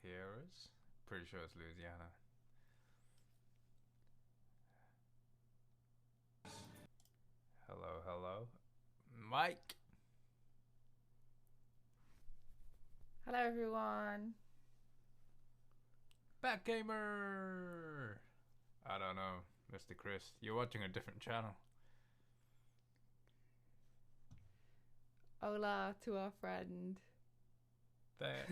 hear us. Pretty sure it's Louisiana. Hello, hello. Mike! Hello everyone. Backgamer! I don't know, Mr. Chris. You're watching a different channel. Hola to our friend. There.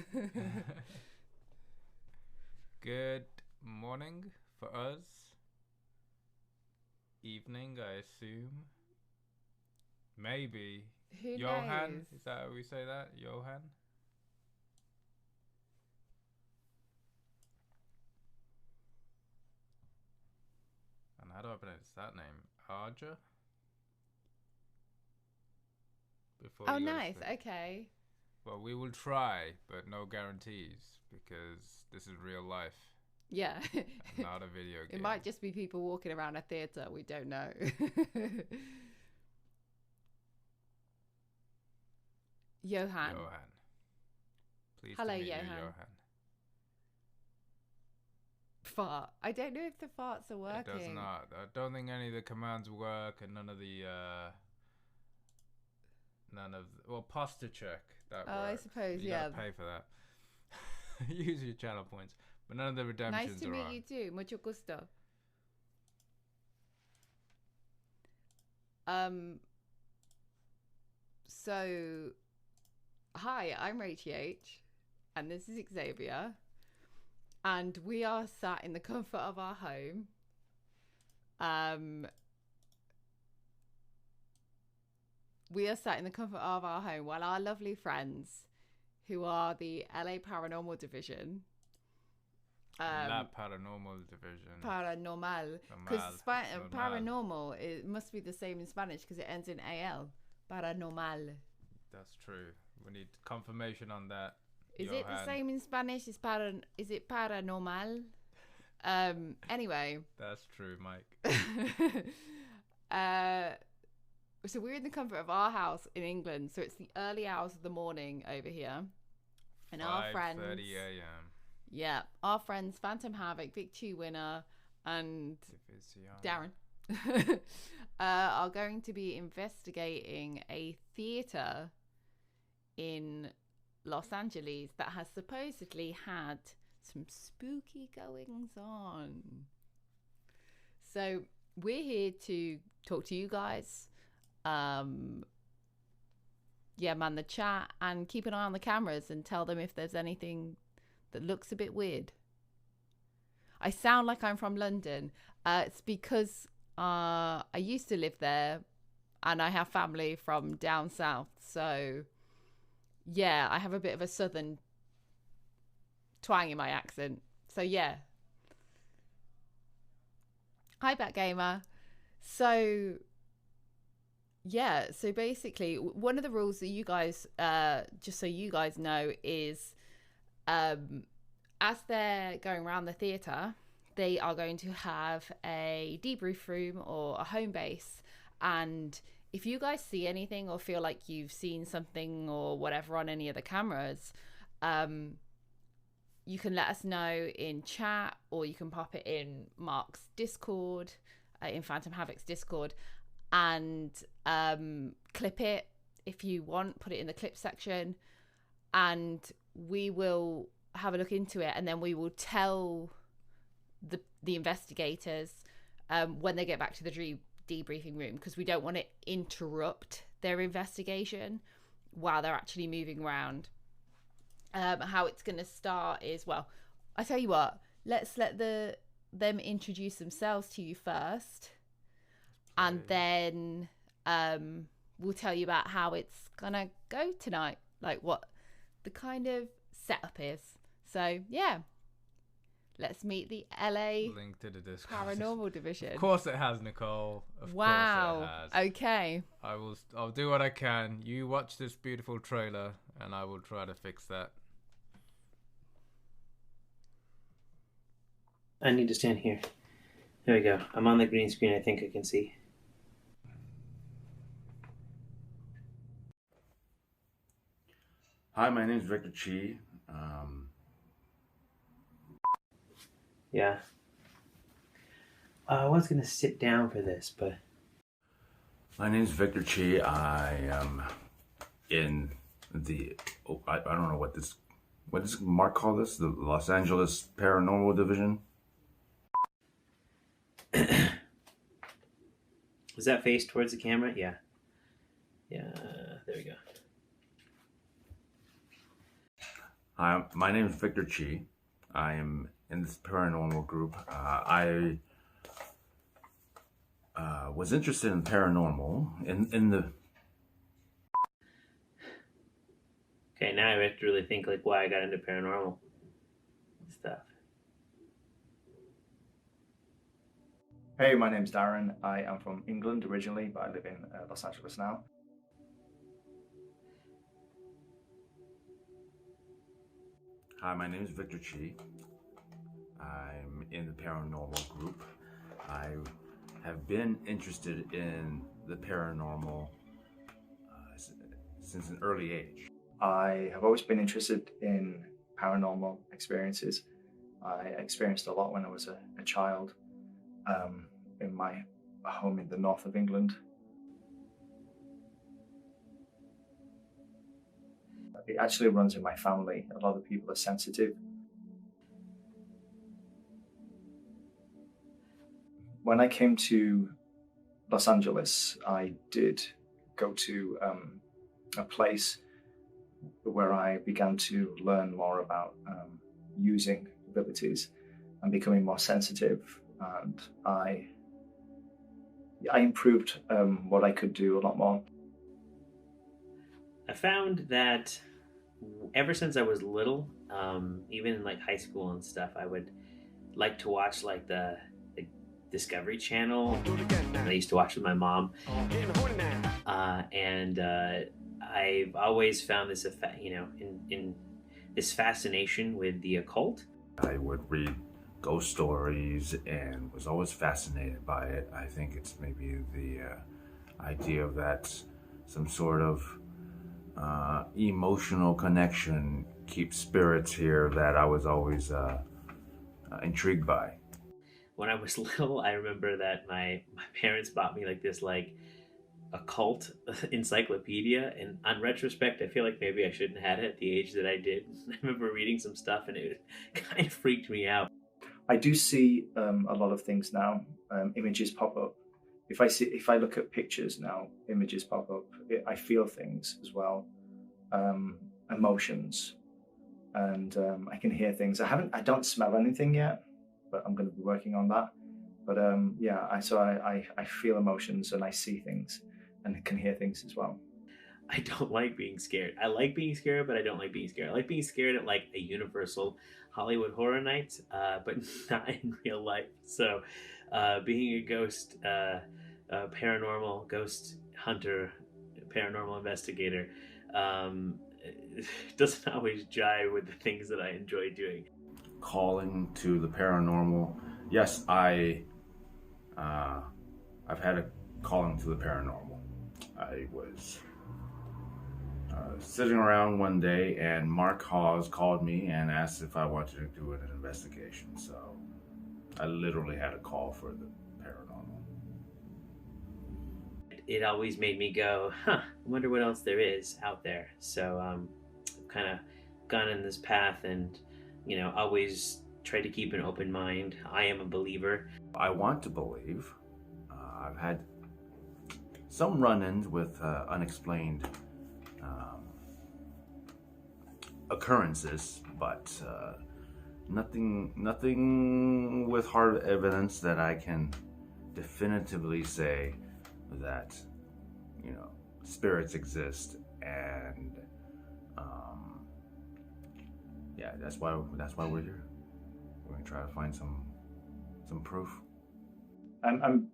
Good morning for us. Evening, I assume. Maybe. Who Johan? knows? Is that how we say that? Johan? And how do I pronounce that name? Arja? Before Oh, you go to nice. sleep. Okay. Well, we will try, but no guarantees, because this is real life, Yeah. not a video game. It might just be people walking around a theatre. We don't know. Johan. Johan. Pleased Hello, to meet Johan. you, Johan. Fart. I don't know if the farts are working. It does not. I don't think any of the commands work, and none of the well, posture check that Oh, I works. suppose, you yeah. gotta pay for that. Use your channel points, but none of the redemptions Nice to are meet on. you too. Mucho gusto. So, hi, I'm Rachie H, and this is Xavier, and we are sat in the comfort of our home. We are sat in the comfort of our home while our lovely friends, who are the LA Paranormal Division, La Paranormal Division. Paranormal, because paranormal, it must be the same in Spanish because it ends in al. Paranormal. That's true. We need confirmation on that. Is Johan. it the same in Spanish? Is it paranormal? Anyway. That's true, Mike. So we're in the comfort of our house in England. So it's the early hours of the morning over here. And our friends... 5:30 a.m. Yeah. Our friends, Phantom Havoc, Vic Two Winner, and Darren, are going to be investigating a theatre in Los Angeles that has supposedly had some spooky goings on. So we're here to talk to you guys. Yeah, man the chat and keep an eye on the cameras and tell them if there's anything that looks a bit weird. I sound like I'm from London. It's because I used to live there and I have family from down south. So yeah, I have a bit of a southern twang in my accent. So yeah. Hi, Backgamer. So yeah, so basically one of the rules that you guys, just so you guys know, is as they're going around the theatre, they are going to have a debrief room or a home base. And if you guys see anything or feel like you've seen something or whatever on any of the cameras, you can let us know in chat, or you can pop it in Mark's Discord, in Phantom Havoc's Discord, and clip it if you want, put it in the clip section, and we will have a look into it, and then we will tell the investigators when they get back to the debriefing room, because we don't want to interrupt their investigation while they're actually moving around. How it's going to start is, well, I tell you what, let's let them introduce themselves to you first, and then we'll tell you about how it's gonna go tonight, like what the kind of setup is. So yeah, let's meet the LA Link to the Discord. Paranormal Division. Of course it has, Nicole. Of wow. course it has. Okay. I'll do what I can. You watch this beautiful trailer, and I will try to fix that. I need to stand here. There we go. I'm on the green screen. I think I can see. Hi, my name is Victor Chi. Yeah. I was gonna sit down for this, but My name is Victor Chi. I am in the, I don't know what does Mark call this? The Los Angeles Paranormal Division? is that face towards the camera? Yeah. Yeah, there we go. My name is Victor Chi. I am in this paranormal group. I was interested in paranormal in the. Okay, now I have to really think like why I got into paranormal stuff. Hey, my name's Darren. I am from England originally, but I live in Los Angeles now. Hi, my name is Victor Chi. I'm in the paranormal group. I have been interested in the paranormal since an early age. I have always been interested in paranormal experiences. I experienced a lot when I was a child in my home in the north of England. It actually runs in my family. A lot of people are sensitive. When I came to Los Angeles, I did go to a place where I began to learn more about using abilities and becoming more sensitive. And I improved what I could do a lot more. I found that ever since I was little, even in like high school and stuff, I would like to watch like the Discovery Channel. I used to watch with my mom, and I've always found this in this fascination with the occult. I would read ghost stories and was always fascinated by it. I think it's maybe the idea of that some sort of emotional connection keeps spirits here that I was always intrigued by. When I was little, I remember that my parents bought me like this like occult encyclopedia, and on retrospect I feel like maybe I shouldn't have had it at the age that I did. I remember reading some stuff and it kind of freaked me out. I do see a lot of things now. Images pop up. If I look at pictures now, images pop up. I feel things as well, emotions, and I can hear things. I don't smell anything yet, but I'm going to be working on that. But yeah, I feel emotions and I see things and can hear things as well. I don't like being scared. I like being scared, but I don't like being scared. I like being scared at like a Universal Hollywood Horror Night, but not in real life. So being a ghost, paranormal ghost hunter, paranormal investigator, doesn't always jive with the things that I enjoy doing. Calling to the paranormal. Yes, I've had a calling to the paranormal. I was sitting around one day and Mark Hawes called me and asked if I wanted to do an investigation. So I literally had a call for the paranormal. It always made me go, I wonder what else there is out there. So I've kind of gone in this path and, always try to keep an open mind. I am a believer. I want to believe. I've had some run-ins with unexplained occurrences, but nothing with hard evidence that I can definitively say that spirits exist. And yeah, that's why we're here. We're gonna try to find some proof. I'm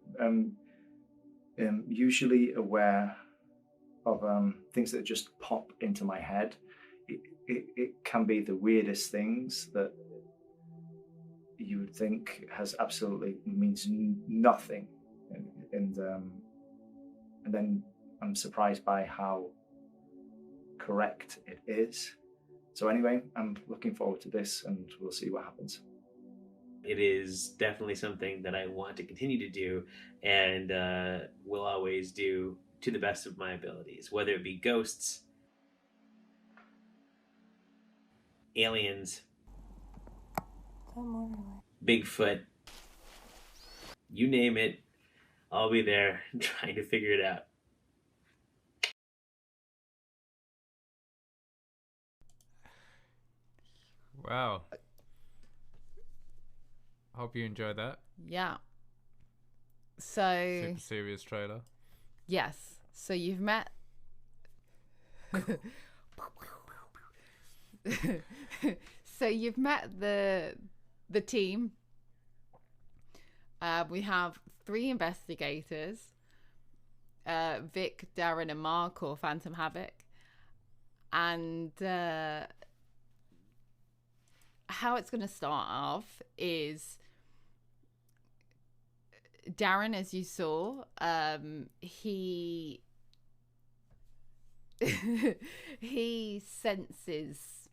usually aware of things that just pop into my head. It can be the weirdest things that you would think has absolutely means nothing, and then I'm surprised by how correct it is. So anyway, I'm looking forward to this, and we'll see what happens. It is definitely something that I want to continue to do, and will always do to the best of my abilities, whether it be ghosts, aliens, Bigfoot, you name it, I'll be there trying to figure it out. Wow. Hope you enjoyed that. Yeah. So Super serious trailer. yes. So you've met. So you've met the team. We have 3 investigators. Vic, Darren, and Mark, or Phantom Havoc. And how it's going to start off is Darren, as you saw, he he senses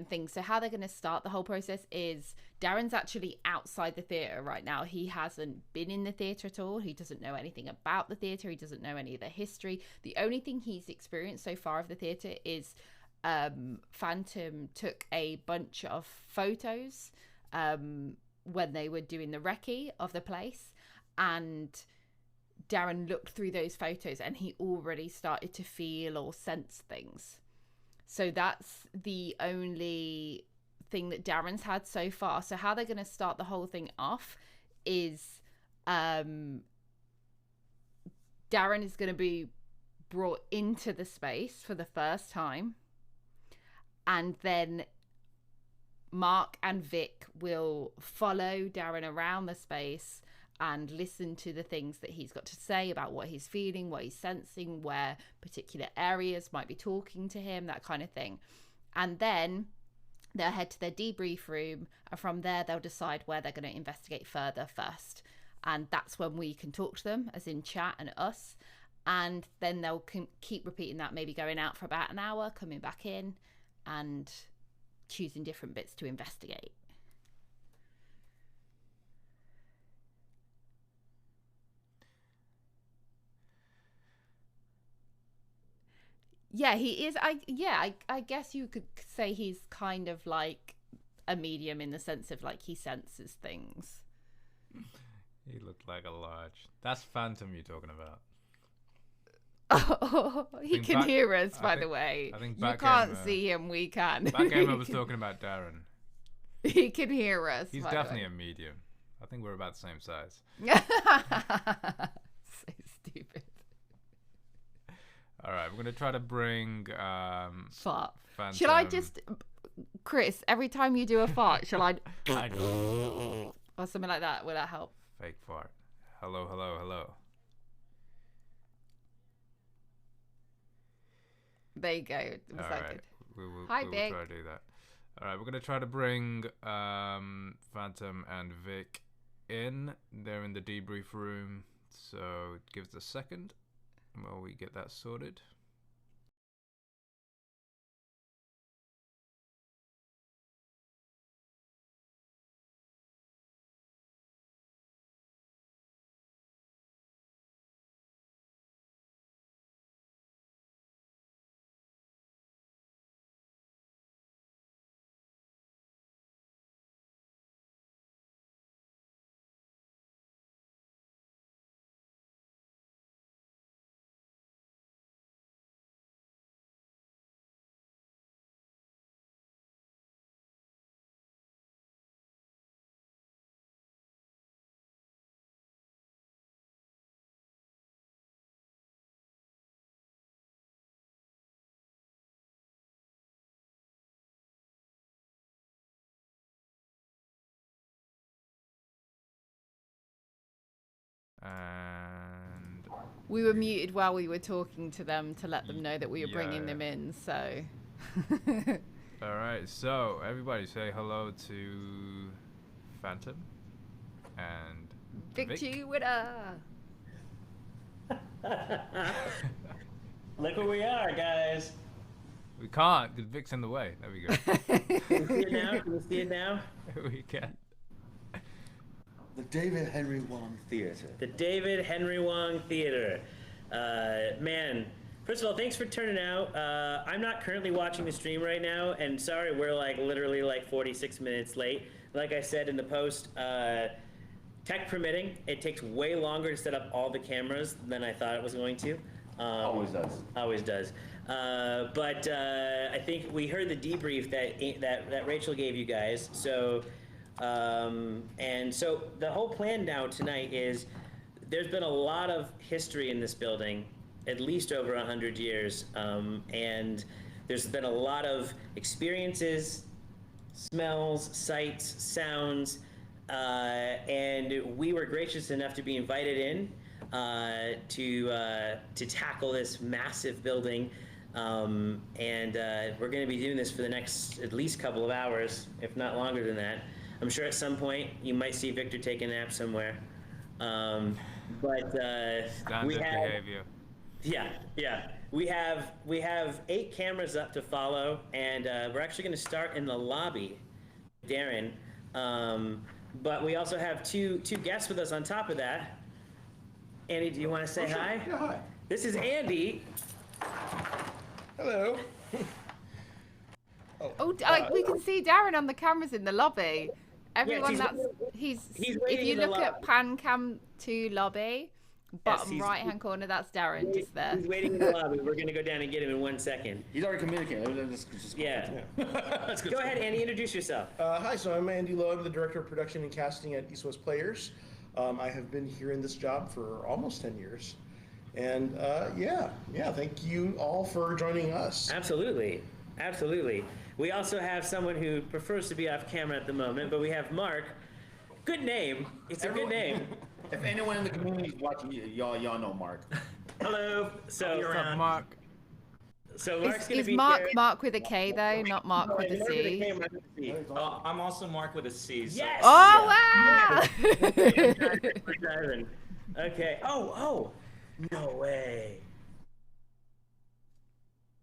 things. So how they're going to start the whole process is Darren's actually outside the theatre right now. He hasn't been in the theatre at all. He doesn't know anything about the theatre. He doesn't know any of the history. The only thing he's experienced so far of the theatre is Phantom took a bunch of photos when they were doing the recce of the place, and Darren looked through those photos and he already started to feel or sense things. So that's the only thing that Darren's had so far. So how they're going to start the whole thing off is Darren is going to be brought into the space for the first time, and then Mark and Vic will follow Darren around the space and listen to the things that he's got to say about what he's feeling, what he's sensing, where particular areas might be talking to him, that kind of thing. And then they'll head to their debrief room, and from there they'll decide where they're going to investigate further first. And that's when we can talk to them, as in chat and us. And then they'll keep repeating that, maybe going out for about an hour, coming back in, and choosing different bits to investigate. Yeah, he is. I guess you could say he's kind of like a medium in the sense of like he senses things. He looked like a large. That's Phantom you're talking about. Oh, he can hear us, by the way. I think you can't see him, we can. Back game I was talking about Darren. He can hear us. He's definitely a medium. I think we're about the same size. So stupid. All right, we're gonna try to bring fart. Phantom. Should I just, Chris? Every time you do a fart, shall I? Or something like that? Will that help? Fake fart. Hello, hello, hello. There you go. It was that good. Hi, Vic. We'll try to do that. All right, we're gonna try to bring Phantom and Vic in. They're in the debrief room, so give us a second while we get that sorted. And we were muted while we were talking to them to let them know that we were bringing them in. So. All right, so everybody say hello to Phantom and Victory winner. Look where we are, guys. We can't because Vic's in the way. There we go. Can we see it now? Can we see it now? We can. The David Henry Wong Theater. The David Henry Wong Theater. Man, first of all, thanks for turning out. I'm not currently watching the stream right now, and sorry, we're like literally like 46 minutes late. Like I said in the post, tech permitting, it takes way longer to set up all the cameras than I thought it was going to. Always does. Always does. But I think we heard the debrief that Rachel gave you guys. So, and so the whole plan now tonight is there's been a lot of history in this building, at least over 100 years, and there's been a lot of experiences, smells, sights, sounds, and we were gracious enough to be invited in to tackle this massive building, and we're going to be doing this for the next at least couple of hours, if not longer than that. I'm sure at some point you might see Victor take a nap somewhere, but Standard behavior. Yeah. We have 8 cameras up to follow, and we're actually going to start in the lobby, Darren. But we also have two guests with us on top of that. Andy, do you want to say hi? Yeah, hi. This is Andy. Hello. We can see Darren on the cameras in the lobby. Everyone, he's if waiting you in the look at pan cam to lobby, bottom right hand corner, that's Darren just there. He's waiting in the lobby. We're going to go down and get him in 1 second. He's already communicating. Just Yeah. Go ahead, Andy. Introduce yourself. Hi, so I'm Andy Lowe. I'm the Director of Production and Casting at East West Players. I have been here in this job for almost 10 years. And thank you all for joining us. Absolutely. We also have someone who prefers to be off camera at the moment, but we have Mark. Good name. It's a good name. If anyone in the community is watching, y'all know Mark. Hello. So, What's up, Mark? so Mark's going to Is be Mark here. Mark with a K though, not Mark with a Mark with a C? K, Mark with a C. I'm also Mark with a C. So Yes. Oh wow! We're driving. Okay. Oh. No way.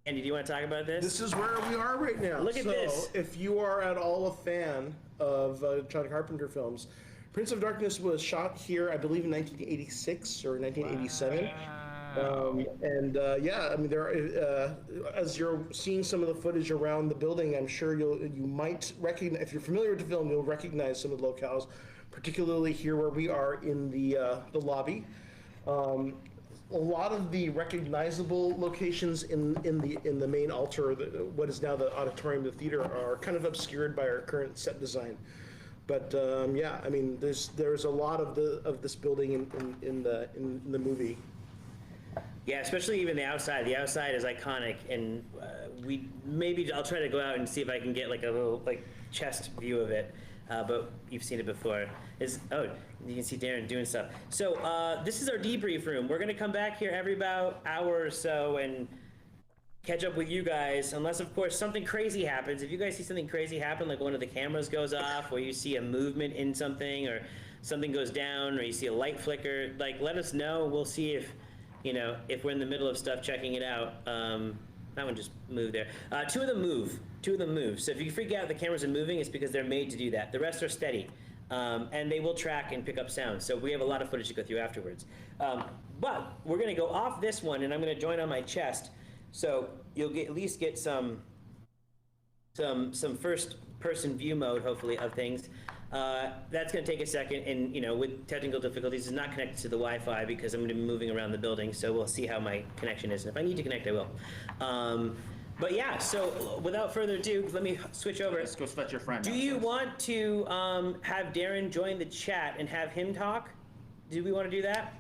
Andy, do you want to talk about this? This is where we are right now. Look at this. If you are at all a fan of John Carpenter films, Prince of Darkness was shot here, I believe, in 1986 or 1987. As you're seeing some of the footage around the building, I'm sure you might recognize, if you're familiar with the film, you'll recognize some of the locales, particularly here where we are in the lobby. A lot of the recognizable locations in the main altar, what is now the auditorium of the theater, are kind of obscured by our current set design. But there's a lot of this building in the movie. Yeah, especially even the outside. The outside is iconic, and I'll try to go out and see if I can get like a little chest view of it. But you've seen it before. You can see Darren doing stuff. So this is our debrief room. We're gonna come back here every about hour or so and catch up with you guys, unless of course something crazy happens. If you guys see something crazy happen, like one of the cameras goes off, or you see a movement in something, or something goes down, or you see a light flicker, let us know. We'll see if we're in the middle of stuff checking it out. That one just moved there. Two of them move. So if you freak out the cameras are moving, it's because they're made to do that. The rest are steady. And they will track and pick up sound. So we have a lot of footage to go through afterwards. But we're going to go off this one, and I'm going to join on my chest. So you'll at least get some first-person view mode, hopefully, of things. That's going to take a second, and with technical difficulties, it's not connected to the Wi-Fi because I'm going to be moving around the building. So we'll see how my connection is, and if I need to connect, I will. But yeah, so without further ado, let me switch over. Let's go fetch your friend. Do you want to have Darren join the chat and have him talk? Do we want to do that?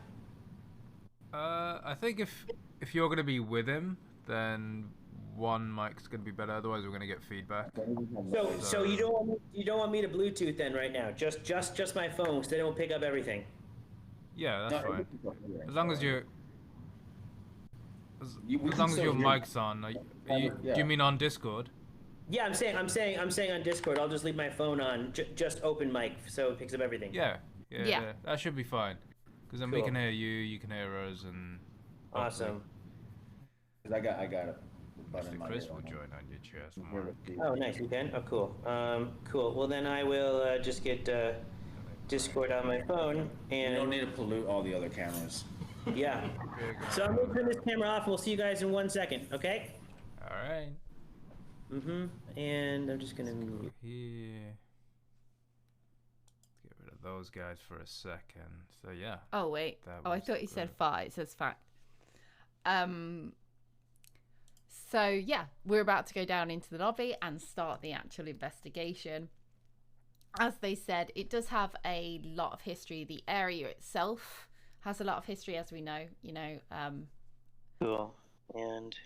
I think if you're gonna be with him, then one mic's gonna be better. Otherwise, we're gonna get feedback. So you don't want me to Bluetooth then right now? Just my phone, so they don't pick up everything. Yeah, that's fine. As long as you're. As can long as still your hear mic's on, do you mean on Discord? Yeah, I'm saying on Discord. I'll just leave my phone on, just open mic, so it picks up everything. Yeah. That should be fine. Because then we can hear you can hear us, and. Awesome. I got it. Mr. Chris will join on your chest. Oh, nice. You can? Oh, cool. Cool. Well, then I will just get Discord on my phone, You don't and need to pollute all the other cameras. yeah. So I'm gonna turn this camera off, and we'll see you guys in 1 second, okay? All right. And I'm just gonna mute. Here. Get rid of those guys for a second. So yeah. Oh wait. That Oh, I was thought you said good. fact. It says fact. So yeah, we're about to go down into the lobby and start the actual investigation. As they said, it does have a lot of history. The area itself has a lot of history, as we know. You know. Cool. And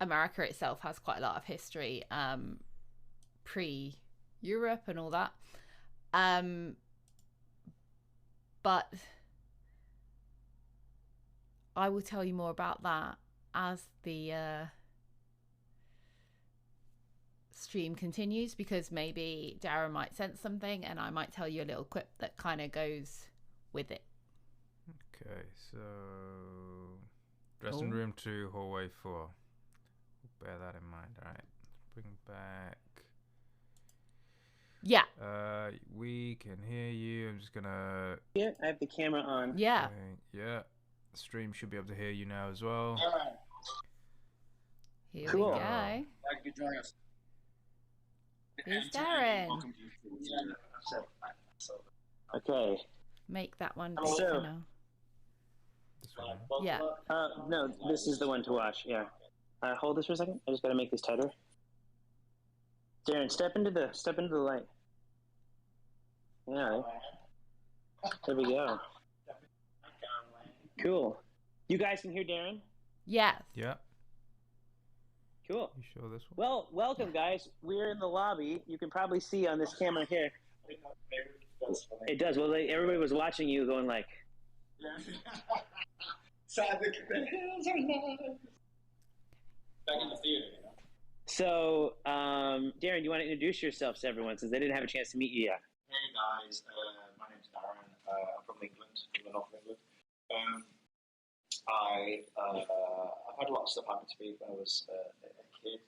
America itself has quite a lot of history, pre-Europe and all that. But I will tell you more about that as the stream continues, because maybe Darren might sense something and I might tell you a little quip that kind of goes with it. Okay, so dressing room 2, hallway 4. Bear that in mind. All right, bring back. Yeah. We can hear you. I'm just gonna. yeah, I have the camera on. Yeah. Okay, yeah. The stream should be able to hear you now as well. Here Cool. we go. Glad you could join us. Here's Darren. Okay. Make that one So- big for now. This one. Yeah. No, this is the one to watch. Yeah. Hold this for a second. I just gotta make this tighter. Darren, step into the light. Yeah. There we go. Cool. You guys can hear Darren? Yes. Yeah. Cool. You show this one. Well, welcome, guys. We're in the lobby. You can probably see on this camera here. It does. Well, everybody was watching you going like. Back in the theater, you know. So, Darren, you want to introduce yourself to everyone since they didn't have a chance to meet you yet? Hey guys, my name's Darren. I'm from England, from the north of England. I've had a lot of stuff happen to me when I was a kid.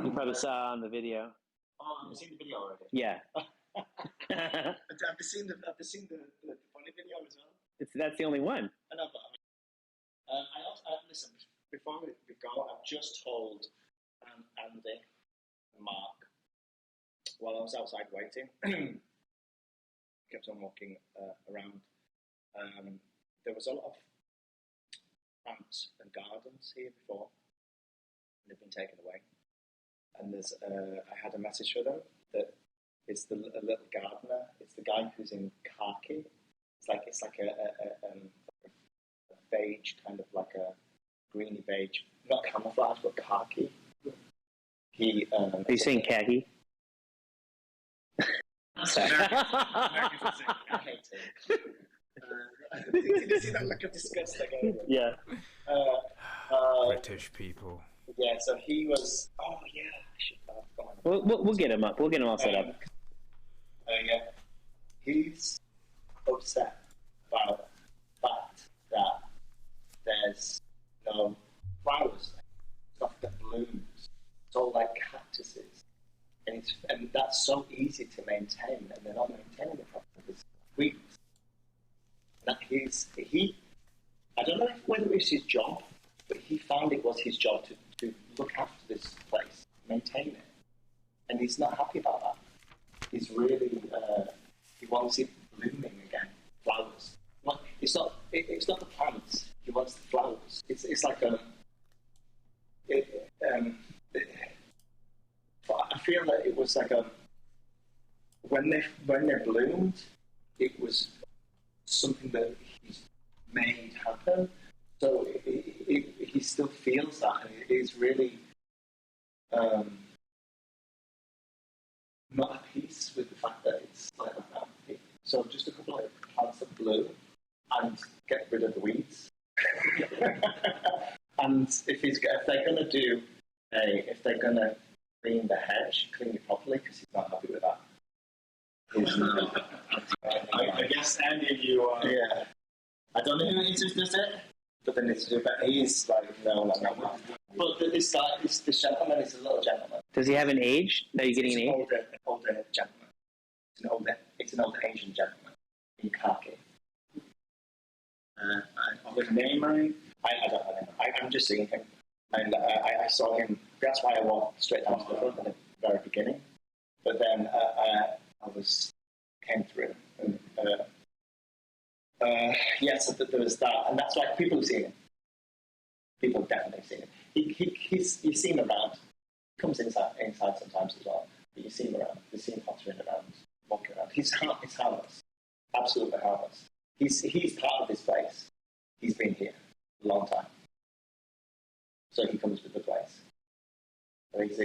You probably saw on the video. Oh, have you seen the video already? Yeah. Have you seen the funny video as well? That's the only one. I know, but I also listen. Before we go, I've just told Andy and Mark while I was outside waiting. Kept on walking around. There was a lot of plants and gardens here before, and they've been taken away. And there's I had a message for them that it's a little gardener. It's the guy who's in khaki. It's like a beige, kind of like a greeny beige, not camouflage but khaki. He. Are you saying khaki? I hate it. Did you see that look of disgust I gave him? Yeah. British people. Yeah, so he was. Oh yeah, I should have gone. We'll get him up. We'll get him all set up. Yeah, he's upset about the fact that there's no flowers, stuff that blooms. It's all like cactuses, and that's so easy to maintain, and they're not maintaining it properly. There's weeds. That I don't know whether it was his job, but he found it was his job to look after this place, maintain it, and he's not happy about that. He's really he wants it blooming again, flowers. Well, it's not the plants. He wants the flowers. It's like I feel that it was like when they bloomed, it was something that he's made happen. So he still feels that, and it is really not at peace with the fact that it's like that. So just a couple of plants that bloom and get rid of the weeds. And if they're gonna clean the hedge, clean it properly, because he's not happy with that. I guess Andy and you are. Yeah. I don't know who it is who does it, but they need to do it. But he's like, no. But this gentleman is a little gentleman. Does he have an age? Are you getting an age? Older gentleman. It's an older Asian gentleman in khaki. With name, I don't know. I'm just seeing him, and I saw him. That's why I walked straight down to the front at the very beginning. But then came through, and yes, there was that, and that's why people have seen him. People have definitely seen him. You see him around. He comes inside sometimes as well. But you see him around. You see him pottering around, walking around. He's harmless, absolutely harmless. He's part of this place. He's been here a long time, so he comes with the place. So he's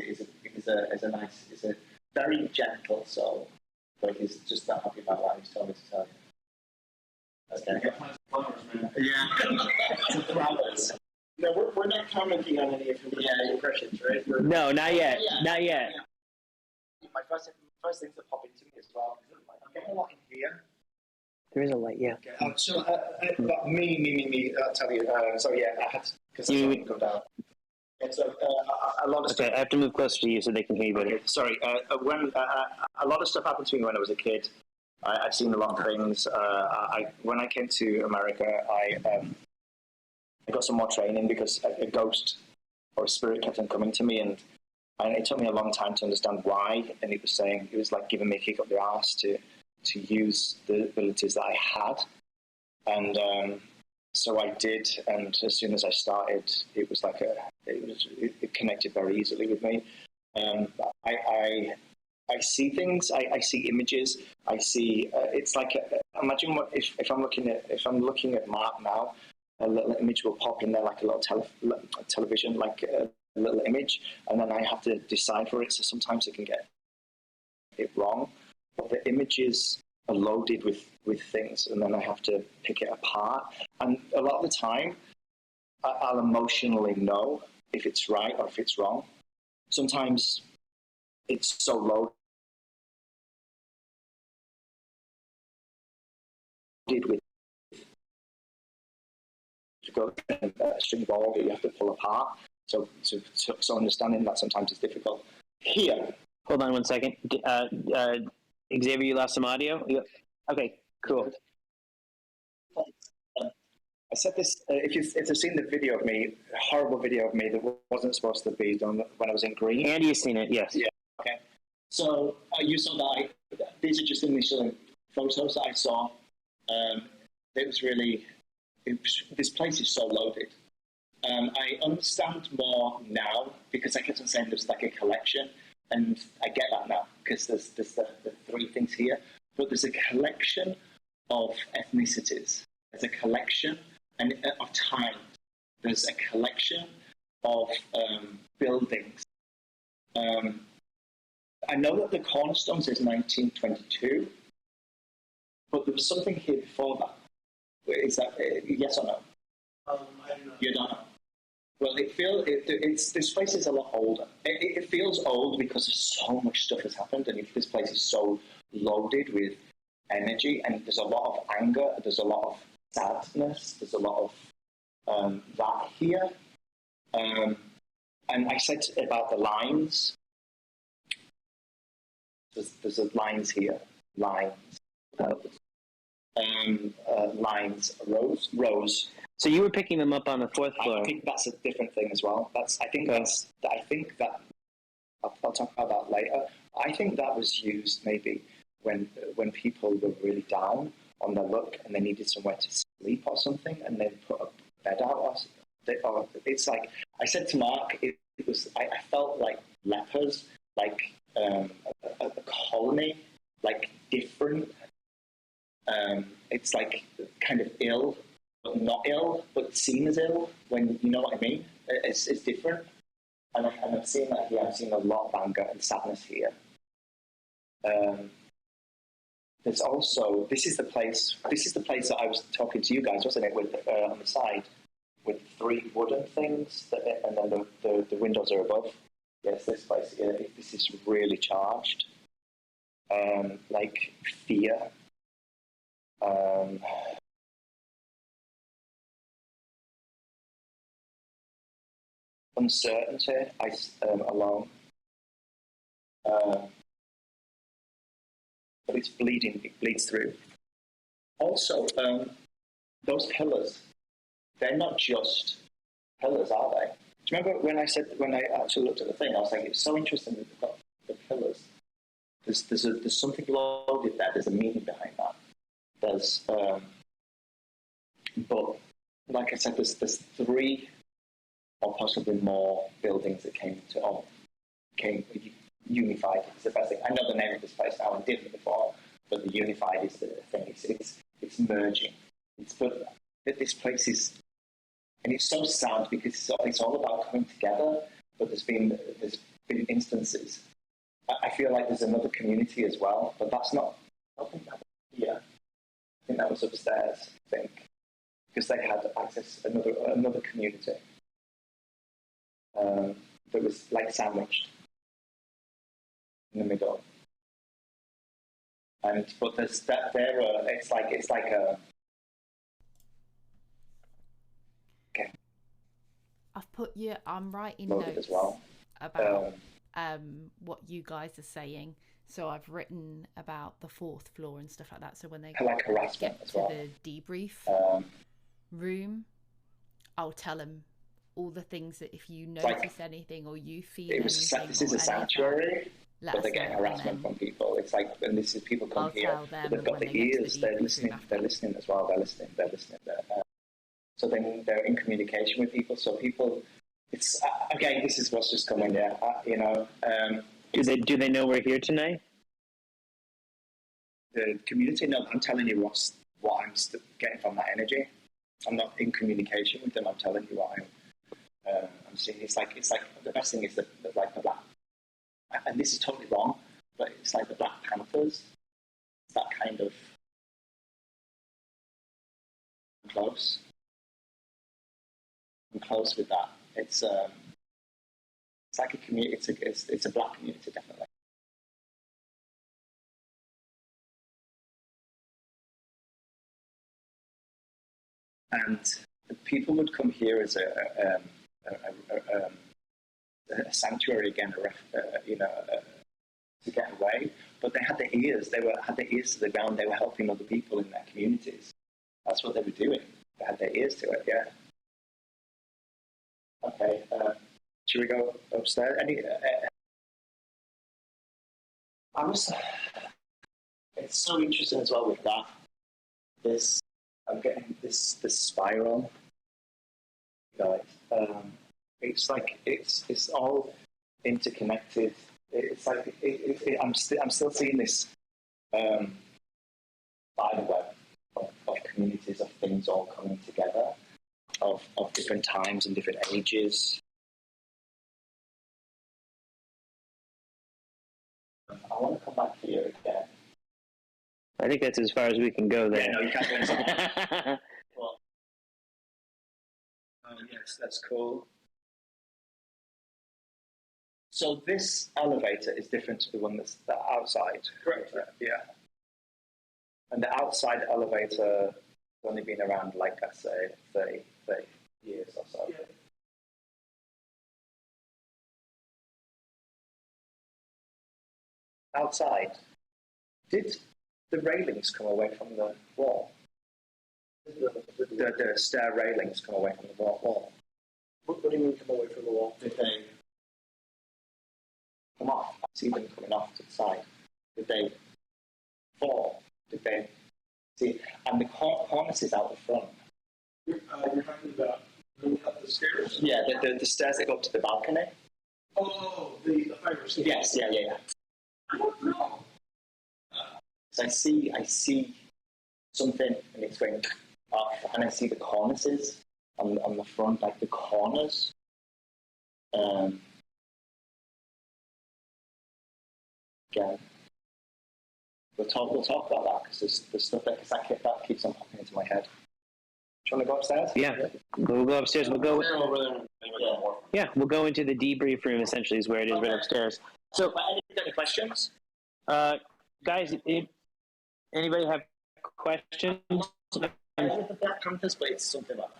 a very gentle soul, but he's just not happy about what he's told me to tell you. Okay. Yeah. Flowers. No, we're not commenting on any of his impressions, right? No, not yet. Not yet. My first things that pop into me as well. I'm getting a lot in here. There is a light, yeah. Okay. So, but me. I'll tell you. So yeah, I had because I saw it go down. And so a lot of stuff. Okay, I have to move closer to you so they can hear you better. Okay, sorry. When a lot of stuff happened to me when I was a kid. I've seen a lot of things. When I came to America, I got some more training because a ghost or a spirit kept on coming to me, and it took me a long time to understand why. And it was like giving me a kick up the arse to use the abilities that I had. And so I did, and as soon as I started, it was like it connected very easily with me. I see things, I see images, I see, it's like, imagine if I'm looking at Mark now, a little image will pop in there like a little television, like a little image, and then I have to decipher it, so sometimes I can get it wrong. But the images are loaded with things, and then I have to pick it apart. And a lot of the time, I'll emotionally know if it's right or if it's wrong. Sometimes it's so loaded with to go a string ball that you have to pull apart. So understanding that sometimes is difficult. Here. Hold on one second. Xavier, you lost some audio? Okay, cool. I said this, if you've seen the video of me, a horrible video of me that wasn't supposed to be done when I was in green. Andy's seen it, yes. Yeah, okay. So you saw that these are just initial photos that I saw. This place is so loaded. I understand more now because I kept on saying there's like a collection, and I get that now because there's the three things here, but there's a collection of ethnicities. There's a collection of times. There's a collection of buildings. I know that the cornerstone says 1922, but there was something here before that. Is that yes or no? I don't know. You don't know. Well, this place is a lot older. It feels old because so much stuff has happened, and this place is so loaded with energy, and there's a lot of anger, there's a lot of sadness, there's a lot of that here. And I said about the lines. There's lines here, lines, lines, rows. So you were picking them up on the fourth floor. I think that's a different thing as well. I think that I'll talk about that later. I think that was used maybe when people were really down on their luck and they needed somewhere to sleep or something, and they put a bed out. Or it's like I said to Mark, it was. I felt like lepers, like a colony, like different. It's like kind of ill, but not ill, but seen as ill. When you know what I mean, it's different. And I've seen that here. I've seen a lot of anger and sadness here. There's also this is the place that I was talking to you guys, wasn't it? With on the side, with three wooden things, and then the windows are above. Yes, this place. Yeah, this is really charged. Like fear. Uncertainty. Alone. but it's bleeding. It bleeds through. Also, those pillars, they're not just pillars, are they? Do you remember when I actually looked at the thing, I was like, it's so interesting that they've got the pillars. There's something loaded there. There's a meaning behind that. But like I said, there's 3 or possibly more buildings that came unified. It's the best thing. I know the name of this place now. I did it before, but the unified is the thing. It's merging. But this place is, and it's so sad because it's all about coming together. But there's been instances. I feel like there's another community as well, but that's not. I think that was here. I think that was upstairs. I think because they had access another community that was like sandwiched in the middle. But there's that there. It's like a. Okay. I've put you. I'm writing Loaded notes as well. about what you guys are saying. So I've written about the 4th floor and stuff like that. So when they like harassment get as to well. the debrief room, I'll tell them all the things that if you notice anything or you feel anything. This is a sanctuary, but they're getting harassment from people. It's like, and this is people come here, but they've got the ears. They're listening. They're listening as well. They're listening. So then they're in communication with people. So people, it's again, this is what's just coming there. Do they know we're here tonight? The community, no, I'm telling you what I'm getting from that energy. I'm not in communication with them. I'm telling you what I'm seeing. It's like the best thing is the black, and this is totally wrong, but it's like the Black Panthers. It's that kind of close. I'm close with that. It's like a community. It's a black community, definitely. And people would come here as a sanctuary again, to get away. But they had their ears. Had their ears to the ground. They were helping other people in their communities. That's what they were doing. They had their ears to it. Yeah. Okay. Should we go upstairs? It's so interesting as well with that. I'm getting this spiral, guys. It's like it's all interconnected. It's like I'm still seeing this spider web of communities of things all coming together, of different times and different ages. I want to come back here again. I think that's as far as we can go there. Yeah, no, you can't go inside. Well, yes, that's cool. So this elevator is different to the one that's outside. Correct. Yeah. And the outside elevator has only been around, like I say, 30 years or so. Yeah. Outside, did the railings come away from the wall? The stair railings come away from the wall. What do you mean come away from the wall? Did they come off? I see them coming off to the side. Did they fall? Did they see? And the cornices out the front. You're talking about going up the stairs? Yeah, the stairs that go up to the balcony. Oh, the fire stairs. Yes, yeah. I don't know. So I see something, and it's going off, and I see the cornices on the front, like the corners. Again, we'll talk about that because there's stuff that keeps on popping into my head. Do you want to go upstairs? Yeah, we'll go upstairs. We'll go over there. Yeah, we'll go into the debrief room. Essentially, is where it is, right upstairs. So, any questions? Guys, anybody have questions? The Black Panthers, but it's something like that.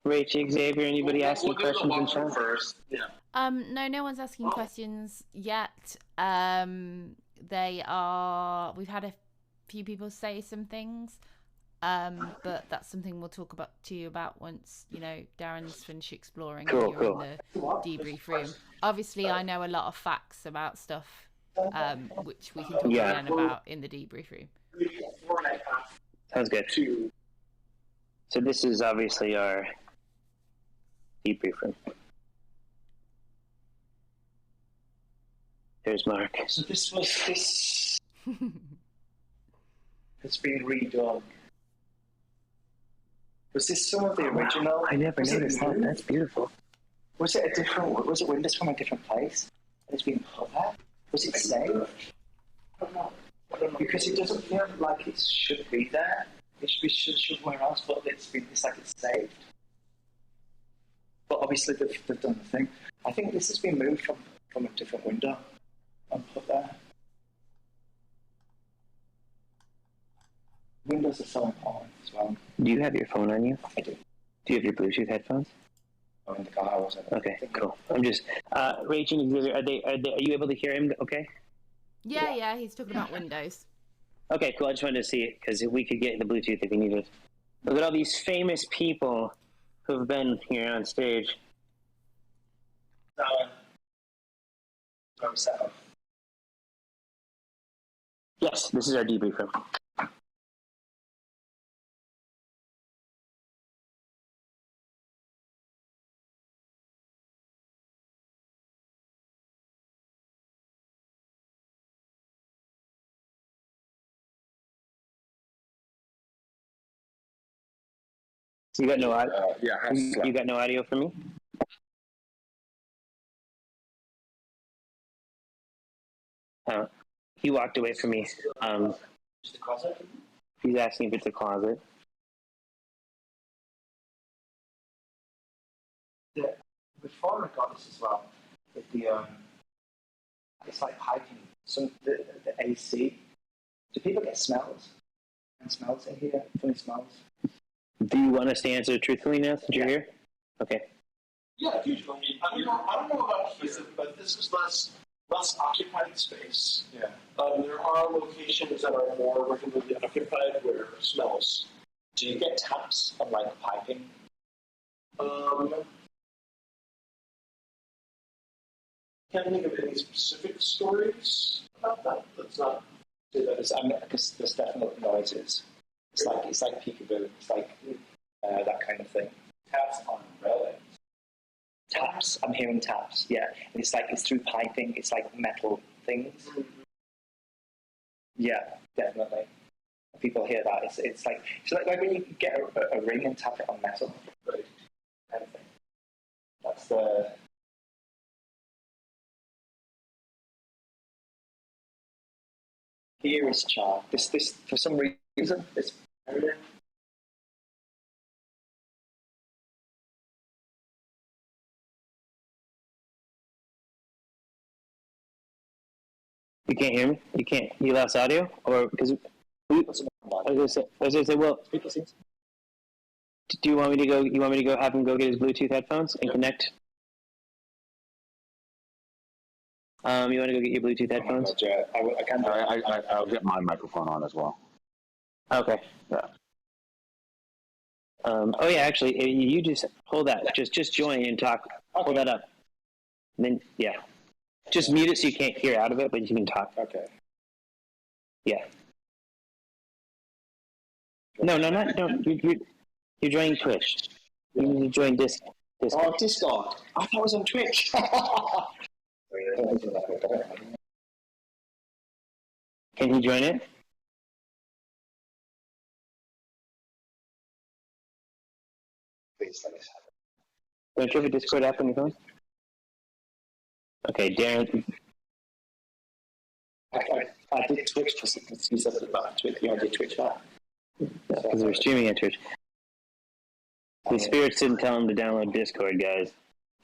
Rachel, Xavier, anybody asking questions in chat? First. Yeah. No one's asking questions yet. They are. We've had a few people say some things, but that's something we'll talk to you about once Darren's finished exploring. Cool, You're in the debrief room. Obviously, I know a lot of facts about stuff, which we can talk again about in the debrief room. Sounds good. So this is obviously our debrief room. There's Mark. So this has been redone. Was this some of the original? I never noticed that. That's beautiful. Was it windows from a different place? It's been put there? Was it saved? I don't know. Because it doesn't feel like it should be there. It should be somewhere else, but it's like it's saved. But obviously they've done the thing. I think this has been moved from a different window and put there. Windows are so important as well. Do you have your phone on you? I do. Do you have your Bluetooth headphones? I'm in the car. I wasn't. Okay, cool. I'm just Rachel. Are you able to hear him? Okay. Yeah. He's talking about Windows. Okay, cool. I just wanted to see it because we could get the Bluetooth if you needed. Look at all these famous people who have been here on stage. Yes, this is our debrief room. So you got no audio? You got no audio from me? He walked away from me. Just a closet? He's asking if it's a closet. Before I got this as well, it's like piping. The AC. Do people get smells? And smells in here? Funny smells? Do you want us to answer truthfully now since you're here? Okay. Yeah, usually. I don't know about here, but this is less occupied space. Yeah. There are locations that are more regularly occupied where smells. Do you get taps on like piping? Can't think of any specific stories about that. That's not. Because there's definitely noises. It's like peekaboo. It's like that kind of thing. Taps on railings. Taps. I'm hearing taps. Yeah, and it's through piping. It's like metal things. Mm-hmm. Yeah, definitely. People hear that. It's like when you get a ring and tap it on metal. Right. Kind of thing. That's the. Here is charred. This for some reason this area. You can't hear me? You lost audio? Or because I was gonna say, well, do you want me to go? You want me to go have him go get his Bluetooth headphones and connect? You want to go get your Bluetooth headphones? I can. I'll get my microphone on as well. Okay. Yeah. Oh yeah, actually, you just hold that. Just join and talk. Okay. Hold that up. And then yeah, just mute it so you can't hear out of it, but you can talk. Okay. Yeah. No. You're joining Twitch. You need to join Discord. Oh, Discord. I thought it was on Twitch. Can he join it? Please let us have it. Don't you have a Discord app on your phone? Okay, Darren. I did Twitch because you said about Twitch. I did Twitch that. Because we're streaming at Twitch. The spirits didn't tell him to download Discord, guys.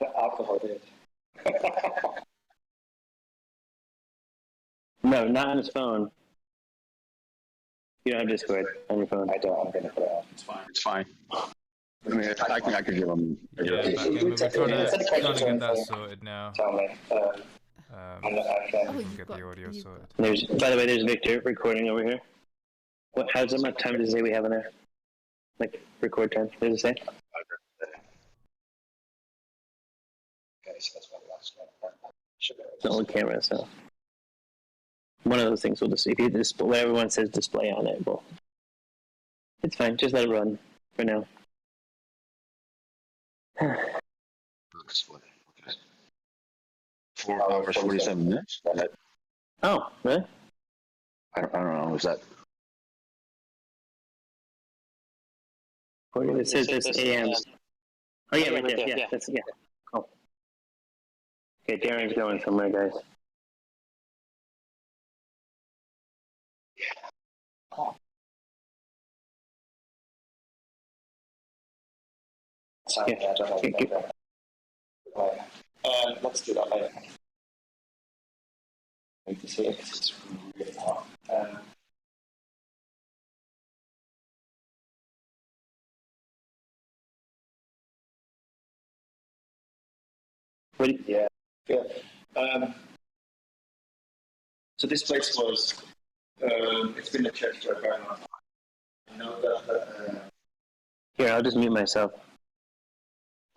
The alcohol did. No, not on his phone. You don't have Discord on your phone. I don't. I'm going to put it on. It's fine. I mean, I think I could give him. Yeah, we're trying to get that sorted now. Tell me. Okay. Oh, Get the audio sorted. There's, by the way, there's Victor recording over here. What? How much time does it say we have in there? Like record time? What does it say? Okay, so that's my last one. It's not on camera, so one of those things will just if you display whatever one says display on it. Well, it's fine. Just let it run for now. Looks funny. Okay. 4 hours, 47 minutes? Oh, really? I don't know. Is that? It says this AM. Oh yeah, right there. Yeah, that's yeah. Oh. Okay, Darren's going somewhere, guys. Yeah, let's do that later. I need to see it because it's really hot. Yeah. So this place was, it's been a church for a very long time. I know that Here, I'll just mute myself.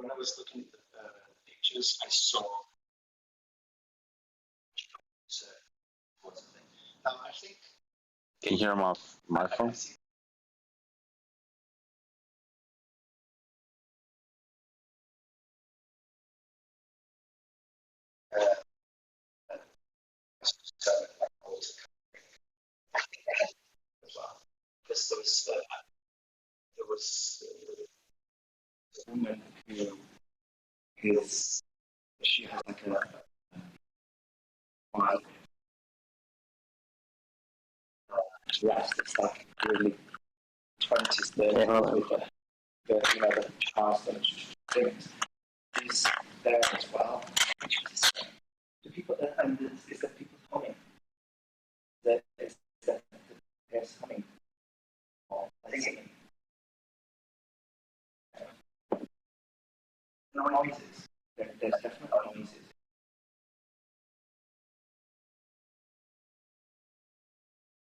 when I was looking at the pictures, I saw. I think. Can you hear him off my phone? Because there was a woman who is, she has like a dress that's like really 20s, 30s, the you know, the Charleston things. She's there as well. Do people, and is there people coming? Is there coming? I think noises. There's definitely noises.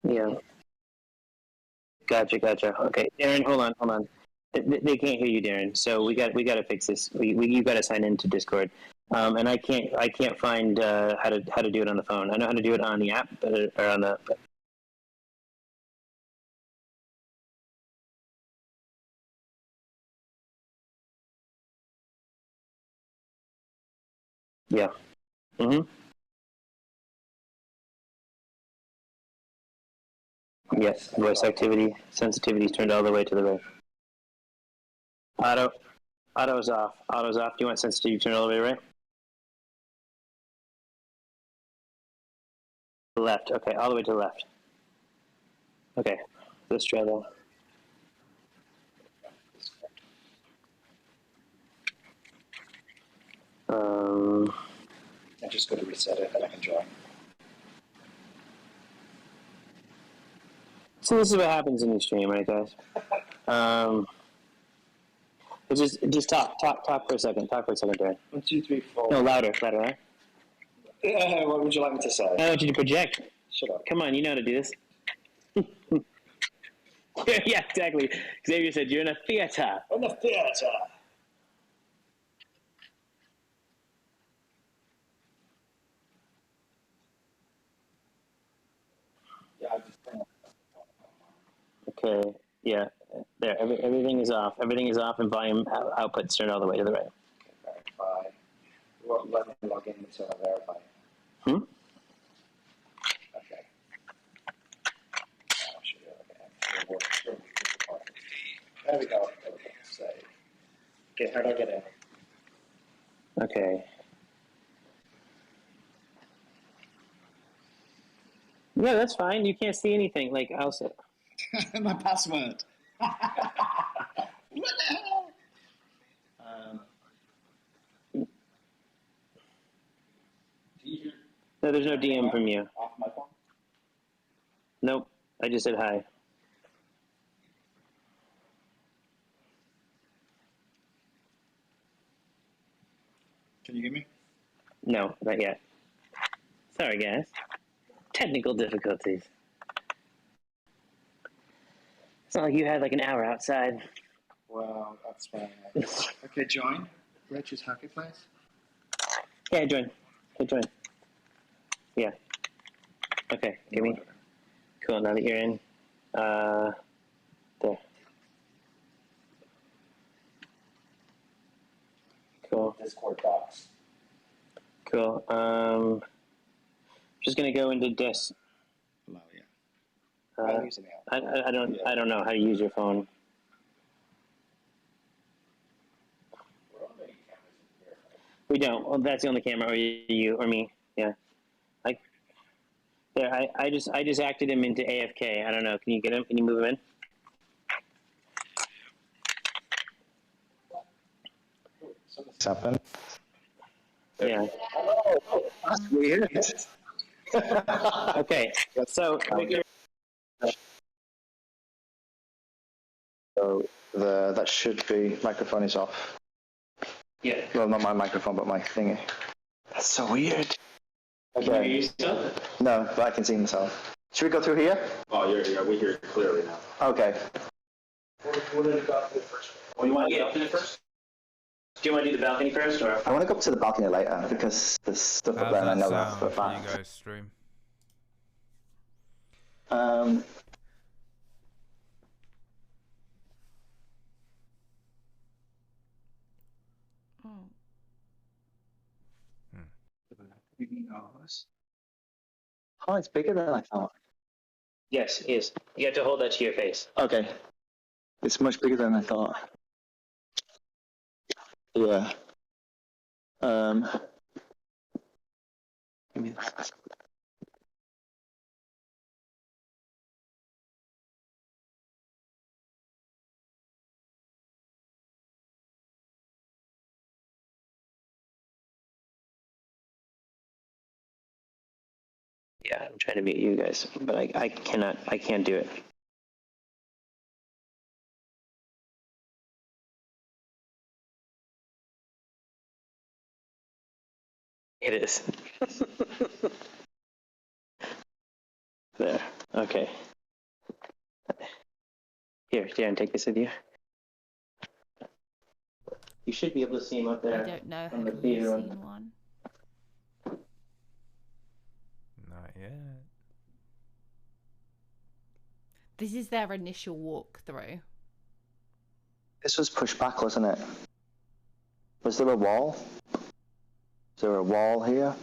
Yeah. Gotcha. Okay, Darren, hold on. They can't hear you, Darren. So we got to fix this. You got to sign into Discord. And I can't find how to do it on the phone. I know how to do it on the app, or on the. Yeah. Mhm. Yes. Voice activity sensitivity is turned all the way to the right. Auto's off. Auto's off. Do you want sensitivity turned all the way to the right? Left. Okay, all the way to the left. Okay, let's try that. I'm just going to reset it and I can join. So this is what happens in the stream, right, guys? Just talk for a second. Talk for a second, Darren. 1, 2, 3, 4. No, louder, right? What would you like me to say? I want you to project. Shut up. Come on, you know how to do this. Yeah, exactly. Xavier said you're in a theater. In the theater. Okay, yeah, there. Everything is off. Everything is off, and volume output turned all the way to the right. Verify. Well, let me log in until I verify. Okay. There we go. Save. Okay, how do I get in? Okay. Yeah, that's fine. You can't see anything. Like I'll say. My password. What the hell? No, there's no DM from you. Off my phone? Nope. I just said hi. Can you hear me? No, not yet. Sorry, guys. Technical difficulties. It's not like you had like an hour outside. Well, that's fine. Okay, join. Rich's happy place. Yeah, join. Hey, join. Yeah. Okay, give me. Cool, now that you're in. There. Cool. Discord box. Cool. Just gonna go into Dis. Well, yeah. I'm using it. I don't know how to use your phone. We don't. Well, that's the only camera, or you or me. Yeah. I just acted him into AFK. I don't know. Can you get him? Can you move him in? What's happened? Yeah. Oh, that's weird. Okay. So So that should be microphone is off. yeah. Well, not my microphone, but my thingy. That's so weird. Okay. No, but I can see myself. Should we go through here? Oh, yeah, we hear it clearly now. Okay. What did it go up to first? Oh, you want to get up to it first? Do you want to do the balcony first, or? I want to go up to the balcony later because there's stuff up How's there and I that know that sound for a for you fact. guys stream? Oh, it's bigger than I thought. Yes, it is. You have to hold that to your face. Okay. It's much bigger than I thought. Yeah. Give me that. Yeah, I'm trying to mute you guys, but I can't do it. It is. There. Okay. Here, Darren, take this with you. You should be able to see him up there. I don't know. from Have the you theater one. seen one? Not yet. This is their initial walkthrough. This was pushed back, wasn't it? Was there a wall? Is there a wall here?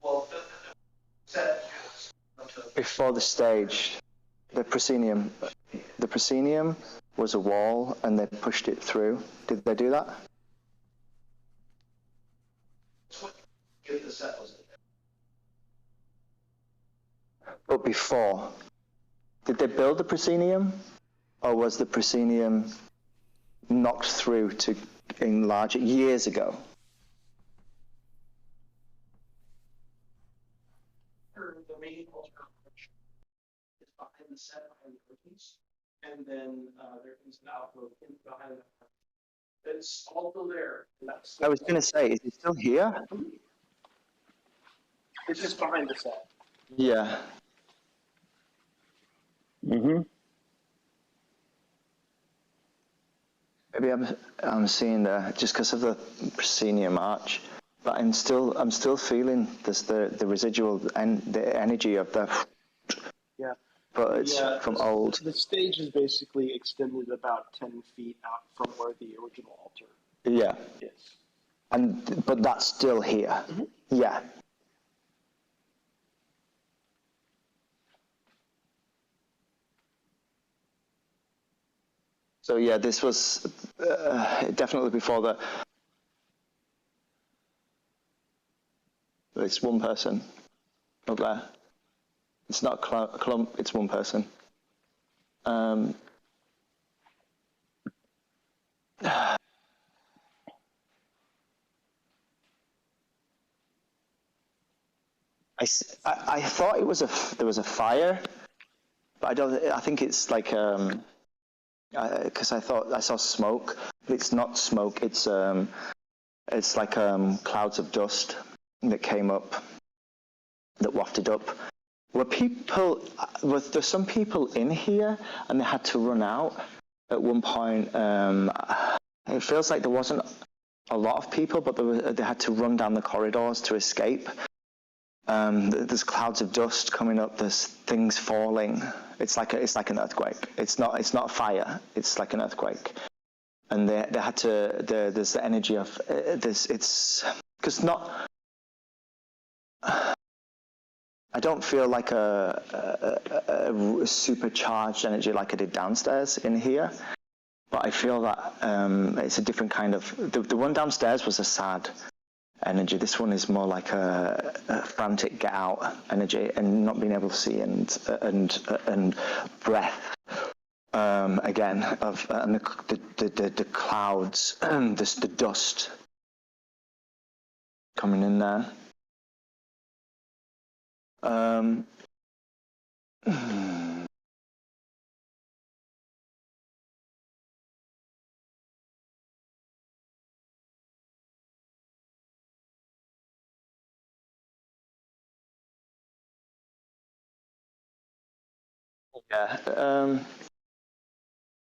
Well, Before the stage, the proscenium was a wall and they pushed it through. Did they do that? the set was it? But before, did they build the proscenium, or was the proscenium knocked through to enlarge it years ago? The main culture is behind the set, behind the curtains, and then there is an outlook in behind that. It's also there. And that's I was going to say, is it still here? It's just behind the set. Yeah. Mm-hmm. Maybe I'm seeing just because of the proscenium arch, but I'm still feeling this the residual and the energy of the. Yeah. But it's from old. The stage is basically extended about 10 feet out from where the original altar Yeah. is. But that's still here. Mm-hmm. Yeah. So yeah, this was definitely before the. It's one person up there. It's not a clump. It's one person. I thought it was there was a fire, but I don't. I think it's like because I thought I saw smoke, but it's not smoke. It's like clouds of dust. that came up, that wafted up. Was there some people in here and they had to run out at one point? It feels like there wasn't a lot of people, but they had to run down the corridors to escape. There's clouds of dust coming up. There's things falling. It's like an earthquake. It's not a fire. It's like an earthquake. And they had to. There's the energy of this. It's because not. I don't feel like a supercharged energy like I did downstairs in here, but I feel that it's a different kind of. The one downstairs was a sad energy. This one is more like a frantic get out energy and not being able to see and breath again of and the clouds, the dust coming in there. Yeah,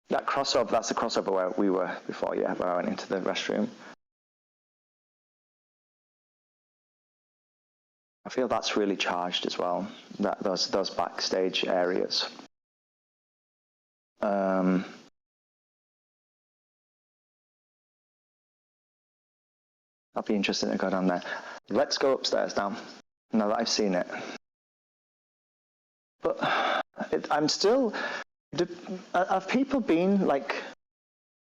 that crossover, that's the crossover where we were before, yeah, where I went into the restroom. I feel that's really charged as well, those backstage areas. I'd be interested to go down there. Let's go upstairs now that I've seen it. But I'm still. Have people been like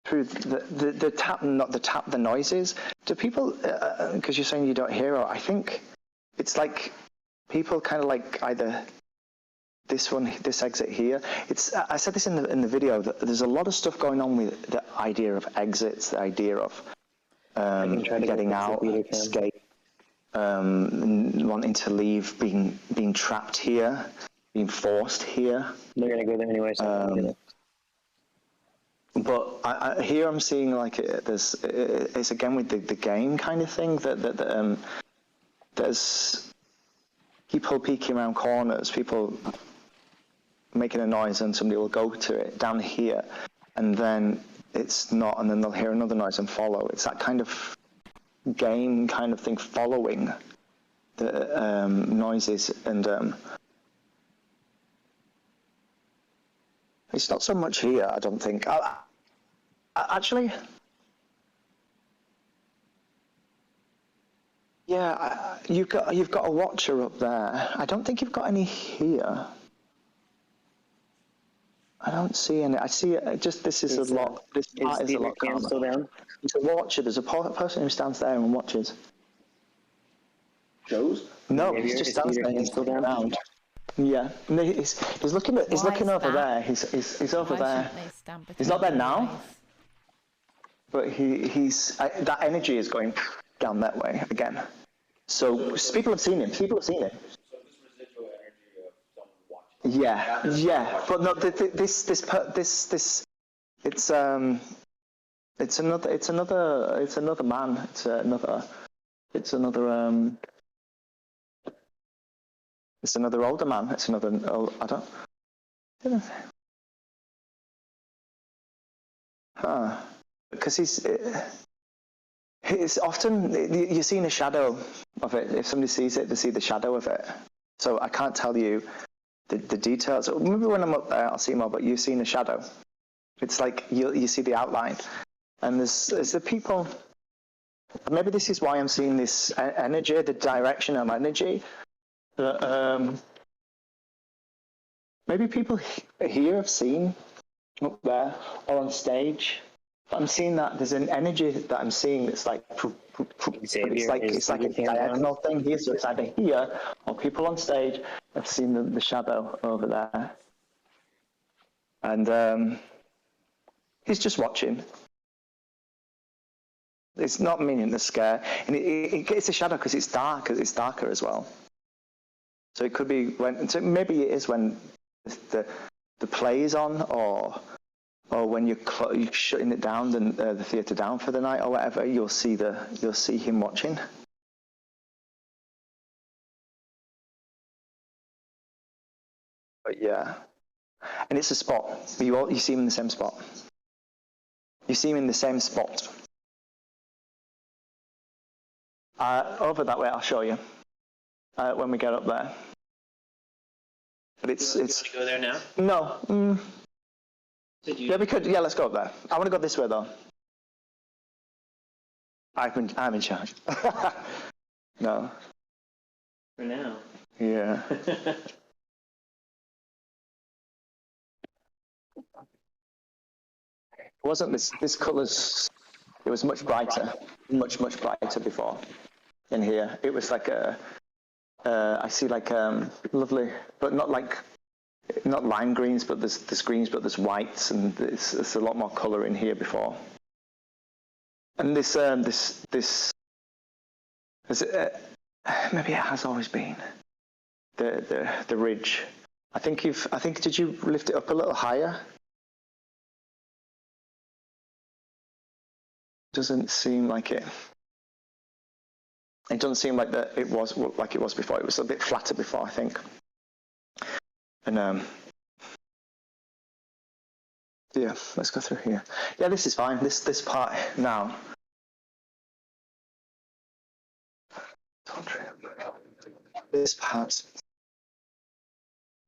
through the tap, not the tap, the noises? Do people? Because you're saying you don't hear it. I think it's like people kind of like either this exit here. I said this in the video that there's a lot of stuff going on with the idea of exits, the idea of getting out, escape, wanting to leave, being trapped here. Being forced here. They're going to go there anyway. So but here I'm seeing like it's again with the game kind of thing that there's people peeking around corners, people making a noise, and somebody will go to it down here, and then it's not, and then they'll hear another noise and follow. It's that kind of game kind of thing, following the noises and. It's not so much here, I don't think. Actually, yeah, you've got a watcher up there. I don't think you've got any here. I don't see any. I see it. Just this is a lot. This part is a lot calmer. Still down? It's a watcher. There's a person who stands there and watches. Joe's? No, he just stands there and still around. Yeah, no, he's looking over there. He's over there. He's not there now, but he's that energy is going down that way again. So people have seen him. So this residual energy of someone watching. Yeah, but no, this it's another man. It's another older man. It's another old. I don't. Because it's often you're seeing a shadow of it. If somebody sees it, they see the shadow of it. So I can't tell you the details. Maybe when I'm up there, I'll see more. But you've seen a shadow. It's like you see the outline, and there's the people. Maybe this is why I'm seeing this energy, the direction of energy. Maybe people here have seen up there or on stage. But I'm seeing that there's an energy that I'm seeing that's like it's like a diagonal thing here. So it's either here or people on stage have seen the shadow over there, and he's just watching. It's not meaning to scare, and it's a shadow because it's dark. Because it's darker as well. So it could be so maybe it is when the play is on, or when you're shutting it down, the theatre down for the night or whatever. You'll see him watching. But yeah, and it's a spot. You see him in the same spot. You see him in the same spot. Over that way, I'll show you when we get up there. But it's. You want to go there now? No. Yeah, we could. Yeah, let's go up there. I want to go this way though. I'm in charge. No. For now. Yeah. It wasn't this colours. It was much brighter, much brighter before. In here, it was like I see like lovely, but not lime greens, but there's greens, but there's whites, and there's a lot more colour in here before. And this maybe it has always been the ridge. I think did you lift it up a little higher? Doesn't seem like it. It doesn't seem like that it was like it was before. It was a bit flatter before, I think. And yeah, let's go through here. Yeah, this is fine. This part now. This part.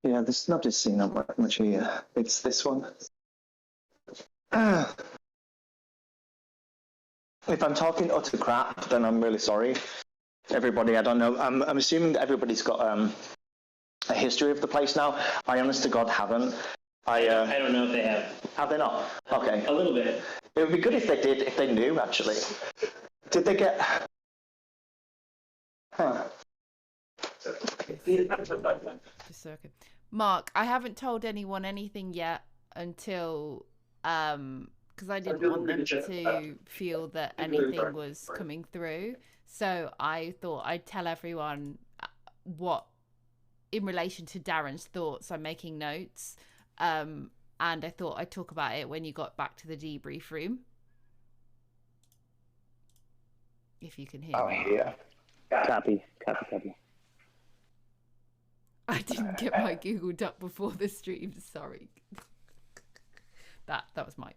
Yeah, there's not just seen that much here. It's this one. If I'm talking utter crap, then I'm really sorry. Everybody, I don't know. I'm assuming that everybody's got a history of the place now. I honest to God haven't. I don't know if they have. Have they not? Okay. A little bit. It would be good if they did, if they knew, actually. Did they get... Huh. Just a second. Mark, I haven't told anyone anything yet until... because I didn't want them to feel that anything was coming through. So I thought I'd tell everyone what, in relation to Darren's thoughts, I'm making notes. And I thought I'd talk about it when you got back to the debrief room. If you can hear me. Yeah. Copy. I didn't get my Googled up before the stream, sorry. That was mine.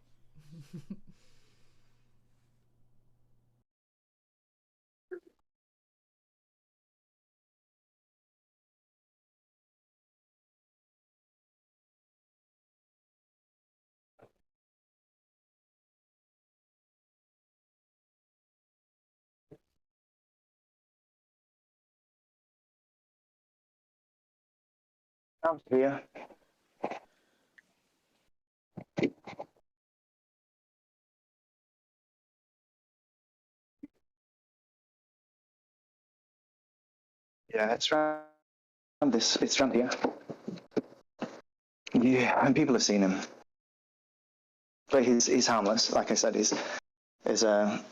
I'm here. Yeah, it's around this. It's around here. Yeah, and people have seen him. But he's harmless. Like I said, he's There's a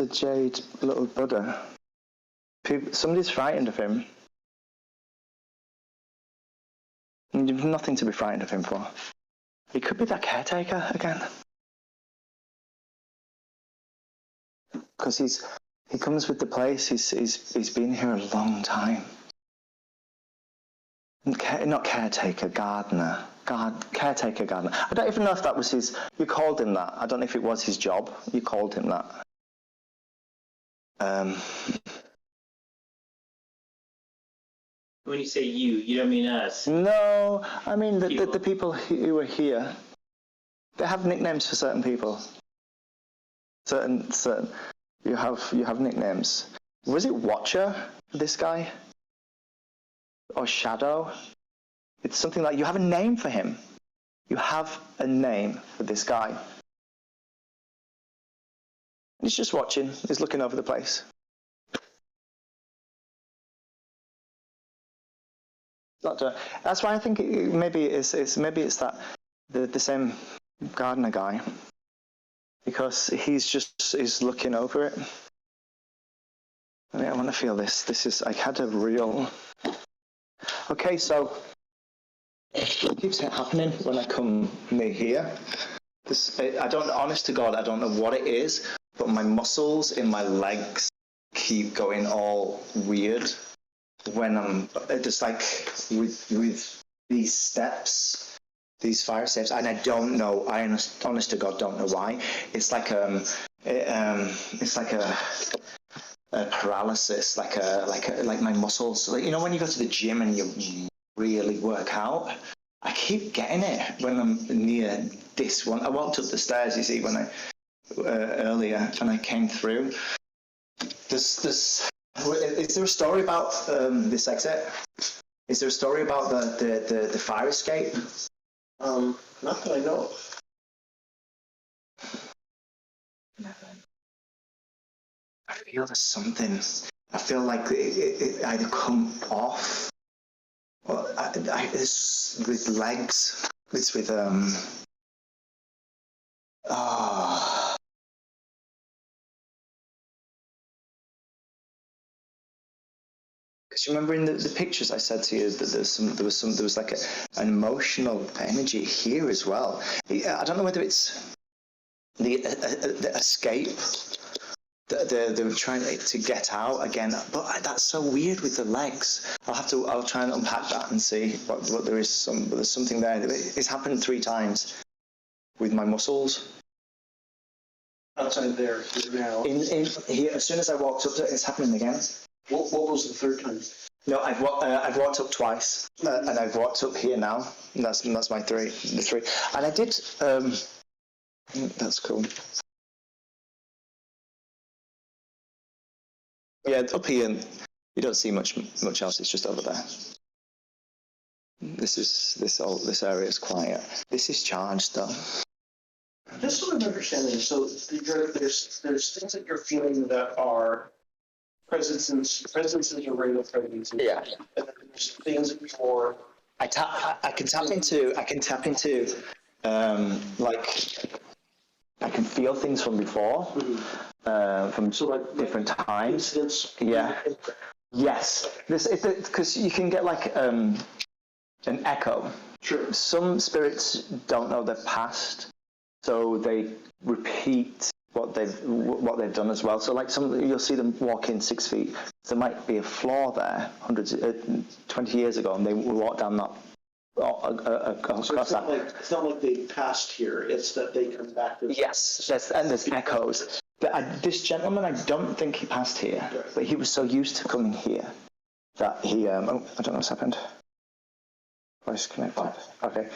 jade little Buddha. Somebody's frightened of him. And you've nothing to be frightened of him for. He could be that caretaker again. Because he comes with the place. He's been here a long time. Not caretaker, gardener. Caretaker, gardener. I don't even know if that was his. You called him that. I don't know if it was his job. You called him that. When you say you don't mean us. No, I mean the people who were here. They have nicknames for certain people. Certain. You have nicknames. Was it Watcher? This guy? Or Shadow? It's something like you have a name for him. You have a name for this guy. He's just watching. He's looking over the place. That's why I think maybe it's that the same gardener guy, because he's looking over it. I want to feel this. This is, I had a real. Okay, so it keeps happening when I come near here. Honest to God, I don't know what it is, but my muscles in my legs keep going all weird when I'm just like with these steps, these fire steps, and I don't know. I honest to God don't know why. It's like it's like a paralysis, like my muscles. Like, you know, when you go to the gym and you really work out, I keep getting it when I'm near this one. I walked up the stairs, you see, when I earlier, and I came through. Is there a story about this exit? Is there a story about the fire escape? Not that I know of. I feel there's something. I feel like it either come off, or it's with legs. It's with Because you remember in the pictures I said to you that there was like an emotional energy here as well. I don't know whether it's the escape. They're trying to get out again, but that's so weird with the legs. I'll try and unpack that and see what there is. There's something there. It's happened 3 times with my muscles. Outside there, now. In here, as soon as I walked up to it, it's happening again. What was the 3rd time? No, I've walked up twice, and I've walked up here now. And that's my the 3. And I did. That's cool. Yeah, up here you don't see much else. It's just over there. This area is quiet. This is charged though. Just so I'm understanding, so there's things that you're feeling that are presences or regular presences. Yeah. And then there's things that you're. I can tap into like I can feel things from before, from different times. Incidents. Yeah. Yes. Because you can get like an echo. Sure. Some spirits don't know their past, so they repeat what they've done as well. So like you'll see them walk in 6 feet. There might be a floor there 20 years ago, and they walk down that. So it's not like they passed here. It's that they come back. Yes, there's echoes. This gentleman, I don't think he passed here, but he was so used to coming here that he. I don't know what's happened. Voice connected. Okay.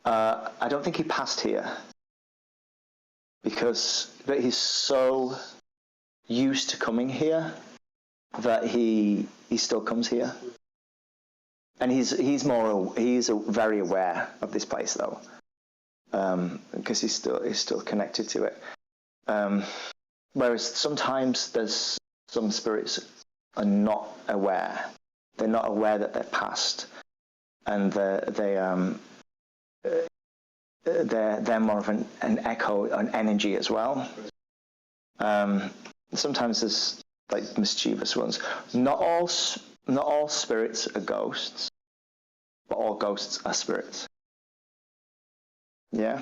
I don't think he passed here but he's so used to coming here that he still comes here. And he's very aware of this place though, because he's still connected to it. Whereas sometimes there's some spirits are not aware. They're not aware that they're past, and they're more of an echo, an energy as well. Sometimes there's like mischievous ones. Not all spirits are ghosts, but all ghosts are spirits. Yeah,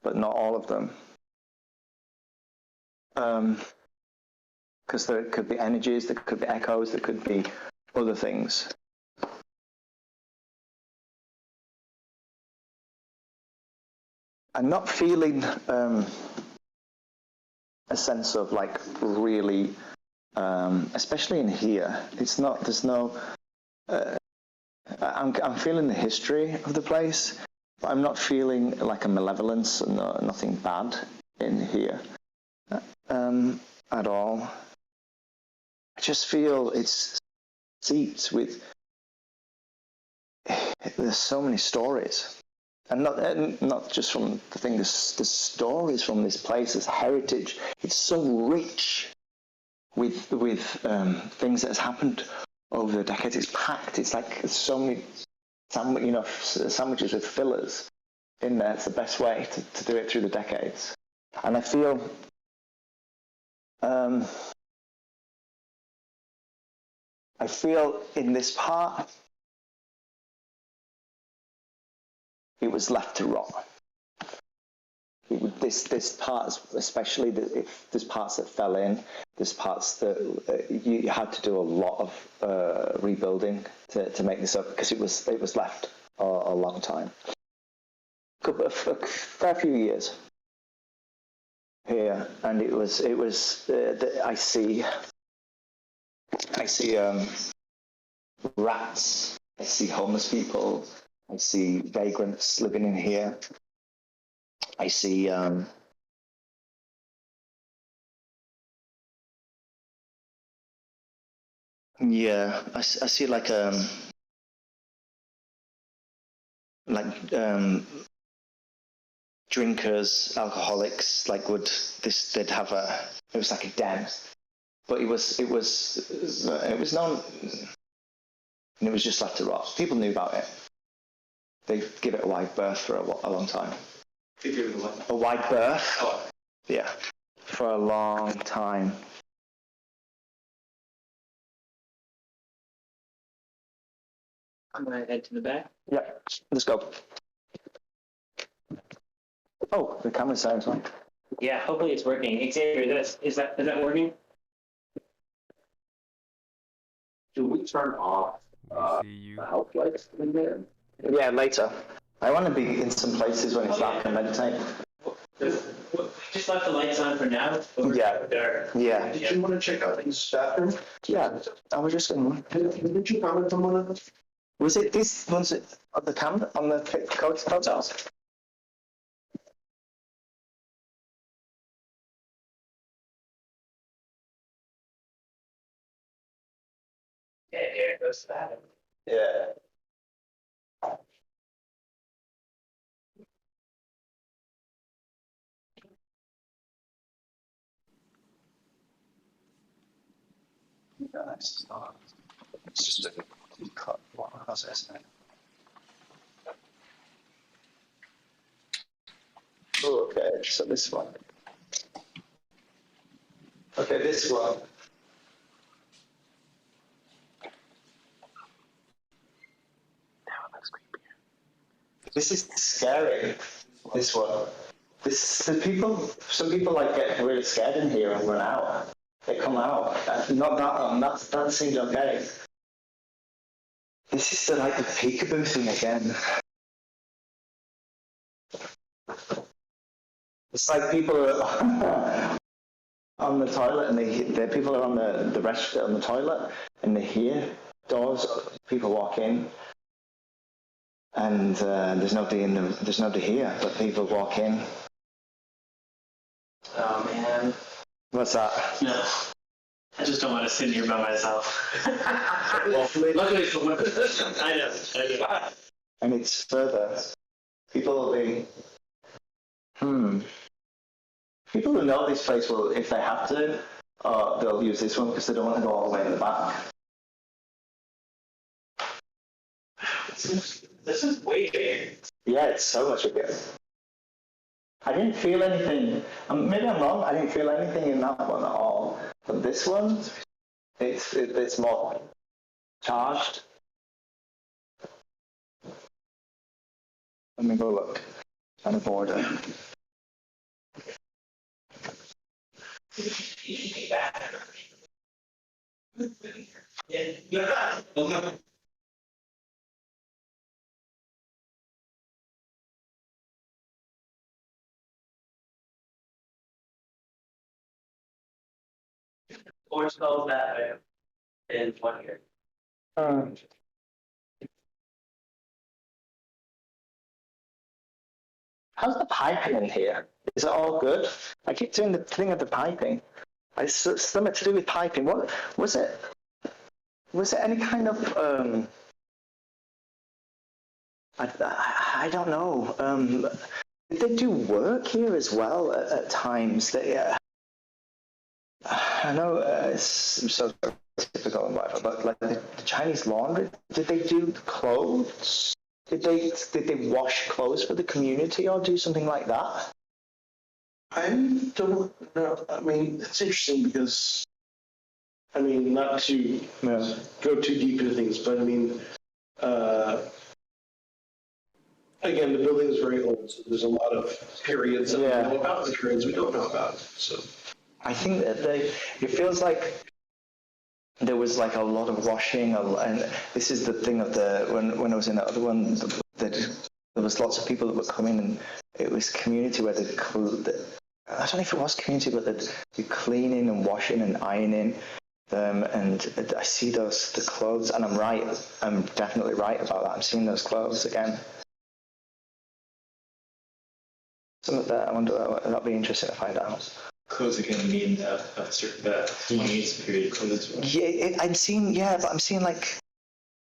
but not all of them. Because there could be energies, there could be echoes, there could be other things. I'm not feeling a sense of like really, especially in here. It's not. There's no. I'm feeling the history of the place, but I'm not feeling like a malevolence and nothing bad in here at all. I just feel it's seats with. There's so many stories. And not just from the thing, the stories from this place, this heritage. It's so rich with things that has happened over the decades. It's packed. It's like so many, sandwiches with fillers in there. It's the best way to do it through the decades. And I feel in this part, it was left to rot. This parts, especially if there's parts that fell in, there's parts that you had to do a lot of rebuilding to make this up, because it was left a long time, a fair few years here, and it was I see rats, I see homeless people, I see vagrants living in here, I see I see like drinkers, alcoholics, like they'd have it was like a den, but it was known, and it was just left to rot. People knew about it. They give it a wide berth for a long time. A wide berth? Oh. Yeah, for a long time. I'm gonna head to the back. Yeah, let's go. Oh, the camera sounds on. Yeah, hopefully it's working. Xavier, is that working? Do we turn off see you. the help lights in there? Yeah, later. I want to be in some places when it's dark and meditate. Just left the lights on for now. Yeah. Yeah. Did you want to check out his bathroom? Yeah, I was just going to... Did you comment on one of them? Was it this one's on the camera, on the photos? Yeah, here goes that. Yeah. It's just a cut process. Okay, so this one. Okay, this one. This is scary. This one. Some people like get really scared in here and run out. They come out. Not that one. That seemed okay. This is like the peekaboo thing again. It's like people are on the toilet, and the people are on the restroom on the toilet, and they hear doors. People walk in, and there's nobody here, but people walk in. Oh man. What's that? No. I just don't want to sit here by myself. Luckily it's the winter. I know. And it's further. People will be. People who know this place will, if they have to, they'll use this one because they don't want to go all the way in the back. This is way big. Yeah, it's so much bigger. I didn't feel anything. Maybe I'm wrong. I didn't feel anything in that one at all. But this one, it's more charged. Let me go look. On the border. Four spells that in 1 year. How's the piping in here? Is it all good? I keep doing the thing of the piping. It's something to do with piping. What was it? Was it any kind of I don't know. Did they do work here as well at times? I know it's so typical and whatever, but like the Chinese laundry, did they do clothes? Did they wash clothes for the community or do something like that? I don't know. I mean, it's interesting because, I mean, not to go too deep into things, but I mean, Again, the building is very old, so there's a lot of periods that Yeah. we know about and periods we don't know about. So I think that it feels like there was like a lot of washing, and this is the thing of when I was in the other one, that there was lots of people that were coming, and it was community where I don't know if it was community, but they're cleaning and washing and ironing them, and I see the clothes, and I'm definitely right about that. I'm seeing those clothes again. Some of that, I wonder, that'll be interesting to find out. Clothes again mean a certain 20 period clothes. Yeah, I'm seeing like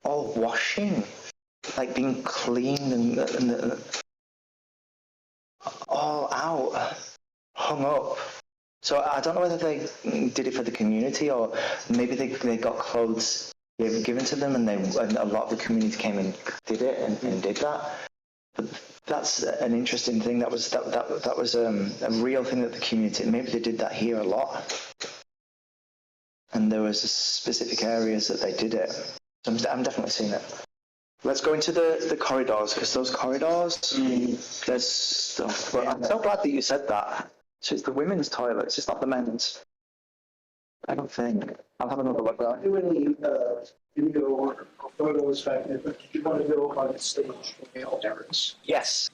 all washing, like being cleaned and all out, hung up. So I don't know whether they did it for the community, or maybe they got clothes given to them, and a lot of the community came and did it and did that. But that's an interesting thing. That was a real thing that the community. Maybe they did that here a lot, and there was specific areas that they did it. So I'm definitely seeing it. Let's go into the corridors, because those corridors, there's stuff. But I'm so glad that you said that. So it's the women's toilets. It's not the men's. I don't think. I'll have another look at that. do any video or photos back there, but did you want to go on the stage for male errands? Yes.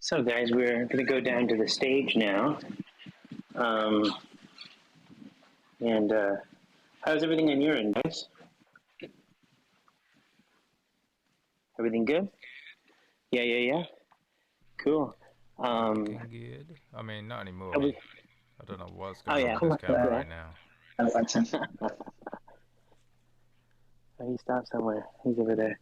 So, guys, we're going to go down to the stage now. And how's everything on your end, guys? Everything good? Yeah. Cool. Looking good. I mean, not anymore. Are we- I don't know what's going on with this camera right now. Oh, he stopped somewhere. He's over there.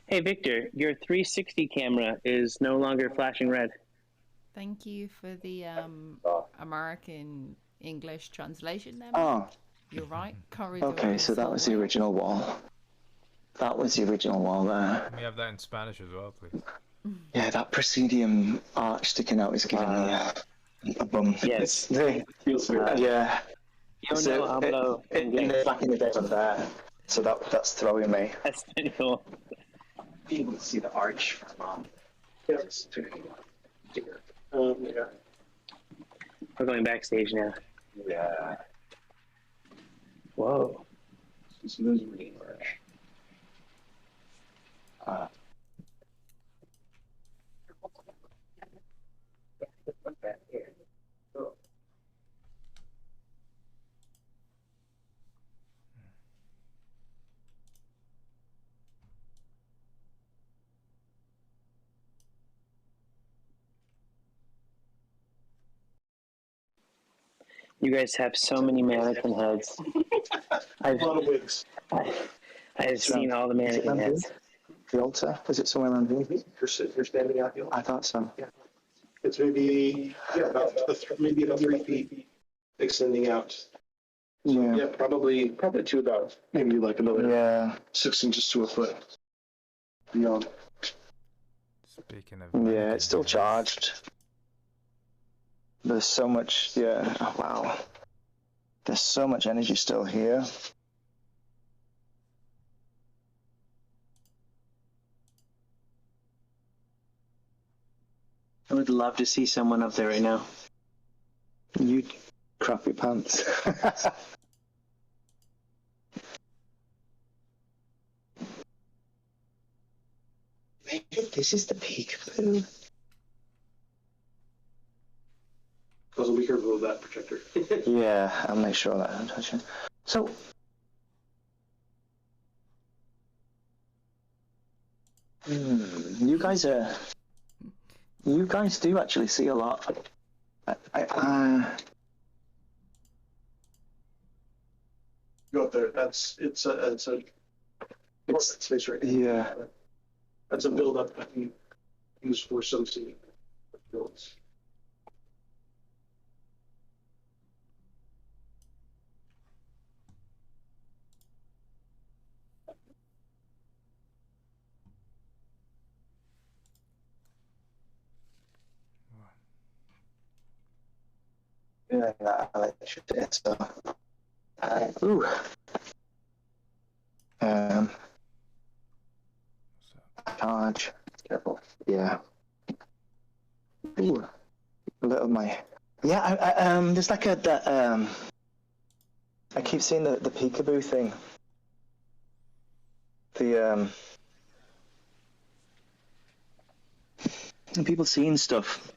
Hey, Victor, your 360 camera is no longer flashing red. Thank you for the American English translation there. Oh. You're right. Corridor. Okay, so that was the original wall. That was the original wall there. Can we have that in Spanish as well, please? Yeah, that Presidium arch sticking out is giving me a bum. Yes. Feels weird. Yeah. Yo no hablo inglés. Back in the day, I'm there. So that's throwing me. That's pretty cool. Being able to see the arch from Yes. Yeah. We're going backstage now. Yeah. Whoa. This is really harsh. You guys have so many mannequin heads. A lot of wigs. I've seen all the mannequin heads. The altar? Is it somewhere around here? You're standing out the I thought so. Yeah. It's maybe about 3 feet extending out. Yeah. Yeah, probably to about maybe like another 6 inches to a foot beyond. Speaking of. Yeah, it's still charged. There's so much, oh, wow. There's so much energy still here. I would love to see someone up there right now. You crap your pants. Maybe this is the peekaboo. Also, be careful of that projector. Yeah, I'll make sure that I'm touching. So, you guys do actually see a lot. Go up there. It's a space right here. Yeah. That's a build-up I can use for some seating builds. Yeah, electricity. So, ooh. charge. Careful. Yeah. Ooh. A little my. Yeah. There's like I keep seeing the peekaboo thing. People seeing stuff.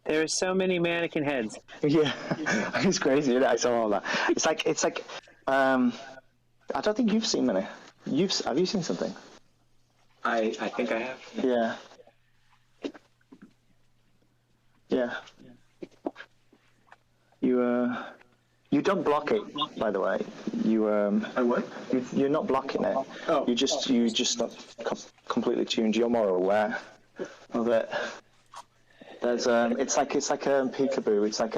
There are so many mannequin heads. Yeah, it's crazy. I saw all that. It's like. I don't think you've seen many. Have you seen something? I think I have. Yeah. Yeah. You don't block it, by the way. I what? You're not blocking it. Oh. You just not completely tuned. You're more aware of it. There's it's like peekaboo. It's like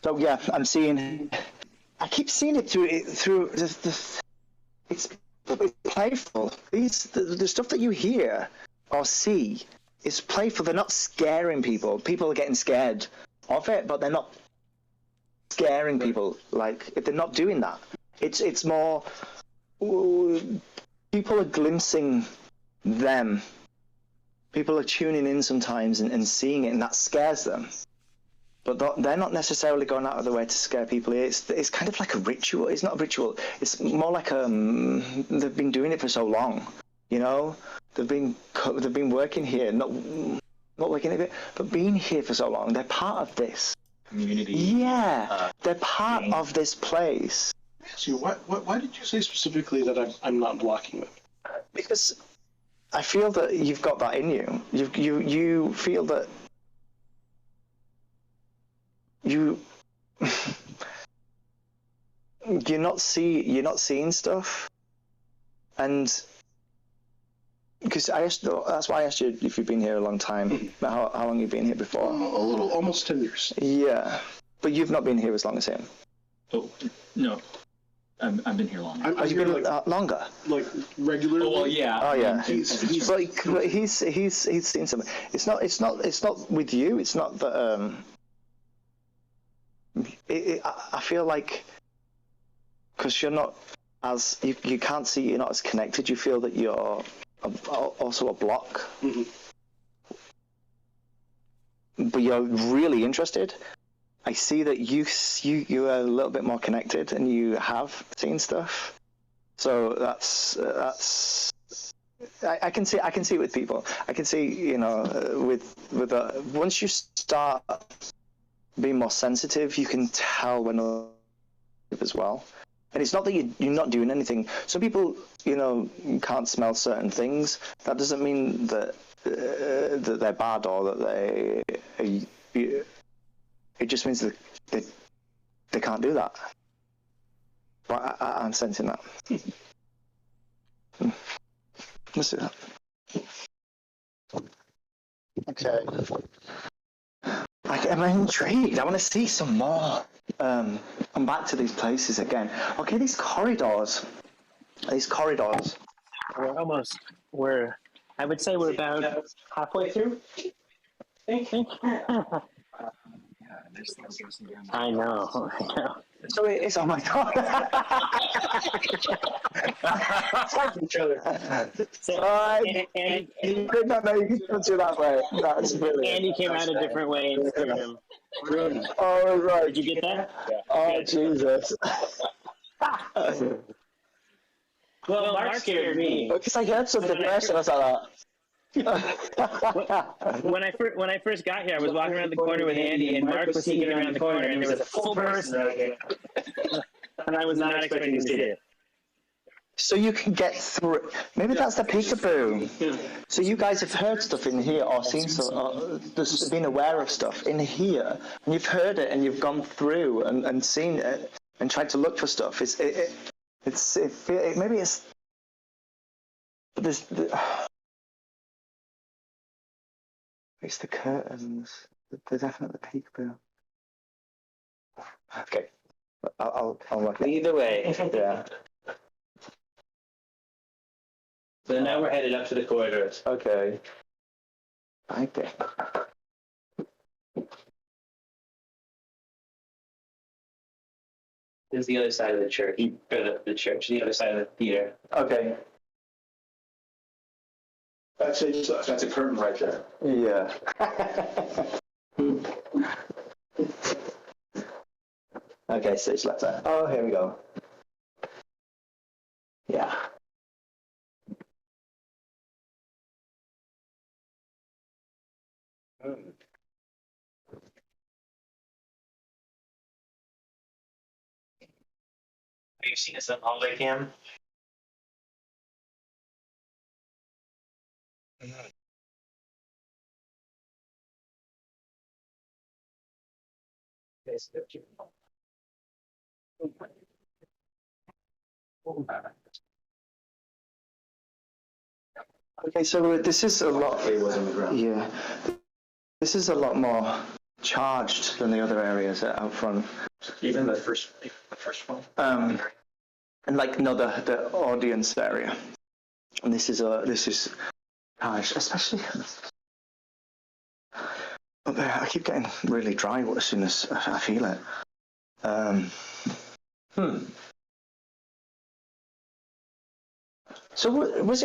So yeah, I'm seeing. I keep seeing it through the it's playful. The stuff that you hear or see is playful. They're not scaring people. People are getting scared of it, but they're not scaring people. Like if they're not doing that, it's more people are glimpsing them. People are tuning in sometimes and seeing it, and that scares them. But they're not necessarily going out of the way to scare people. It's kind of like a ritual. It's not a ritual. It's more like they've been doing it for so long. You know, they've been working here, not working here, but being here for so long. They're part of this Community. Yeah, they're part of this place. So why did you say specifically that I'm not blocking them? Because I feel that you've got that in you. You feel that you're not seeing stuff, and because that's why I asked you if you've been here a long time. How long you've been here before? Almost 10 years. Yeah, but you've not been here as long as him. Oh no, I've been here longer. Have you been longer? Like regularly? Oh well, yeah. Oh yeah. He's but he's seen something. It's not with you. It's not that. I feel like because you're not as you can't see, you're not as connected. You feel that you're also a block, but you're really interested. I see that you are a little bit more connected, and you have seen stuff. So that's I can see it with people. I can see with once you start being more sensitive, you can tell when as well. And it's not that you're not doing anything. Some people, can't smell certain things. That doesn't mean that that they're bad or that it just means that they can't do that. But I'm sensing that. Let's do that. Okay. I'm intrigued. I want to see some more. Come back to these places again. Okay, these corridors. I would say we're about halfway through. I know. So it is. Oh my god! Fight each other. You did not know you could put it that way. That's brilliant. Andy came out a different way and scared him. Oh right. Did you get that? Oh Jesus. Well, Mark scared me. Because I heard something first and I was like that. When I first got here, I was walking around the corner with Andy, and Mark was sneaking around the corner, and there was a full person out there. And I was not expecting to see it. So you can get through. Maybe that's the peekaboo. So you guys have heard stuff in here, or seen stuff, or just been aware of stuff in here, and you've heard it, and you've gone through and seen it, and tried to look for stuff. Maybe it's. It's the curtains. They're definitely peekaboo. Okay, I'll work it. Either way. Yeah. So now we're headed up to the corridors. Okay. Okay. This is the other side of the church. The church, the other side of the theater. Okay. That's a curtain right there. Yeah. Okay, stage left there. Oh, here we go. Yeah. Have you seen this on hallway cam? Okay, so this is a lot. Yeah, this is a lot more charged than the other areas out front. Even the first one. And like no, the audience area. And this is charged, especially up there. I keep getting really dry as soon as I feel it. So was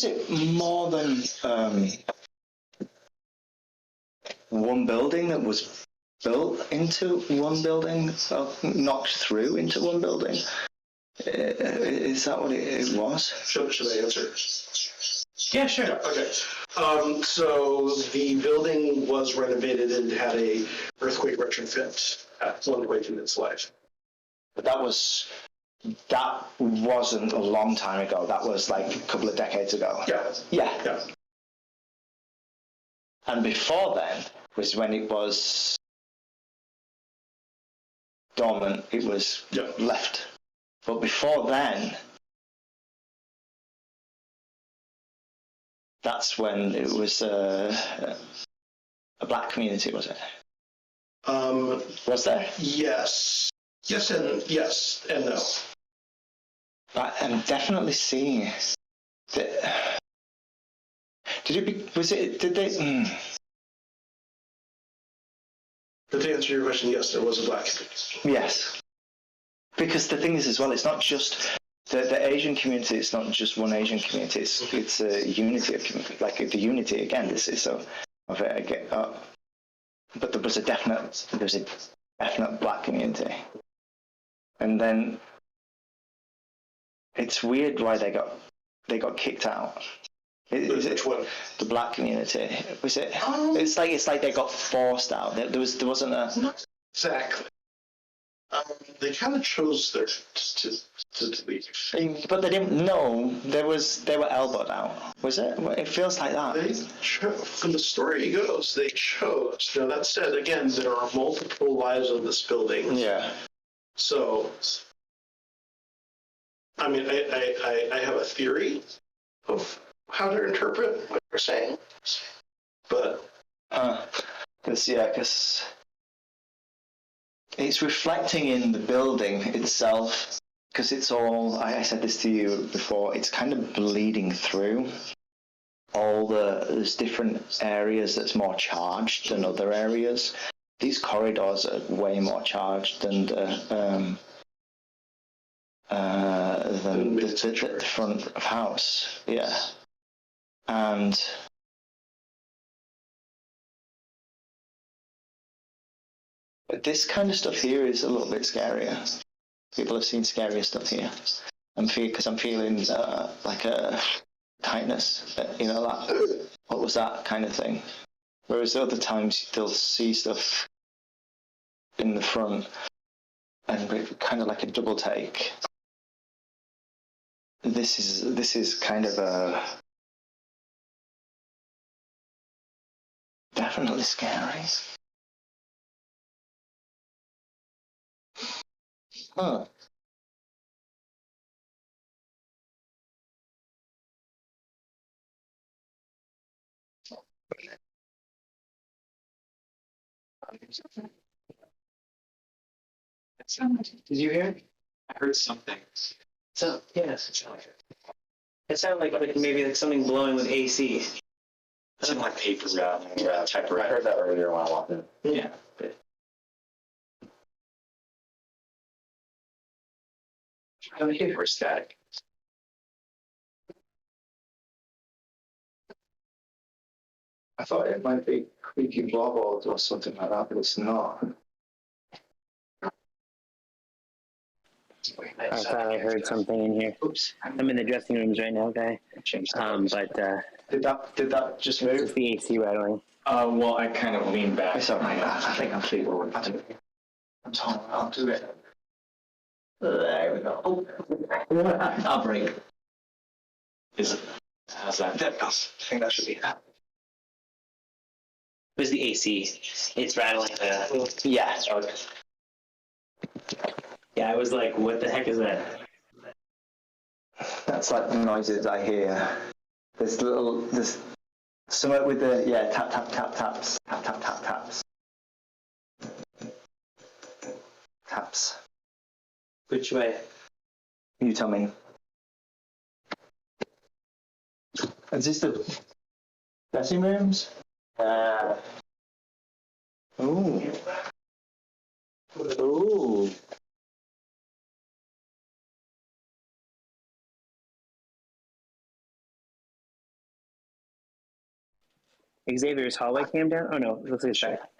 it more than one building that was built into one building, knocked through into one building? Is that what it was? Should I answer? Yeah, sure. Okay. So the building was renovated and had a earthquake retrofit at one point in its life. But that wasn't a long time ago. That was like a couple of decades ago. Yeah. And before then was when it was dormant. It was left. But before then, that's when it was a black community, was it? Was there? Yes. Yes and no. I'm definitely seeing that. Did they? But to answer your question, yes, there was a black. Yes. Because the thing is as well, it's not just the Asian community. It's not just one Asian community. It's a unity of community, like the unity again. This is of it again. But there was a definite black community, and then it's weird why they got kicked out. Is it the black community? Was it? It's like they got forced out. There wasn't a. Not exactly. They kind of chose to leave. But they didn't know they were elbowed out. Was it? It feels like that. From the story goes, they chose. Now that said, again, there are multiple lives of this building. Yeah. So, I mean, I have a theory of how to interpret what you're saying, but because it's reflecting in the building itself, because it's all, I said this to you before, it's kind of bleeding through there's different areas that's more charged than other areas. These corridors are way more charged than the front of house. Yeah. And this kind of stuff here is a little bit scarier. People have seen scarier stuff here. Because I'm feeling like a tightness, that, what was that kind of thing. Whereas other times they'll see stuff in the front and kind of like a double take. This is kind of a definitely scary. Huh. Did you hear? I heard something. So yes, it sounded like maybe something blowing with AC. Something like paper typewriter. I heard that earlier when I walked in. Yeah. I hear static. I thought it might be creaky floorboards or something like that, but it's not. I thought I heard something in here. Oops. I'm in the dressing rooms right now, guy. But did that just move? It's the AC rattling. Well, I kind of leaned back. It's alright. I think I'm feeble. I'm tall. I'll do it. There we go. Oh. I'll break it. Is it? How's that? That goes. I think that should be that. It was the AC. It's rattling. Yeah. Okay. Yeah, I was like, what the heck is that? That's like the noises I hear. There's somewhere with the, tap, tap, tap, taps. Tap, tap, tap, taps. Taps. Which way? You tell me. Is this the dressing rooms? Ooh. Ooh. Xavier's hallway cam down? Oh no, let's get back.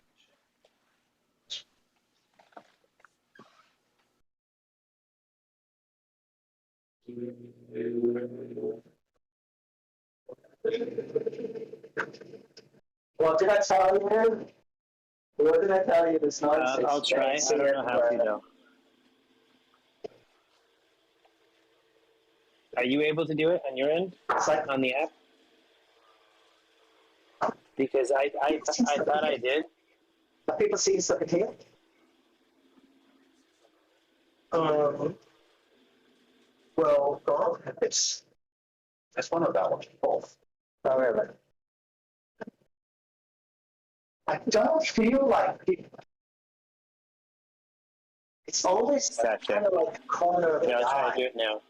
What did I tell you? What did I tell you? This nonsense. I'll try. I don't know how to though. Are you able to do it on your end? It's like on the app? Because I thought I did. Are people seeing something here? Well, it's one of that one. Both. Oh, really? I don't feel like it's always kind of like a corner of the Yeah, I'll try eye. to do it now.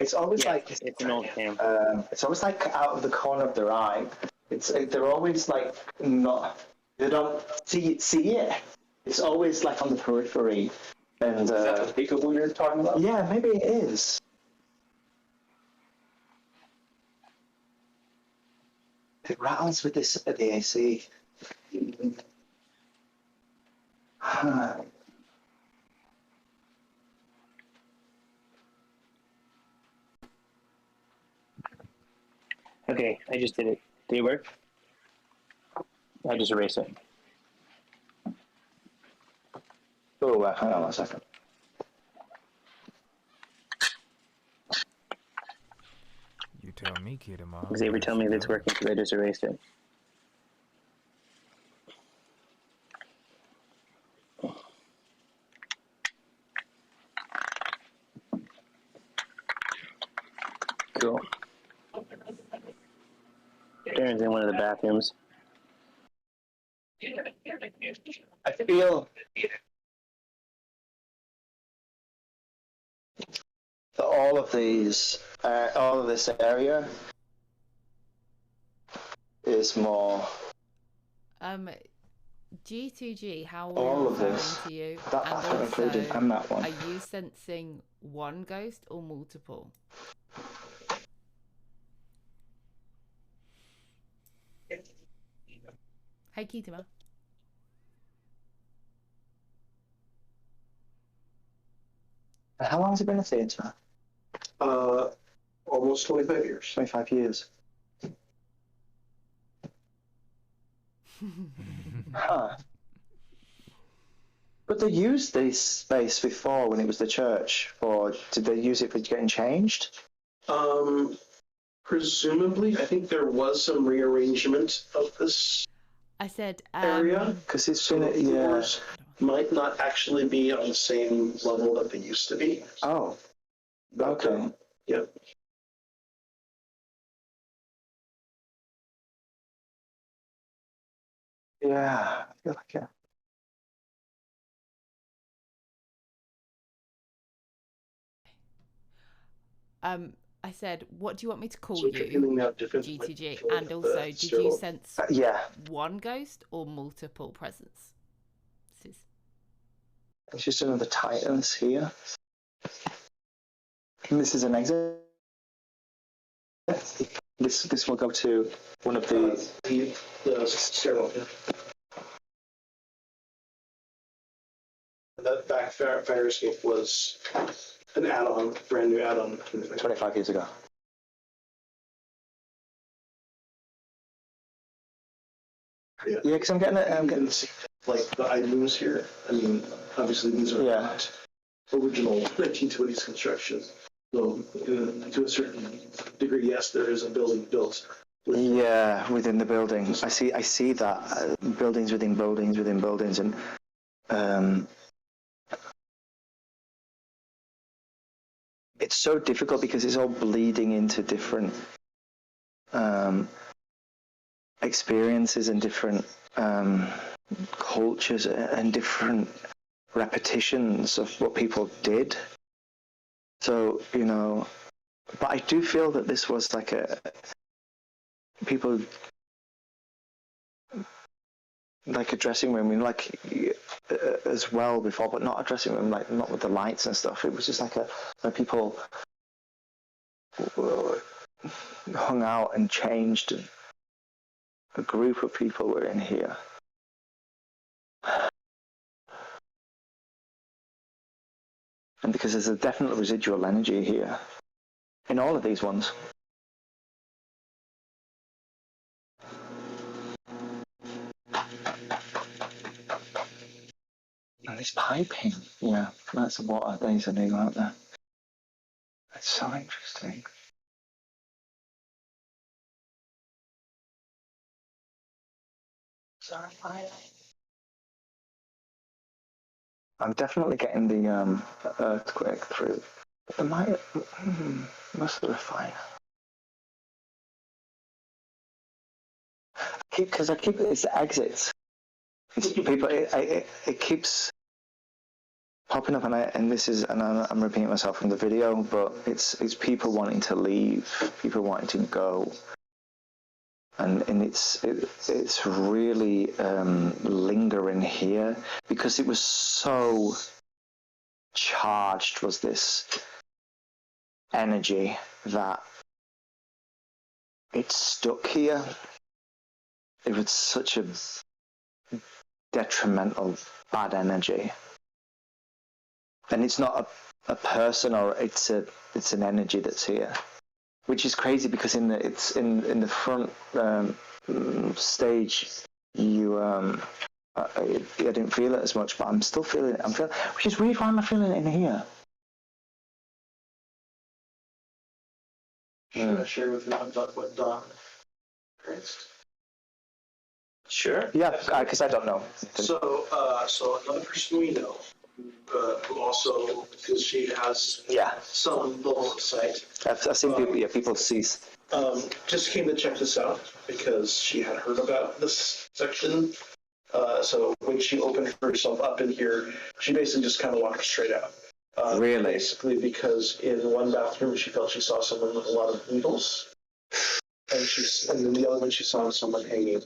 It's always like it's an old cam. It's always like out of the corner of their eye. They're always like not. They don't see it. It's always like on the periphery. And is that the peekaboo you're talking about? Yeah, maybe it is. It rattles with this at the AC. Okay, I just did it. Did it work? I just erased it. Oh, hang on a second. You tell me, Kid Mom. Xavier, tell me if it's working because I just erased it. Cool. Darren's in one of the bathrooms. I feel that all of this area is more. G2G, how All are of referring this. to you? That and not included, also, and that one. are you sensing one ghost or multiple? Hey, Kitima. How long has it been a theatre? Almost 25 years. 25 years. Huh. But they used this space before when it was the church. Did they use it for getting changed? Presumably, I think there was some rearrangement of this I said area. Because it's So been, the floors might not actually be on the same level that they used to be. Oh. But, Okay. Yeah. Yeah, I feel like it. I said, what do you want me to call So if you're you? feeling that different, GTG. like, And also, did you so- sense Yeah. one ghost or multiple presence? It's just another Titans here. And this is an exit. This will go to one of the stairwell. Yeah. That back fire escape was an add-on, brand new add-on. 25 years ago. Yeah, because I'm getting see, like the items here. I mean, obviously these are not original 1920s construction. So, to a certain degree, yes, there is a building built. Yeah, within the building. I see that buildings within buildings within buildings, and it's so difficult because it's all bleeding into different experiences and different cultures and different repetitions of what people did. So, but I do feel that this was like people like a dressing room, as well before, but not a dressing room, like not with the lights and stuff. It was just like where people hung out and changed. And a group of people were in here. And because there's a definite residual energy here in all of these ones. And this piping, that's what are these are new, aren't they? It's so interesting. Sorry, I'm definitely getting the earthquake through. Must the refiner. Because it's the exits. It's people. It keeps popping up, and this is, and I'm repeating myself from the video, but it's people wanting to leave, people wanting to go, and it's really lingering here because it was so charged. Was this energy that it stuck here? It was such a detrimental, bad energy. And it's not a person, or it's an energy that's here, which is crazy because in the front stage, I didn't feel it as much, but I'm still feeling it. Which is weird. Why am I feeling it in here? Should I share with you what Don experienced? Sure. Yeah, because I don't know. So another person we know, who also, because she has some level of sight. I've seen people see. Just came to check this out because she had heard about this section. So when she opened herself up in here, she basically just kind of walked straight out. Really? Basically, because in one bathroom she felt she saw someone with a lot of needles, and then the other one she saw someone hanging.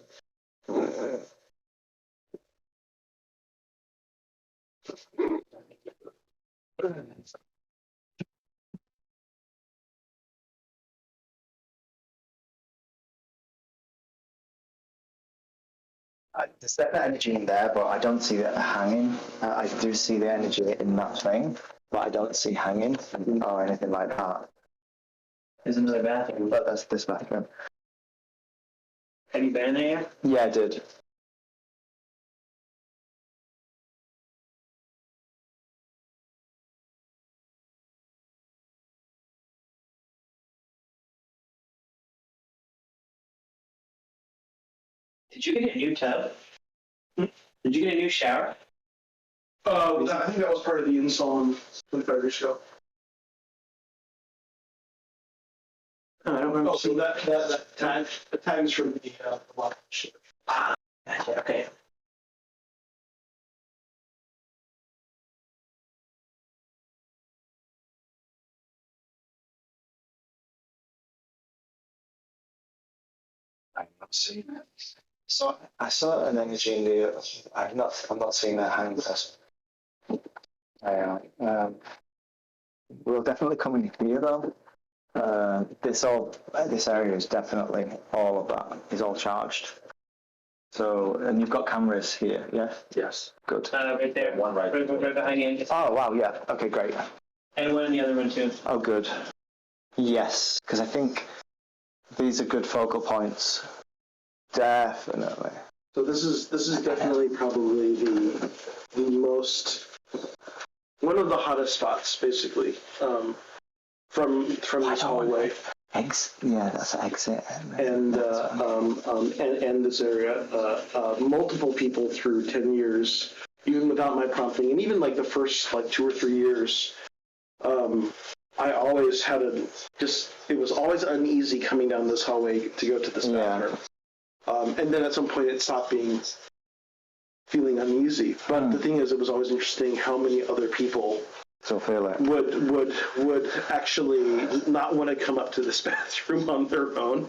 There's that energy in there, but I don't see that hanging. I do see the energy in that thing, but I don't see hanging or anything like that. There's another bathroom. But that's this bathroom. Have you been in there yet? Yeah, I did. Did you get a new tub? Did you get a new shower? I think that was part of the install on 25 years ago. Oh, I don't remember. Oh, so that tag, the tags from the watch. Gotcha. Okay. I'm not seeing it. So I saw an energy in the. I'm not seeing that hang person. We'll definitely come in here though. This area is definitely all of that is all charged. So, and you've got cameras here, yeah? Yes. Good. Right there. One right behind you. Oh wow, yeah. Okay, great. And one in the other one too. Oh, good. Yes, because I think these are good focal points. Definitely. So this is definitely probably the most one of the hottest spots, basically, from this hallway. Yeah, that's an exit. And this area, multiple people through 10 years, even without my prompting, and even like the first like 2 or 3 years, I always had it was always uneasy coming down this hallway to go to this bathroom. And then at some point it stopped feeling uneasy. But the thing is, it was always interesting how many other people feel it. would actually not want to come up to this bathroom on their own,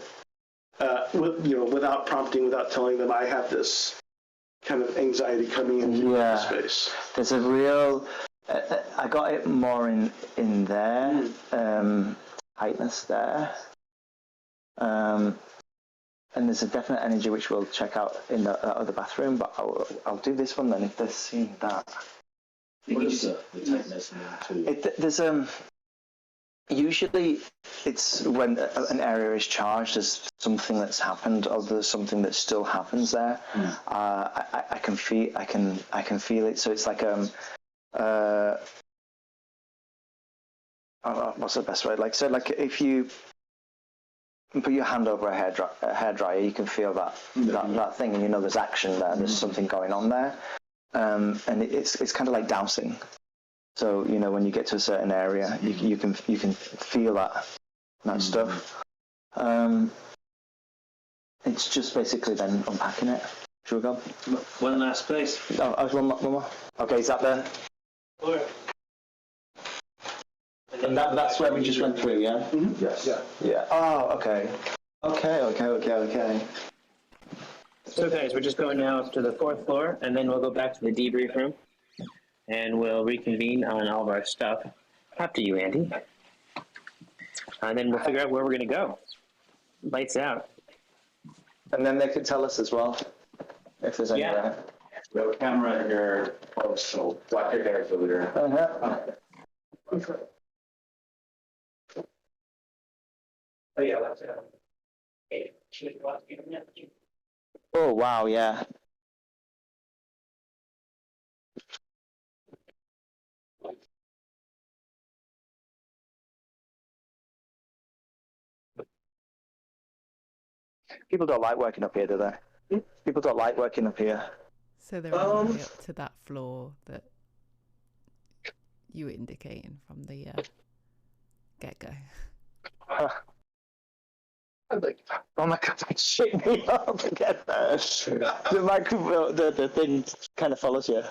without prompting, without telling them I have this kind of anxiety coming into the space. There's a real. I got it more in there, tightness there, and there's a definite energy which we'll check out in the other bathroom. But I'll do this one then if they're seeing that. What is the tightness mean too? There's usually it's when an area is charged. There's something that's happened, or there's something that still happens there. I can feel it. So it's like what's the best way? Like if you put your hand over a hairdryer, you can feel that thing, and you know there's action there. There's something going on there, and it's kind of like dowsing. So when you get to a certain area, you can feel that stuff. It's just basically then unpacking it. Should we go? One last place. Oh, one more. Okay, is that there? And that's where we just went through, yeah? Mm-hmm. Yes. Yeah. Oh, okay. Okay. So guys, we're just going now to the 4th floor, and then we'll go back to the debrief room, and we'll reconvene on all of our stuff. After you, Andy. And then we'll figure out where we're going to go. Lights out. And then they can tell us as well if there's any there. We have a camera in your post, so black your hair filter. Oh yeah, that's it. Oh wow, yeah. People don't like working up here, do they? People don't like working up here. So they're on the way up to that floor that you were indicating from the get-go. Oh my god, that shit me up again. The microphone, the thing kind of follows you.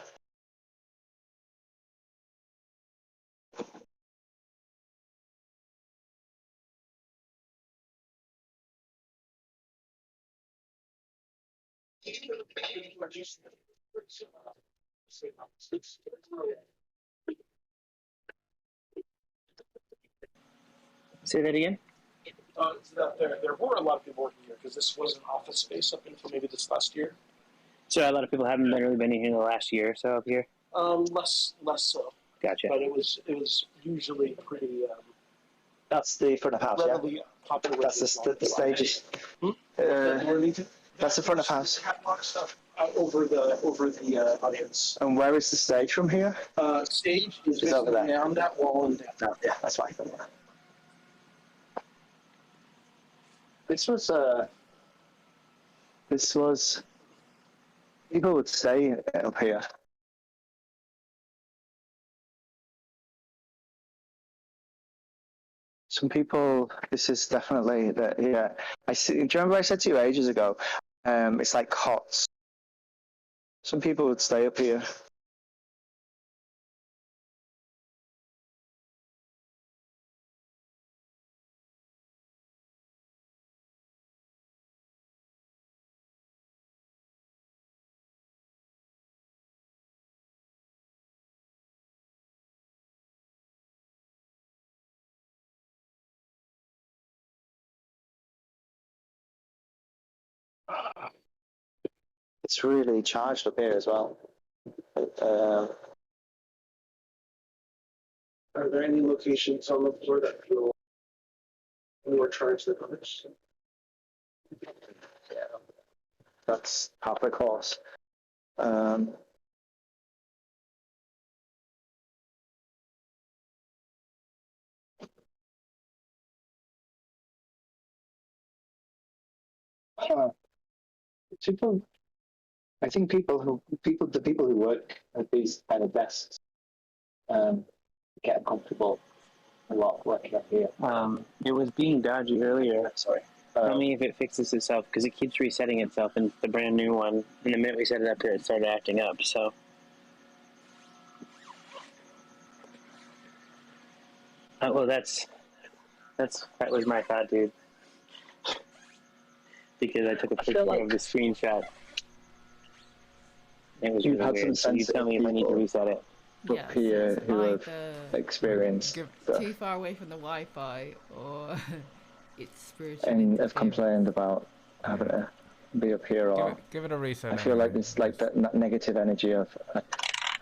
Say that again? That there were a lot of people working here because this was an office space up until maybe this last year. So a lot of people haven't really been here in the last year or so up here? Less so. Gotcha. But it was usually pretty. That's the front of house, yeah. Popular. That's the stage. That's the front of house. Catwalk stuff over the audience. And where is the stage from here? Stage is over there. down that wall and down. No, yeah, that's fine. This was people would stay up here. Some people, this is definitely that. Yeah, I see. Do you remember I said to you ages ago? It's like cots. Some people would stay up here. It's really charged up here as well. Are there any locations on the floor that feel more charged than others? Yeah, that's half the course. People, I think the people who work at these kind of desks get comfortable a lot working up here. It was being dodgy earlier. Sorry. Tell me if it fixes itself, because it keeps resetting itself in the brand new one. And the minute we set it up here, it started acting up. So, well, that was my thought, dude. Because I took a picture of the screenshot. It was You've really had weird. some So you tell me if I need to reset it. Yeah, Up here it's who have either experienced too far away from the Wi-Fi or it's spiritual. and have complained about having to be up here, or Give it a reset. I feel anyway. like it's like that negative energy of,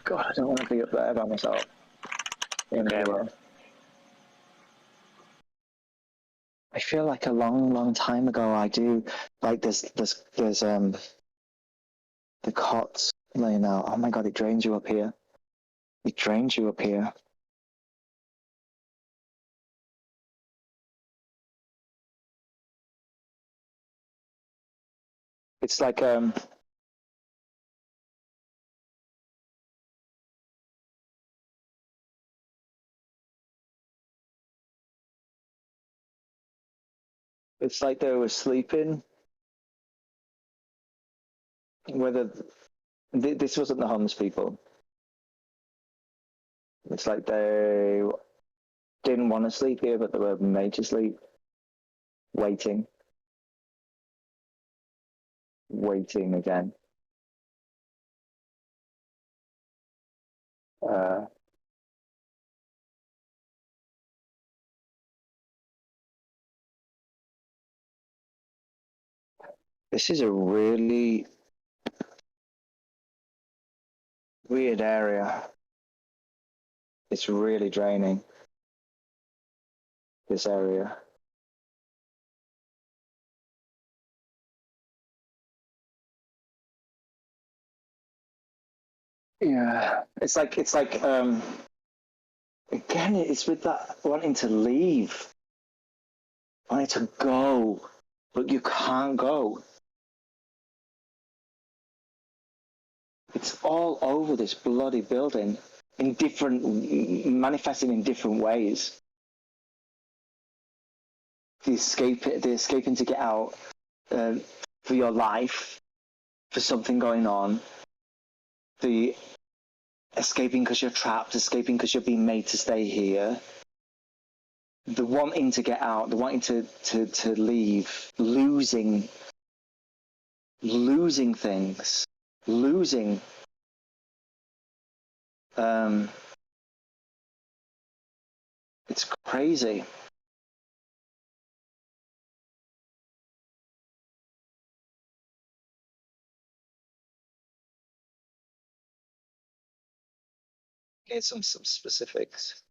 God, I don't want to be up there by myself. I feel like a long time ago I do, like there's the cots laying out. Oh my God, it drains you up here. It drains you up here. It's like it's like they were sleeping. Whether this wasn't the homeless people. It's like they didn't want to sleep here, but they were made to sleep, waiting again. This is a really weird area. It's really draining, this area. Yeah, it's like again, it's with that wanting to leave, wanting to go, but you can't go. It's all over this bloody building in manifesting in different ways. The escaping to get out for your life, for something going on. The escaping because you're trapped, escaping because you're being made to stay here. The wanting to get out, the wanting to leave, losing things, losing. It's crazy. Get some specifics.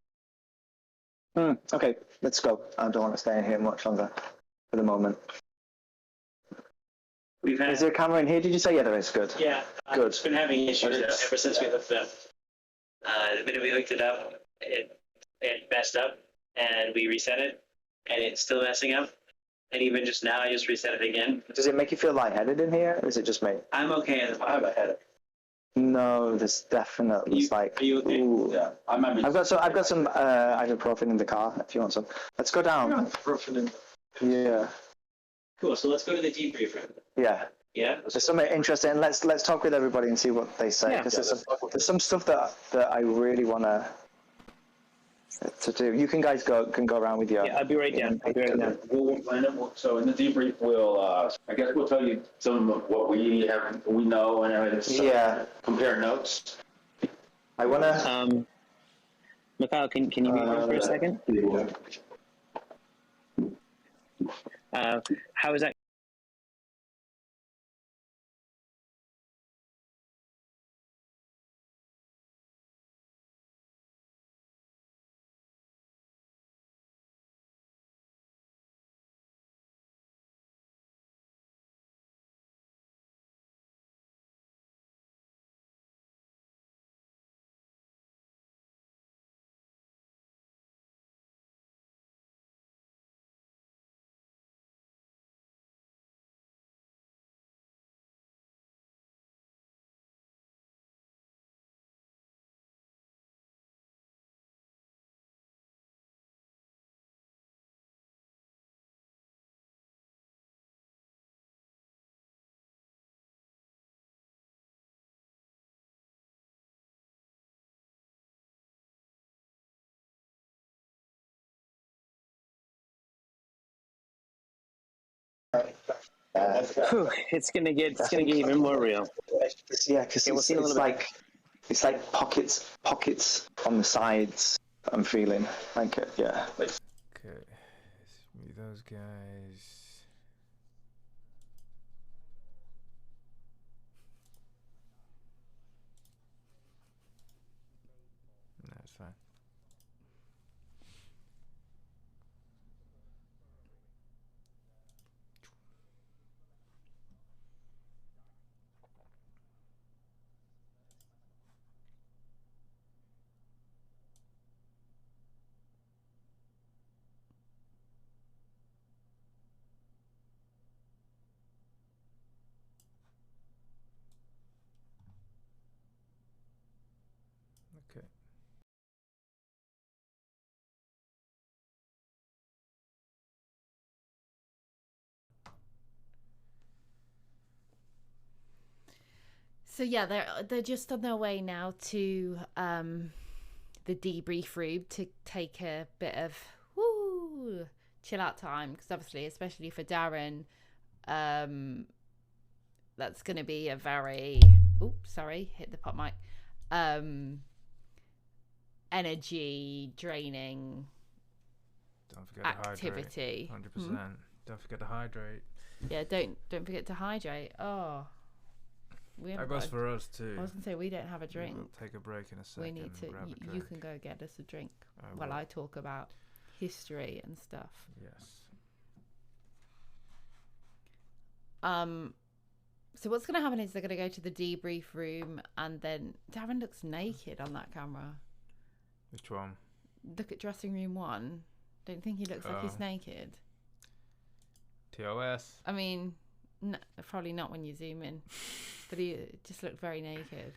Okay, let's go. I don't want to stay in here much longer for the moment. Is there a camera in here? Did you say? Yeah, there is. Good. Yeah, Good. It's been having issues ever since we hooked it up. The minute we hooked it up, it messed up, and we reset it, and it's still messing up. And even just now, I just reset it again. Does it make you feel lightheaded in here, or is it just me? I'm okay at the moment. I'm ahead. No, there's definitely. It's like. Are you okay? Ooh. Yeah, I've got some ibuprofen in the car. If you want some, let's go down. Ibuprofen. Yeah. Cool. So let's go to the debrief room. Yeah. Yeah. There's something interesting. Let's talk with everybody and see what they say. Because there's some stuff that I really want to do. You can go around with your. Yeah, I'll be right down. We'll plan it. So in the debrief, we'll I guess we'll tell you some of what we know and everything. Yeah. Compare notes. I wanna. Mikhail, can you mute me for a second? How is that It's gonna get even more real. Yeah, because it's like pockets on the sides. I'm feeling like it. Yeah. Okay, let's move those guys. No, it's fine. Okay. So yeah, they're just on their way now to the debrief room to take a bit of chill out time, because obviously, especially for Darren, that's going to be a very hit the pop mic, energy draining Don't forget activity. To hydrate. 100%. Don't forget to hydrate. Yeah, don't forget to hydrate. Oh, that goes for us too. I was gonna say we don't have a drink. We'll take a break in a second. We need to. You can go get us a drink while I talk about history and stuff. Yes. So what's gonna happen is they're gonna go to the debrief room, and then Darren looks naked on that camera. Which one? Look at dressing room 1. Don't think he looks like he's naked. TOS. I mean, no, probably not when you zoom in, but he just looked very naked.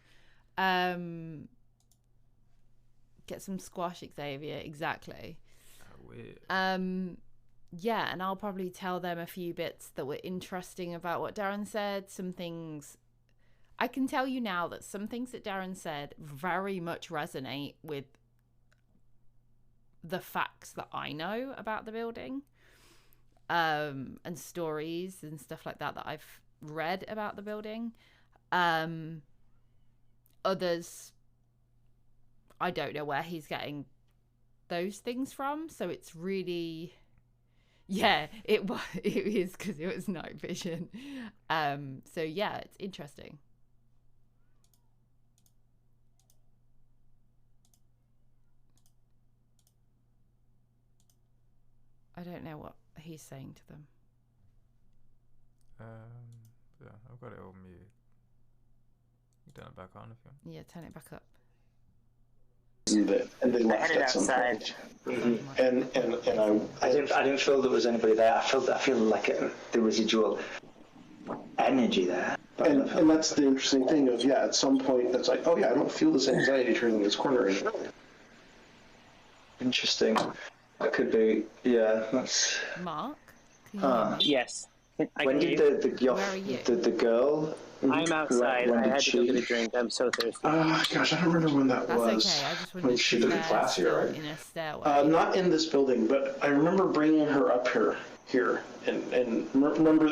Get some squash, Xavier. Exactly. Weird. Yeah, and I'll probably tell them a few bits that were interesting about what Darren said. Some things I can tell you now that some things that Darren said very much resonate with the facts that I know about the building, and stories and stuff like that I've read about the building. Others, I don't know where he's getting those things from, so it's really, yeah, it is because it was night vision. So yeah, it's interesting. I don't know what he's saying to them. Yeah, I've got it all muted. You turn it back on if you want. Yeah, turn it back up. And they left headed at some outside. point. And I didn't feel there was anybody there. I feel like the residual energy there. And that's the interesting thing of, yeah, at some point it's like, oh yeah, I don't feel this anxiety turning this corner anymore. Interesting. That could be, yeah. That's. Mark? Yes. When did the girl? I'm outside. I had to go get a drink. I'm so thirsty. Gosh, I don't remember when that was. That's okay. I just when wanted she to took a class here, right? in a stairway. Not in this building, but I remember bringing her up here, and remember,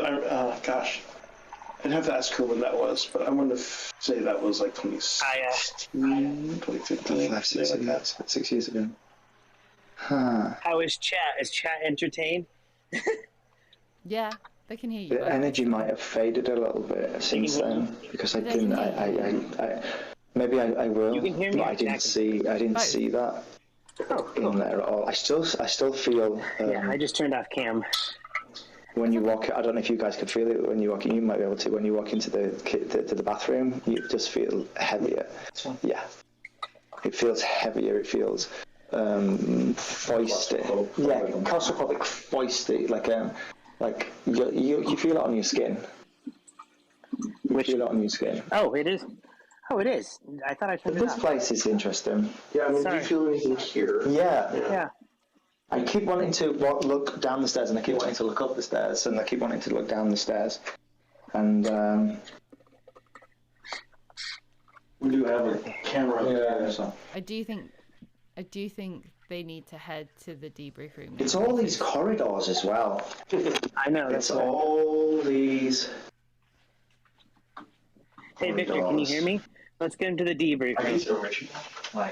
gosh, I'd have to ask her when that was, but I'm going to say that was like 2015, 5, 6 like that. 6 years ago. Huh. How is chat? Is chat entertained? Yeah, they can hear you. The energy might have faded a little bit since then, because I didn't. Maybe I will. You can hear me. But I didn't see that in there at all. I still feel. Yeah, I just turned off cam. When you walk, I don't know if you guys could feel it when you walk in. You might be able to. When you walk into the bathroom, you just feel heavier. Yeah, it feels heavier. It feels foisty. Yeah, claustrophobic, foisty. Like you feel it on your skin. You feel it on your skin. Oh, it is. Oh, it is. I thought I turned it off. This place is interesting. Yeah, I mean, do you feel anything here? Yeah. I keep wanting to look down the stairs, and I keep wanting to look up the stairs, and I keep wanting to look down the stairs. And we do have a camera there, so. I do think they need to head to the debrief room. It's all these corridors as well. I know. It's all these Hey, Victor, can you hear me? Let's get into the debrief.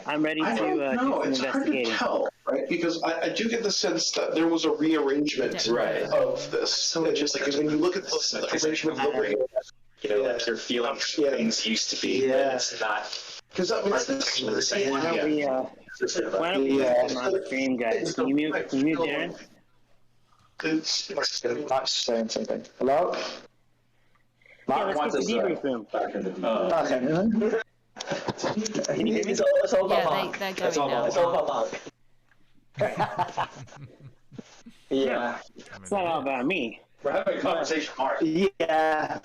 I'm ready I don't to know. do It's some hard to investigating. tell, right? Because I do get the sense that there was a rearrangement of this. So it's just like when you look at this arrangement of the ring, You know, like you're feeling things used to be, but it's not. because I mean, Why don't we put them on the stream, guys? Can you mute Darren? Mark's saying something. Hello? Yeah, let's get the debrief room. Okay. Can you hear me? It's all about Yeah, Mark. they're going It's all now. about Mark. Yeah. It's not all about me. We're having a conversation, Mark. Yeah.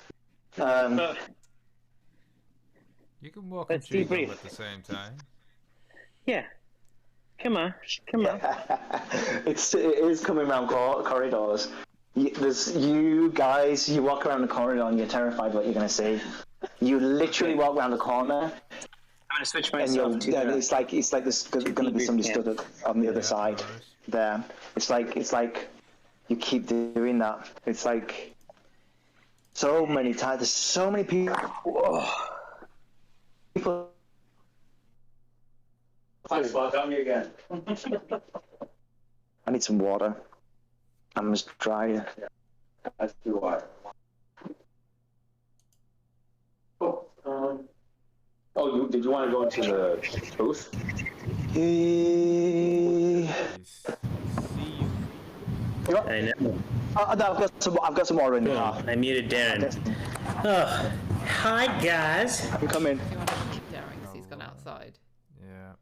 You can walk and Let's chew gum debrief. at the same time. Yeah. Come on. It is coming around corridors. You guys, you walk around the corridor and you're terrified what you're going to see. You literally walk around the corner. I'm gonna switch And myself to it's like there's going to be somebody stood on the other side there. It's like you keep doing that. It's like so many times. There's so many people. Hi, Spot, I'm here again. I need some water. I'm just dry. That's too hard. Did you want to go into the booth? I know. I've got some water in there. I muted Darren. Oh, hi guys. I'm coming. Do you want to keep Darren because he's gone outside? Yeah.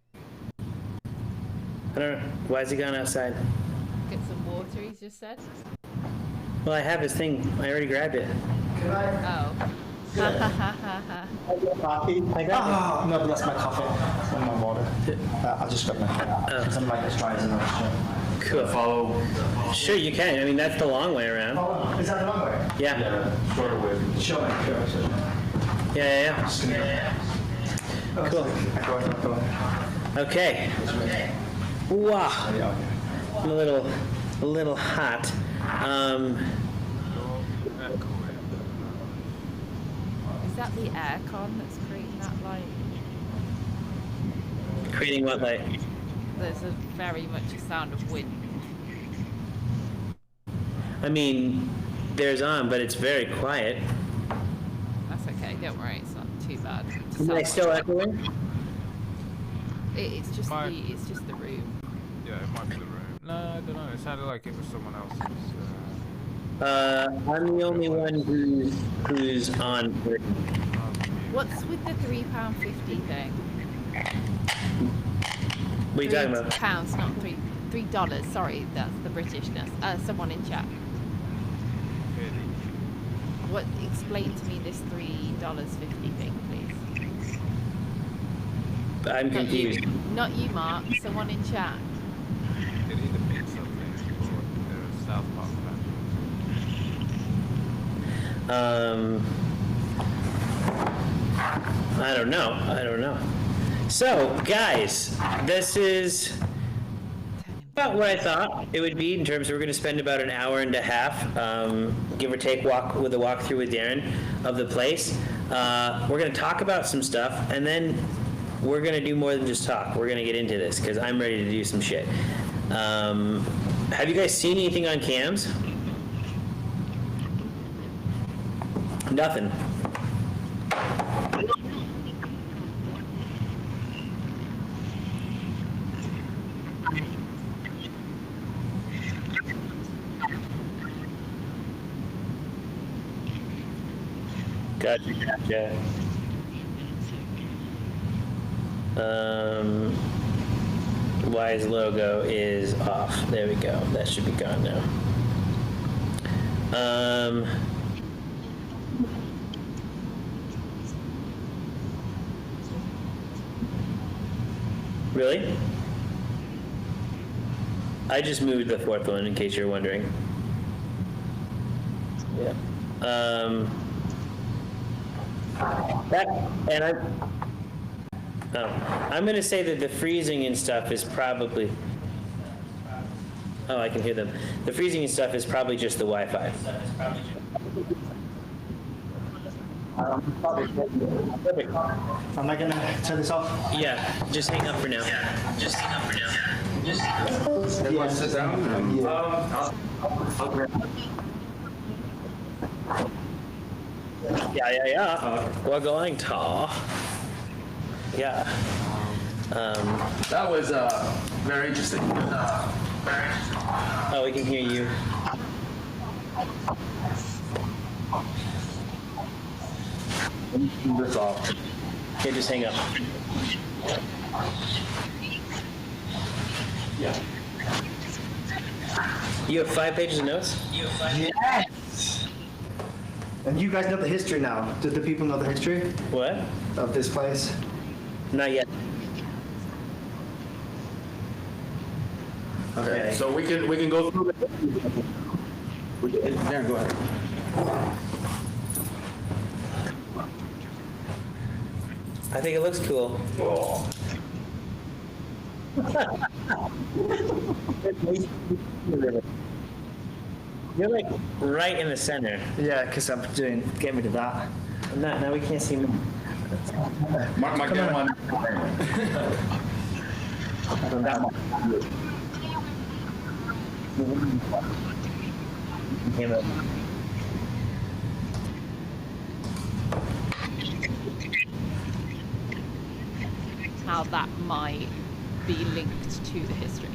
I don't know. Why has he gone outside? Get some water, he's just said. Well, I have his thing. I already grabbed it. Oh. Coffee? No, but that's my coffee and my water. I'll just grab my coffee because I'm like as dry as another. Cool. Follow. Sure, you can. I mean, that's the long way around. Oh, is that the wrong way? Yeah. Shorter way. Sure. Yeah. Cool. Okay. Wow. I'm a little hot. Is that the aircon that's creating that light? Creating what light? There's a very much a sound of wind. I mean, there's on, but it's very quiet. That's okay, don't worry, it's not too bad. Is it still echoing? It's just the room. Yeah, it might be the room. No, I don't know. It sounded like it was someone else's. I'm the only one who's on. What's with the £3.50 thing? What are you talking about? £3, not $3. Sorry, that's the Britishness. Someone in chat. What? Explain to me this $3.50 thing, please. I'm confused. Not you, Mark. Someone in chat. It either means something or they're a South Park fan. I don't know. So, guys, this is about what I thought it would be in terms of we're going to spend about an hour and a half, give or take, walkthrough with Darren of the place. We're going to talk about some stuff, and then we're going to do more than just talk. We're going to get into this because I'm ready to do some shit. Have you guys seen anything on cams? Nothing. Gotcha. Y's logo is off. There we go. That should be gone now. Really? I just moved the fourth one in case you're wondering. Yeah. I'm going to say that the freezing and stuff is probably... Oh, I can hear them. The freezing and stuff is probably just the Wi-Fi. Perfect. Am I gonna turn this off? Yeah, just hang up for now. Just hang up for now. Everyone sit down. Yeah. We're going to. Yeah. That was very interesting. Oh, we can hear you. Turn this off. Okay, just hang up. Yeah. You have 5 pages of notes? Yes! And you guys know the history now. Did the people know the history What? of this place? Not yet. Okay. So we can go through it. Darren, go ahead. I think it looks cool. Oh. You're like right in the center. Yeah, because I'm getting rid of that. Now we can't see me. Mark that one. How that might be linked to the history.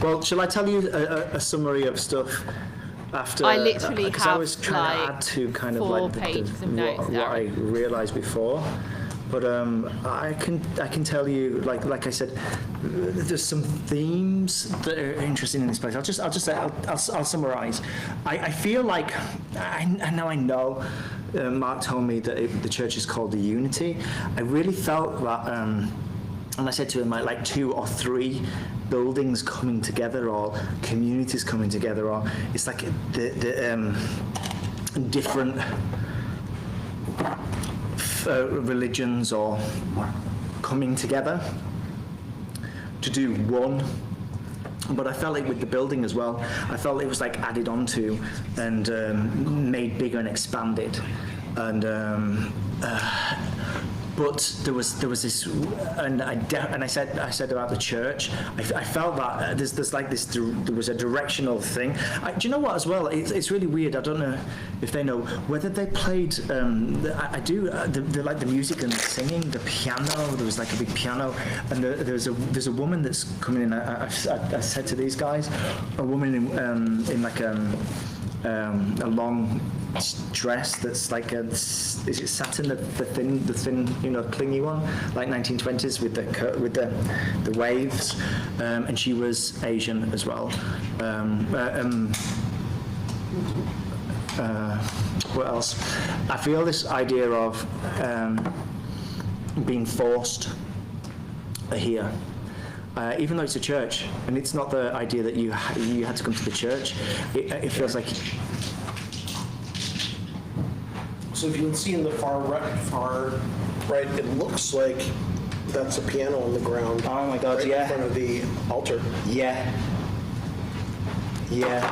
Well, shall I tell you a summary of stuff after? I literally because I have, was trying to like, add to kind of 4 like pages of notes, what I Darren. realised before. But I can tell you, like I said, there's some themes that are interesting in this place. I'll summarise. I feel like I know. Mark told me that the church is called the Unity. I really felt that, and I said to him like 2 or 3 buildings coming together, or communities coming together, or it's like the different religions or coming together to do one. But I felt like with the building as well, I felt it was like added onto and made bigger and expanded. And but there was this, and I said about the church. I felt that there's like this. There was a directional thing. Do you know what as well? It's really weird. I don't know if they know whether they played. I do. Like the music and the singing, the piano. There was like a big piano, and there's a woman that's coming in. I said to these guys, a woman in like a long dress that's like is it satin, the thin clingy one, like 1920s with the waves, and she was Asian as well. What else? I feel this idea of being forced here. Even though it's a church, and it's not the idea that you had to come to the church, it feels like. So if you can see in the far right, it looks like that's a piano on the ground. Oh my God! Right Yeah. in front of the altar. Yeah. Yeah.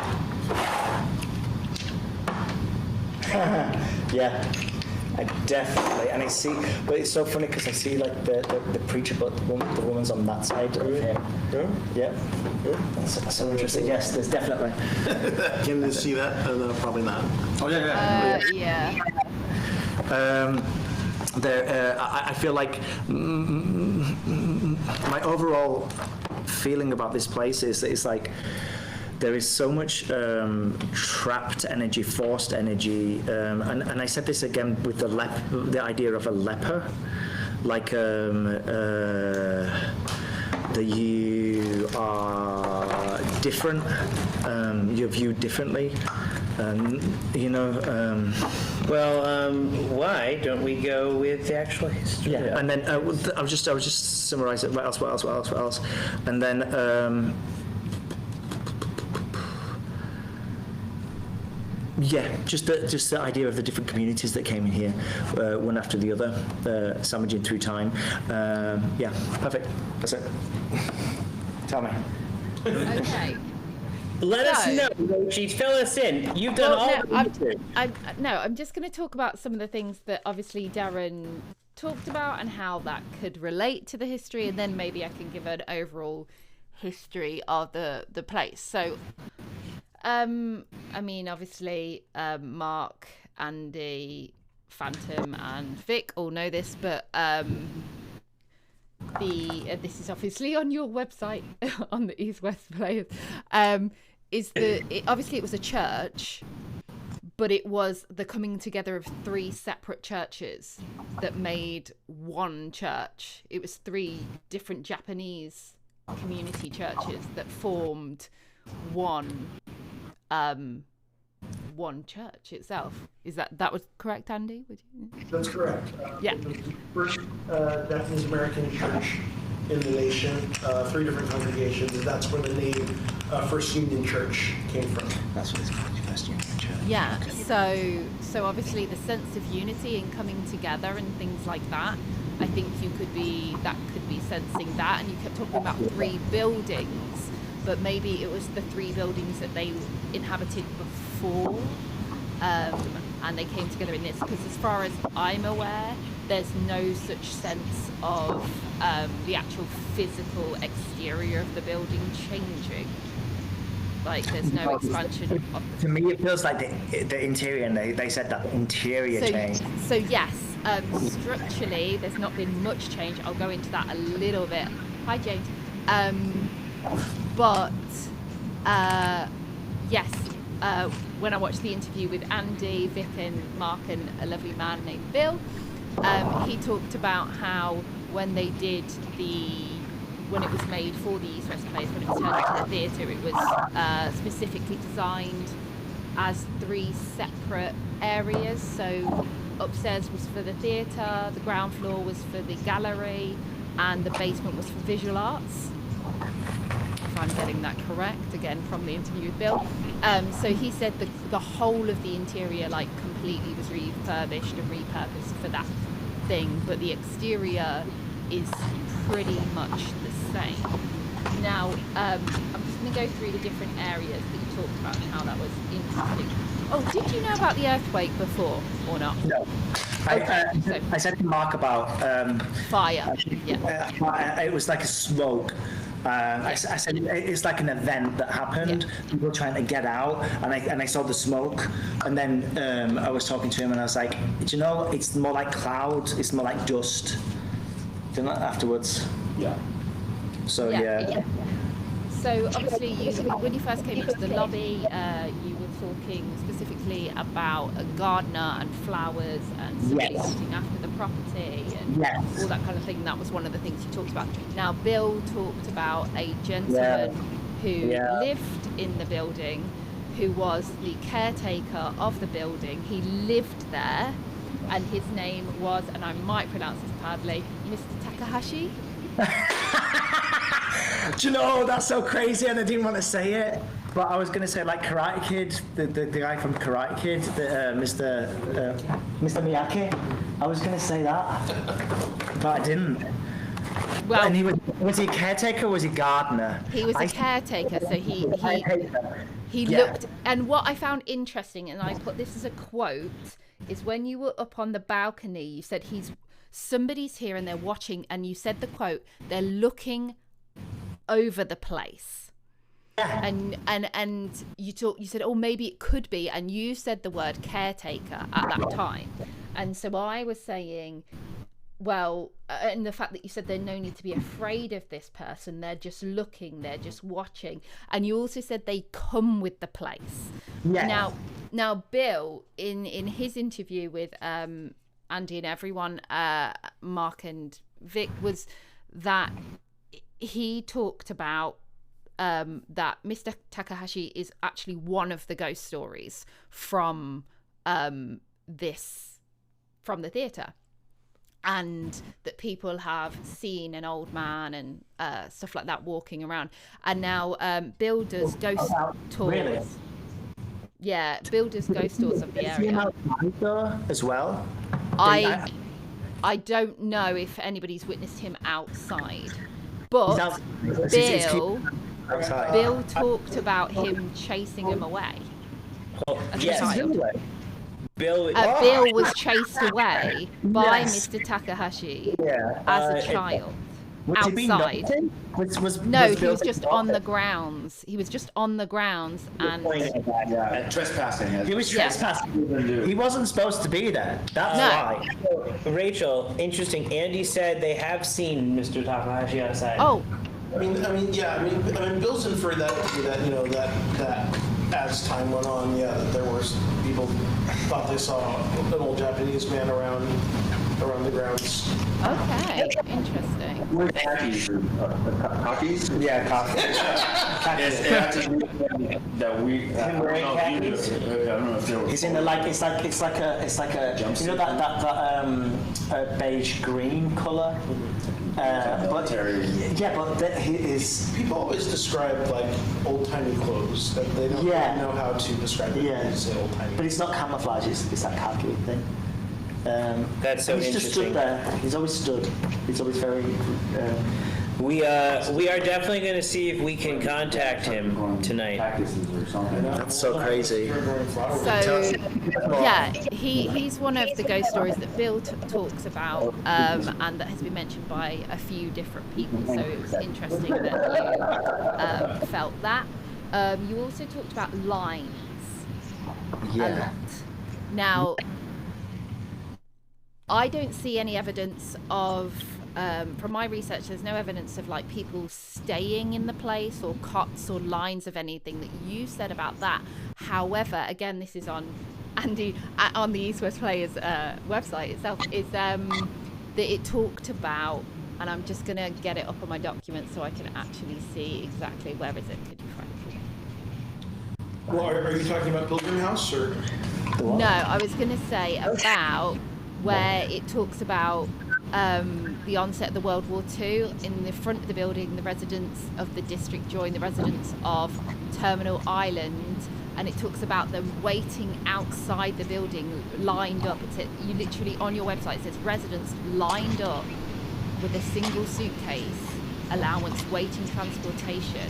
Yeah. I definitely, and I see, but it's so funny because I see like the preacher, but the woman's on that side of him. Yeah. That's so interesting. Yes, there's definitely. Can you see that? No, probably not. Oh yeah. Yeah. I feel like my overall feeling about this place is that it's like there is so much trapped energy, forced energy, and I said this again with the idea of a leper, like that you are different, you're viewed differently, why don't we go with the actual history? Yeah, and then I'll just summarize it. What else? And then just the idea of the different communities that came in here, one after the other, sandwiching through time. Perfect. That's it. Tell me. Okay. Let us know, Rochi. Fill us in. You've done I'm just going to talk about some of the things that obviously Darren talked about and how that could relate to the history, and then maybe I can give an overall history of the place. So, I mean, obviously, Mark, Andy, Phantom, and Vic all know this, but this is obviously on your website on the East West Players. Obviously it was a church, but it was the coming together of 3 separate churches that made one church. It was 3 different Japanese community churches that formed one church itself. Is that was correct, Andy? Would you? That's correct. Yeah. It was the first Japanese American church in the nation, 3 different congregations, and that's where the name First Union Church came from. That's what it's called, First Union Church. Yeah. So obviously the sense of unity and coming together and things like that. I think could be sensing that, and you kept talking about 3 buildings, but maybe it was the 3 buildings that they inhabited before, and they came together in this, because as far as I'm aware, there's no such sense of the actual physical exterior of the building changing. Like, there's no expansion of the... To me, it feels like the interior, and they said that interior change. So yes, structurally, there's not been much change. I'll go into that a little bit. Hi, James. But yes, when I watched the interview with Andy, Vic, and Mark, and a lovely man named Bill, he talked about how when they did when it was made for the East West Place, when it was turned into the theatre, it was specifically designed as 3 separate areas. So upstairs was for the theatre, the ground floor was for the gallery, and the basement was for visual arts. If I'm getting that correct, again from the interview with Bill. So he said the whole of the interior, like, completely was refurbished and repurposed for that thing, but the exterior is pretty much the same. Now, I'm just going to go through the different areas that you talked about and how that was interesting. Oh, did you know about the earthquake before or not? No. Okay, I said to Mark about fire. Yeah. It was like a smoke. I said it's like an event that happened. Yeah. People trying to get out, and I saw the smoke, and then I was talking to him, and I was like, do you know, it's more like clouds. It's more like dust. Then afterwards. Yeah. So yeah. So obviously, when you first came into the lobby, you were talking specifically about a gardener and flowers and somebody looking after the property and all that kind of thing. That was one of the things you talked about. Now, Bill talked about a gentleman who lived in the building, who was the caretaker of the building. He lived there, and his name was, and I might pronounce this badly, Mr. Takahashi. Do you know, that's so crazy, and I didn't want to say it, but I was going to say, like, Karate Kid, the guy from Karate Kid, Mr. Miyake. I was going to say that, but I didn't. Well, and was he a caretaker or was he gardener? He was a caretaker, so he looked, and what I found interesting, and I put this as a quote, is when you were up on the balcony, you said somebody's here and they're watching, and you said the quote, they're looking over the place. And you said, oh, maybe it could be, and you said the word caretaker at that time. And so I was saying, well, and the fact that you said there's no need to be afraid of this person, they're just looking, they're just watching. And you also said they come with the place. Now Bill, in his interview with Andy and everyone, Mark and Vic, was that he talked about that Mr. Takahashi is actually one of the ghost stories from the theatre, and that people have seen an old man and stuff like that walking around. And now Bill does ghost tours. Really? Yeah, Bill does ghost tours of the area. As well? I don't know if anybody's witnessed him outside, but Bill outside. Bill talked about him chasing him away. As a Yes. child. Bill. Bill was chased away by Mr. Takahashi as a child. Outside. No, he was just on the grounds. He was just on the grounds and trespassing. He was trespassing. He wasn't supposed to be there. That's why. So, Rachel, interesting. Andy said they have seen Mr. Takahashi outside. Oh. I mean, Bill's inferred that that as time went on, that there were people thought they saw an old Japanese man around the grounds. Okay, interesting. We're khakis. Khakis? Yeah, khakis. Yes, it had to be that we. Him wearing khakis? I don't know if there was. It's in the it's like a you know that beige green color. But he is. People always describe like old-timey clothes. That they don't know how to describe it. Yeah. They just say old-timey. But it's not camouflage. It's that khaki thing. That's so he's just stood there. He's always stood. He's always very. We are definitely going to see if we can contact him tonight. That's so crazy. So, he's one of the ghost stories that Bill talks about, and that has been mentioned by a few different people. So it was interesting that you felt that. You also talked about lines a lot. Now, I don't see any evidence of. From my research, there's no evidence of like people staying in the place or cots or lines of anything that you said about that. However, again, this is on Andy on the East West Players website itself. Is that it talked about, and I'm just gonna get it up on my document so I can actually see exactly where is it. Could you find it? Well, are you talking about Pilgrim House or? No, I was gonna say about where it talks about. The onset of the World War II. In the front of the building, the residents of the district joined the residents of Terminal Island, and it talks about them waiting outside the building, lined up. You literally on your website it says residents lined up with a single suitcase, allowance, waiting transportation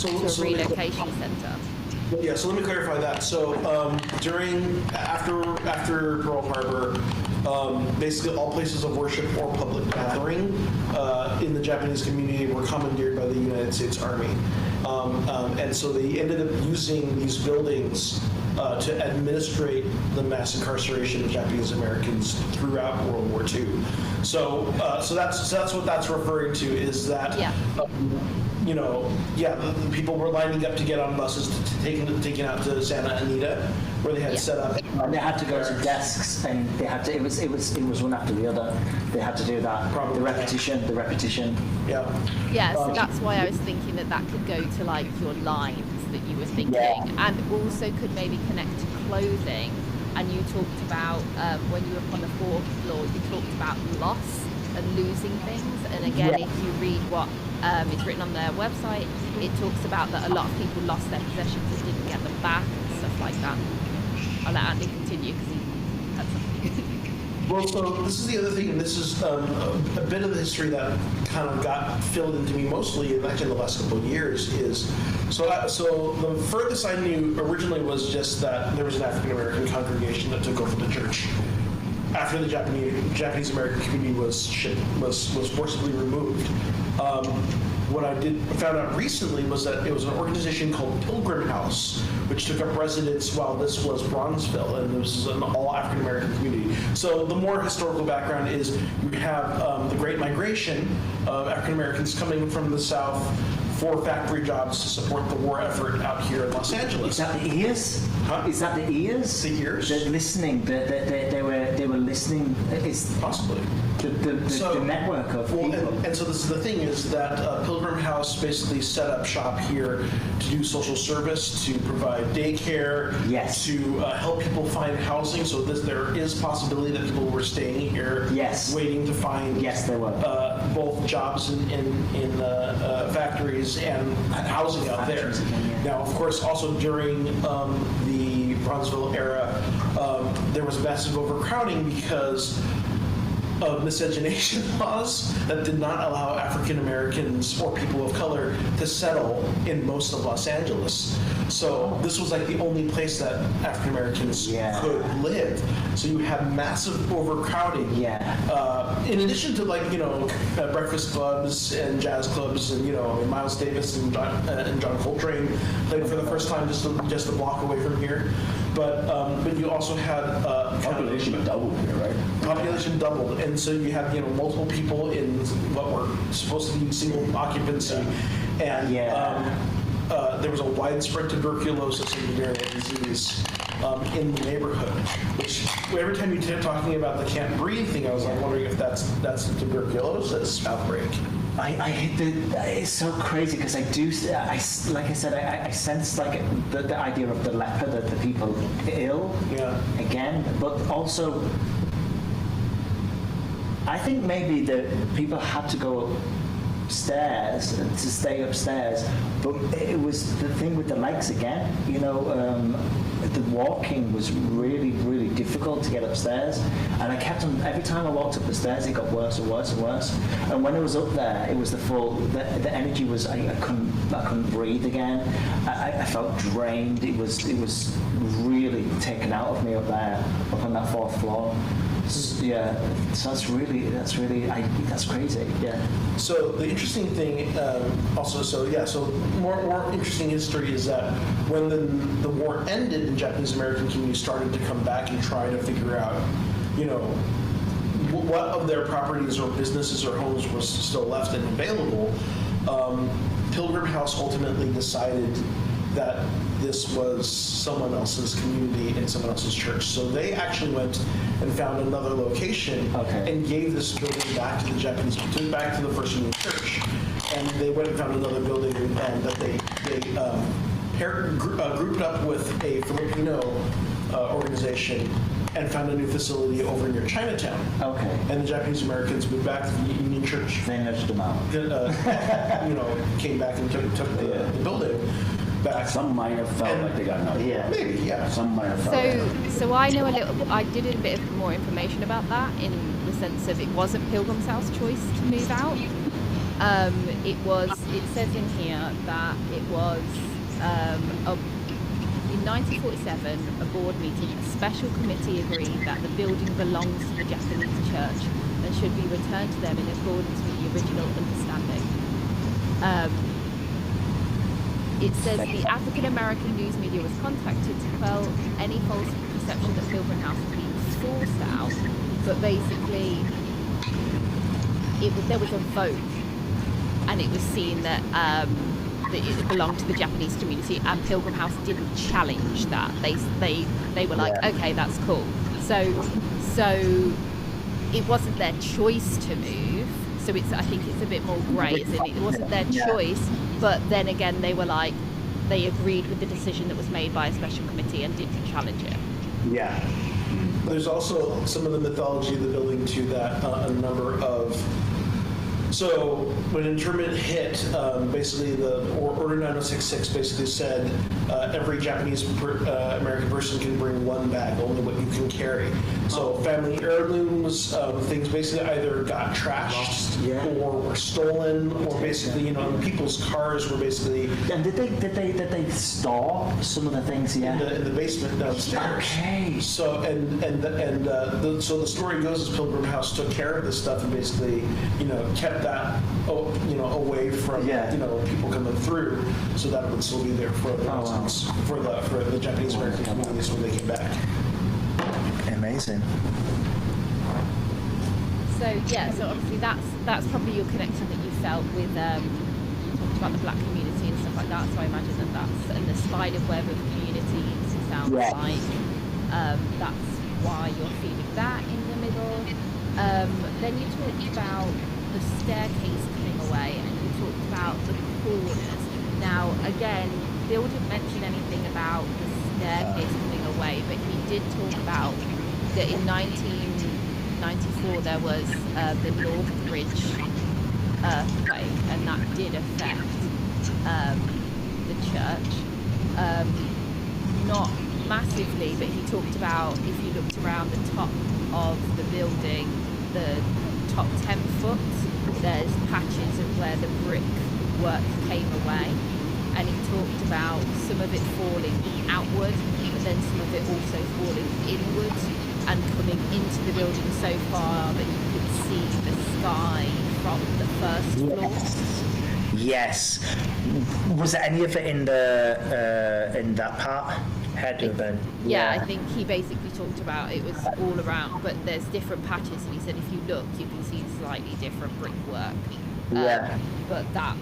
to a relocation centre. Yeah, so let me clarify that. So after Pearl Harbor, basically all places of worship or public gathering in the Japanese community were commandeered by the United States Army. And so they ended up using these buildings to administrate the mass incarceration of Japanese Americans throughout World War II. So that's what that's referring to, is that the people were lining up to get on buses taken out to Santa Anita, where they had set up. And they had to go to desks, and they had to. It was one after the other. They had to do that. Probably, the repetition. Yeah. Yeah, so that's why I was thinking that could go to like your lines that you were thinking, and also could maybe connect to clothing. And you talked about when you were up on the fourth floor, you talked about loss and losing things. And again, if you read what is written on their website, it talks about that a lot of people lost their possessions and didn't get them back and stuff like that. I'll let Andy continue because he had something. Well, so this is the other thing, and this is a bit of the history that kind of got filled into me mostly in the last couple of years. Is so the furthest I knew originally was just that there was an African American congregation that took over the church after the Japanese American community was forcibly removed. What I found out recently was that it was an organization called Pilgrim House, which took up residence while this was Bronzeville, and this is an all African American community. So the more historical background is you have the Great Migration of African Americans coming from the South for factory jobs to support the war effort out here in Los Angeles. Is that the ears? Huh? Is that the ears? The ears? They're listening. They were listening. It's possibly the network of people. And so this is the thing, is that Pilgrim House basically set up shop here to do social service, to provide daycare, to help people find housing. So there is possibility that people were staying here, waiting to find there were both jobs in factories and housing out there. Now, of course, also during the Bronzeville era, there was massive overcrowding because of miscegenation laws that did not allow African Americans or people of color to settle in most of Los Angeles. So this was like the only place that African Americans could live. So you had massive overcrowding. In addition to breakfast clubs and jazz clubs, and Miles Davis and John Coltrane played for the first time just a block away from here. But you also had population doubled here, right? Population doubled, and so you had multiple people in what were supposed to be single occupancy, and there was a widespread tuberculosis and venereal disease in the neighborhood. Which every time you kept talking about the can't breathe thing, I was like wondering if that's a tuberculosis outbreak. It's so crazy because I sense like the idea of the leper, the people ill again, but also I think maybe the people had to go upstairs to stay upstairs, but it was the thing with the legs again. The walking was really, really difficult to get upstairs, and I kept on. Every time I walked up the stairs, it got worse and worse and worse. And when I was up there, it was the energy was I couldn't breathe again. I felt drained. It was really taken out of me up there, up on that 4th floor. Yeah, so that's crazy. Yeah. So the interesting thing, so more interesting history is that when the war ended, the Japanese American community started to come back and try to figure out, what of their properties or businesses or homes was still left and available. Pilgrim House ultimately decided that this was someone else's community and someone else's church. So they actually went and found another location and gave this building back to the Japanese, back to the First Union Church. And they went and found another building that they grouped up with a Filipino organization and found a new facility over near Chinatown. And the Japanese Americans moved back to the Union Church. They nudged them out. Came back and took the building. Some might have felt like they got nothing. Maybe, Some might have felt So I know I did a bit of more information about that in the sense of it wasn't Pilgrim's House choice to move out. It says in here that it was, in 1947, a board meeting, a special committee agreed that the building belongs to the Japanese church and should be returned to them in accordance with the original understanding. It says the African American news media was contacted to quell any false perception that Pilgrim House was being forced out, but basically there was a vote, and it was seen that that it belonged to the Japanese community, and Pilgrim House didn't challenge that. They were like, okay, that's cool. So it wasn't their choice to move. So I think it's a bit more grey, isn't it? It wasn't their choice, but then again, they were like, they agreed with the decision that was made by a special committee and didn't challenge it. Yeah. There's also some of the mythology of the building too, that a number of. So when internment hit, basically the Order 9066 basically said every Japanese American person can bring one bag, only what you can carry. So family heirlooms, things basically either got trashed or were stolen, or basically people's cars were basically. And did they store some of the things? In the basement downstairs. Okay. So so the story goes is Pilgrim House took care of this stuff and basically kept that away from people coming through, so that it would still be there for the Japanese American communities when they came back. Amazing. So obviously that's probably your connection that you felt with you talked about the black community and stuff like that. So I imagine that's and the spider web of community sounds like that's why you're feeling that in the middle. Then you talked about the staircase coming away, and you talked about the corners. Now, again, Bill didn't mention anything about the staircase coming away, but he did talk about that in 1994 there was the North Bridge earthquake, and that did affect the church. Not massively, but he talked about if you looked around the top of the building, the top 10 foot, there's patches of where the brick work came away, and he talked about some of it falling outward, but then some of it also falling inward and coming into the building so far that you could see the sky from the first floor. Yes. Was there any of it in that part? Had to have been. Yeah, I think he basically talked about it was all around, but there's different patches, and he said if you look, you can see slightly different brickwork. Yeah. But that's.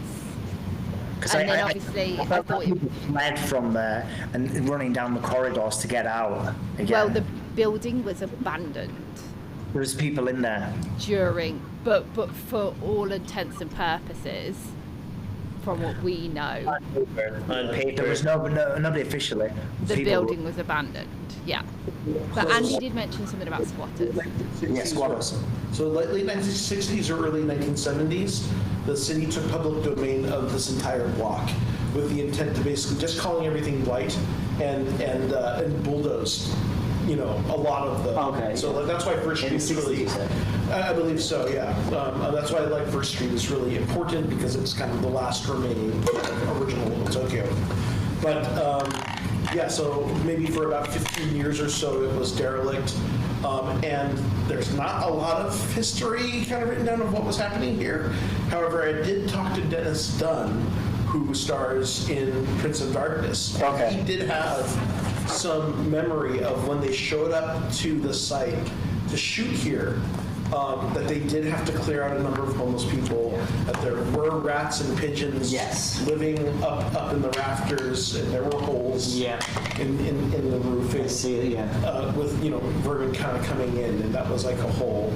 And then obviously, I thought people fled from there and running down the corridors to get out again. Well, the building was abandoned. There was people in there During, but for all intents and purposes, from what we know, on paper. There was nobody officially. the People- building was abandoned. Yeah. But Andy did mention something about squatters. Yeah, squatters. So late 1960s or early 1970s, the city took public domain of this entire block with the intent to basically just calling everything white and bulldozed, a lot of the. Okay. So that's why First Street is really. I believe so. Yeah. That's why First Street is really important, because it's kind of the last remaining original Little Tokyo. But yeah, so maybe for about 15 years or so it was derelict. And there's not a lot of history kind of written down of what was happening here. However, I did talk to Dennis Dunn, who stars in Prince of Darkness. Okay. He did have some memory of when they showed up to the site to shoot here, that they did have to clear out a number of homeless people, that there were rats and pigeons living up in the rafters, and there were holes in the roofing. I see it, yeah. With, vermin kind of coming in, and that was like a whole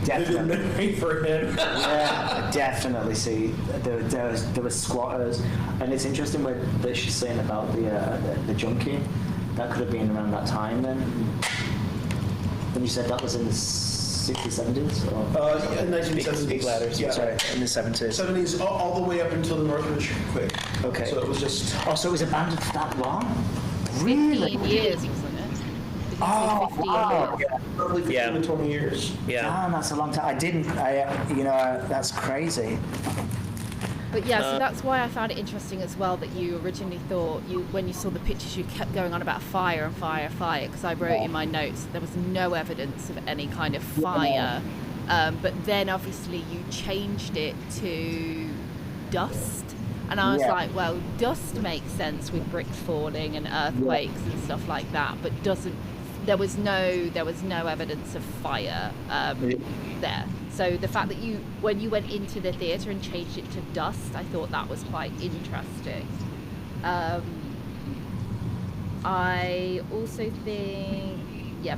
vivid memory for him. Yeah, definitely. See, there was squatters, and it's interesting that she's saying about the junkie. That could have been around that time then. When you said that was in the 60s, 70s? Yeah, 1970s. Big ladders. Yeah. Sorry, in the 70s. 70s, all the way up until the Northridge Quake. Okay. So it was just. Oh, so it was abandoned for that long? Really? 15 years, wasn't it? Oh, 15 wow. years. Roughly 15 to 20 years. Yeah. Damn, that's a long time. That's crazy. But yeah, so that's why I found it interesting as well that you originally thought, when you saw the pictures, you kept going on about fire and fire, because I wrote in my notes there was no evidence of any kind of fire. But then obviously you changed it to dust. And I was like, well, dust makes sense with bricks falling and earthquakes and stuff like that, but there was no evidence of fire there. So the fact that when you went into the theatre and changed it to dust, I thought that was quite interesting. I also think,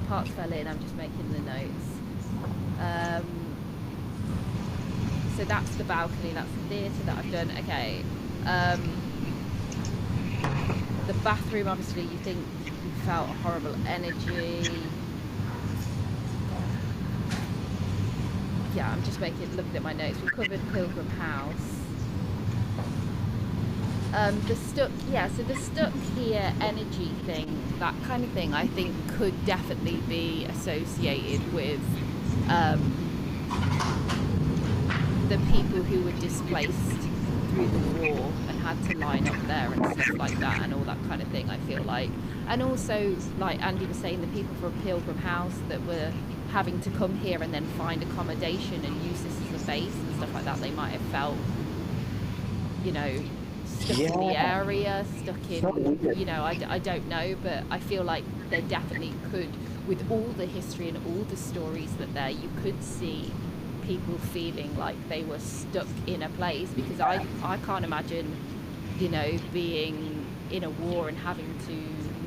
parts fell in, I'm just making the notes. So that's the balcony, that's the theatre that I've done. Okay. The bathroom, obviously, you think you felt a horrible energy. Yeah, I'm just looking at my notes. We covered Pilgrim House. The stuck here energy thing, that kind of thing, I think could definitely be associated with the people who were displaced through the war and had to line up there and stuff like that and all that kind of thing, I feel like. And also, like Andy was saying, the people from Pilgrim House that were having to come here and then find accommodation and use this as a base and stuff like that, they might have felt, stuck in the area, stuck in, I don't know, but I feel like there definitely could, with all the history and all the stories that you could see people feeling like they were stuck in a place, because I can't imagine, being in a war and having to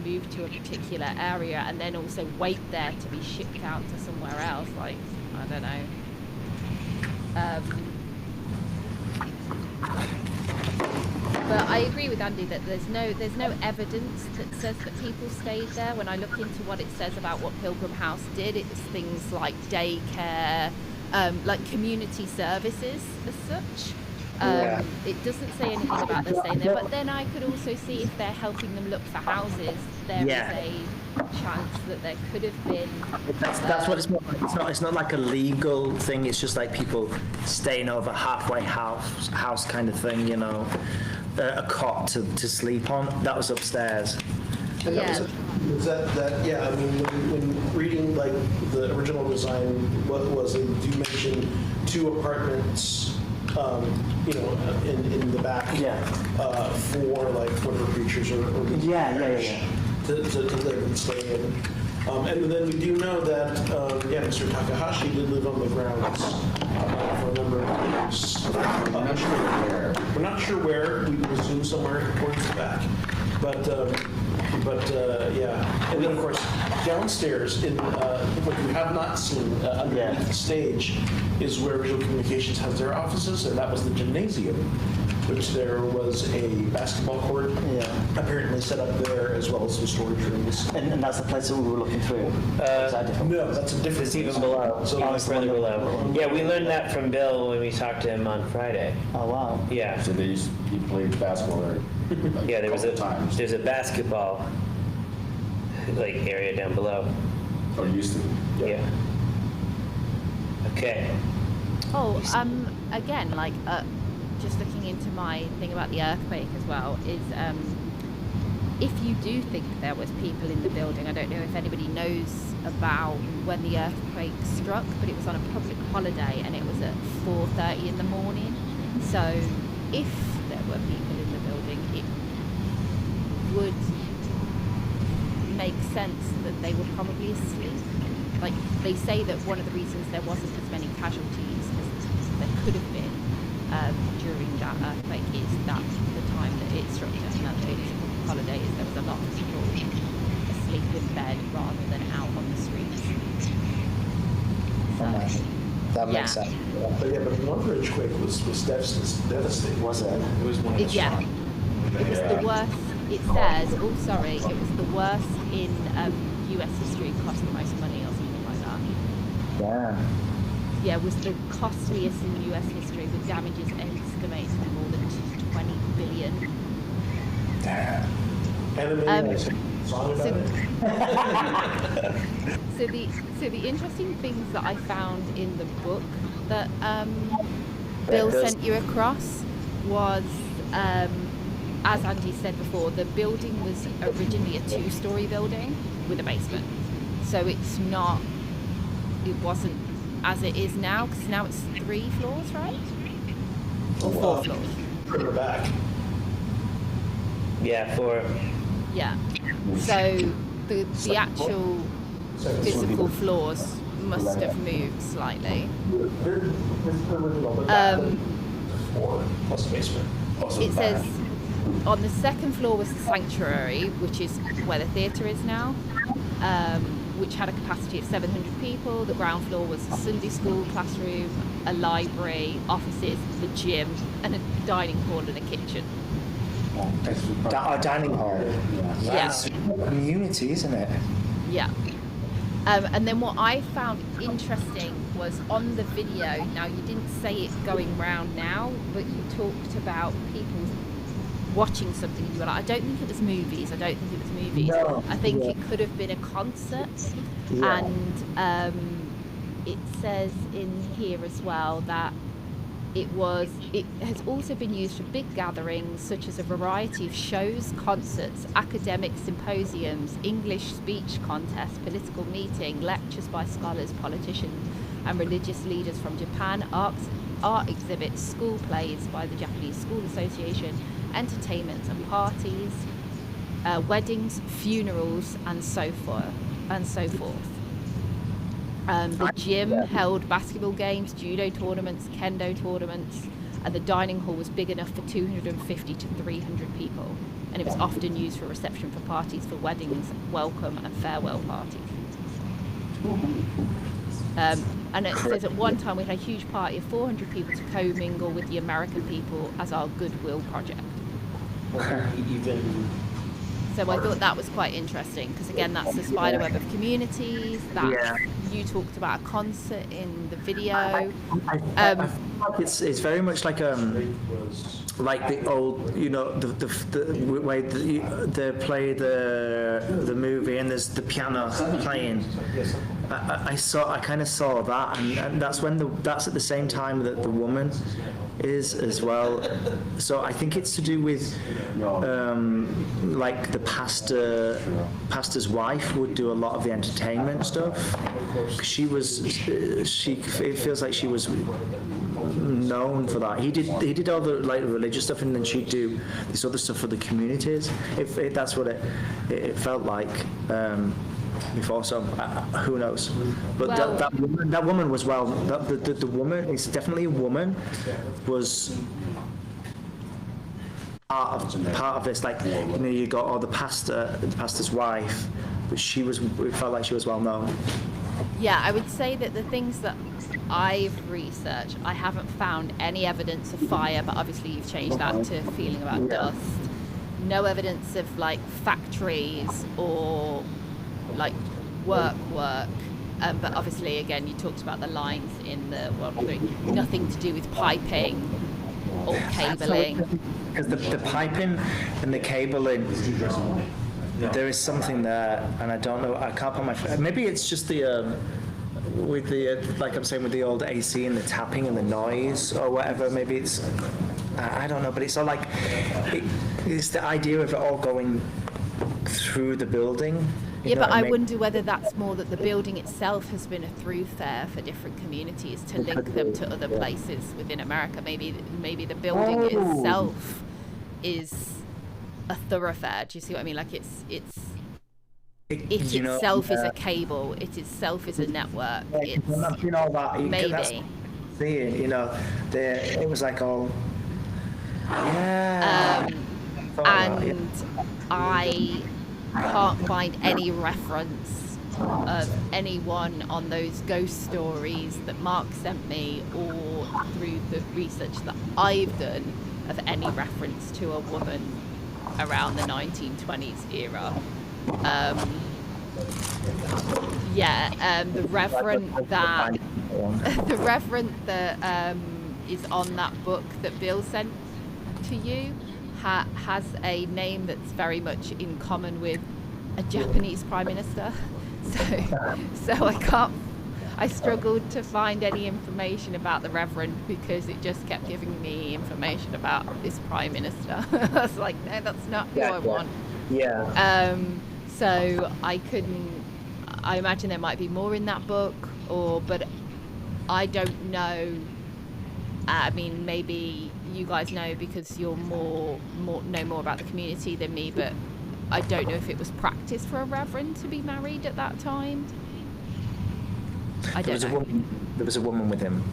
move to a particular area and then also wait there to be shipped out to somewhere else. Like, I don't know. But I agree with Andy that there's no evidence that says that people stayed there. When I look into what it says about what Pilgrim House did, it's things like daycare, like community services as such. It doesn't say anything about them staying there, but then I could also see if they're helping them look for houses, there is a chance that there could have been. That's what it's not. It's not like a legal thing. It's just like people staying over halfway house kind of thing. You know, a cot to sleep on. That was upstairs. And that yeah, I mean, when reading like the original design, what was it? You mentioned 2 apartments, you know, in the back, for like whatever creatures or to live and stay in. And then we do know that Mr. Takahashi did live on the grounds for a number of years. We're not sure where. We would assume somewhere towards the back, but yeah. And then of course downstairs in what you have not seen underneath the stage is where Visual Communications has their offices, and that was the gymnasium, which there was a basketball court apparently set up there, as well as some storage rooms. And that's the place that we were looking through? No, that's a different. It's even below. So Further below. Yeah, we learned that from Bill when we talked to him on Friday. Oh wow. Yeah. So he played basketball there. Yeah, there's a basketball like area down below. Oh, used to. Yeah. Okay. Oh, again, like just looking into my thing about the earthquake as well is if you do think there was people in the building, I don't know if anybody knows about when the earthquake struck, but it was on a public holiday and it was at 4:30 in the morning. So if there were people in the building, it would make sense that they were probably asleep. Like they say that one of the reasons there wasn't as many casualties as there could have been during that earthquake is that the time that it struck and that it was a holiday, is there was a lot of people asleep in bed rather than out on the streets. So, that makes sense. But one earthquake was devastating. Was it? It was one. It was the worst. It says, it was the worst in U.S. history, cost the most money or something like that. Yeah. Yeah, it was the costliest in U.S. history, with damages estimated at more than 20 billion. Damn. So the interesting things that I found in the book that Bill sent you across was, as Andy said before, the building was originally a 2-story building with a basement. So it wasn't as it is now, because now it's 3 floors, right? Or 4 floors. From the back. Yeah, 4. Yeah. So the actual physical floors must have moved slightly. Plus the basement. It says on the 2nd floor was the sanctuary, which is where the theatre is now, which had a capacity of 700 people. The ground floor was a Sunday school classroom, a library, offices, the gym, and a dining hall and a kitchen. Our dining hall. Yeah. That's community, isn't it? Yeah. And then what I found interesting was on the video, now you didn't say it going round now, but you talked about people watching something and you were like, I don't think it was movies, No. I think it could have been a concert. Yeah. And it says in here as well that it has also been used for big gatherings such as a variety of shows, concerts, academic symposiums, English speech contests, political meeting, lectures by scholars, politicians and religious leaders from Japan, art exhibits, school plays by the Japanese School Association, entertainments and parties, weddings, funerals and so forth. The gym held basketball games, judo tournaments, kendo tournaments, and the dining hall was big enough for 250 to 300 people, and it was often used for reception for parties, for weddings, welcome and farewell parties. And it says at one time we had a huge party of 400 people to co-mingle with the American people as our goodwill project. So I thought that was quite interesting because, again, that's the spider web of communities. That you talked about a concert in the video. I feel like it's very much like the old, you know, the way they play the movie and there's the piano playing. I kind of saw that, and that's that's at the same time that the woman is as well. So I think it's to do with like the pastor's wife would do a lot of the entertainment stuff. It feels like she was known for that. He did all the like religious stuff, and then she'd do this other stuff for the communities. That's what it felt like. Before, so who knows? But well, that woman was the woman is definitely a woman was part of this. Like, you know, you got the pastor's wife, but it felt like she was well known. Yeah, I would say that the things that I've researched, I haven't found any evidence of fire, but obviously you've changed that to feeling about dust. No evidence of like factories or like work, but obviously again you talked about the lines in the World War III. Nothing to do with piping or cabling. Because the piping and the cabling, there is something there, and I don't know. I can't put my. Maybe it's just the with the like I'm saying with the old AC and the tapping and the noise or whatever. Maybe it's I don't know, but it's all like it's the idea of it all going through the building. Yeah, but I wonder whether that's more that the building itself has been a thoroughfare for different communities to link them to other places within America. Maybe the building itself is a thoroughfare. Do you see what I mean? Like it itself is a cable. It itself is a network. It's you know that maybe seeing, you know, it was like all and I can't find any reference of anyone on those ghost stories that Mark sent me or through the research that I've done of any reference to a woman around the 1920s era. The reverend that is on that book that Bill sent to you has a name that's very much in common with a Japanese prime minister. So I struggled to find any information about the Reverend because it just kept giving me information about this prime minister. I was like, no, that's not who I want. Yeah. So I imagine there might be more in that book, but I don't know. I mean, maybe you guys know because you're know more about the community than me, but I don't know if it was practice for a reverend to be married at that time. I don't know. There was a woman with him.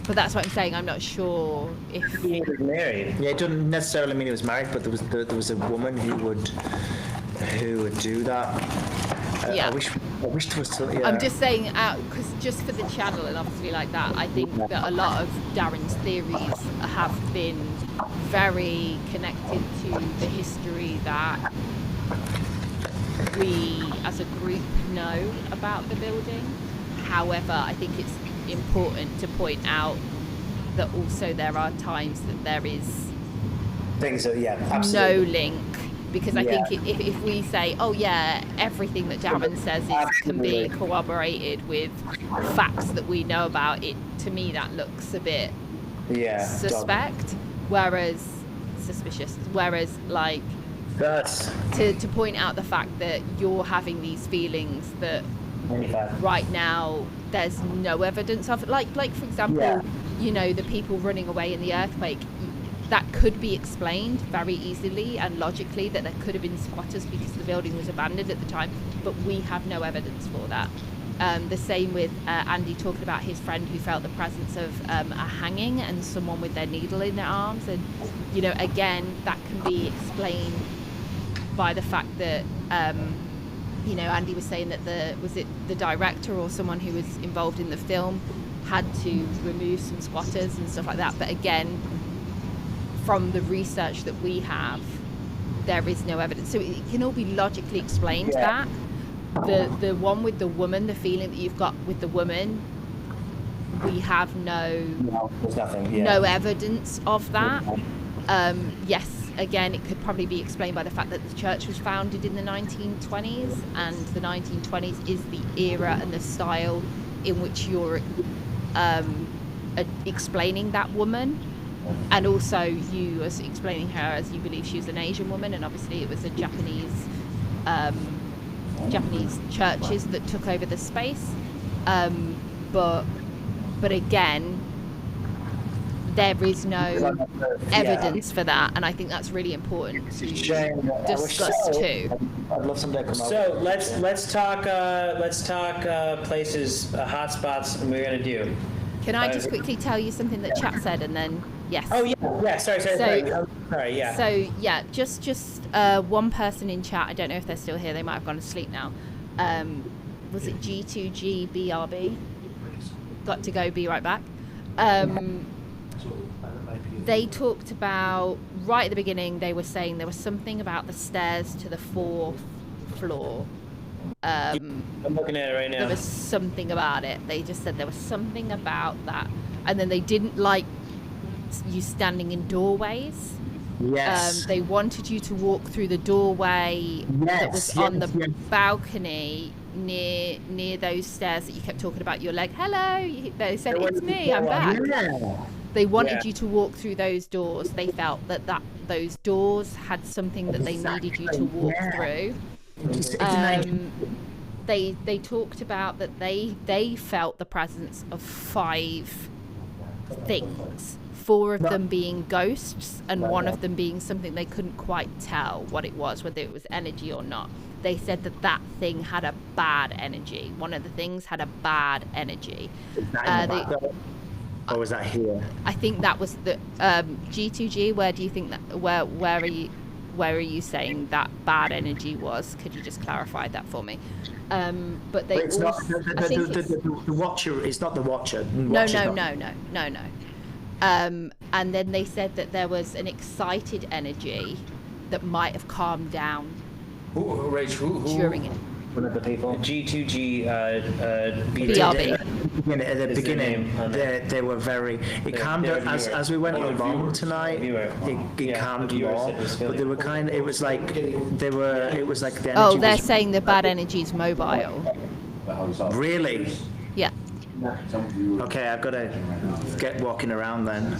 But that's what I'm saying. I'm not sure if he was married. Yeah, it doesn't necessarily mean he was married, but there was a woman who would do that. Yeah. I wish there was still. Yeah. I'm just saying, because just for the channel and obviously like that, I think that a lot of Darren's theories have been very connected to the history that we as a group know about the building. However, I think it's important to point out that also there are times that there is things that, no link. Because I think if we say, oh yeah, everything that Darren says can be corroborated with facts that we know about it, to me that looks a bit suspect. Suspicious. Whereas like to point out the fact that you're having these feelings that right now there's no evidence of, like for example, you know, the people running away in the earthquake. That could be explained very easily and logically, that there could have been squatters because the building was abandoned at the time, but we have no evidence for that. The same with Andy talking about his friend who felt the presence of a hanging and someone with their needle in their arms, and you know, again, that can be explained by the fact that you know, Andy was saying that the director or someone who was involved in the film had to remove some squatters and stuff like that, but again, from the research that we have, there is no evidence. So it can all be logically explained. That the one with the woman, the feeling that you've got with the woman, we have there's nothing. No evidence of that. Yes, again, it could probably be explained by the fact that the church was founded in the 1920s, and the 1920s is the era and the style in which you're explaining that woman. And also you as explaining her as you believe she was an Asian woman, and obviously it was a Japanese churches that took over the space. But again, there is no evidence for that, and I think that's really important to discuss too. I'd love someday to come So over. let's talk places, hotspots, and we're gonna do. Can I just quickly tell you something that chat said, and then yes. Oh yeah. Sorry. Sorry. Yeah. So yeah, just one person in chat. I don't know if they're still here. They might have gone to sleep now. Was it G2GBRB? Got to go. Be right back. They talked about right at the beginning. They were saying there was something about the stairs to the 4th floor. I'm looking at it right now. There was something about it. They just said there was something about that, and then they didn't like you standing in doorways. Yes. They wanted you to walk through the doorway that was on the balcony near those stairs that you kept talking about. Your leg. Hello. They said it's me. I'm back. They wanted you to walk through those doors. They felt that those doors had something that they needed you to walk through. They talked about that they felt the presence of 5 things, 4 of them being ghosts and 1 of them being something they couldn't quite tell what it was, whether it was energy or not. They said that thing had a bad energy. One of the things had a bad energy. Or was that here? I think that was the G2G. Where do you think that? Where are you saying that bad energy was? Could you just clarify that for me? But they it's also, not the Watcher. It's not the Watcher. No. And then they said that there was an excited energy that might have calmed down during it. One of the people. G2G BRB. At the beginning, they were very. It calmed down as we went along tonight. It calmed more, but they were kind. It was like they were. It was like the energy. Oh, they're saying the bad energy is mobile. Really? Yeah. Okay, I've got to get walking around then.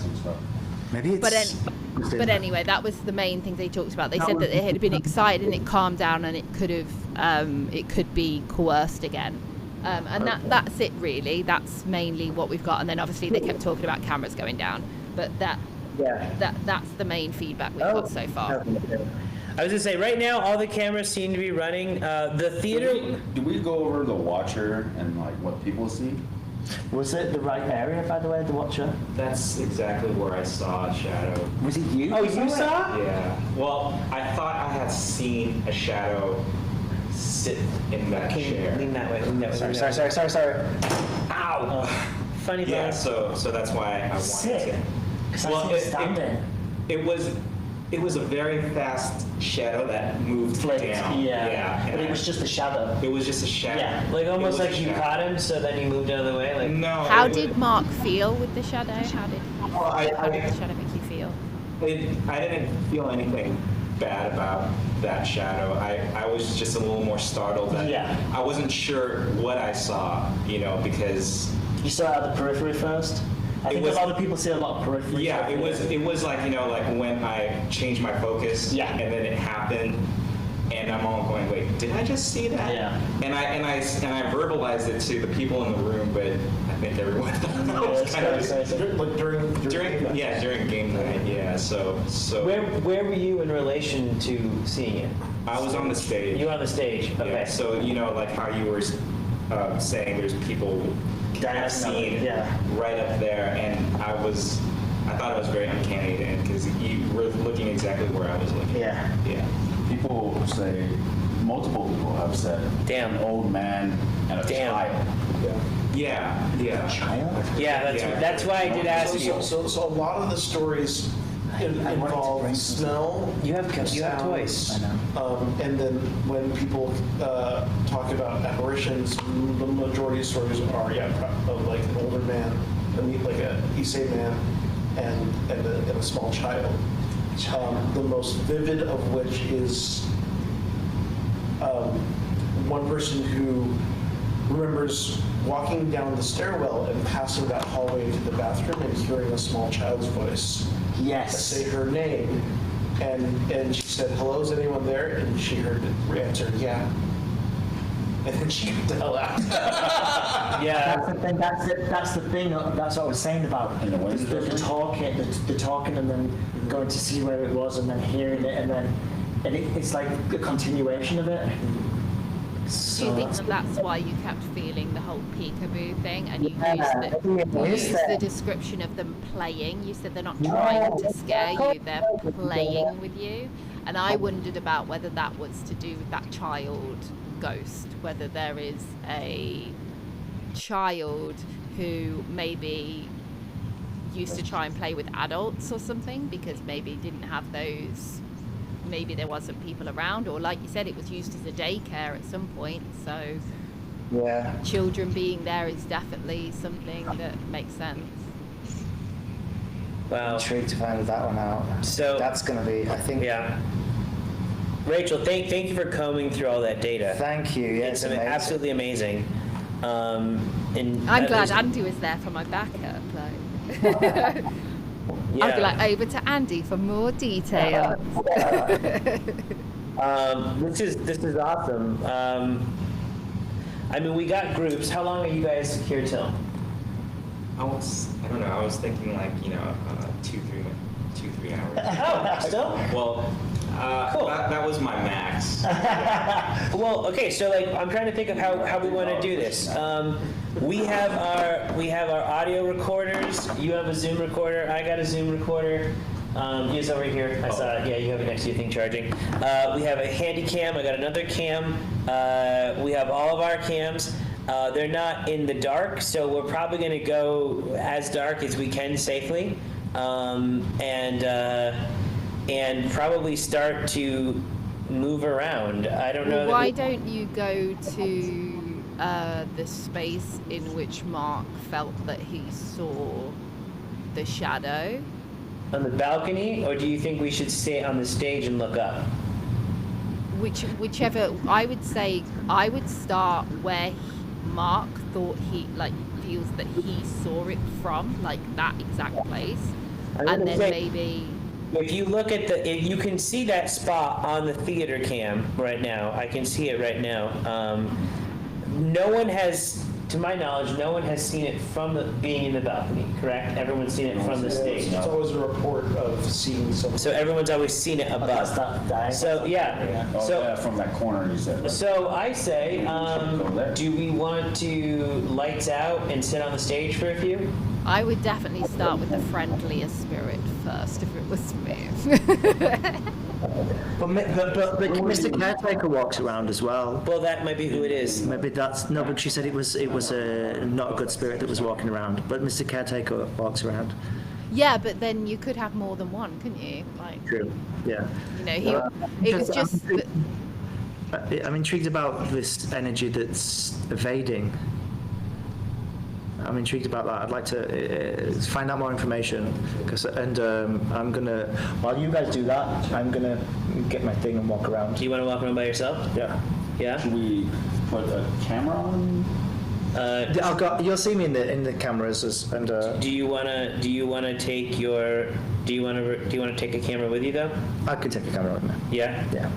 Maybe it's. But anyway, that was the main thing they talked about. They said that it had been excited and it calmed down, and it could be coerced again. And that's it really. That's mainly what we've got. And then obviously they kept talking about cameras going down, but that's the main feedback we've got so far. I was gonna say right now all the cameras seem to be running. The theater. Do we go over the Watcher and like what people see? Was it the right area, by the way, the Watcher? That's exactly where I saw a shadow. Was it you? Oh, you saw? Yeah. Well, I thought I had seen a shadow sit in that chair. Lean that way. Sorry. Ow! Funny. Yeah. So that's why I wanted Sit. to. Well, it was a very fast shadow that moved down. Yeah. But it was just a shadow. It was just a shadow. Yeah. Like almost like you caught him, so then you moved out of the way. Like no. How did Mark feel with the shadow? How did the shadow make you feel? I didn't feel anything bad about that shadow. I was just a little more startled. I wasn't sure what I saw, because you saw it at the periphery first. I think a lot of people see a lot of periphery. Yeah, it was like like when I changed my focus. Yeah. And then it happened, and I'm all going, wait, did I just see that? Yeah. And I verbalized it to the people in the room, but I think everyone thought I was kind of during game night. Yeah. So. Where were you in relation to seeing it? I was on the stage. You were on the stage. Okay. Yeah, so like how you were saying, there's people I've seen right up there, and I thought it was very uncanny then because you were looking exactly where I was looking. Yeah. People say, multiple people have said, "Damn, an old man and a child." Yeah. Child? Yeah, that's why I did ask you. So a lot of the stories involve smell. You have sound, toys. I know. And then when people talk about apparitions, the majority of stories are of like an older man, like a Issei man, and a small child. The most vivid of which is one person who remembers walking down the stairwell and passing that hallway into the bathroom and hearing a small child's voice. Yes. Say her name, and she said, "Hello, is anyone there?" And she heard it answer, "Yeah." And then she got the hell out. Yeah. That's the thing. That's what I was saying about the talking, and then going to see where it was, and then hearing it, and it's like the continuation of it. Do you think that's why you kept feeling the whole peekaboo thing, and you used the description of them playing? You said they're not trying to scare you, they're playing with you. And I wondered about whether that was to do with that child ghost, whether there is a child who maybe used to try and play with adults or something, because maybe didn't have those, maybe there wasn't people around, or like you said, it was used as a daycare at some point, so yeah, children being there is definitely something that makes sense. Wow. Intrigued to find that one out. So that's going to be, I think. Yeah. Rachel, thank you for combing through all that data. Thank you. Yeah, it's absolutely amazing. And I'm glad Andy was there for my backup. Like. Yeah. I'd be like, over to Andy for more details. This is awesome. I mean, we got groups. How long are you guys here till? I don't know. I was thinking like 2-3 hours. Oh, still? Well, cool. That was my max. Well, okay. So like, I'm trying to think of how we want to do this. We have our audio recorders. You have a Zoom recorder. I got a Zoom recorder. He's over here. I saw it. Yeah, you have it next to your thing charging. We have a handy cam. I got another cam. We have all of our cams. They're not in the dark, so we're probably going to go as dark as we can safely, and probably start to move around. I don't know. Why don't you go to the space in which Mark felt that he saw the shadow? On the balcony, or do you think we should stay on the stage and look up? Whichever. I would say I would start where Mark thought he feels that he saw it from, like that exact place, and then maybe. If you look at if you can see that spot on the theater cam right now. I can see it right now. No one has, to my knowledge, no one has seen it from being in the balcony, correct? Everyone's seen it from the stage. It's always a report of seeing something. So everyone's always seen it above. So yeah. So from that corner you said. So I say, do we want to lights out and sit on the stage for a few? I would definitely start with the friendliest spirit first, if it was me. But Mr. Caretaker walks around as well. Well, that might be who it is. Maybe that's no. But she said it was not a good spirit that was walking around. But Mr. Caretaker walks around. Yeah, but then you could have more than one, couldn't you? Like. True. Yeah. It was just. I'm intrigued about this energy that's evading. I'm intrigued about that. I'd like to find out more information, I'm gonna. While you guys do that, I'm gonna get my thing and walk around. Do you want to walk around by yourself? Yeah. Yeah. Should we put a camera on? You'll see me in the cameras and. Do you wanna take your? Do you wanna take a camera with you though? I could take a camera with me. Yeah. Yeah.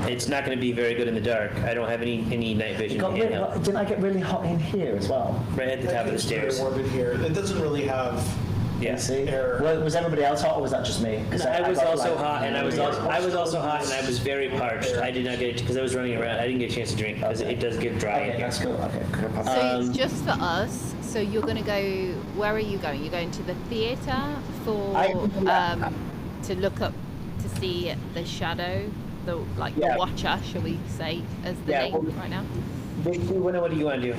It's not going to be very good in the dark. I don't have any night vision. Didn't I get really hot in here as well? Right at the top of the stairs. Warm in here. It doesn't really have. Yeah. Air. Well, was everybody else hot, or was that just me? I was also hot, and I was also hot, and I was very parched. I did not get it because I was running around. I didn't get a chance to drink because it does get dry. Okay, that's cool. Okay. So it's just for us. So you're going to go. Where are you going? You're going to the theatre for to look up to see the shadow, the Watcher, shall we say, as the name right now? What do you want to do?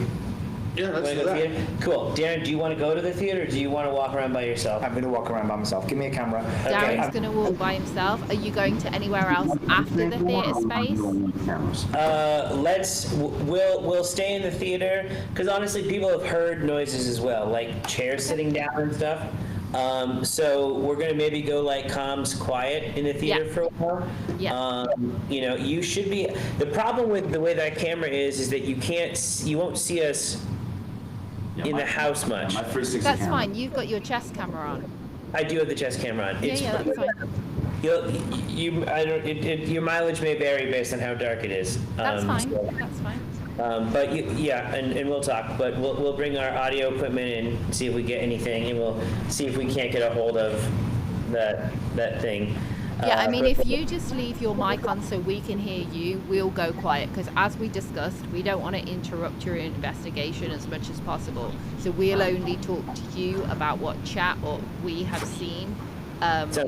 Yeah, let's Wanna do go that. theater? Cool. Darren, do you want to go to the theater, or do you want to walk around by yourself? I'm going to walk around by myself. Give me a camera. Darren's going to walk by himself. Are you going to anywhere else after the theatre space? We'll stay in the theater because honestly, people have heard noises as well, like chairs sitting down and stuff. So we're gonna maybe go like comms quiet in the theater for a while. Yeah. You know, you should be. The problem with the way that camera is that you won't see us in the house much. My 360 That's camera. fine. You've got your chest camera on. I do have the chest camera on. Yeah, that's fine. Your mileage may vary based on how dark it is. That's fine. So- That's fine. but and we'll talk. But we'll bring our audio equipment in, see if we get anything, and we'll see if we can't get a hold of that thing. Yeah, I mean, if you just leave your mic on so we can hear you, we'll go quiet. Because as we discussed, we don't want to interrupt your investigation as much as possible. So we'll only talk to you about what chat or we have seen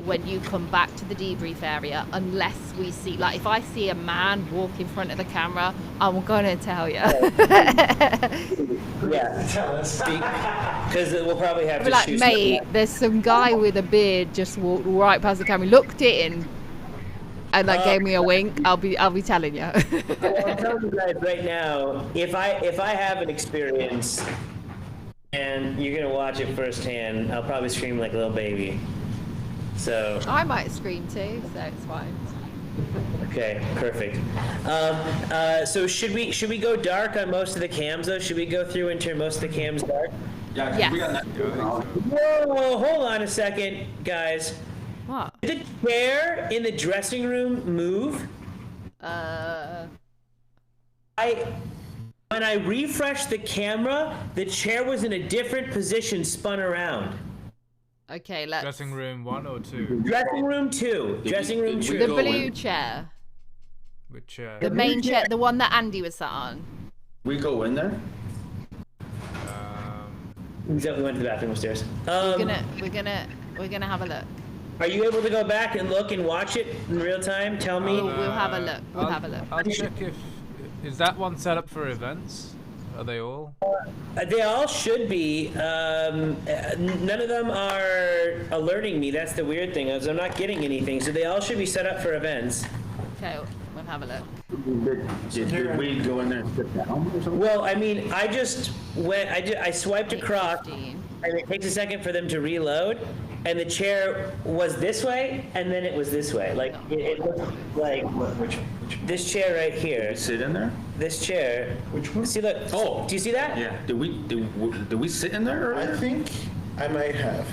when you come back to the debrief area, unless we see, like, if I see a man walk in front of the camera, I'm gonna tell you. Yeah, tell us. Because we'll probably have to like, shoot. mate, there's some guy with a beard just walked right past the camera, looked in, and like gave me a wink. I'll be telling you. Well, I'm telling you guys right now, if I have an experience, and you're gonna watch it firsthand, I'll probably scream like a little baby. So. I might scream too, so it's fine. Okay, perfect. So should we go dark on most of the cams though? Should we go through and turn most of the cams dark? Yeah, 'cause Yes. we got that. Whoa, hold on a second, guys. What? Did the chair in the dressing room move? When I refreshed the camera, the chair was in a different position, spun around. Okay, let's. Dressing room 1 or 2? Dressing room 2. Dressing room 2. The blue chair. Which The main chair, the one that Andy was sat on. We go in there. We went to the bathroom upstairs. We're gonna have a look. Are you able to go back and look and watch it in real time? Tell me. We'll have a look. We'll have a look. I'll check if is that one set up for events. Are they all? They all should be. None of them are alerting me. That's the weird thing. Is I'm not getting anything. So they all should be set up for events. Okay, we'll have a look. Did we go in there and sit down or something? Well, I mean, I just went. I swiped across, and it takes a second for them to reload. And the chair was this way, and then it was this way. Like it looked like this chair right here. Sit in there? This chair. Which one? See, look. Oh, do you see that? Yeah. Did we sit in there? I think I might have.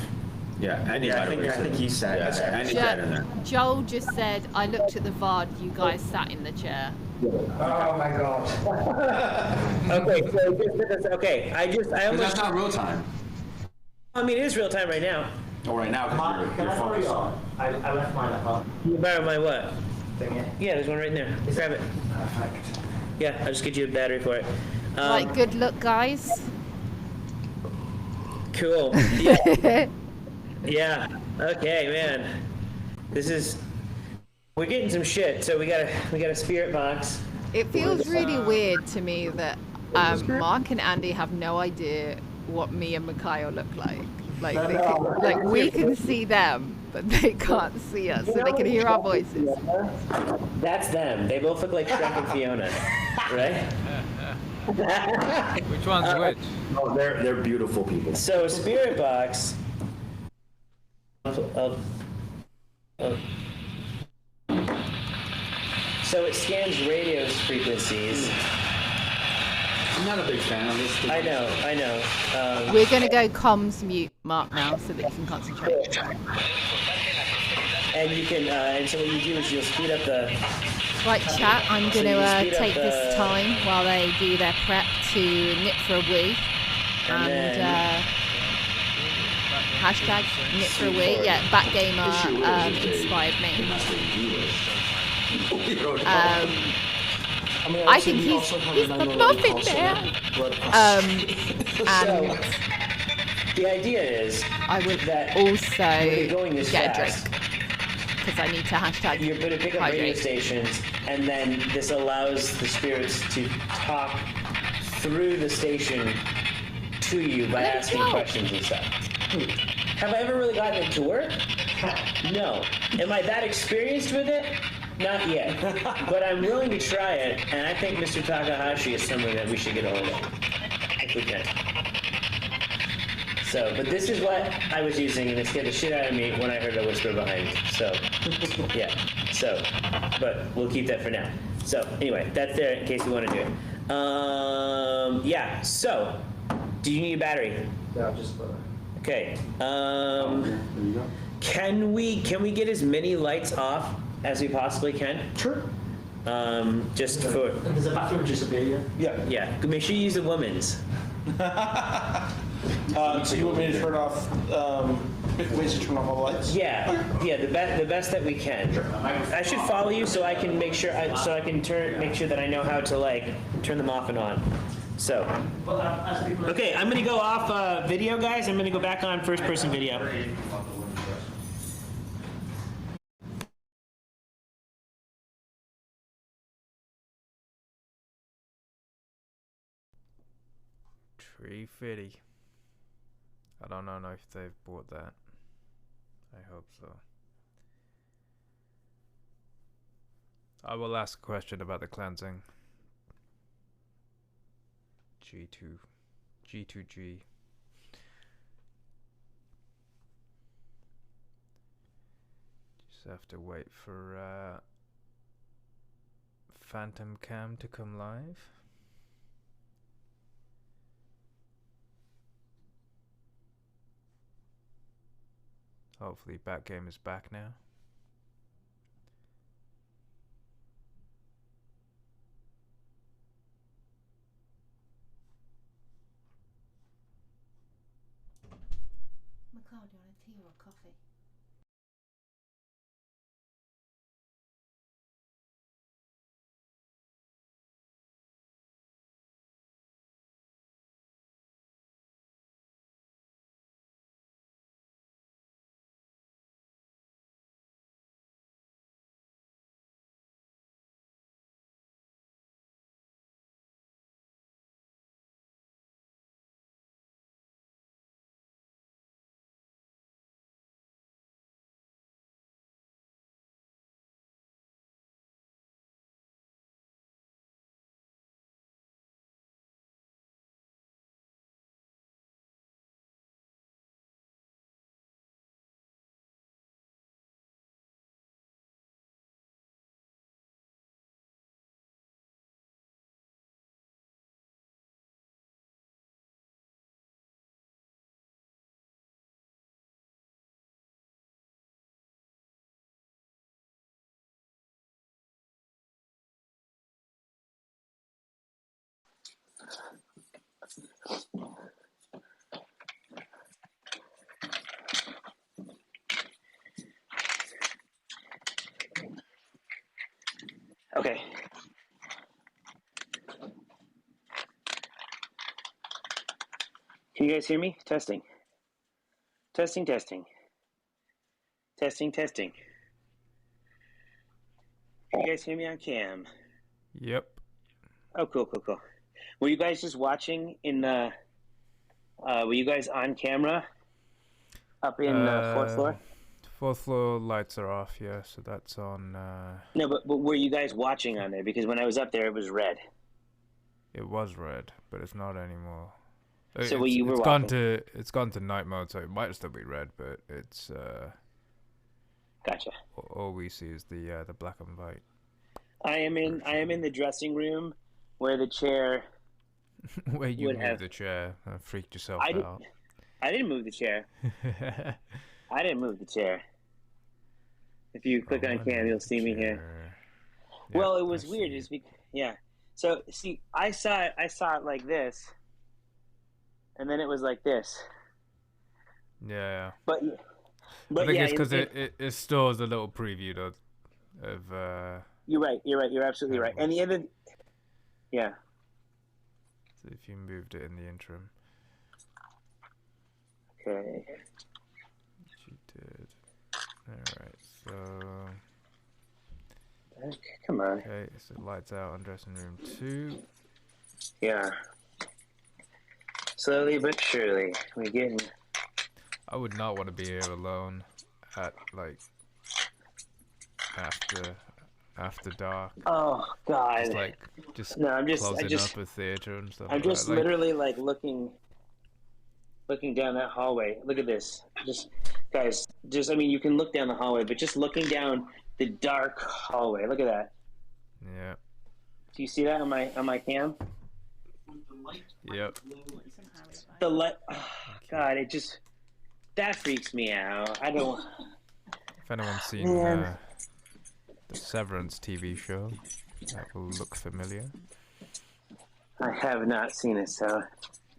Yeah, Andy. Yeah, I think he sat. Yeah, Andy sat in there. Joel just said, I looked at the VOD, you guys sat in the chair. Oh my god. Okay, so okay, I Because almost. that's not real time. I mean, it is real time right now. Oh, right now, because Can you're I borrow focused. yours? I left mine at home. You borrow my what? Thing here. Yeah, there's one right there. Grab it. Perfect. Yeah, I'll just get you a battery for it. Like, good luck, guys. Cool. Yeah. Yeah. Okay, man. This is. We're getting some shit. So we got a spirit box. It feels really weird to me that Mark and Andy have no idea what me and Mikhail look like. Like we can see them, but they can't see us, so they can hear our voices. That's them. They both look like Shrek and Fiona, right? Which one's which? Oh, they're beautiful people. So spirit box. So it scans radio frequencies. I'm not a big fan of this. I know. We're gonna go comms mute, Mark, now, so that you can concentrate. And you can, and so what you do is you'll speed up the. Right, chat, I'm So gonna you speed up take this the- time while they do their prep to knit for a wee. And And then- hashtag knit for a wee. Yeah, Batgamer inspired me. I think he's the muffin bear. And The idea is I would that also when you're going this get a fast, drink because I need to hashtag you're going to pick up radio hydrate. stations, and then this allows the spirits to talk through the station to you by asking questions and stuff. Have I ever really gotten it to work? No. Am I that experienced with it? Not yet. But I'm willing to try it, and I think Mr. Takahashi is someone that we should get a hold of. If we can. So, but this is what I was using, and it scared the shit out of me when I heard a whisper behind. So, yeah. So, but we'll keep that for now. So, anyway, that's there in case you want to do it. Yeah. So, do you need a battery? Yeah, just. Okay. Can we get as many lights off as we possibly can? Sure. Just for. There's a bathroom just up here. Yeah. Yeah. Make sure you use the women's. So you want me to turn off, ways to turn off all the lights? Yeah, yeah, the best that we can. I should follow you so I can make sure make sure that I know how to like turn them off and on. So, okay, I'm gonna go off video, guys. I'm gonna go back on first-person video. Tree Fitty. I don't know if they've bought that. I hope so. I will ask a question about the cleansing. G2G. Just have to wait for Phantom Cam to come live. Hopefully Batgame is back now. McLeod, do you want a tea or a coffee? Okay. Can you guys hear me? Testing. Testing. Testing. Can you guys hear me on cam? Yep. Oh, cool. Were you guys just watching in the? Were you guys on camera? Up in the fourth floor. Fourth floor lights are off. Yeah, so that's on. No, but were you guys watching on there? Because when I was up there, it was red. It was red, but it's not anymore. So you were it's gone to night mode, so it might still be red, but it's. Gotcha. All we see is the black and white. I am in the dressing room where the chair. Where you moved the chair and freaked yourself out. I didn't move the chair. I didn't move the chair. If you click on cam, you'll see me here. Yeah, well, it was weird. Yeah. So see, I saw it like this, and then it was like this. Yeah. But I think yeah, it's because it stores a little preview of. You're right. You're absolutely right. And the other. Yeah. So if you moved it in the interim. Okay. You did. Alright, so. Come on. Okay, so lights out on dressing room 2. Yeah. Slowly but surely, we're getting. I would not want to be here alone at like after dark. Oh God! Just no, I'm closing just, up a theater and stuff. I'm like just that. Like, literally like looking down that hallway. Look at this, just guys. Just I mean, you can look down the hallway, but just looking down the dark hallway. Look at that. Yeah. Do you see that on my cam? Yep. The light. Oh, God, it just that freaks me out. I don't. If anyone's seen the Severance TV show, that will look familiar. I have not seen it, so.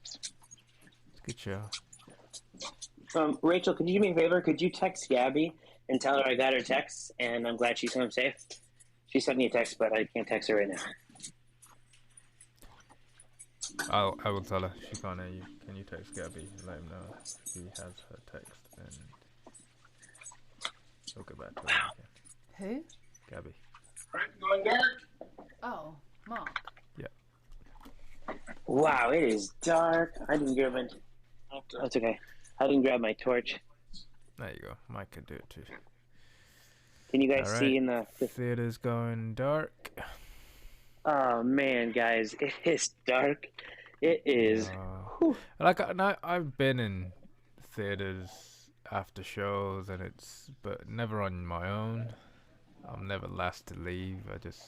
It's a good show. Rachel, could you do me a favor? Could you text Gabby and tell her I got her text and I'm glad she's home safe? She sent me a text, but I can't text her right now. I will tell her. She can't hear you. Can you text Gabby and let him know he has her text and he'll get back to her again. Who? Gabby. Going dark. Oh, Mark. Yeah. Wow, it is dark. I didn't grab my. That's okay. I didn't grab my torch. There you go. Mike can do it too. Can you guys see in the theater's going dark? Oh man, guys, it is dark. It is. Like I've been in theaters after shows, and but never on my own. I'm never last to leave. I just.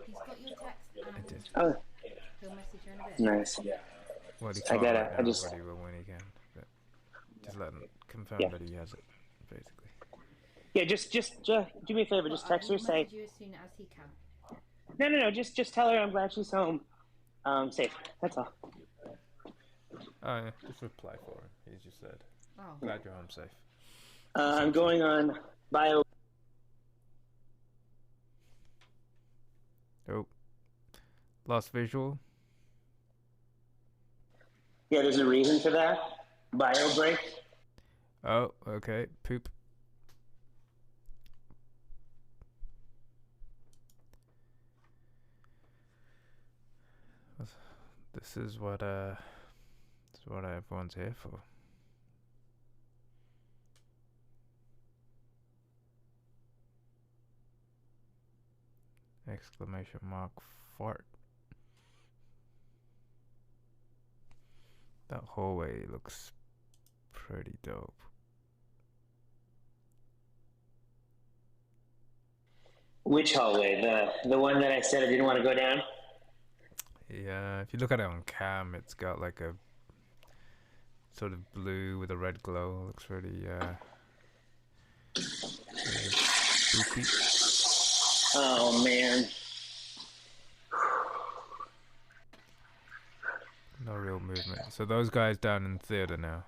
He's got your text and Oh. he'll message you in a bit. Nice. Well, he I can't gotta. right I now, just. but he will when he can. But just let him confirm that he has it, basically. Yeah, just do me a favor. Just text her. Say. You as soon as he can. No. Just tell her I'm glad she's home. Safe. That's all. Oh yeah, just reply for him. He just said, Oh. "Glad you're home safe." I'm going on bio. Oh, lost visual. Yeah, there's a reason for that. Bio break. Oh, okay. Poop. This is what everyone's here for. Exclamation mark fart. That hallway looks pretty dope. Which hallway? The one that I said I didn't want to go down? Yeah, if you look at it on cam, it's got like a sort of blue with a red glow. Looks really spoopy. Oh man. No real movement. So those guys down in theater now.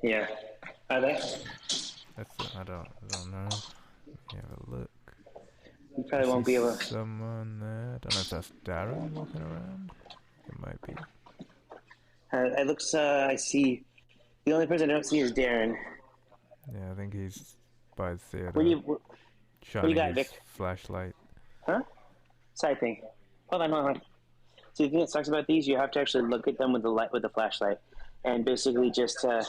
Yeah. Are they? I don't know. Let me have a look. You probably won't be able to. Someone there. I don't know if that's Darren walking around. It might be. It looks. I see. The only person I don't see is Darren. Yeah, I think he's by the theater. What do you shining got, his Vic? flashlight. Huh? Side thing. Hold on. So the thing that sucks about these, you have to actually look at them with the flashlight, and basically just. Yeah.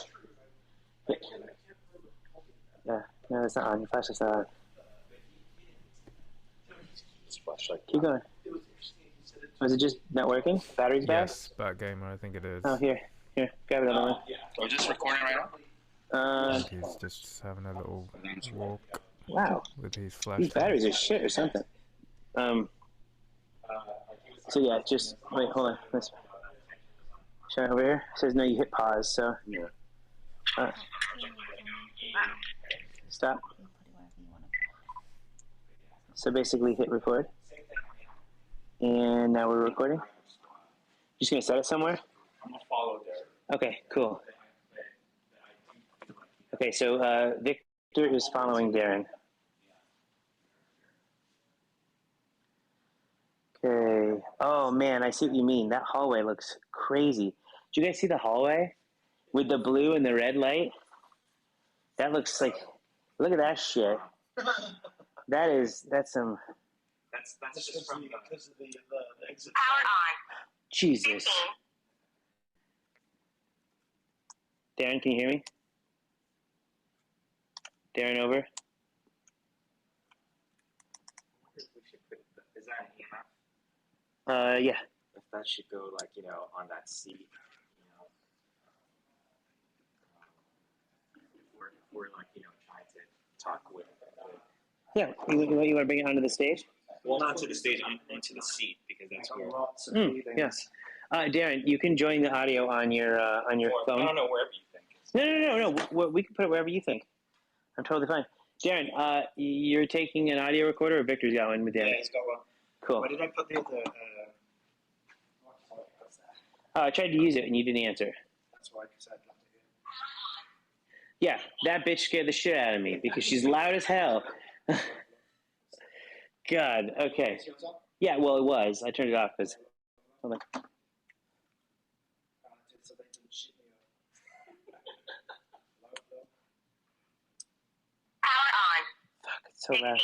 No, it's not on. Your flashlight's not on. Keep going. Was it just not working? Battery's bad? Yes, bad gamer, I think it is. Oh, here, grab another one. Are we just recording right now? I think he's just having a little walk. Wow. With his flashlight. These batteries are shit or something. So yeah, just wait, hold on. Let's show it over here. It says no, you hit pause. So stop. So basically, hit record. And now we're recording. Just gonna set it somewhere. I'm gonna follow there. Okay, cool. Okay, so Victor is following Darren. Okay. Oh man, I see what you mean. That hallway looks crazy. Do you guys see the hallway with the blue and the red light? That looks like. Look at that shit. That's some. That's just from because of the exit. Jesus. Darren, can you hear me? Darren, over. Is that an EMF? Yeah. If that should go like on that seat, if we're like trying to talk with. Yeah. You want to bring it onto the stage? Well, not to the stage, onto the seat because that's where. Yes. Darren, you can join the audio on your phone. I don't know wherever you think. No. We can put it wherever you think. I'm totally fine. Darren, you're taking an audio recorder, or Victor's got one with Darren? Yeah, he's got one. Cool. Where did I put the other? I tried to use it and you didn't answer. That's why, because I'd love to hear. Yeah, that bitch scared the shit out of me because she's loud as hell. God, okay. Yeah, well, it was. I turned it off because. Hold on. Fuck, it's so loud.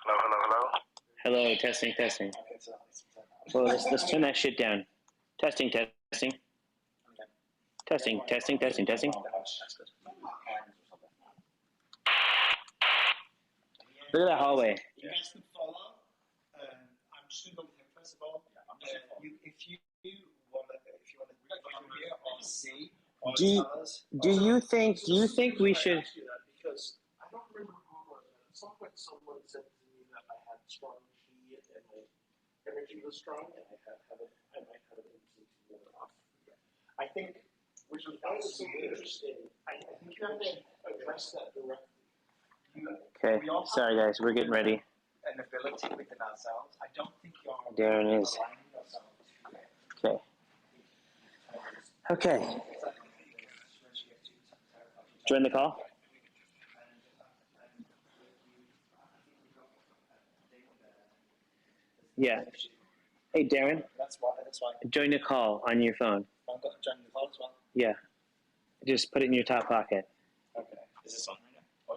Hello. Hello, testing. Well, let's turn that shit down. Testing. Testing. Look at that hallway. You guys can follow. I'm just going to go with him first of all. If you want to hear or see or tell us. Do you think we should? Because I don't remember who at some point someone said to me that I had strong chi and my energy was strong, and I might have an instinct to off. I think, which was so interesting. I think you have to address that directly. Okay, sorry guys, we're getting ready. An ability within ourselves. I don't think you're. Darren is. Okay. Join the call. Yeah. Hey Darren. That's why. Join the call on your phone. I've got to join the call as well. Yeah. Just put it in your top pocket. Okay. Is this on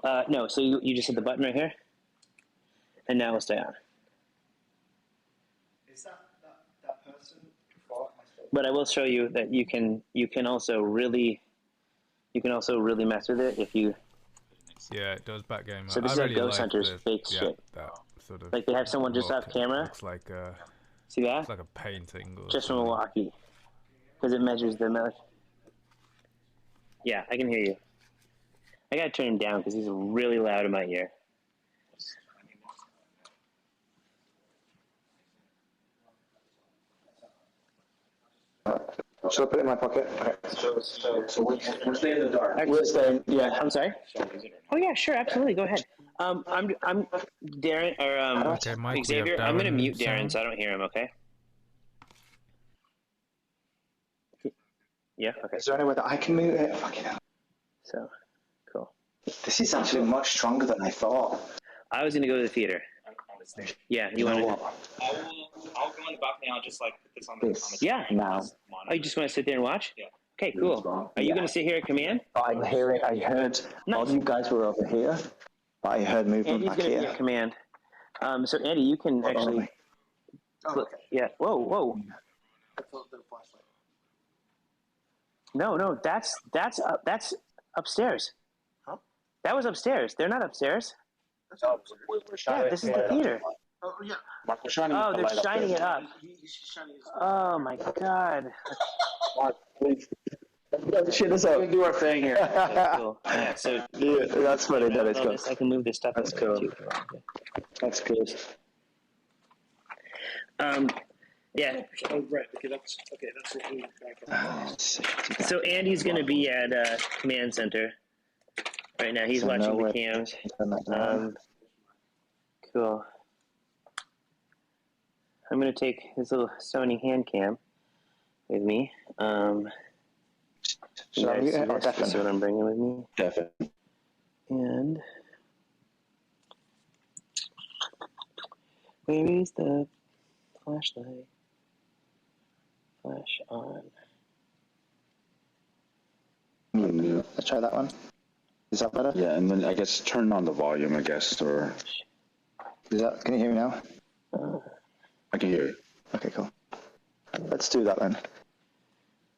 right now? No, so you just hit the button right here. And now we'll stay on. Is that person before my stage? But I will show you that you can also really mess with it if you. Yeah, it does backgammon. So this is like Ghost Hunter's fake shit. That sort of like they have someone just off camera. Looks like see that? It's like a painting. Or just from Milwaukee, because it measures the. Yeah, I can hear you. I gotta turn him down because he's really loud in my ear. Should I put it in my pocket? Okay. So we're staying in the dark. We're staying. Yeah. I'm sorry. Oh yeah, sure, absolutely. Go ahead. I'm Darren or okay, Mike, Xavier. I'm gonna mute Darren so I don't hear him. Okay. Yeah. Okay. Is there any way that I can mute it? Fucking hell. So, cool. This is actually much stronger than I thought. I was gonna go to the theater. Yeah, you want to? I'll go on the balcony. I'll just like put this on the. Yeah. Now. Oh, you just want to sit there and watch? Yeah. Okay, cool. Are you gonna sit here at command? I'm hearing. I heard all you guys were over here, but I heard movement Andy's back gonna here. be at command. So Andy, you can actually. Oh, okay. Yeah. Whoa. No, that's upstairs. Huh? That was upstairs. They're not upstairs. Yeah, this is the theater. Oh yeah. Mark, we're shining Oh, the they're light shining it up. He's shining his. Oh my god. Mark, please. Shit us up. We do our thing here. Cool. Yeah, so Yeah, that's funny. That is cool. I can move this stuff. That's cool. That's cool. Yeah. Oh right. Okay, that's what we back. So Andy's gonna be at command center right now. He's So watching no the cams. Cool. I'm gonna take his little Sony hand cam with me. Should I mute it or That's deafen? what I'm bringing with me. Deafen. And where is the flashlight? Flash on. Let's try that one. Is that better? Yeah, and then I guess turn on the volume, I guess, or Can you hear me now? I can hear you. Okay, cool. Let's do that then.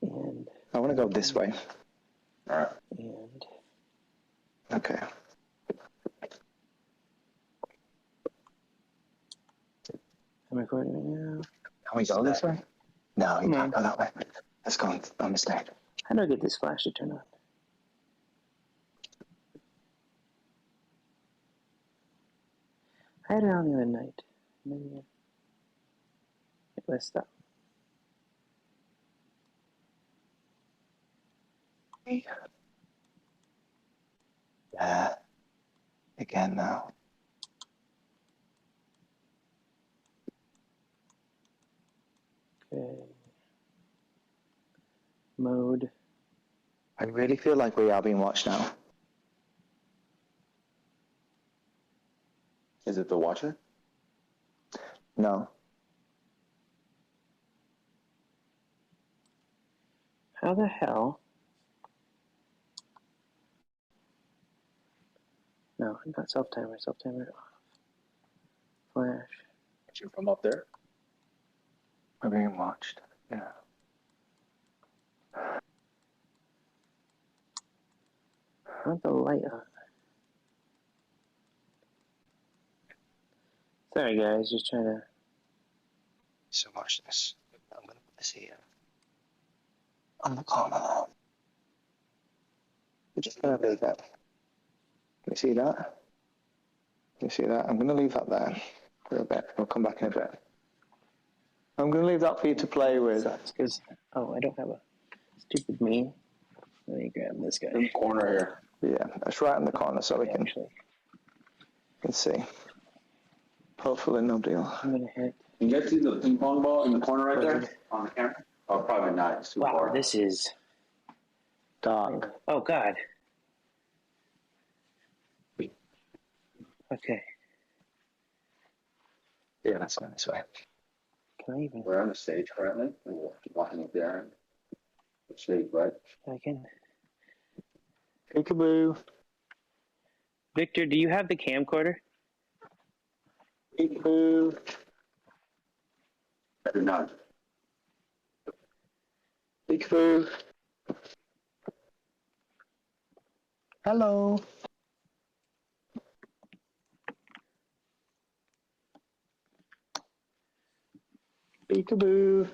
And I want to go this way. All right. And Okay. I'm recording right now. Can we go this way? No, you can't go that way. Let's go on the stage. How do I get this flash to turn on? I had it on the other night. Maybe. Let's stop. Yeah. Again now. Okay. Mode. I really feel like we are being watched now. Is it the Watcher? No. How the hell? No, not self-timer. Self-timer off. Flash. You from up there? We're being watched. Yeah. I want the light on. Sorry guys, just trying to... So watch this. I'm going to put this here. On the corner now. We're just going to leave that. Can you see that? Can you see that? I'm going to leave that there for a bit. We'll come back in a bit. I'm going to leave that for you to play with. Because, oh, I don't have a stupid me. Let me grab this guy. In the corner here. Yeah, that's right in the corner so we can see. Hopefully nobody will. I'm going to hit. Can you guys see the ping pong ball in the corner right there on the camera? Oh, probably not. It's too far. Wow, this is dark. Oh, God. Okay. Yeah, that's going this way. Can I even? We're on the stage currently. We're walking up there. The stage, right? I can. Peekaboo. Victor, do you have the camcorder? Peekaboo. I do not. Peekaboo. Hello. Peekaboo.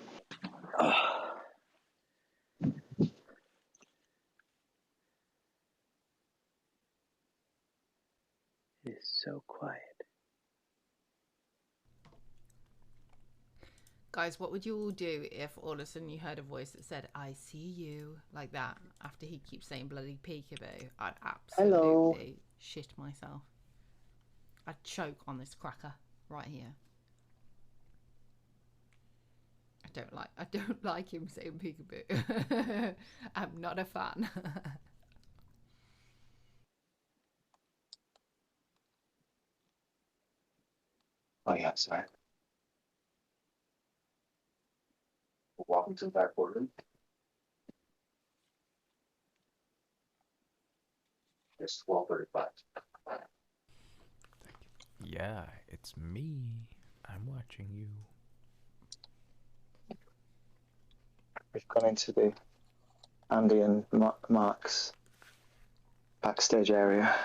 It is so quiet. Guys, what would you all do if all of a sudden you heard a voice that said, I see you, like that, after he keeps saying bloody peekaboo? I'd absolutely shit myself. I'd choke on this cracker right here. I don't like him saying peekaboo. I'm not a fan. Oh yeah, sorry. We're walking to the back room. It's 12:35. Yeah, it's me. I'm watching you. We've gone into the Andy and Mark's backstage area.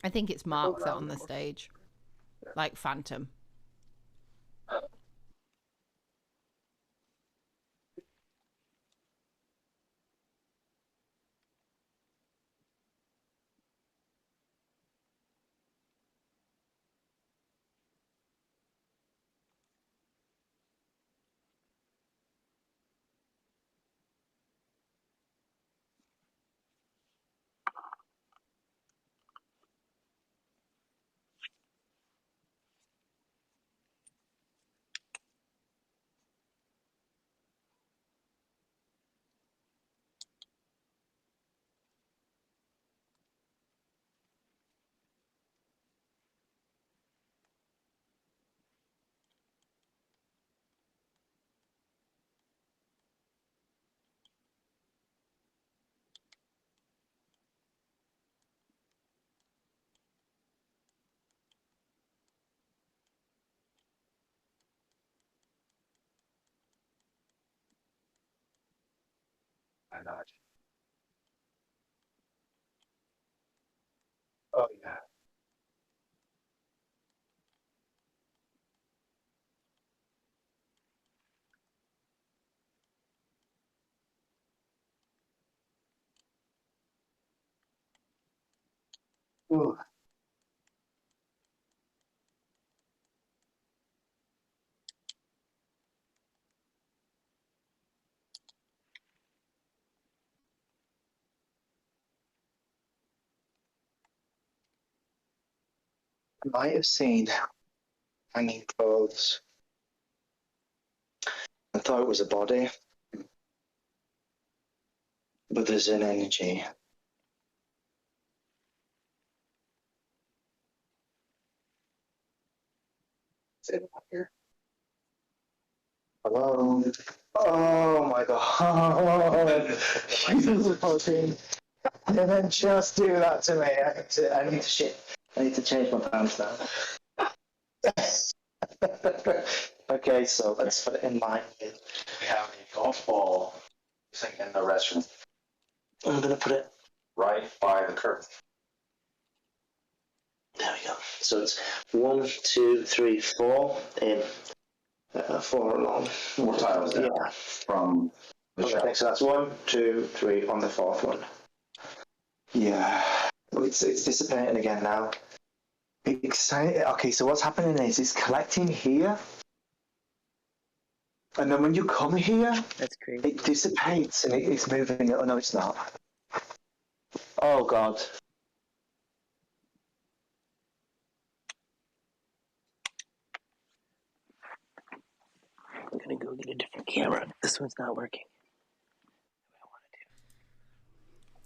I think it's Mark's out on the stage. Like Phantom. I got you. Oh yeah. Ooh. I might have seen hanging clothes. I thought it was a body, but there's an energy. Is it up here? Hello? Oh my god. Jesus fucking. And then just do that to me. I need to shit. I need to change my pants now. Okay, so let's put it in line with. We have a golf ball sitting in the restroom. I'm gonna put it right by the curtain. There we go. So it's 1, 2, 3, 4 in. 4 along. 4 tiles down. Yeah. From the okay, so that's 1, 2, 3 on the 4th one. Yeah. Well, it's dissipating again now. Exciting. Okay, so what's happening is it's collecting here. And then when you come here, that's crazy. It dissipates and it's moving. Oh, no, it's not. Oh, God. I'm gonna go get a different camera. This one's not working.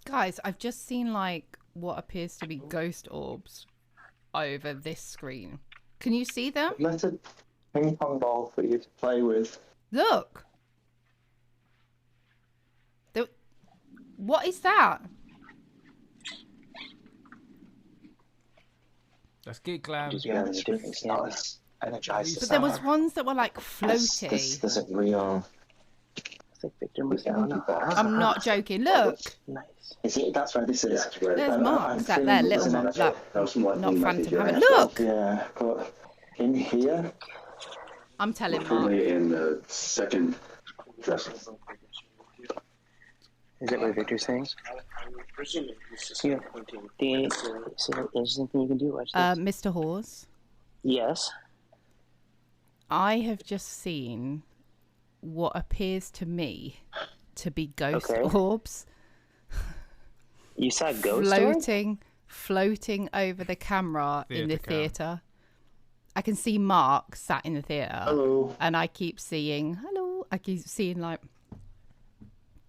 Guys, I've just seen like what appears to be ghost orbs over this screen. Can you see them? That's a ping pong ball for you to play with. Look. What is that? That's Geek Glam. Yeah, it's nice. Energized. But there was ones that were like floaty. This isn't real. I'm not joking. Look. Nice. Is it? That's where this is. There's marks that there, little marks. Like, not phantom habit. Look. Yeah, but in here. I'm telling Mark. Probably in the second dressing. Is that what Victor's saying? Yeah. The interesting thing you can do. Watch this. Mr. Hawes. Yes. I have just seen what appears to me to be ghost orbs. You saw ghost floating over the camera in the theatre. I can see Mark sat in the theatre. Hello. And I keep seeing like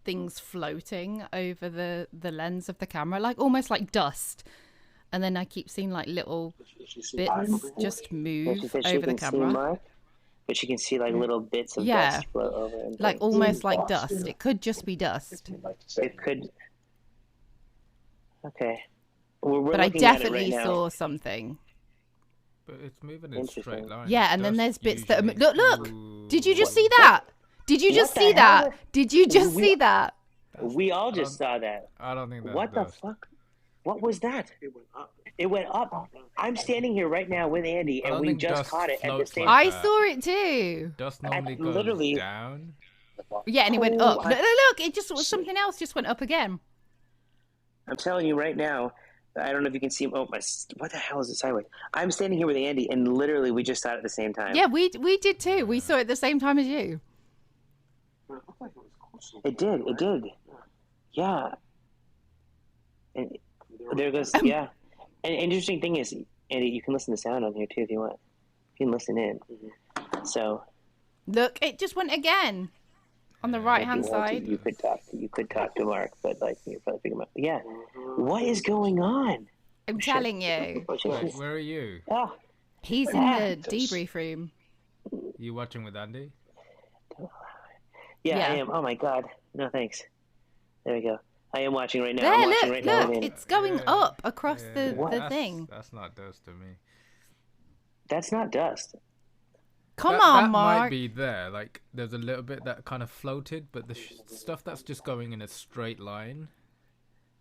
things floating over the lens of the camera, like almost like dust. And then I keep seeing like little bits just move over the camera. But you can see like little bits of dust float over. And like almost like dust. It could just be dust. It could. Okay. We're but I definitely saw something. But it's moving in straight lines. Yeah, and then there's bits that are... Look! Did you just see that? Did you just see that? Did you just see that? We all just saw that. I don't think that's What the fuck? What was that? It went up. It went up. I'm standing here right now with Andy, and we just caught it at the same time. I saw it too. Dust normally goes down. Yeah, and it went up. Look, it just was something else just went up again. I'm telling you right now, I don't know if you can see. Oh my! What the hell is it sideways? I'm standing here with Andy, and literally we just saw it at the same time. Yeah, we did too. We saw it at the same time as you. It did. It did. Yeah. And there goes. Yeah. And interesting thing is, Andy, you can listen to sound on here too if you want. You can listen in. So. Look, it just went again. On the right hand side. You could talk to Mark, but like you probably figure him out. Yeah. What is going on? I'm telling you. Wait, where are you? He's in the debrief room. You watching with Andy? Yeah, I am. Oh my god. No thanks. There we go. I am watching right now. There, I'm watching right now. Look, it's going up across the thing. That's not dust to me. That's not dust. Come that, on, that Mark. might be there. Like, there's a little bit that kind of floated, but the stuff that's just going in a straight line,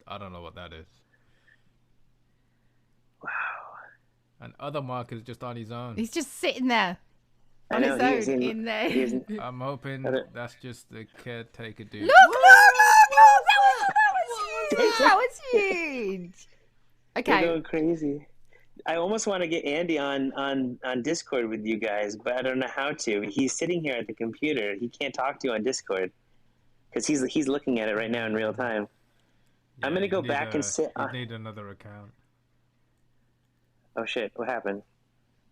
I don't know what that is. Wow. And other Mark is just on his own. He's just sitting there I on know, his he own is in there. he is I'm hoping that's just the caretaker dude. Look! That was huge. They're Okay. going crazy. I almost want to get Andy on Discord with you guys, but I don't know how to. He's sitting here at the computer. He can't talk to you on Discord because he's looking at it right now in real time. Yeah, I'm gonna go you back need and sit. You need another account. Oh shit! What happened?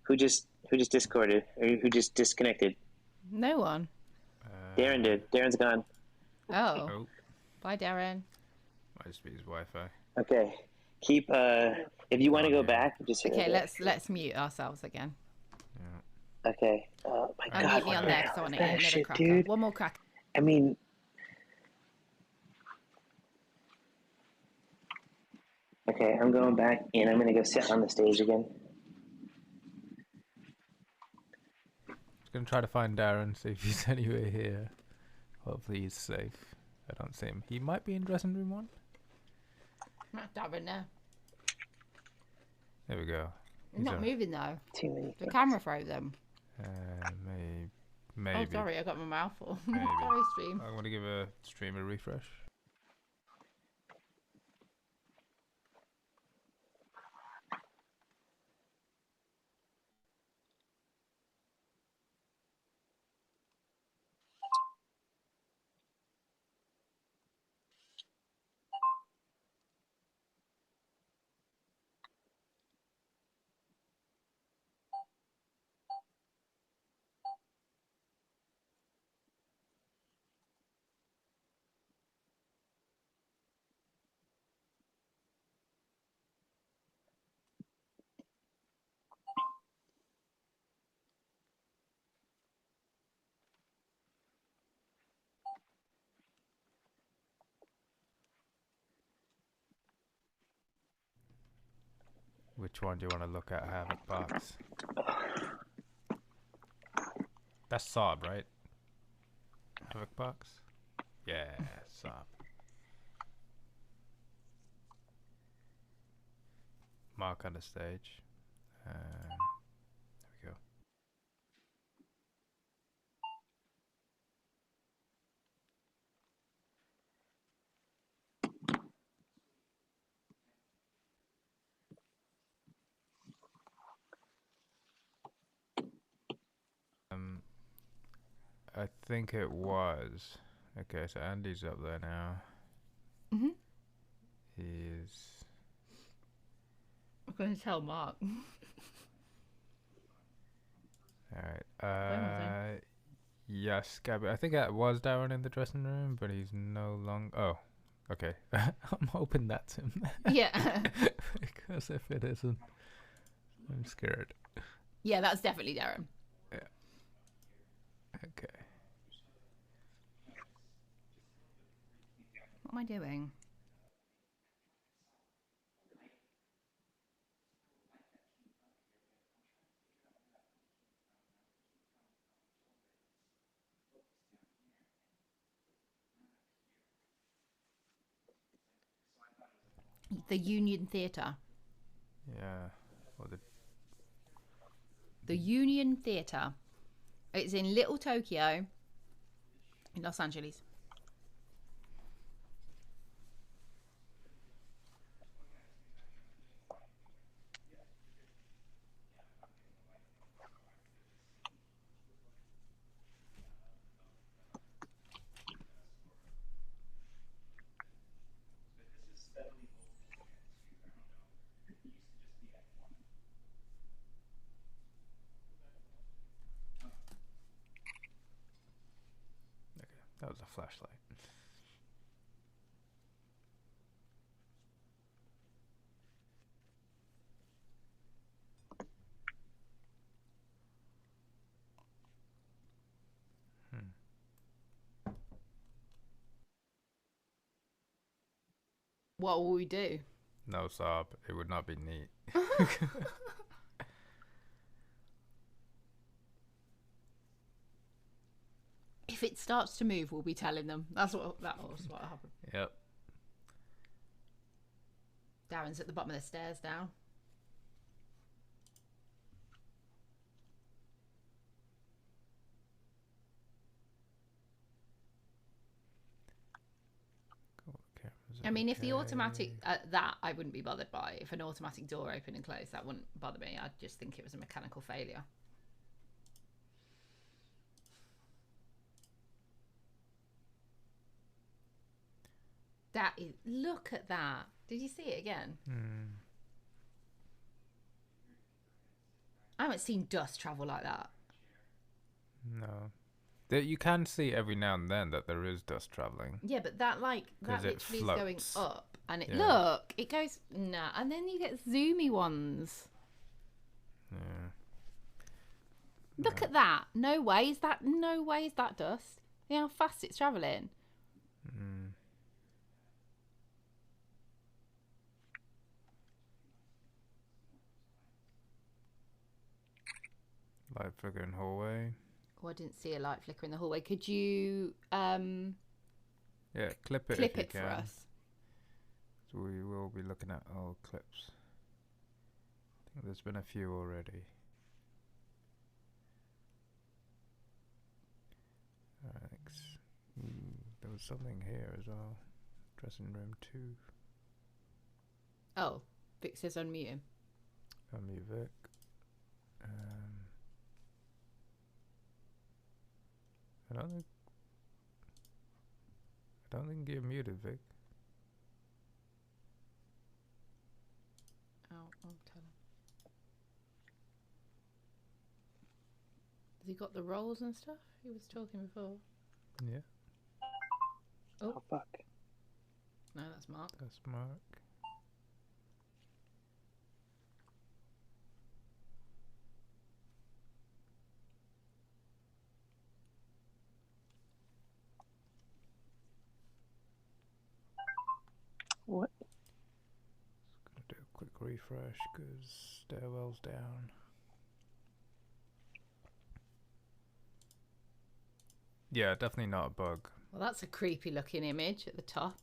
Who just discorded or who just disconnected? No one. Darren did. Darren's gone. Oh. Bye, Darren. Might just be his Wi-Fi. Okay. Keep. If you want to go back, just hit Okay, it. let's mute ourselves again. Okay. Oh my I'll god. mute me what on the there hell because I want is to eat that another shit, cracker. dude? One more cracker. I mean. Okay, I'm going back and I'm gonna go sit on the stage again. Just gonna try to find Darren, see if he's anywhere here. Hopefully he's safe. I don't see him. He might be in dressing room 1. Not Darren there. There we go. He's not on. moving though. Too many. The camera frozen. Maybe. Oh, sorry, I got my mouth full. Maybe. Sorry, stream. I'm gonna give a stream a refresh. Which one do you want to look at? Havoc Box. That's Sob, right? Havoc Box? Yeah, Sob. Mark on the stage. There we go. I think it was. Okay, so Andy's up there now. Mhm. He's. I'm going to tell Mark. Alright. Yes, Gabby. I think that was Darren in the dressing room, but he's no longer. Oh, okay. I'm hoping that's him. Yeah. Because if it isn't, I'm scared. Yeah, that's definitely Darren. Yeah. Okay. What am I doing? The Union Theatre. Yeah. Well, The Union Theatre. It's in Little Tokyo in Los Angeles. that was a flashlight. What will we do? No, Sob. It would not be neat. If it starts to move, we'll be telling them. That's what happened. Yep. Darren's at the bottom of the stairs now. I mean, if the automatic, that I wouldn't be bothered by. If an automatic door open and close, that wouldn't bother me. I'd just think it was a mechanical failure. That is, look at that. Did you see it again? I haven't seen dust travel like that. No. You can see every now and then that there is dust traveling. Yeah, but that literally is going up, and look, it goes and then you get zoomy ones. Yeah. Look at that. No way is that dust. You know how fast it's traveling. Light flicker in hallway. Oh, I didn't see a light flicker in the hallway. Could you yeah, clip it clip if you it can. for us? So we will be looking at old clips. I think there's been a few already. Thanks. There was something here as well. Dressing room 2. Oh, Vic says unmute him. Unmute Vic. I don't think you're muted, Vic. Oh, I'll tell him. Has he got the rolls and stuff? He was talking before. Yeah. Oh, fuck. No, that's Mark. That's Mark. What? Just gonna do a quick refresh because stairwell's down. Yeah, definitely not a bug. Well, that's a creepy looking image at the top.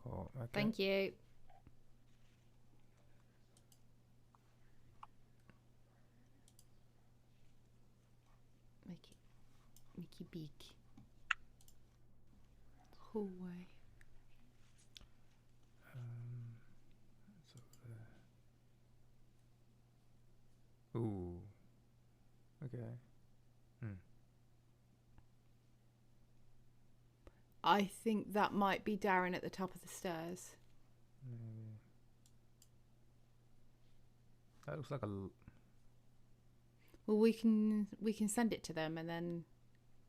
Oh, okay. Thank you. Mickey Beak. Hallway. It's over there. Ooh. Okay. I think that might be Darren at the top of the stairs. That looks like a. Well, we can send it to them and then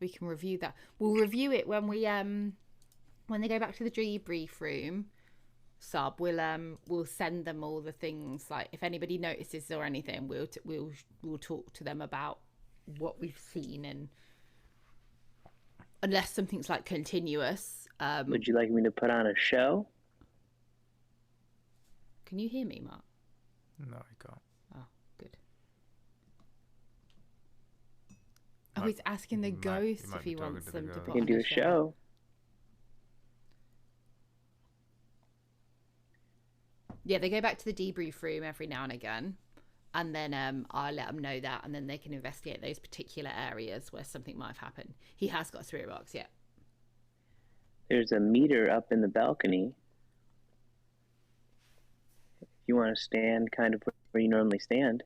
we can review that. We'll review it when they go back to the debrief room. Sub, we'll send them all the things, like if anybody notices or anything, we'll talk to them about what we've seen, and unless something's like continuous. Would you like me to put on a show? Can you hear me, Mark? No, I can't. Oh, good. Oh, he's asking the ghost if he wants them to put You can on do a show. Yeah, they go back to the debrief room every now and again, and then I'll let them know that, and then they can investigate those particular areas where something might have happened. He has got a spirit box, yeah. There's a meter up in the balcony. If you want to stand kind of where you normally stand.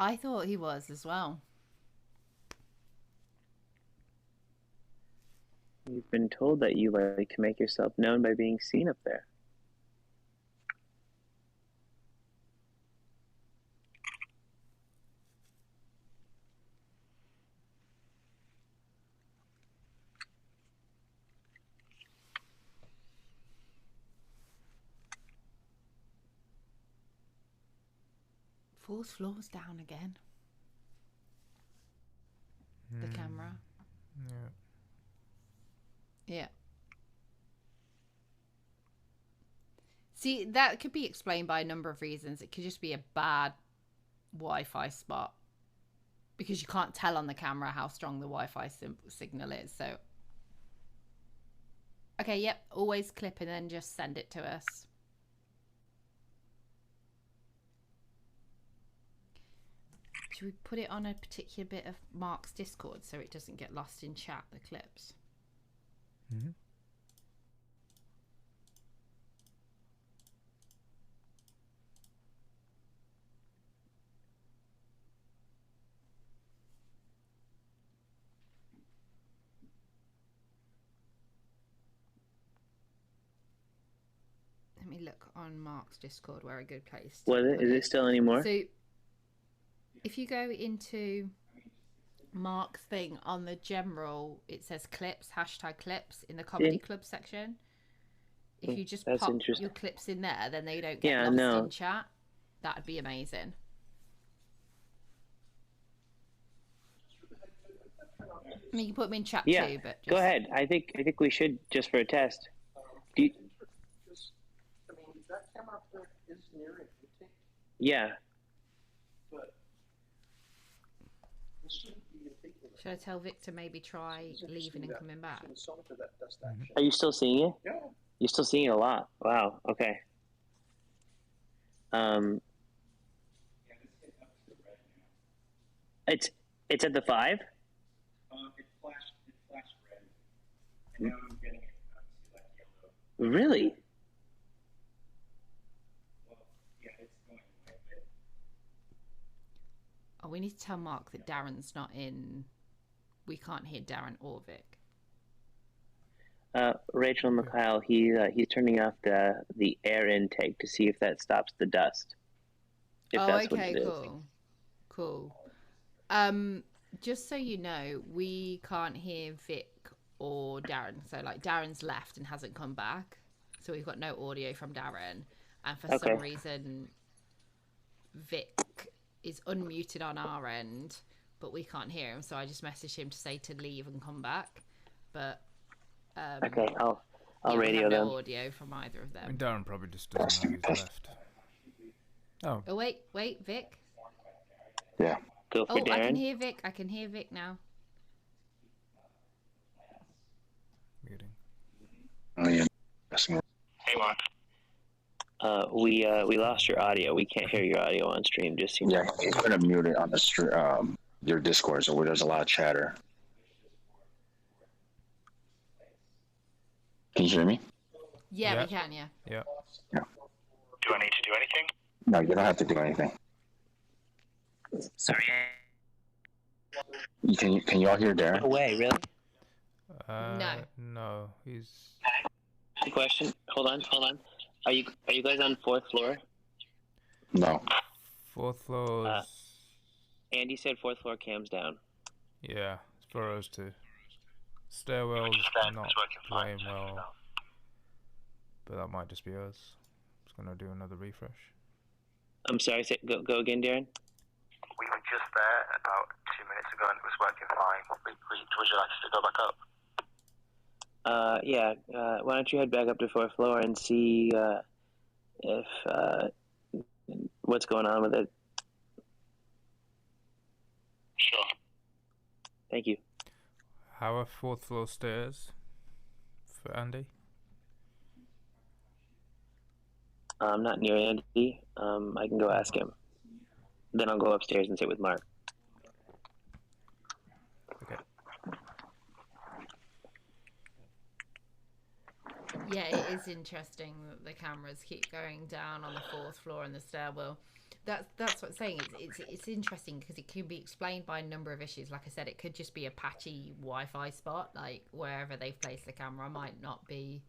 I thought he was as well. You've been told that you like to make yourself known by being seen up there. Fourth floor's down again. The camera. Yeah. Yeah. See, that could be explained by a number of reasons. It could just be a bad Wi-Fi spot because you can't tell on the camera how strong the Wi-Fi signal is. So, okay, yep, always clip and then just send it to us. Should we put it on a particular bit of Mark's Discord so it doesn't get lost in chat, the clips? Mm-hmm. Let me look on Mark's Discord where a good place. Was it? Is it still anymore? So, if you go into Mark's thing on the general, it says clips, #clips in the comedy club section. If you just pop your clips in there, then they don't get lost in chat. That'd be amazing. I mean, you can put them in chat too, but just... go ahead. I think we should, just for a test. Do you... I mean, that camera up there is near it. Yeah. But this shouldn't be a big one. Should I tell Vic to maybe try leaving and coming back? Are you still seeing it? Yeah. You're still seeing it a lot. Wow. Okay. It's at the 5? It flashed red. And now I'm getting it like yellow. Really? Well, yeah, it's going away a bit. Oh, we need to tell Mark that Darren's not in. We can't hear Darren or Vic. Rachel and Mikhail, he's turning off the air intake to see if that stops the dust. If that's okay, what it cool. Cool. Just so you know, we can't hear Vic or Darren. So like Darren's left and hasn't come back. So we've got no audio from Darren. And for some reason Vic is unmuted on our end, but we can't hear him. So I just messaged him to say to leave and come back. But okay, I'll radio have them. no audio from either of them. I mean, Darren probably just doesn't know he's left. Oh. Oh wait, Vic. Yeah. Go for Darren. I can hear Vic. I can hear Vic now. Muting. Oh yeah. Hey, Mark. We lost your audio. We can't hear your audio on stream. Just so you know. He's gonna mute it on the your Discord, so where there's a lot of chatter. Can you hear me? Yeah, we can. Yeah. Yeah. Yeah. Do I need to do anything? No, you don't have to do anything. Sorry. Can you all hear Darren? No way, really? No, he's. Question. Hold on. Are you guys on 4th floor? No. 4th floor. Andy said 4th floor cams down. Yeah, it's for us too. Stairwell's not playing well, but that might just be us. Just gonna do another refresh. I'm sorry. Go again, Darren. We were just there about 2 minutes ago and it was working fine. Would you like us to go back up? Yeah. Why don't you head back up to 4th floor and see if what's going on with it? Sure. Thank you. How are 4th floor stairs for Andy? I'm not near Andy. I can go ask him. Then I'll go upstairs and sit with Mark. Okay. Yeah, it is interesting that the cameras keep going down on the 4th floor and the stairwell. That's what I'm saying. It's interesting because it can be explained by a number of issues. Like I said, it could just be a patchy Wi-Fi spot, like wherever they've placed the camera might not be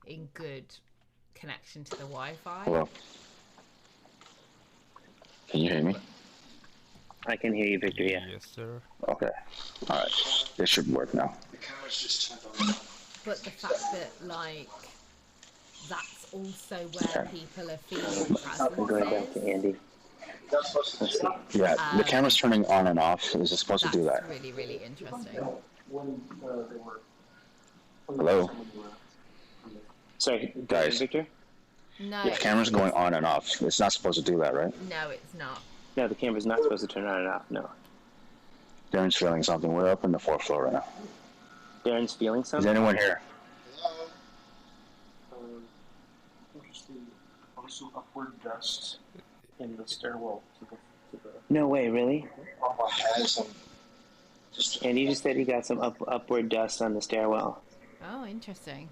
in good connection to the Wi-Fi. Hello. Can you hear me? I can hear you, Victor. Yeah. Yes, sir. Okay. All right. This should work now. The camera's just turned on. But the fact that like that's also where people are feeling I'm going back to presences. Andy. Let's see. Yeah, the camera's turning on and off. Is it supposed to do that? Really, really interesting. Hello? Sorry, Guys. Victor? No. The camera's going on and off. It's not supposed to do that, right? No, it's not. No, the camera's not supposed to turn on and off, no. Darren's feeling something. We're up on the 4th floor right now. Darren's feeling Is something? anyone here? Interesting. Also upward dust in the stairwell to the No way, really? on my hands and And you just said he got some upward dust on the stairwell. Oh, interesting.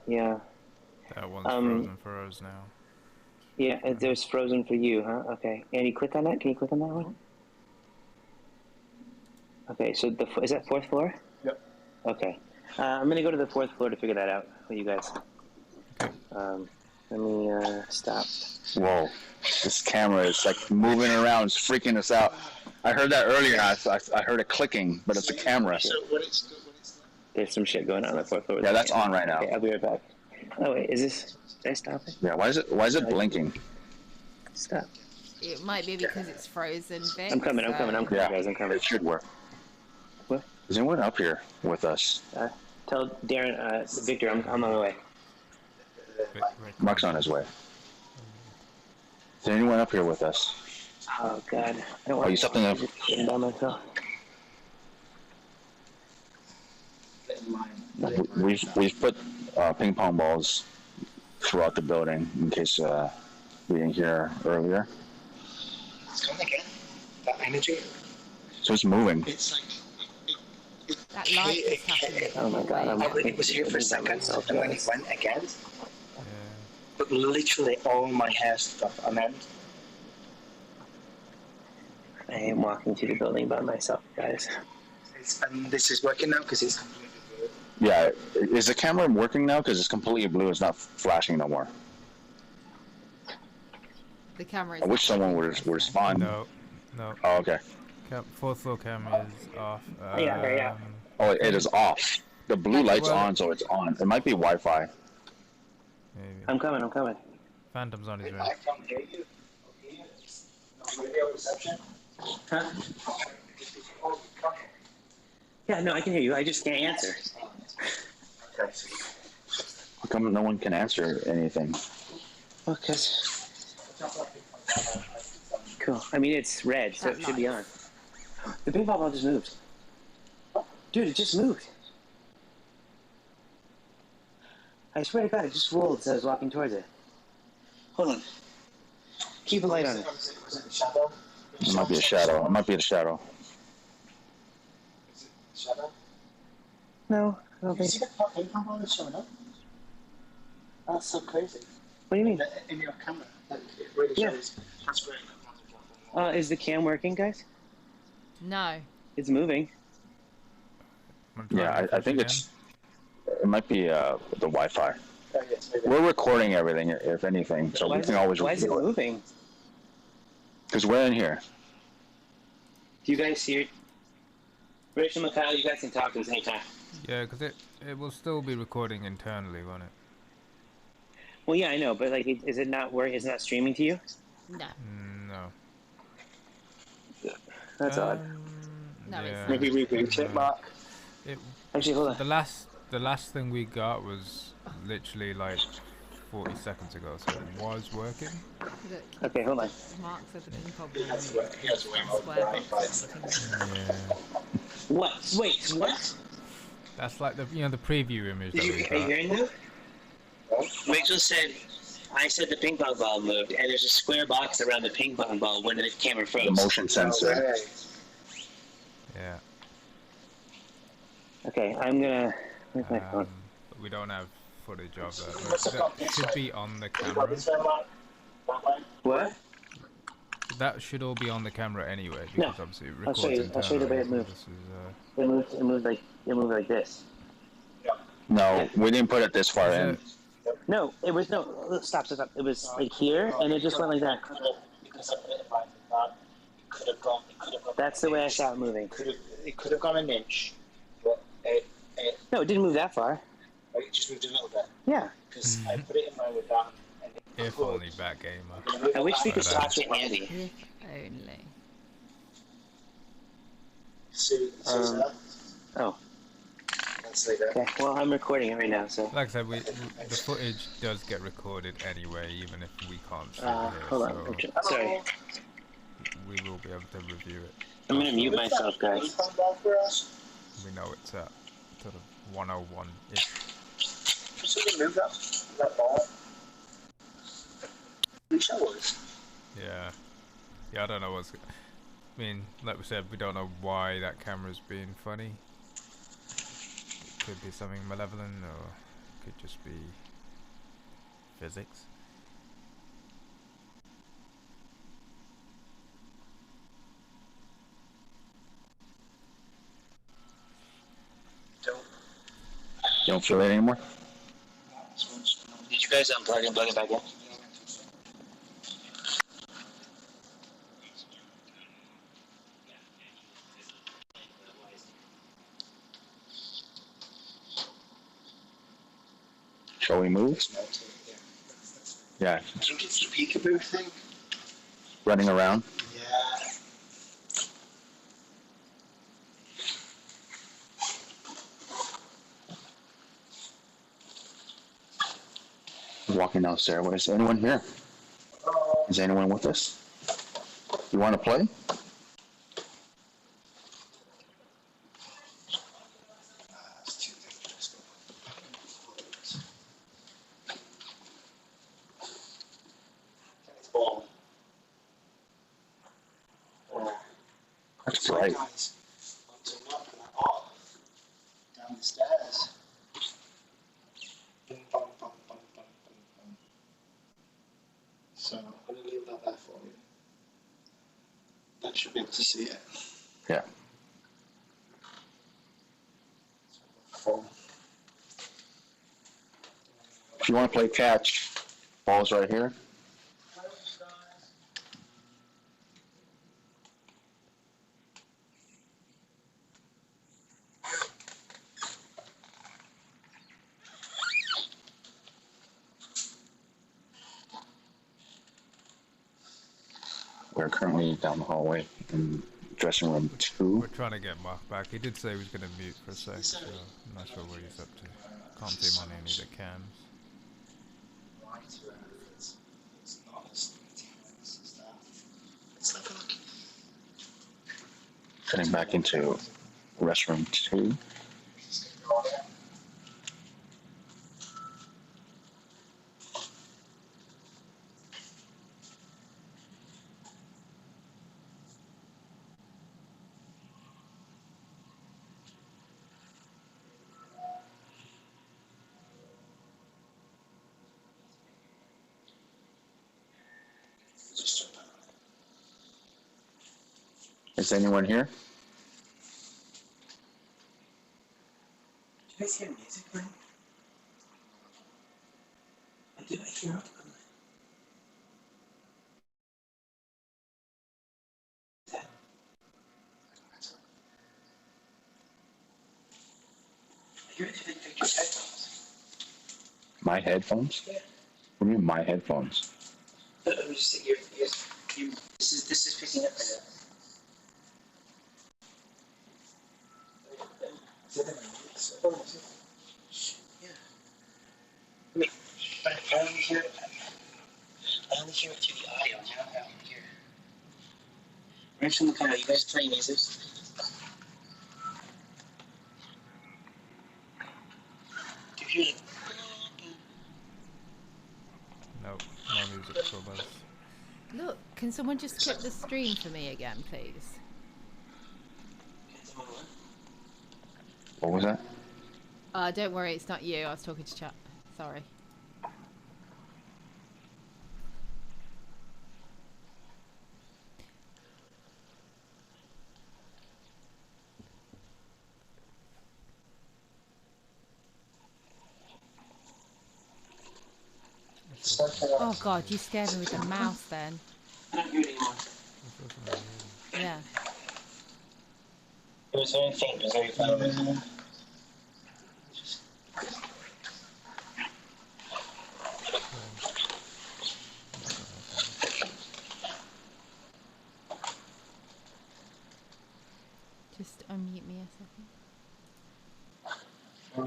Yeah. That one's frozen for us now. Yeah, it was frozen for you, huh? Okay. And you click on that? Can you click on that one? Okay, so is that 4th floor? Yep. Okay. I'm going to go to the 4th floor to figure that out with you guys. Let me stop. Whoa. This camera is like moving around. It's freaking us out. I heard that earlier. I heard it clicking, but it's a camera. There's some shit going on the 4th floor. Yeah, that's on right now. Okay, I'll be right back. Oh, wait, is this... Did I stop it? Yeah, why is it blinking? Stop. It might be because it's frozen, Vic. I'm coming, Yeah, guys, I'm coming. It should work. What? Is anyone up here with us? Tell Darren, Victor, I'm on my way. Mark's on his way. Is anyone up here with us? Oh, God. I don't Are you something up? Getting by myself. We've put ping pong balls throughout the building in case we didn't hear earlier. it's gone again. That energy. So it's moving. It's like That light is happening. Oh, my God. it was here for a second, and then it went again. But literally all my hair stuff on end. I am walking through the building by myself, guys. And this is working now because it's completely blue. Yeah, is the camera working now? Because it's completely blue. It's not flashing no more. The camera is I wish someone would respond. No. Oh, okay. 4th floor camera is off. Yeah. Oh, it is off. The blue light's on, so it's on. It might be Wi-Fi. Maybe. I'm coming. Phantom's on his way. I can't hear you. No radio reception. Huh? Yeah, no, I can hear you. I just can't answer. Okay. How come no one can answer anything? Well, because... Cool. I mean, it's red, so it should be on. The ping pong ball just moved. Dude, it just moved. I swear to God, it just rolled as I was walking towards it. Hold on. Keep a light on it. Was it a shadow? It might be a shadow. It might be a shadow. Is it a shadow? No, I don't You think see so. the ping pong ball showing up? That's so crazy. What do you mean? In your camera, it really shows. That's great. Is the cam working, guys? No. It's moving. Yeah, I think it might be the Wi-Fi. Oh, yes, maybe. We're recording everything, if anything, so we can always Why is it review it. moving? Because we're in here. Do you guys see it? Rich and Mikhail, you guys can talk at the same time. Yeah, because it will still be recording internally, won't it? Well, yeah, I know, but like, is it not working? Is it not streaming to you? No. No. That's odd. No, Yeah. it's Maybe reboot it, Mark. Actually, hold on. The last thing we got was literally like 40 seconds ago, so it was working. Look, Okay, hold on. Mark said that there's probably He has way more square Wi-Fi. boxes. Yeah. What? Wait, what? That's like the the preview image that we Are you got. hearing that? Rachel said, I said the ping pong ball moved, and there's a square box around the ping pong ball when the camera froze. The motion sensor. Yeah. Okay, I'm gonna. Where's my phone? But we don't have footage of that. That should be on the camera. What? That should all be on the camera anyway, No. because obviously it I'll records show you. I'll show you the way it internally, moved. so this is, It moved like this. No, we didn't put it this far in. No, it was no. Stop. It was like here, and it just went like that. That's the way I saw it moving. It could have gone an inch, but No, it didn't move that far. it just moved a little bit. Yeah. Because I put it in my with that If only Batgamer. I wish we could But, talk to Andy. If only. Oh. Okay. Well, I'm recording it right now, so. Like I said, the footage does get recorded anyway, even if we can't see it here. Hold on. So Sorry. we will be able to review it. I'm gonna mute myself, guys. We know it's at sort of 101-ish. Move that ball. Yeah. Yeah, I don't know what's... I mean, like we said, we don't know why that camera's being funny. It could be something malevolent, or it could just be physics. You don't feel it anymore? Did you guys unplug and plug it back in? Shall we move? Yeah. I think it's the peekaboo thing. Running around. Yeah. Walking down stairways. Anyone here? Is anyone with us? You want to play? That's bright. Guys, want to knock that off down the stairs. Bing, bong, bong, bong, bong, bong, bong. So I'm going to leave that there for you. That should be able to see it. Yeah. If you want to play catch, ball's right here. We're currently down the hallway in dressing room 2. We're trying to get Mark back. He did say he was going to mute for a sec, so I'm not sure what he's up to. Can't see him on any of the cams. It's not as intense as that. It's like Heading back into restroom 2. Is anyone here? Do you guys hear music playing? Did I hear it? You're into Victor's headphones. My headphones? Yeah. What do you mean my headphones? I'm just saying, this is picking up my yeah. I mean, I only hear it. I only hear it through the audio, not out here. Right from the car, you guys playing music? Do you hear it? Nope, no music from us. Look, can someone just clip the stream for me again, please? What was that? Don't worry, it's not you. I was talking to chat. Sorry. Oh god, you scared me with the mouse then. I don't hear it anymore. Yeah. It was very faint, it was very faint.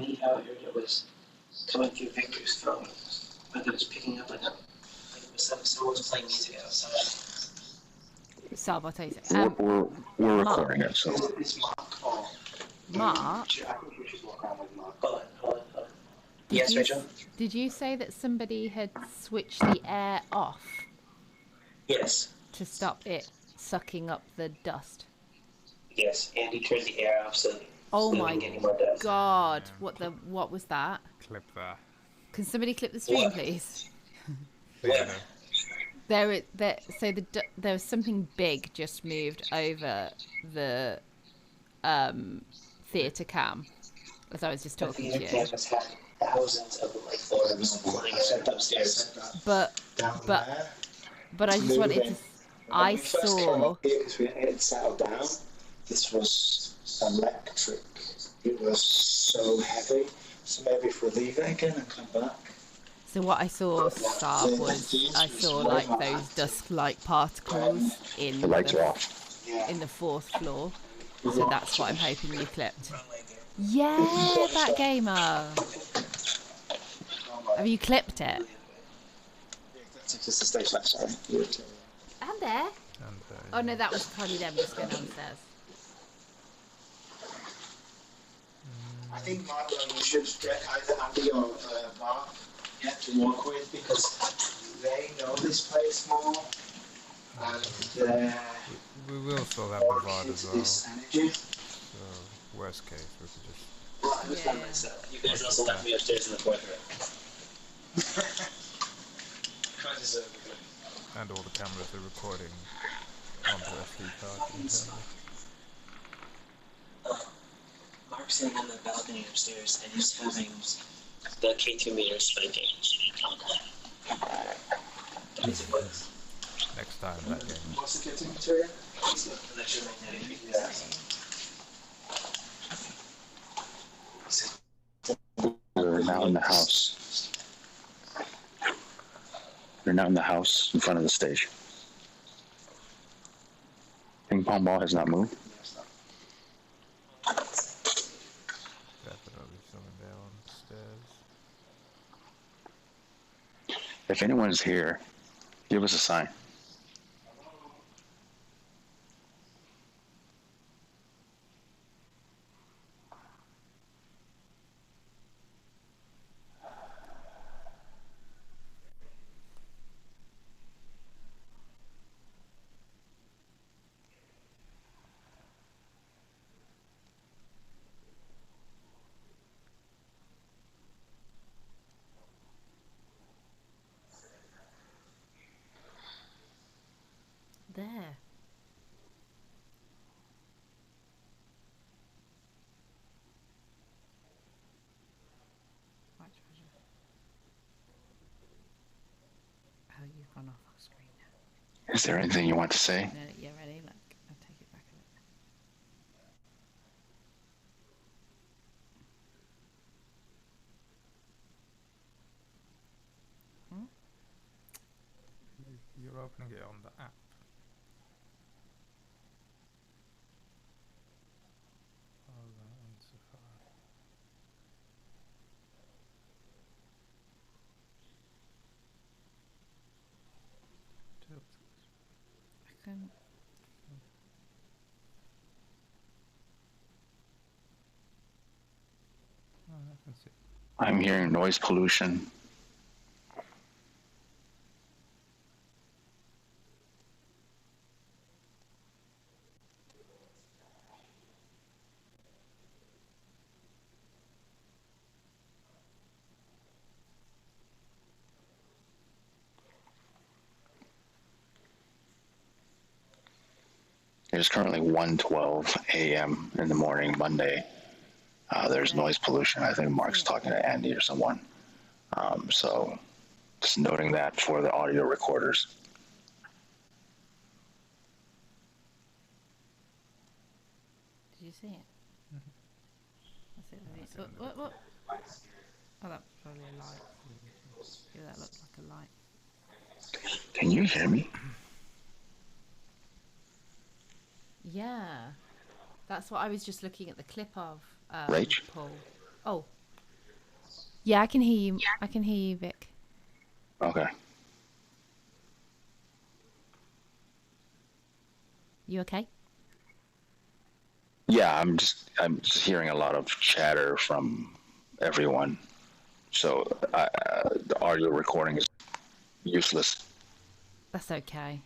me, how I heard it was coming through Victor's phone, but it was picking up like it was someone was playing music outside. Sabotage. We're recording it, so. Mark? Hold on. Yes, Rachel? Did you say that somebody had switched the air off? Yes. To stop it sucking up the dust? Yes, Andy turned the air off so oh we my wouldn't get any more dust. God, what was that? Clip that. Can somebody clip the stream, please? Yeah. There was something big just moved over the theatre cam as I was just talking to you. Campus had thousands of like forms flying around upstairs. But I just wanted to. I saw. Because we had settled down. This was electric. It was so heavy. So maybe if we leave it again and come back. So what I saw, Saab, was I saw like those dust-like particles in the fourth floor. So that's what I'm hoping you clipped. Yeah, that gamer. Have you clipped it? That's just the stage left, sorry. And there. Oh no, that was probably them just going downstairs. I think, Mark, you should get either Andy or Mark to work with because they know this place more. And we will still have the VOD as well. This energy. So, worst case, we could just. Well, I was by myself. You guys also left me upstairs in the fourth room. And all the cameras are recording onto SD card internally. Mark's sitting on the balcony upstairs and he's having the K2 meter spiking. Next time that game. What's the K2 material? Electromagnetic. We're now in the house. We're now in the house in front of the stage. Ping pong ball has not moved. Definitely someone there on the stairs. If anyone's here, give us a sign. There. Oh, you've gone off screen now. Is there anything you want to say? No, you're ready. Look, I'll take it back a bit. You're opening it on the app. Hold on, Safari. I can. Oh, I can see. I'm hearing noise pollution. It is currently 1:12 a.m. in the morning, Monday. There's noise pollution. I think Mark's talking to Andy or someone. So just noting that for the audio recorders. Did you see it? That's it. What? Oh, that's probably a light. Yeah, that looks like a light. Can you hear me? Yeah, that's what I was just looking at the clip of. Rach? Paul. Oh, Yeah, I can hear you. I can hear you, Vic. Okay. You okay? Yeah, I'm just hearing a lot of chatter from everyone. So the audio recording is useless. That's okay.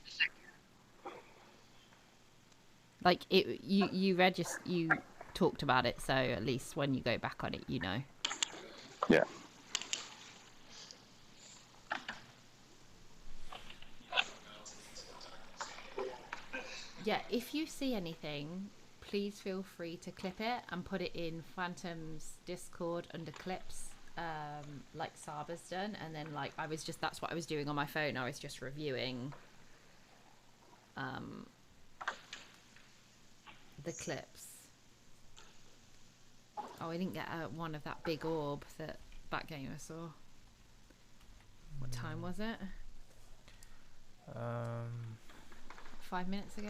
Like you talked about it, so at least when you go back on it, you know. Yeah. Yeah, if you see anything, please feel free to clip it and put it in Phantom's Discord under clips, like Saba's done. And then like that's what I was doing on my phone. I was just reviewing the clips. Oh, I didn't get one of that big orb that Batgamer saw. What time was it? 5 minutes ago.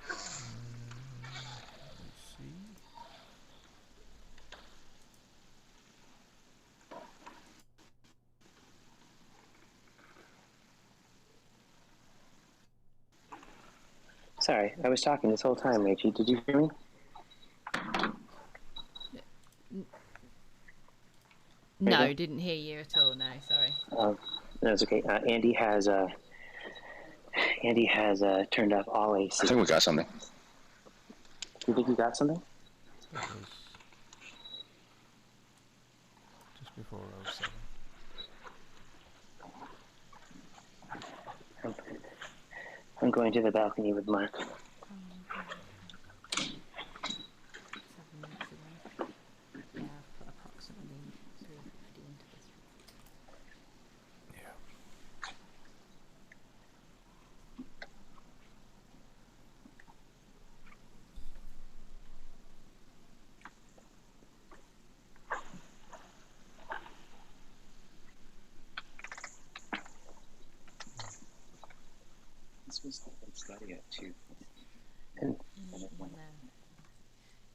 Let's see. Sorry, I was talking this whole time, Rachie. Did you hear me? No, didn't hear you at all. No, sorry. That's okay. Andy has turned off all AC. I think we got something. You think you got something? It was just before 07. I'm going to the balcony with Mark. 7 minutes ago. Yeah, I've put approximately 3:50 into this. Yeah. This was study at 2.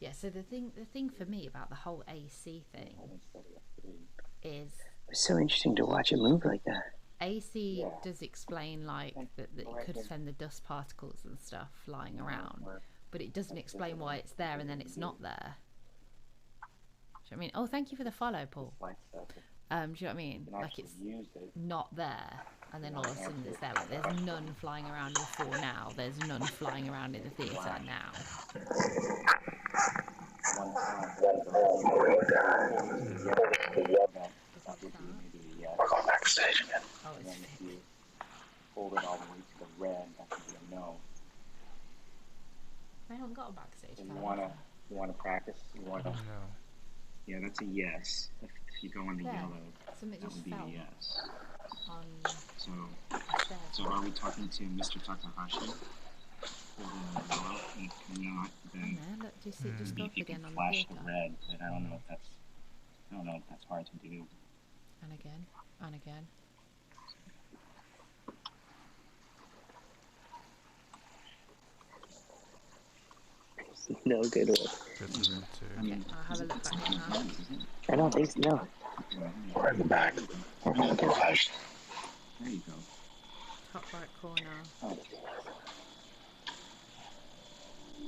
Yeah, so the thing for me about the whole AC thing is It's so interesting to watch it move like that. AC does explain like that it could send the dust particles and stuff flying around, but it doesn't explain why it's there and then it's not there. Do you know what I mean? Oh, thank you for the follow, Paul. Do you know what I mean? Like it's not there, and then all of a sudden it's there. Like there's none flying around in 4 now. There's none flying around in the theatre now. We're going backstage again. Oh, it's if you hold it all the way to the red, that could be a no. I haven't got a backstage. So you wanna practice? You wanna? No. Yeah, that's a yes. If you go on the yellow, Something that just would be fell a yes. on So are we talking to Mr. Takahashi? Holding the yellow, and if you're not, then look, do you see it just go maybe up if you again can on the flash paper? the red, but I don't know if that's hard to do. And again, and again. No good one. Okay, I'll have a look back now. I don't think so. No. We're in the back. We're going to the garage. There you go. Top right corner. Oh.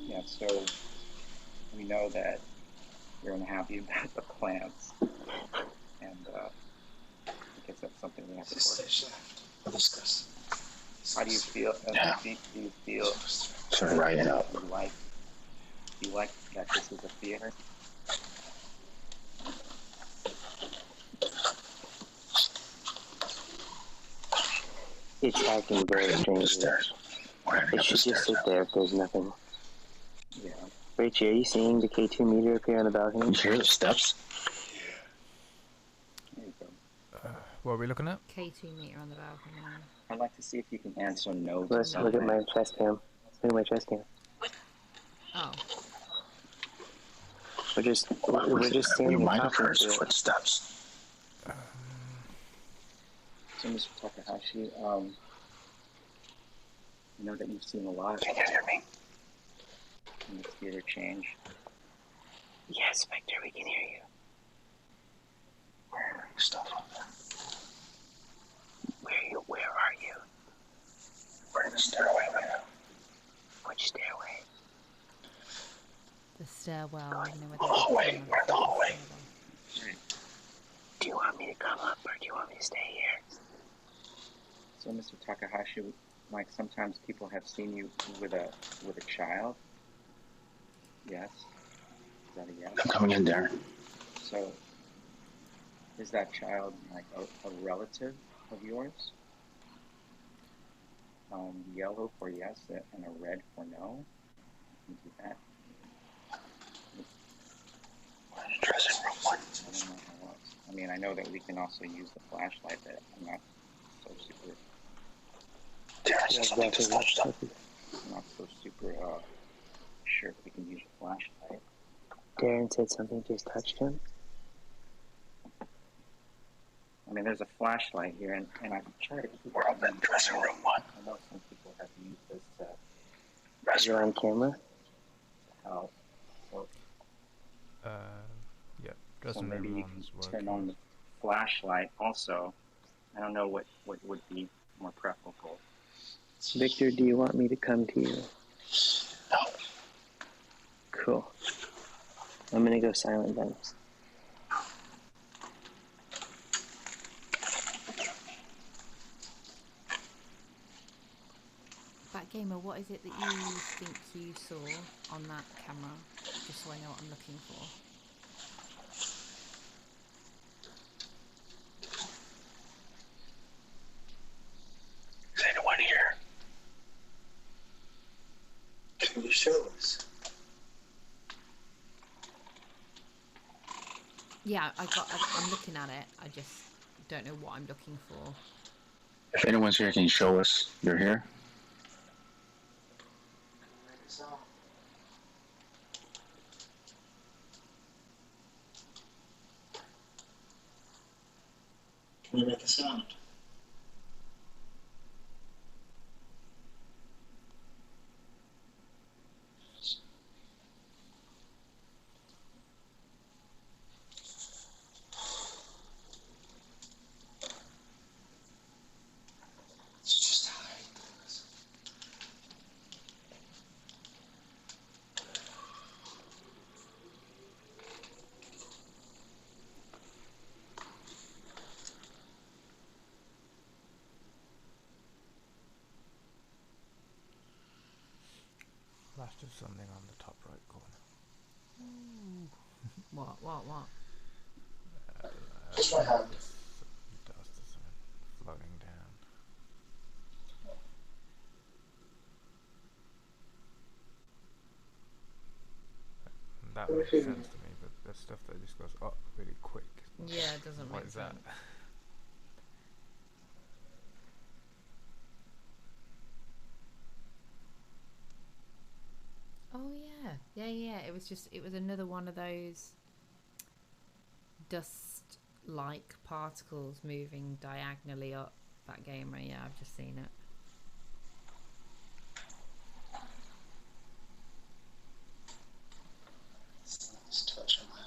Yeah, so we know that you're unhappy about the plants, and I guess that's something we have to Discuss. How do you feel? Yeah. Do you feel? Sort of writing up. Do you like that this is a theater? It's acting very strangely. It should just sit there if there's nothing. Yeah. Rachie, are you seeing the K2 meter appear on the balcony? You hear the steps? There you go. What are we looking at? K2 meter on the balcony. I'd like to see if you can answer no to Let's look at my chest cam. Look at my chest cam. Oh. We're just standing We might have talking heard to it. footsteps. So, Mr. Takahashi, I know that you've seen a lot. Can you hear me? In the theater change. Yes, Spectre, we can hear stuff on there. Where are you? We're in the stairway right now. Which stairway? The stairwell. I don't know where Hallway. We're in the hallway. Do you want me to come up or do you want me to stay here? So, Mr. Takahashi, like sometimes people have seen you with a child. Yes. Is that a yes? I'm coming in there. So, is that child like a relative of yours? Yellow for yes and a red for no. You can do that. Dressing room 1. I don't know how else. I mean, I know that we can also use the flashlight, but I'm not so super. I'm not so super sure if we can use a flashlight. Darren said something just touched him. I mean, there's a flashlight here, and I can try to. We're up in dressing room 1. I know some people have used this to. You're on camera? Help. So, yeah. so Dressing maybe room you 1's can working. turn on the flashlight also. I don't know what would be more preferable. Victor, do you want me to come to you? No. Cool. I'm gonna go silent then. Gamer, what is it that you think you saw on that camera? Just so I know what I'm looking for. Is anyone here? Can you show us? Yeah, I'm looking at it. I just don't know what I'm looking for. If anyone's here, can you show us you're here? Can you make a sound? Flashed of something on the top right corner. What? Just my hand. Dust or something floating down. That makes sense to me, but there's stuff that just goes up really quick. Yeah, it doesn't What make is that? sense. Oh yeah. It was another one of those dust-like particles moving diagonally up that gamer. Yeah, I've just seen it. Let's touch on my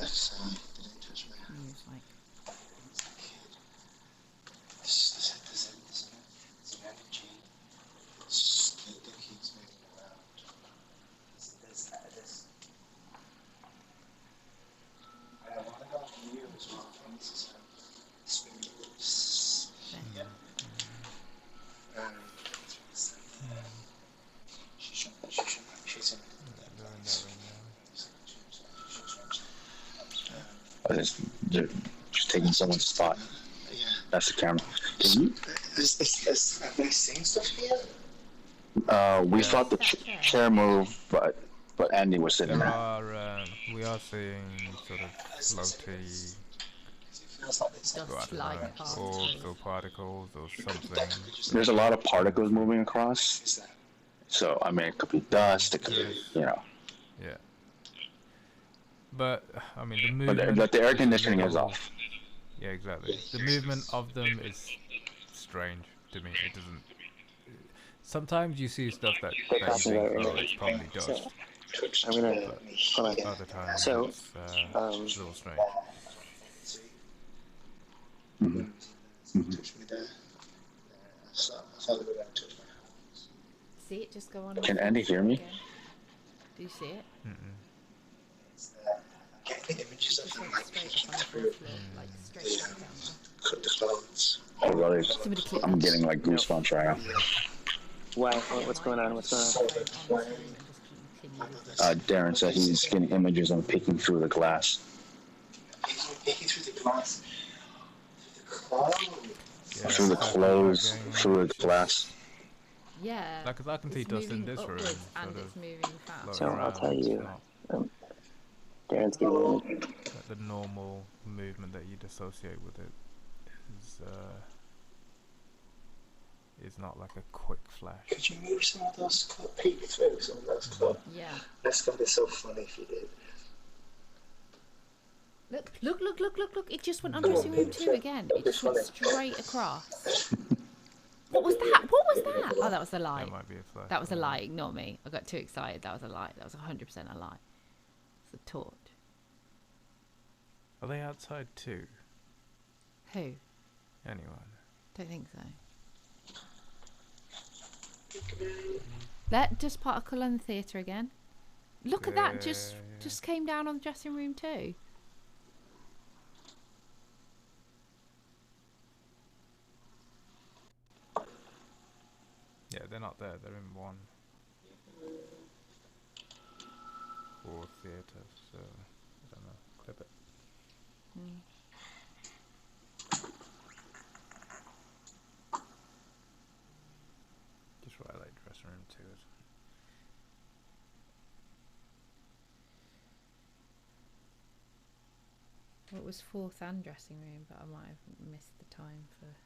left side. Did I touch my hand? It's like There's an energy that keeps moving around. There's I want to go to you as well. I think this is a spirit. Yeah. She's in Just taking someone's spot. Yeah. That's the camera. Can you? Have they seen stuff here? We thought the chair moved, but Andy was sitting there. We are seeing sort of floaty dust-like orbs or particles or something. There's a lot of particles moving across. So, I mean, it could be dust, it could be, Yeah. But, I mean, the movement... But the air conditioning is off. Yeah, exactly. The movement of them is strange to me. It doesn't... Sometimes you see stuff that you think, oh, it's probably dust. I'm gonna hold on. Other times So, it's a little strange. Touch me there. I thought they were going to touch my hands. See it just go on. Can Andy hear me? Again. Do you see it? Getting images of them like peeking through straight down. the clothes. Oh, really? I'm getting like goosebumps right now. Why? What's going on? What's going on? Darren said he's getting images of peeking through the glass. Peeking through the glass. Through the clothes, through the glass. Yeah. Like, 'cause I can see dust in this room. And it's moving fast. So I'll tell you. Darren's getting like the normal movement that you'd associate with it is not like a quick flash. Could you move some of those peek through some of those clothes? Yeah. That's gonna be so funny if you did. Look. It just went on dressing room 2 again. It just went straight across. What was that? Oh, that was a lie. That might be a flash. That was a lie. Ignore me. I got too excited. That was a lie. That was 100% a lie. It's a torch. Are they outside too? Who? Anyone? Don't think so. Let just particle on the theatre again. Look at that. Just came down on the dressing room too. Yeah, they're not there. They're in 1 or theatre, so I don't know. Clip it. Just write like dressing room 2. Well, it was 4th and dressing room, but I might have missed the time for.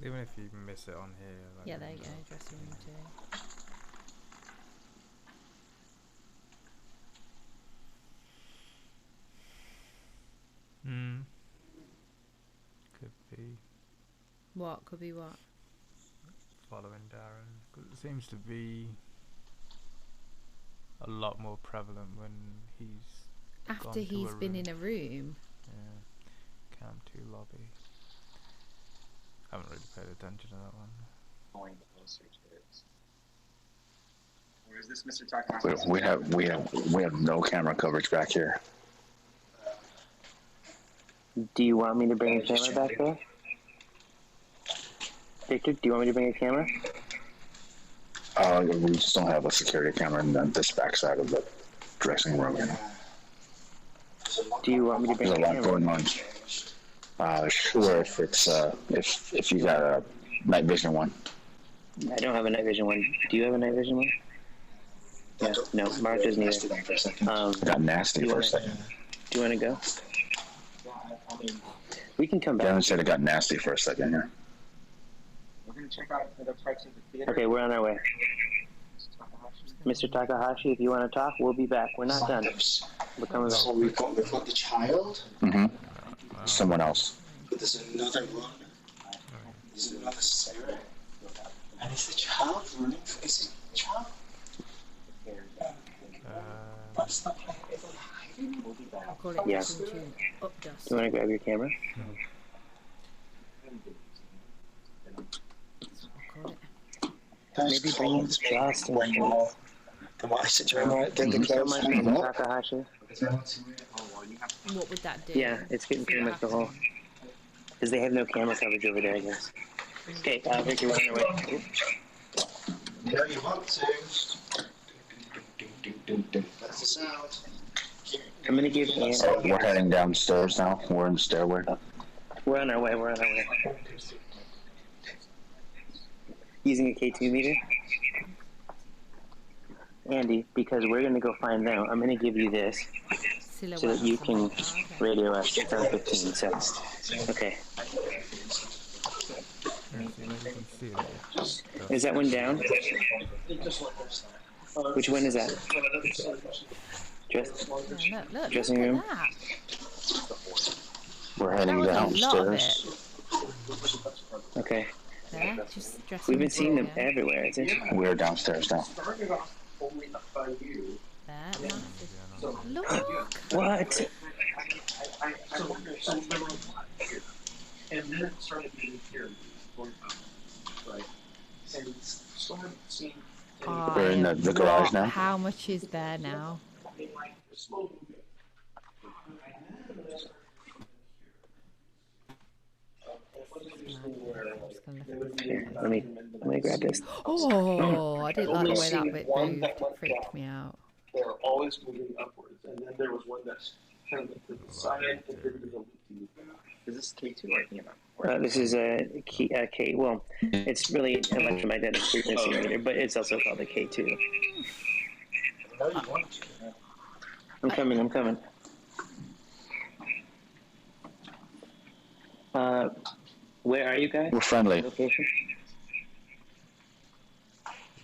Even if you miss it on here. Like Yeah, there you go, dressing room 2. Could be. What? Could be what? Following Darren. 'Cause it seems to be a lot more prevalent when he's after he's been in a room. Yeah. Cam 2 lobby. I haven't really paid attention to that one. Going closer to it. Where is this, Mr. Takahashi? We have no camera coverage back here. Do you want me to bring a camera back there? Victor, do you want me to bring a camera? We just don't have a security camera in this back side of the dressing room. Do you want me to bring a There's a lot camera? going on. Sure, if it's if you got a night vision one. I don't have a night vision one. Do you have a night vision one? Yeah, no, Mark doesn't either. It got nasty for a second. Do you want to go? We can come back. Darren said it got nasty for a second here. We're going to check out other parts of the theater. Okay, we're on our way. Mr. Takahashi, if you want to talk, we'll be back. We're not done. We're coming back. So we've got the child. Someone else. But there's another one. There's another Sarah. And is the child running? Is it child? What's the plan? Is it hiding? We'll be back. Yeah. Do you want to grab your camera? Maybe bring in Justin. Then what I said to him, right? Then the clothes hang up. Takahashi. What would that do? Yeah, it's getting pretty much the whole. Because they have no camera coverage over there, I guess. Okay, Victor, we're on our way. Yeah, you want to. That's the sound. I'm gonna give Andy. We're heading downstairs now. We're in the stairway. We're on our way. We're on our way. Using a K2 meter. Andy, because we're gonna go find them, I'm gonna give you this so that you can radio us. It's on 15, so okay. Is that one down? Which one is that? Dressing room. We're heading downstairs. Okay. There, just dressing We've been room seeing them four, yeah. everywhere, isn't it? We're downstairs now. There, Look. What? And then it started being here, right? And started seeing. We're in the garage now. How much is there now? Here, let me grab this. Oh, I didn't like the way that bit moved. It freaked me out. They were always moving upwards, and then there was one that's kind of to the side and then to the. Is this K2 or EMF? This is a K. Well, it's really an electromagnetic frequency meter, but it's also called a K2. I'm coming. Where are you guys? We're friendly. Location?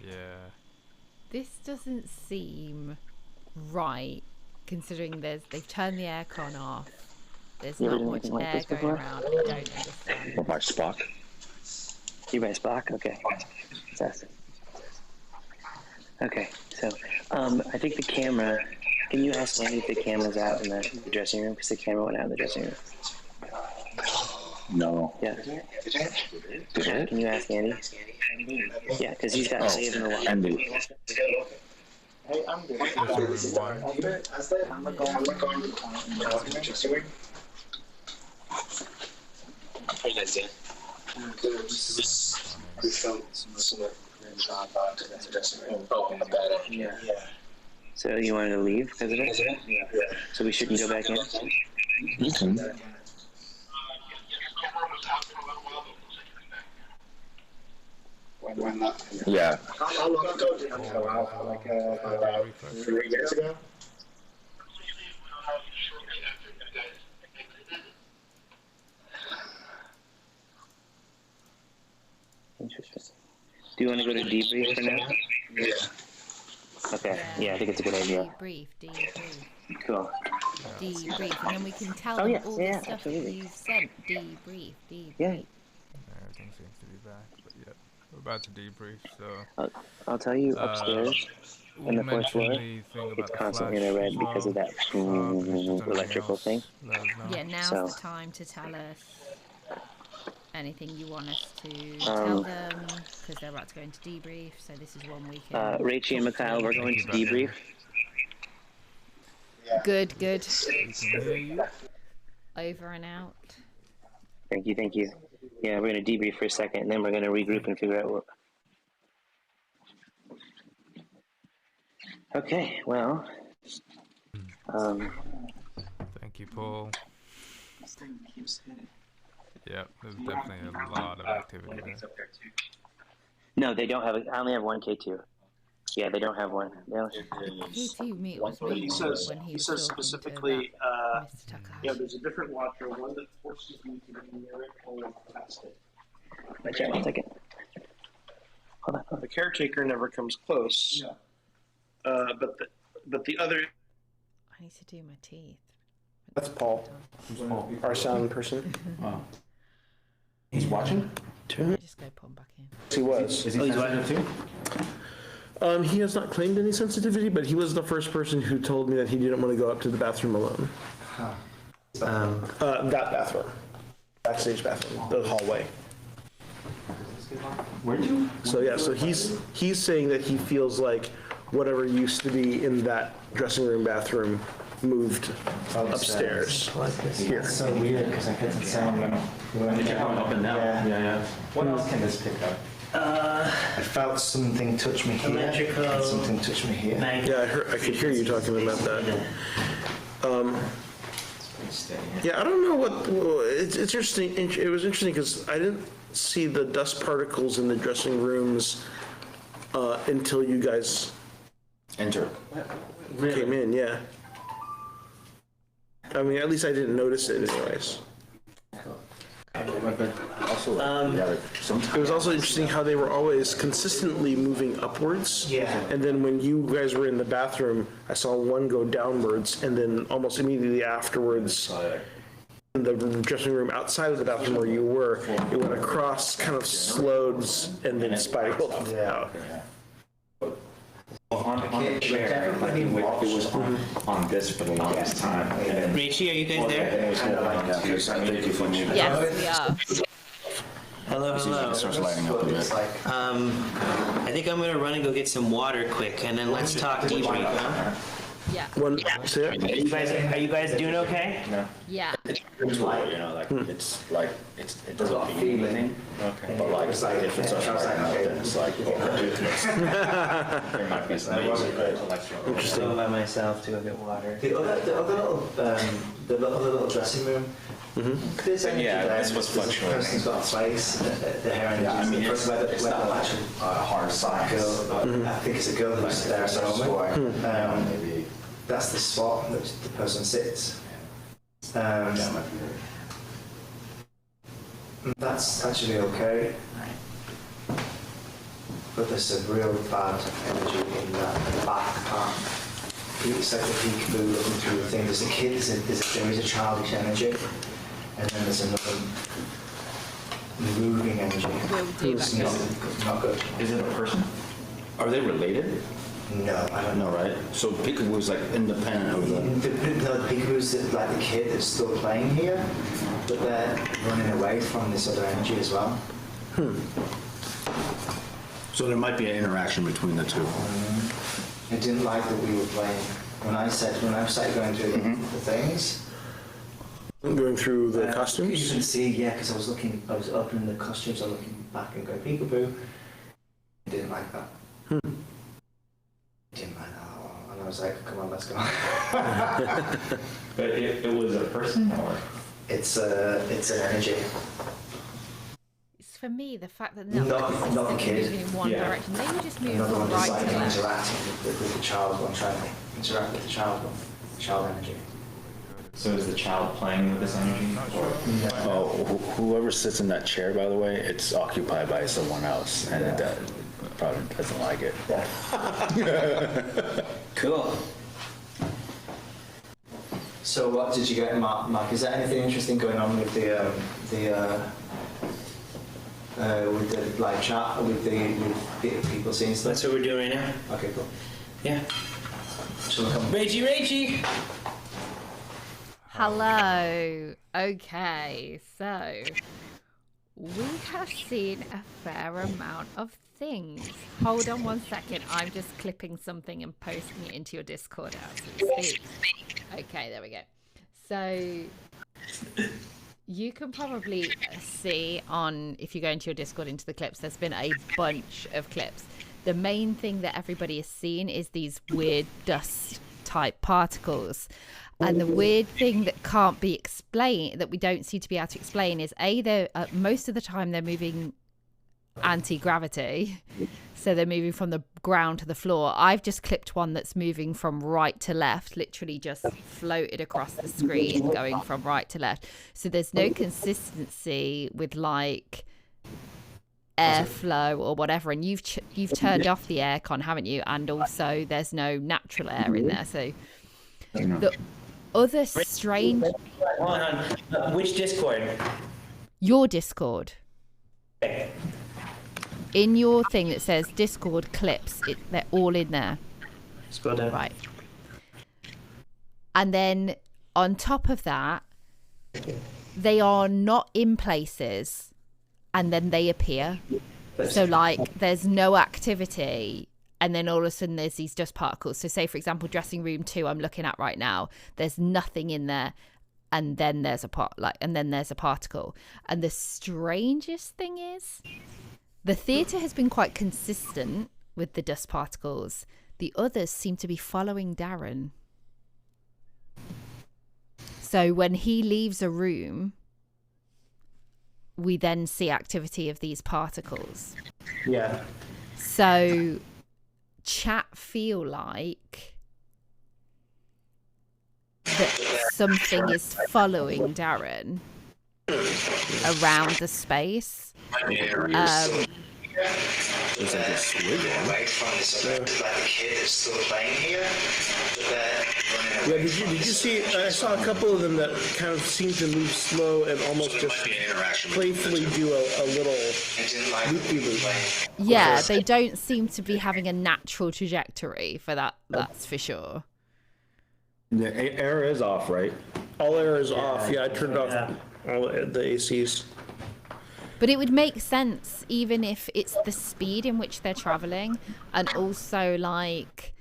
Yeah. This doesn't seem right, considering they've turned the aircon off. There's You not ever much done anything like air this going before? around. I don't understand. What, by Spock? You by Spock? Okay. Fantastic. Okay, so I think the camera. Can you ask Andy if the camera's out in the dressing room? Because the camera went out in the dressing room. No. Yeah. Did it? Can you ask Andy? Yeah, because he's got saved in the water. Andy. Hey, I'm good. How you guys doing? We found some oh, a bad idea. Yeah. So you wanted to leave because of it? Yeah. So we shouldn't go back in? You can. Why not? Yeah. How long ago did you go out? Like 3 years ago? Interesting. Do you want to go to debrief for now? Yeah. Okay. Yeah, I think it's a good idea. Debrief. Cool. Debrief. And then we can tell Oh, them yeah, all yeah, the stuff absolutely. that you sent. Debrief. Yeah. Everything seems to be back, but yeah, we're about to debrief. So I'll tell you upstairs on the fourth floor, the thing about it's the constantly in flash a red as because of well. that If there's electrical anything thing. else, let us know. Yeah, now's So- the time to tell us anything you want us to tell them, because they're about to go into debrief, so this is one we can... Rachie and Mikhail, we're going to debrief. Good. We can hear you. Over and out. Thank you. Yeah, we're going to debrief for a second, and then we're going to regroup and figure out what... Okay, well... Thank you, Paul. Yep, there's definitely a lot of activity there. No, they don't have... I only have one K2. Yeah, they don't have one. K2 meet was me He says when he was talking specifically, to Mr. Takahashi. yeah, there's a different watcher, one that forces you to be near it or past it. Okay, 1 second. Hold on. The caretaker never comes close. Yeah. But the other. I need to do my teeth. That's Paul, our sound person. Wow. He's watching? Just go put him back in. He was. Is he sensitive too? He has not claimed any sensitivity, but he was the first person who told me that he didn't want to go up to the bathroom alone. That bathroom. Backstage bathroom. The hallway. Where do you? So yeah, so he's saying that he feels like whatever used to be in that dressing room bathroom moved upstairs. Here. It's so weird because I heard the sound when You're going up and down. Yeah. What else can this pick up? I felt something touch me here. Electrical. And something touch me here. Yeah, I could hear you talking about that. Yeah, I don't know what. It's interesting. It was interesting because I didn't see the dust particles in the dressing rooms until you guys Enter. came in. Yeah. I mean, at least I didn't notice it, anyways. But also, It was also interesting how they were always consistently moving upwards. Yeah. And then when you guys were in the bathroom, I saw one go downwards, and then almost immediately afterwards, in the dressing room outside of the bathroom where you were, it went across, kind of slowed, and then spiraled out. on the chair. Like it was on this for the longest time. Rachie, are you guys there? Yes, we are. Hello, hello. It starts lighting up a bit. I think I'm gonna run and go get some water quick, and then let's talk debrief. Huh? Yeah. One, Are you guys doing okay? No. Yeah. It's light, you know, like it's like it doesn't mean anything. Okay. But like if it starts lighting up, then it's like there might be some electro. Interesting. I'll go by myself to go get water. The other little dressing room. This was fluctuating. Person's got a place. The hair and I mean, it's not like a hard size. I think it's a girl who's there at the moment. That's the spot that the person sits. That's actually okay. But there's a real bad energy in that back part. It's like the peekaboo looking through the thing. There's a kid, there is a childish energy, and then there's another moving energy. It's not good. Is it a person? Are they related? No, I don't know. Right. So peekaboo is like independent of the. The peekaboo's like the kid that's still playing here, but they're running away from this other energy as well. So there might be an interaction between the two. I didn't like that we were playing. When I started going through the things. Going through the costumes? You can see, because I was opening the costumes, I was looking back and going peekaboo. I didn't like that. Didn't like that at all. And I was like, come on, let's go. But it was a person, or? It's an energy. For me, the fact that not the kid moving in one direction, they would just move another from one right like to left. interacting with the child one, trying to interact with the child one, child energy. So is the child playing with this energy? Oh, whoever sits in that chair, by the way, it's occupied by someone else, and it probably doesn't like it. Cool. So what did you get, Mark? Is there anything interesting going on with the live chat with the people seeing stuff? That's what we're doing right now. Okay, cool. Yeah. Rachie. Hello. Okay, so we have seen a fair amount of things. Hold on one second. I'm just clipping something and posting it into your Discord as we speak. Okay, there we go. So you can probably see if you go into your Discord, into the clips, there's been a bunch of clips. The main thing that everybody has seen is these weird dust type particles. And the weird thing that can't be explained, that we don't seem to be able to explain, is most of the time they're moving anti-gravity. So they're moving from the ground to the floor. I've just clipped one that's moving from right to left, literally just floated across the screen, going from right to left. So there's no consistency with like airflow or whatever. And you've turned off the aircon, haven't you? And also there's no natural air in there. So the other strange... Hold on. Which Discord? Your Discord. Okay. In your thing that says Discord clips, they're all in there. Scroll down. Right. And then on top of that, they are not in places and then they appear. So like there's no activity and then all of a sudden there's these dust particles. So say, for example, dressing room 2 I'm looking at right now, there's nothing in there. And then there's a particle. And the strangest thing is, the theatre has been quite consistent with the dust particles. The others seem to be following Darren. So when he leaves a room, we then see activity of these particles. Yeah. So chat feel like that something is following Darren around the space. It's like a squiggle. Right from this like the kid is still playing here. Yeah, did you see? I saw a couple of them that kind of seemed to move slow and almost just playfully do a little loop-de-loop. Yeah, they don't seem to be having a natural trajectory for that. That's for sure. The air is off, right? All air is off. Yeah, I turned off all the ACs. But it would make sense even if it's the speed in which they're traveling, and also like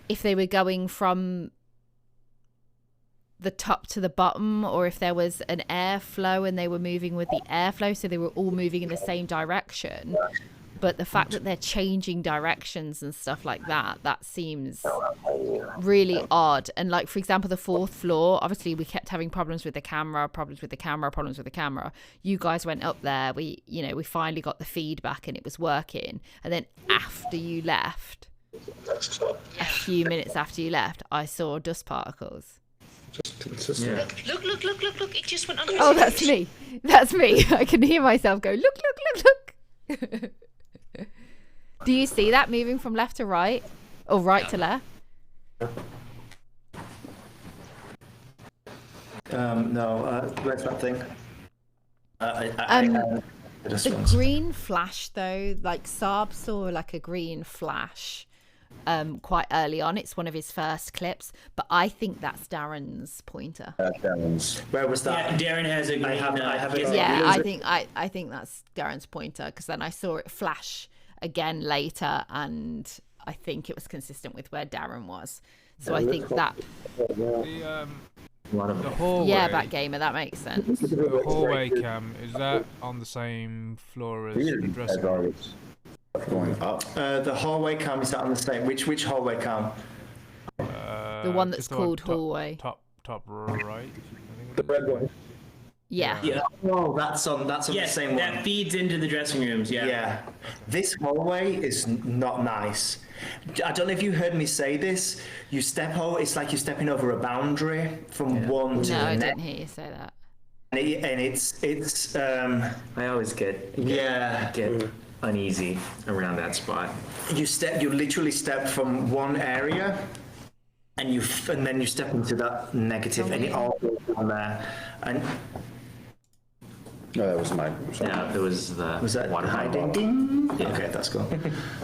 if they were going from the top to the bottom, or if there was an airflow and they were moving with the airflow, so they were all moving in the same direction. But the fact that they're changing directions and stuff like that, that seems really odd. And like, for example, the 4th floor, obviously we kept having problems with the camera. You guys went up there. We finally got the feedback and it was working. And then after you left, a few minutes after you left, I saw dust particles. Just consistent. Yeah. Look, it just went on. Oh, that's me. That's me. I can hear myself go, look. Do you see that moving from left to right or right to left? No, where's that thing? The green flash though, like Saab saw like a green flash quite early on. It's one of his first clips, but I think that's Darren's pointer. Darren's. Where was that? Yeah, Darren has a green. I think that's Darren's pointer, because then I saw it flash again later, and I think it was consistent with where Darren was. So I think that. The hallway. Yeah, Backgamer, that makes sense. The hallway cam, is that on the same floor as the dressing room? Going up. The hallway cam, is that on the same? Which hallway cam? The one that's called hallway. Top right. The red one. Yeah. Oh, that's on the same one. That feeds into the dressing rooms. Yeah. Yeah. This hallway is not nice. I don't know if you heard me say this. You step over. It's like you're stepping over a boundary from one to the next. No, I didn't hear you say that. And it's. I always get uneasy around that spot. You literally step from one area, and then you step into that negative, and it all goes down there. And no, that was mine. Yeah, it was the. Was that water hiding? Ding. Yeah. Okay, that's cool.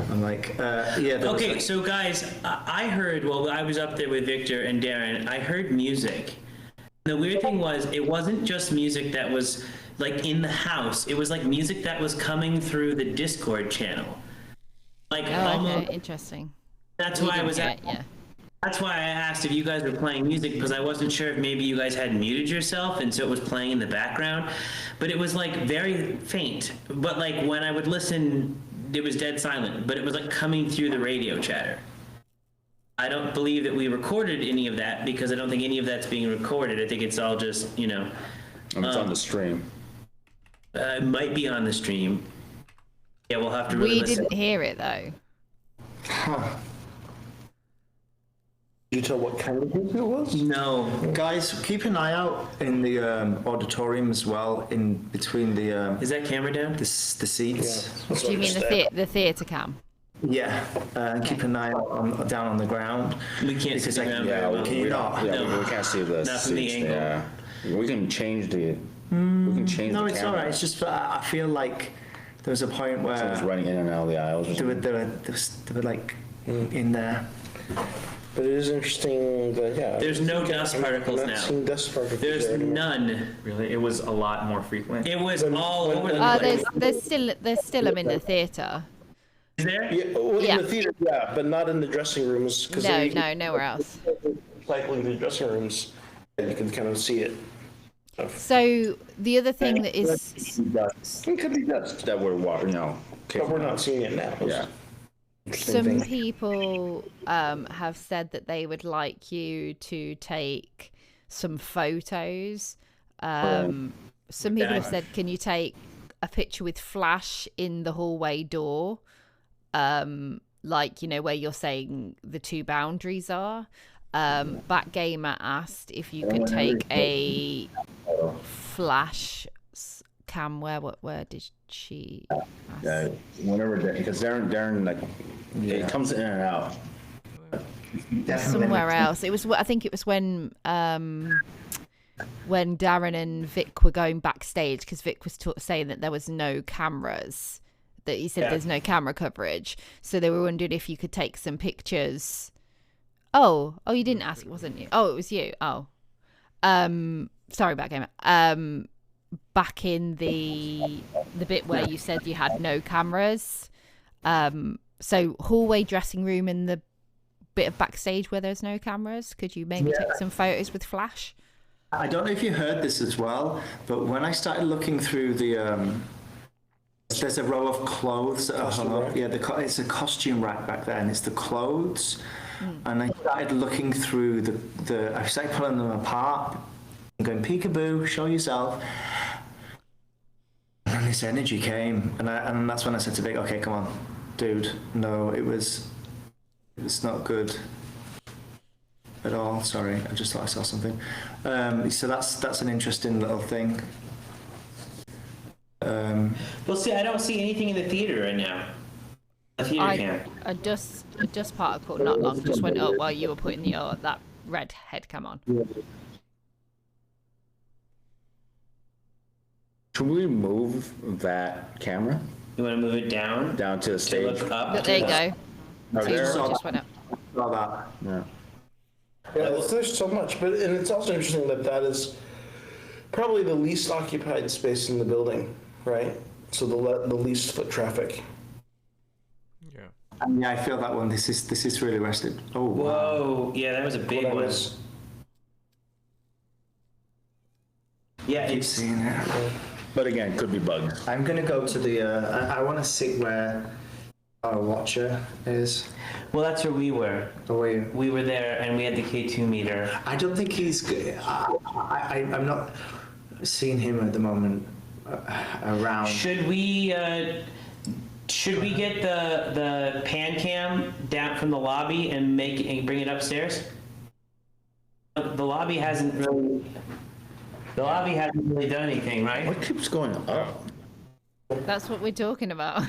I'm like, yeah. Okay, was so guys, I heard while I was up there with Victor and Darren, I heard music. The weird thing was, it wasn't just music that was like in the house. It was like music that was coming through the Discord channel. Like, okay, interesting. That's why I was at. Yeah. That's why I asked if you guys were playing music, because I wasn't sure if maybe you guys had muted yourself and so it was playing in the background. But it was like very faint. But like when I would listen, it was dead silent. But it was like coming through the radio chatter. I don't believe that we recorded any of that, because I don't think any of that's being recorded. I think it's all just, It's on the stream. It might be on the stream. Yeah, we'll have to really We listen. didn't hear it though. Did you tell what kind of music it was? No. Guys, keep an eye out in the auditorium as well, in between the. Is that camera down? The seats. Do you mean the theatre cam? Yeah, keep an eye out down on the ground. We can't see the ground very well. Can you not? Yeah, we can't see the Not from the seats. angle. Yeah, we can change the. We can change No, the it's camera. all right. It's just I feel like there was a point where Someone's running in and out of the aisles. they were like in there. But it is interesting that, yeah. There's no dust particles I'm not now. seeing dust particles There's there anymore. none. Really, it was a lot more frequent. It was all over the place. There's still them in the theatre. Is there? Yeah, well, Yeah. in the theater, yeah, but not in the dressing rooms. No, nowhere else. Cycling the dressing rooms, you can kind of see it. So the other thing that is It could be dust. That we're watching now. But we're not seeing it now. Yeah. some people have said that they would like you to take some photos. Some people have said, can you take a picture with flash in the hallway door? Like, where you're saying the two boundaries are. Backgamer asked if you could take a flash cam? Where did she? Whenever because Darren like it comes in and out. Somewhere else. It was. I think it was when Darren and Vic were going backstage, because Vic was saying that there was no cameras. That he said there's no camera coverage, so they were wondering if you could take some pictures. Oh, you didn't ask, wasn't you? Oh, it was you. Oh, sorry about gamer. Back in the bit where you said you had no cameras. So hallway, dressing room, and the bit of backstage where there's no cameras. Could you maybe take some photos with flash? I don't know if you heard this as well, but when I started looking through the there's a row of clothes that are hung up. Yeah, it's a costume rack back there, and it's the clothes. And I started looking through I started pulling them apart and going, peekaboo, show yourself. And then this energy came, and that's when I said to Vic, okay, come on, dude, no, it's not good at all. Sorry, I just thought I saw something. So that's an interesting little thing. Well, see, I don't see anything in the theater right now. The theater cam. A dust particle not long just went up while you were putting that red head cam on. Should we move that camera? You want to move it down? Down to the stage. Look up. There you go. Just went up. Saw that. Yeah. Yeah, there's so much, and it's also interesting that is probably the least occupied space in the building, right? So the least foot traffic. Yeah. And yeah, I feel that one. This is really rested. Oh. Whoa! Yeah, that was a big one. Yeah, I keep seeing it. But again, could be bugs. I'm gonna go to the. I want to sit where our watcher is. Well, that's where we were. Oh, were you? We were there, and we had the K2 meter. I don't think he's. I'm not seeing him at the moment around. Should we get the pan cam down from the lobby and bring it upstairs? The lobby hasn't really done anything, right? What keeps going up? That's what we're talking about.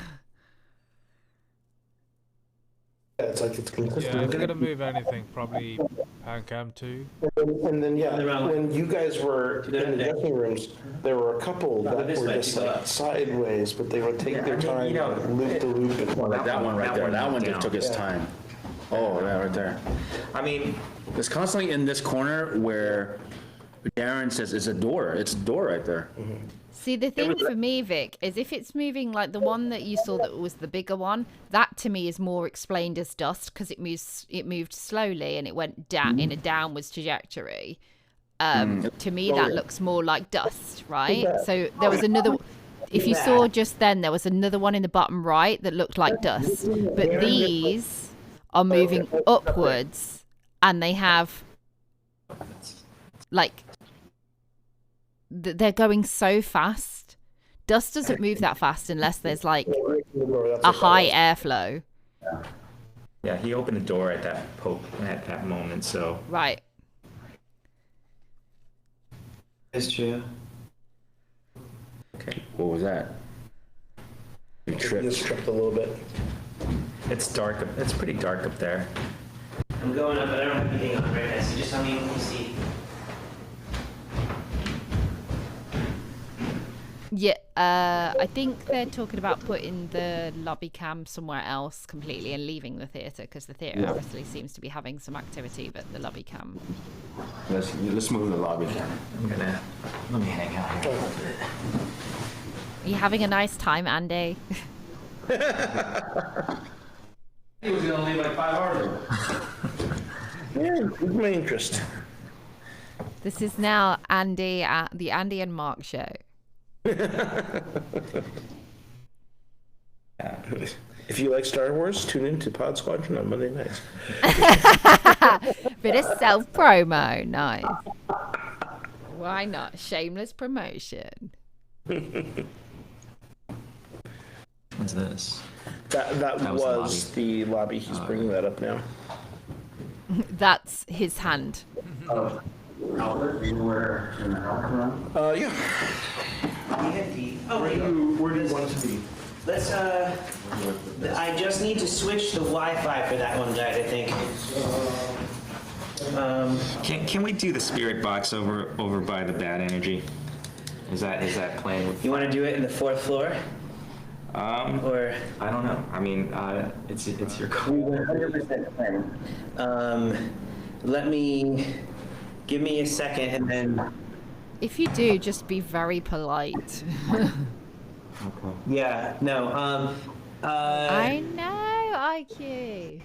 Yeah, it's like it's consistent. Yeah, if we're gonna move anything, probably pan cam 2. And then when you guys were in the dressing rooms, there were a couple that were just like sideways, but they would take their time, loop the loop. Well, like that one right there. That one just took its time. Oh, yeah, right there. I mean, it's constantly in this corner where Darren says it's a door. It's a door right there. Mm-hmm. See, the thing for me, Vic, is if it's moving like the one that you saw that was the bigger one, that to me is more explained as dust because it moved slowly and it went down in a downwards trajectory. To me, that looks more like dust, right? So there was another. If you saw just then, there was another one in the bottom right that looked like dust. But these are moving upwards, and they have like. They're going so fast. Dust doesn't move that fast unless there's like a high airflow. Yeah, he opened the door at that moment, so. Right. It's true. Okay. What was that? You just tripped a little bit. It's dark. It's pretty dark up there. I'm going up, but I don't have anything on right now, so just tell me when you see. Yeah, I think they're talking about putting the lobby cam somewhere else completely and leaving the theatre because the theatre obviously seems to be having some activity, but the lobby cam. Let's move the lobby cam. Let me hang out here. Are you having a nice time, Andy? He was gonna leave like 5 hours ago. Yeah, it's my interest. This is now Andy, the Andy and Mark show. If you like Star Wars, tune in to Pod Squadron on Monday nights. Bit of self-promo, nice. Why not? Shameless promotion. What's this? That was the lobby. He's bringing that up now. That's his hand. Albert, you were in the helper room? Yeah. Oh, Where do you want it to be? let's, I just need to switch the Wi-Fi for that one, guys, I think. Can we do the spirit box over by the bad energy? Is that playing? You want to do it in the 4th floor? Or I don't know. I mean, it's your call. Give me a second, and then. If you do, just be very polite. Okay. Yeah. No. I know, IQ.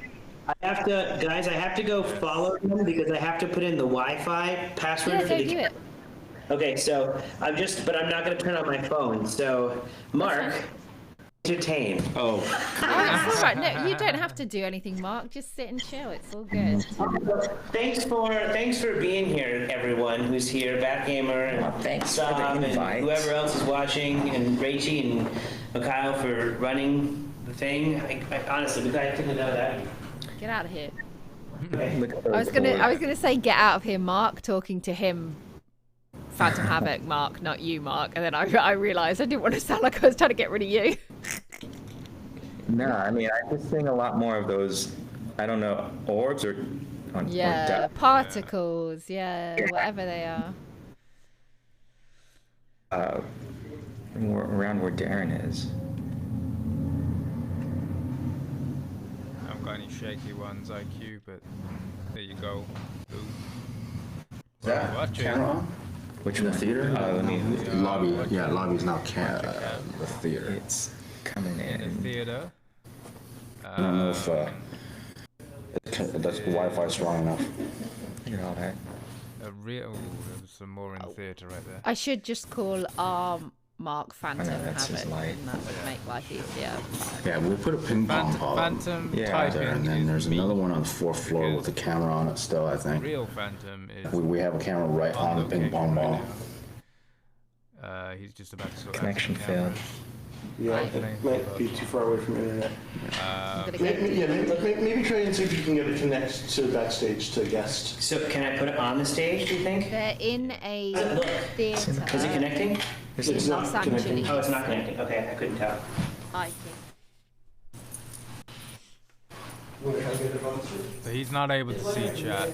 I have to go follow them because I have to put in the Wi-Fi password Yeah, for go the. do it. Okay, so but I'm not going to turn on my phone. So, Mark, entertain. Oh. Oh, it's all right. No, you don't have to do anything, Mark. Just sit and chill. It's all good. Thanks for being here, everyone who's here, Batgamer and thanks for the Sam and invite. whoever else is watching, and Rachie and Mikhail for running the thing. I honestly, I couldn't know that. Get out of here. Okay. I was gonna say get out of here, Mark. Talking to him, Phantom Havoc, Mark, not you, Mark. And then I realised I didn't want to sound like I was trying to get rid of you. No, I mean, I'm just seeing a lot more of those, I don't know, orbs or... Yeah, depth. particles. Yeah, whatever they are. Around where Darren is. I haven't got any shaky ones, IQ, but there you go. Ooh. Yeah, Watching. camera on? Which in the one? theater? Let me... Lobby. Yeah, lobby's now the theater. It's coming in. In the theater. I don't know if that's the Wi-Fi strong enough. Look at all that. There's some more in the theater right there. I should just call Mark Phantom that's his Havoc, light. and that would make life easier. Yeah, we put a ping pong ball Phantom there, typing and then is there's me, another one on the 4th floor with a camera on it still, I think. Real Phantom is. We have a camera right on the ping pong ball. He's just about to sort Connection out some failed. cameras. Yeah, it might be too far away from internet. Maybe Maybe try and see if you can get it connect to backstage to guest. So can I put it on the stage, do you think? They're in a theatre. Is it connecting? It's not Los connecting. Angeles. Oh, it's not connecting. Okay, I couldn't tell. I So he's not able to see chat.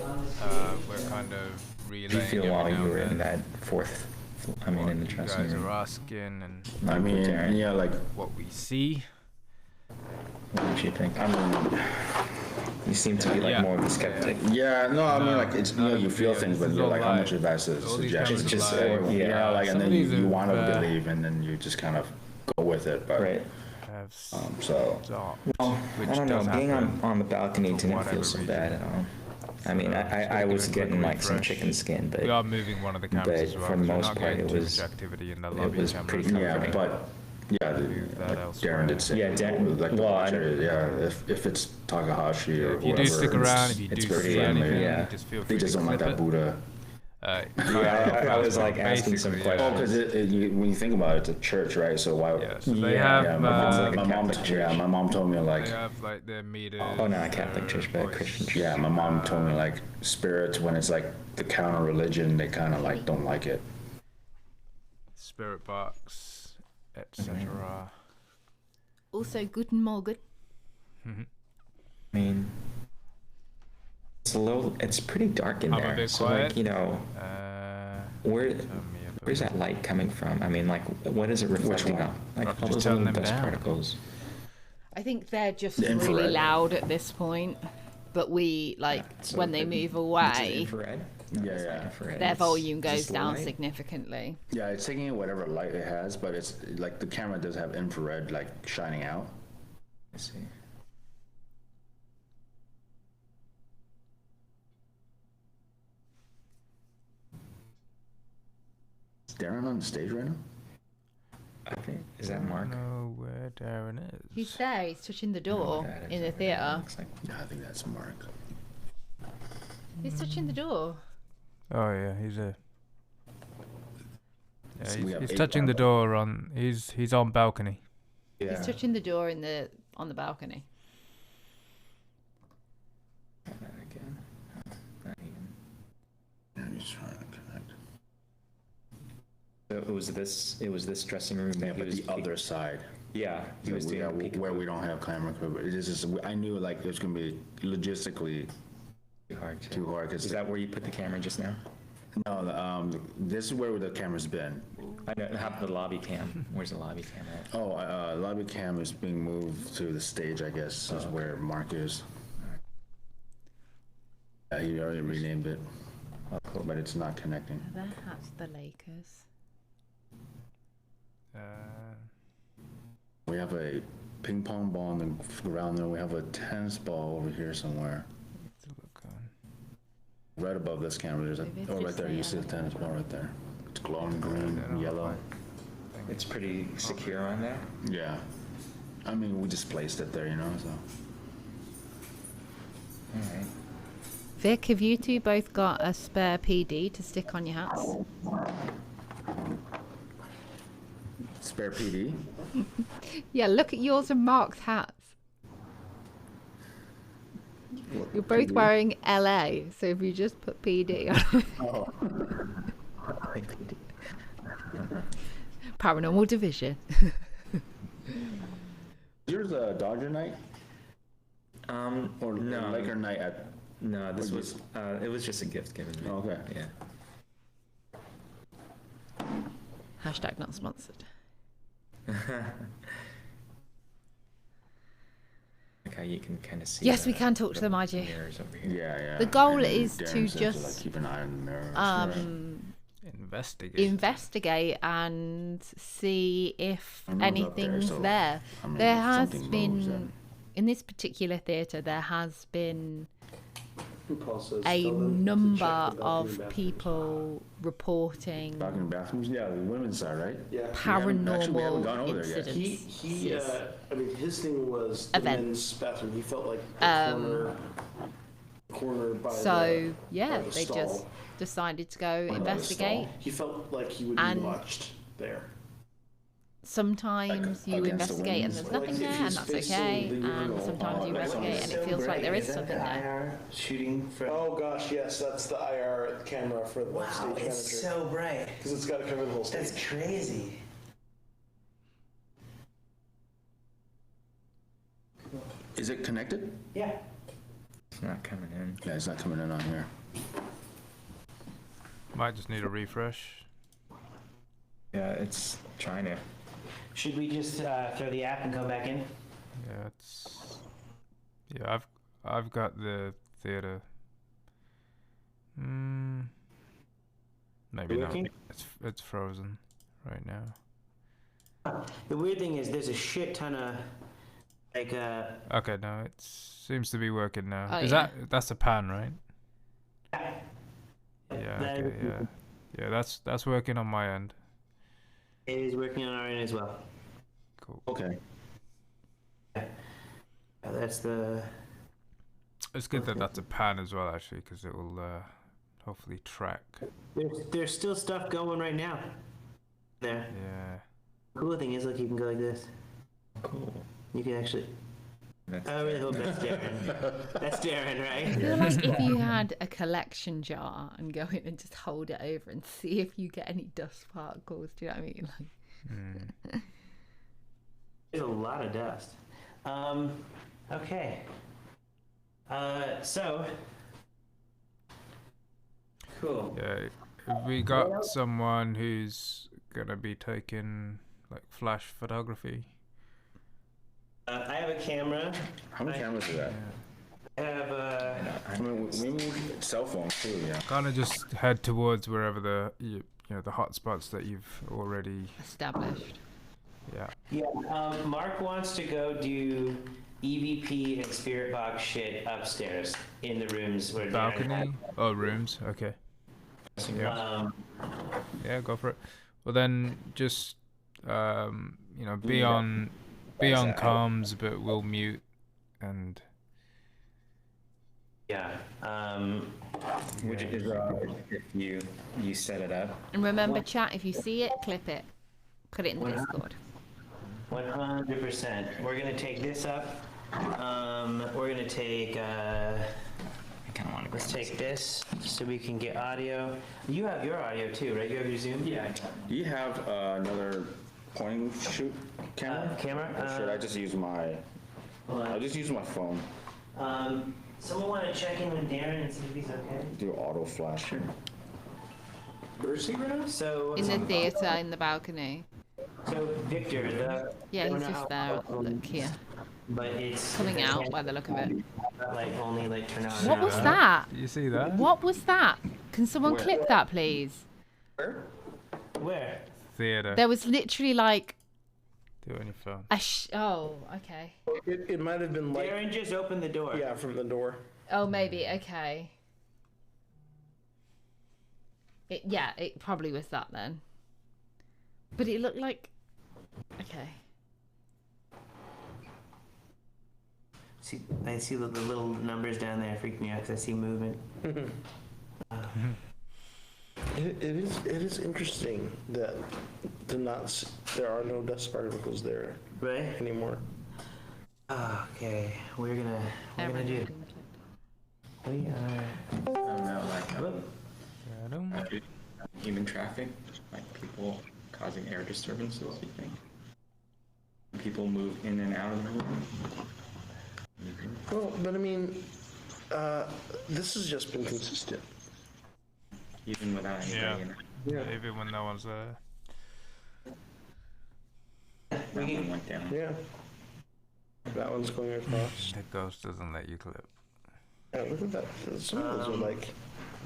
We're kind of Do you relaying feel every while now you and were in then that fourth, I mean, in the what you dressing guys room? are asking and I mean, Darren. yeah, like, what we see. What did you think? I mean, You seem to be like Yeah. more of a skeptic. yeah, no, I mean, like, it's, you know, you feel things, but This is you're all like, how live. much of that's a All these suggestion? cameras Just, are live. Yeah, like, and Some then of these you have, want to believe, and then you just kind of go with it, but, Right. Have so. stopped, Well, which I don't know. does Being happen on the balcony for didn't whatever feel so reason. bad at all. I mean, So, just I gonna was do a quick getting like some refresh. chicken skin, but We are moving one of the cameras but as well. for the 'cause we're most not part, getting it too was- much activity in the it lobby was cameras. pretty Yeah, comforting. but yeah, that like elsewhere. Darren did say, Yeah, Darren- we would like to well, watch I- it. Yeah, if it's Takahashi or If you do whoever, stick around, if you it's do pretty see friendly, anything, yeah. just feel they free just to don't like clip that it. Buddha. I was like asking some Basically, questions. Oh, because when you think about it, it's a church, right? So why? Yeah, so they Yeah, have my mom, like a my mom, Catholic yeah, church. my mom told me like, they have like their meters. Oh, not a Catholic their church, but a voice, Christian church. yeah, my mom told me like spirits when it's like the counter religion, they kind of like don't like it. spirit box, etc. Also, Guten Morgen. I mean, it's pretty dark in I'm a there. bit So quiet. like, you know, where's that light coming from? I mean, like, what is it reflecting one? on? Like Probably all just those turn little them dust down. particles. I think they're just The really infrared. loud at this point. But we, like, So when they it- move It's away, infrared? No, Yeah, it's not yeah. infrared. their It's volume goes just down light. significantly. Yeah, it's taking in whatever light it has, but it's like the camera does have infrared like shining out. I see. Is Darren on the stage right now? I think is that Mark? I don't know where Darren is. He's there. He's touching the door that is in the over there. theatre. Looks like Yeah, I think that's Mark. He's touching the door. Oh yeah, he's a. Yeah, So we have he's 8 touching the bar- door on. He's on balcony. yeah. He's touching the door on the balcony. Not again. Not even. Yeah, he's trying to connect. So it was this dressing room that Yeah, he but was the other side. Yeah, he was doing where we don't have camera equipment. It's just I knew like it's gonna be logistically too hard. Cause Is that where you put the camera just now? No, this is where the camera's been. I know. How about the lobby cam? Where's the lobby cam at? Oh, lobby cam is being moved to the stage, I guess, is where Mark is. Yeah, he already renamed it, but it's not connecting. That's the Lakers. We have a ping pong ball on the ground there. We have a tennis ball over here somewhere. Right above this camera, there's right there. You see the tennis ball right there. It's glowing green, yellow. It's pretty secure on there. Yeah, I mean we just placed it there, you know. So. All right. Vic, have you two both got a spare PD to stick on your hats? Spare PD? Yeah, look at yours and Mark's hats. You're both wearing LA, so if you just put PD on. Oh. Paranormal Division. Yours a Dodger night? Or no. Laker night at? No, this was it was just a gift given to me. Okay. Yeah. Hashtag not sponsored. Okay, you can kind of see. Yes, we can talk to them, I do. Yeah. The goal And is Darren to says just like, keep an eye on the mirrors. investigate and see if I know it's up there, anything's so, there. I mean, There if has something been moves, then- in this particular theatre. There has been Paul says, a tell them to number check the balcony of bathrooms. people reporting Balcony bathrooms, yeah, the women's side, right? Yeah. paranormal We haven't gone over there yet. incidents. He I mean, his thing was the Events. men's bathroom. He felt like the corner by So yeah, by the they stall. just decided to go By the investigate. stall. He felt like he would be And watched there. Sometimes you against the investigate and windows? there's nothing Like, if there, and he's that's facing okay. the And urinal, sometimes you that's investigate and it feels like there is something there. Shooting for. Oh gosh, yes, that's the IR camera for the Wow, stage manager. it's so bright. Because it's got to cover the whole stage. That's crazy. Is it connected? Yeah. It's not coming in. Yeah, it's not coming in on here. Might just need a refresh. Yeah, it's trying to. Should we just throw the app and come back in? Yeah, I've got the theater. Maybe not. Working? It's frozen right now. The weird thing is, there's a shit ton of like Okay, no, it seems to be working now. Oh, Is yeah. that's a pan, right? Yeah. That Okay, is- yeah. Yeah, that's working on my end. It is working on our end as well. Cool. Okay. That's the. It's good that that's a pan as well, actually, because it will hopefully track. There's still stuff going right now. There. Yeah. Cool thing is, look, you can go like this. Cool. You can actually. I really hope that's Darren. That's Darren, I right? feel like if you had a collection jar and go in and just hold it over and see if you get any dust particles. Do you know what I mean? Like, There's a lot of dust. Okay. So. Cool. Yeah. Have we got someone who's gonna be taking like flash photography? I have a camera. How many cameras is that? I have I mean, we cell phones too, yeah. Kind of just head towards wherever the the hot spots that you've already established. Yeah. Yeah. Mark wants to go do EVP and spirit box shit upstairs in the rooms where Darren Balcony? Oh, rooms. Okay. Yeah. Yeah, go for it. Well, then just be on comms, but we'll mute and. Yeah. Which is if you set it up. and remember, chat, if you see it, clip it. Put it in the Discord. 100%. We're gonna take this up. We're gonna take. Let's take this so we can get audio. You have your audio too, right? You have your Zoom? Yeah. Do you have another point and shoot camera? Or should I just use my? I'll just use my phone. Someone want to check in with Darren and see if he's okay? Do auto flash. Where is he right now? So In the theatre, in the balcony. So Victor, Yeah, he's just there. Look here. But it's coming out by the look of it. Like only like turn on. What was that? You see that? What was that? Can someone Where? clip that, please? Where? Theatre. There was literally like Do it on your phone. oh, okay. It might have been like. Darren just opened the door. Yeah, from the door. Oh, maybe. Okay. It probably was that then. But it looked like. Okay. See, I see the little numbers down there freak me out because I see movement. It is interesting that there are no dust particles there anymore. Okay, we're gonna do. We are. I don't know, like human traffic, like people causing air disturbances. You think people move in and out of the room? Well, but I mean, this has just been consistent. Even without anybody in it. Yeah. Even when no one's there. That one went down. Yeah. That one's going across. The ghost doesn't let you clip. Yeah, look at that. Some of those are like.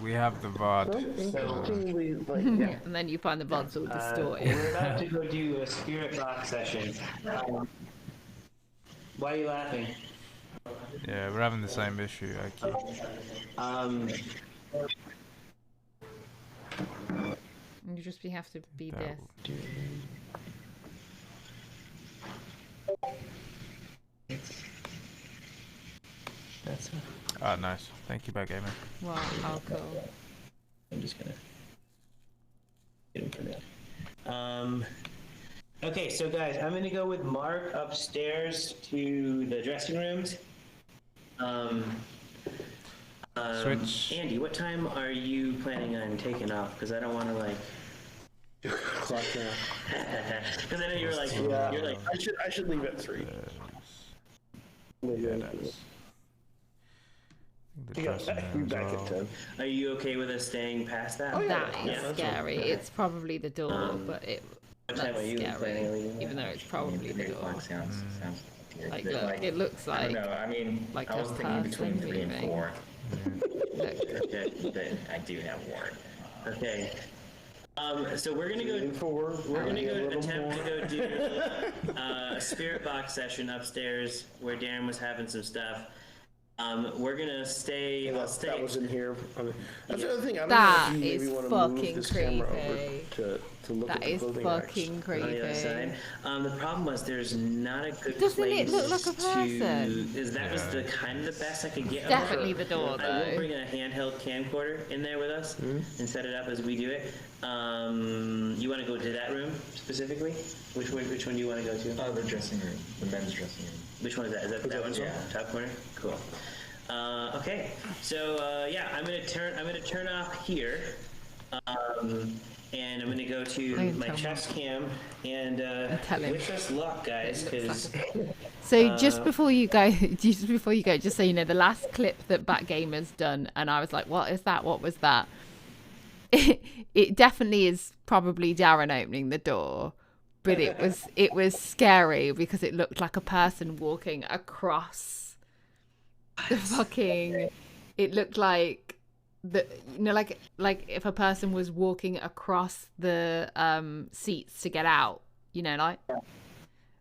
We have the VOD. Interestingly, like. Yeah. And then you find the VODs all distorted. We're about to go do a spirit box session. Why are you laughing? Yeah, we're having the same issue, actually. You just have to be this. That's Ah, nice. Thank you, Backgamer. Wow, how cool. I'm just gonna get him for that. Okay, so guys, I'm gonna go with Mark upstairs to the dressing rooms. Switch. Andy, what time are you planning on taking off? Because I don't want to like. Clock now. Because I know you're like, you're like. I should leave at 3. Yeah, nice. Back at 10. Are you okay with us staying past that? That is scary. It's probably the door, but what time are you planning on scary. leaving? Even though it's probably the door. Sounds Like, look, it looks I like. don't know. I mean, like I was a thinking between person 3 and moving. 4. Look. Okay, but I do have work. Okay. So we're gonna go. We're gonna go attempt to go do a spirit box session upstairs where Darren was having some stuff. We're gonna stay. Yeah, that was in here. That's the other thing. I don't That know if you is maybe want to move fucking this camera over creepy. to look That at the is building fucking next. creepy. On the other side. The problem was there's not a good Doesn't place it look like a person? That was the kind of the best I could get. Definitely the door, I will though. bring a handheld camcorder in there with us and set it up as we do it. You want to go to that room specifically? Which one do you want to go to? The dressing room, the men's dressing room. Which one is that? Is that one? Yeah. Top corner. Cool. Okay, so yeah, I'm gonna turn off here, and I'm gonna go to my chest cam and wish us luck, guys, because. So just before you go, just so you know, the last clip that Backgamer's done, and I was like, "What is that? What was that?" It definitely is probably Darren opening the door, but it was scary because it looked like a person walking across the fucking. It looked like like if a person was walking across the seats to get out, like.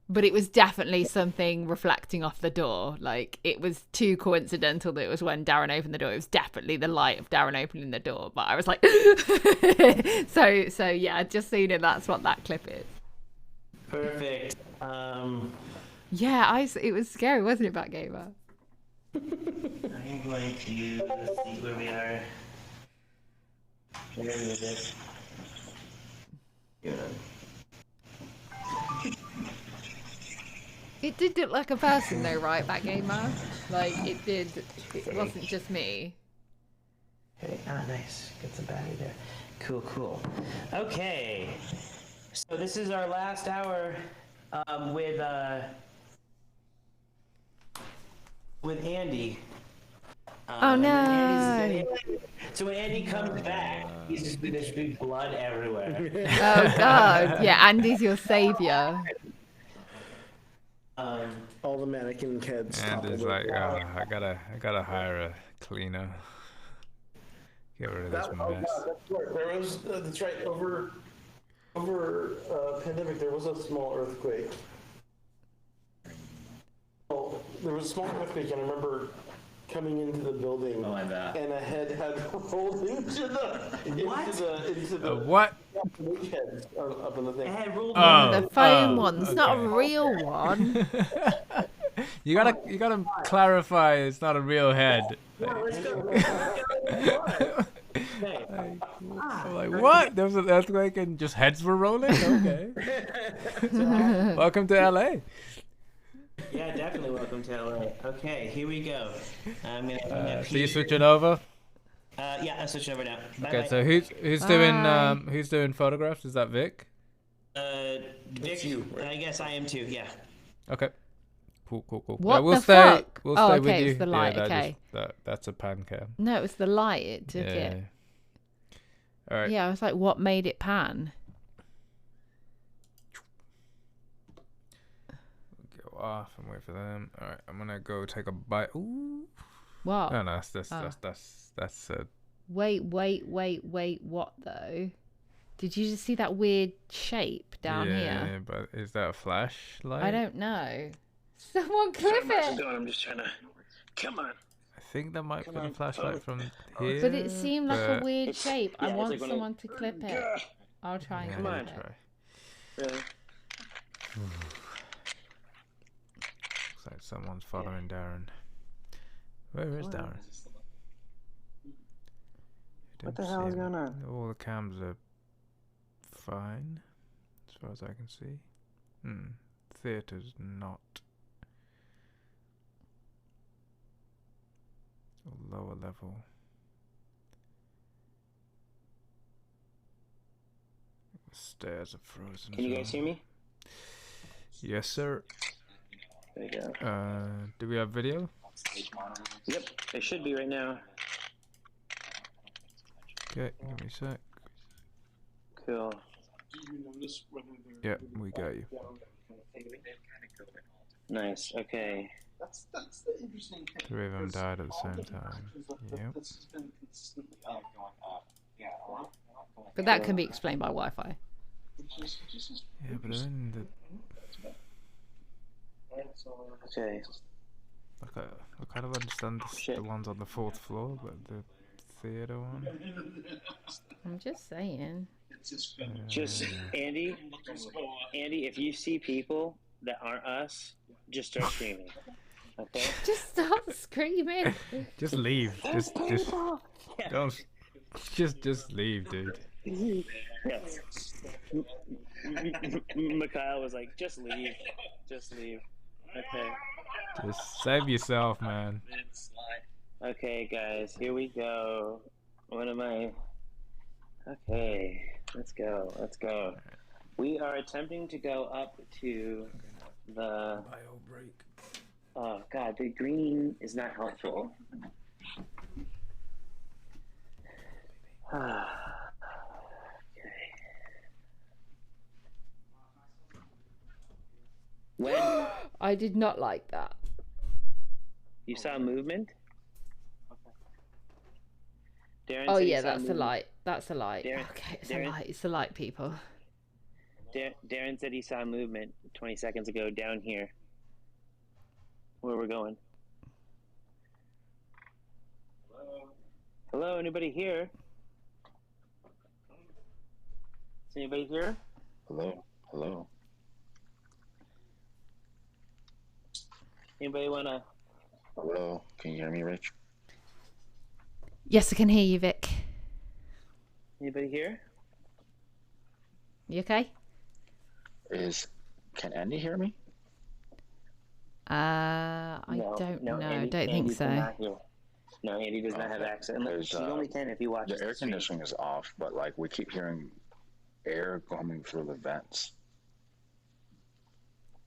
But it was definitely something reflecting off the door. Like, it was too coincidental that it was when Darren opened the door. It was definitely the light of Darren opening the door. But I was like, so yeah, just so you know, that's what that clip is. Perfect. Yeah, it was scary, wasn't it, Backgamer? I'm going to see where we are. Where is this? It did look like a person though, right, Backgamer? Like, it did. It wasn't just me. Okay. Ah, nice. Get some battery there. Cool. Okay. So this is our last hour with Andy. Oh no! So when Andy comes back, there's big blood everywhere. Oh god! Yeah, Andy's your savior. All the mannequin kids. And it's like, I gotta hire a cleaner. Get rid of this mess. God, that's right. There was that's right. Over pandemic, there was a small earthquake. Oh, there was a small earthquake, and I remember coming into the building, and a head had rolled into the what? Head up in the thing. The foam one's not a real one. You gotta clarify. It's not a real head. I'm like, what? There was an earthquake and just heads were rolling? Okay. Welcome to LA. Yeah, definitely welcome to LA. Okay, here we go. I'm gonna So you switching over? Yeah, I'm switching over now. Okay, Bye-bye. so who's doing photographs? Is that Vic? Vic, I guess I am too. Yeah. Okay. Cool. What Yeah, we'll the stay. fuck? We'll Oh, stay okay, with you. it's the light, Yeah, okay. That's a pan cam. No, it was the light. It took it. All right. Yeah, I was like, what made it pan? Go off and wait for them. All right, I'm gonna go take a bite. Ooh. What? No, that's Wait, what though? Did you just see that weird shape down yeah, here? but is that a flashlight? I don't know. Someone clip it. I'm just trying to. Come on. I think that might be a flashlight from here. But it seemed like a but- weird shape. I yeah, it's want like one of- someone to clip it. I'll try and Yeah, clip you it. try. Really? Looks like someone's following Darren. Where is Darren? What the hell is going on? All the cams are fine, as far as I can see. Theatre's not. Lower level. The stairs are frozen. Can you guys as hear well. me? Yes, sir. There you go. Do we have video? Yep, it should be right now. Okay, give me a sec. Cool. Yeah, we got you. Nice. Okay. That's the interesting thing. 3 of them died at the same time. Yep. This has been consistently going up. Yeah, a lot going But that can be explained by Wi-Fi. Yeah, but then Okay. I kind of understand the ones on the 4th floor, but the theater one. I'm just saying. Just Andy, if you see people that aren't us, just start screaming. Okay. Just stop screaming. Just leave. Just don't. Just leave, dude. Yes. Mikhail was like, just leave. Just leave. Okay. Just save yourself, man. Okay, guys, here we go. What am I? Okay, let's go. Let's go. We are attempting to go up to the. Bio break. Oh God, the green is not helpful. Okay. When I did not like that. you saw movement? Darren Oh said he yeah, saw that's a movement. light. That's a light. Darren- Okay, it's Darren- a light. It's a light, people. Darren said he saw movement 20 seconds ago down here. Where we're going. Hello, anybody here? Is anybody here? Hello. Anybody wanna? Hello. Can you hear me, Rich? Yes, I can hear you, Vic. Anybody here? You okay? Can Andy hear me? I don't know. I don't think Andy so. cannot hear. No, Andy does not have access. He only can if he watches the air stream. conditioning is off, but like we keep hearing air coming through the vents.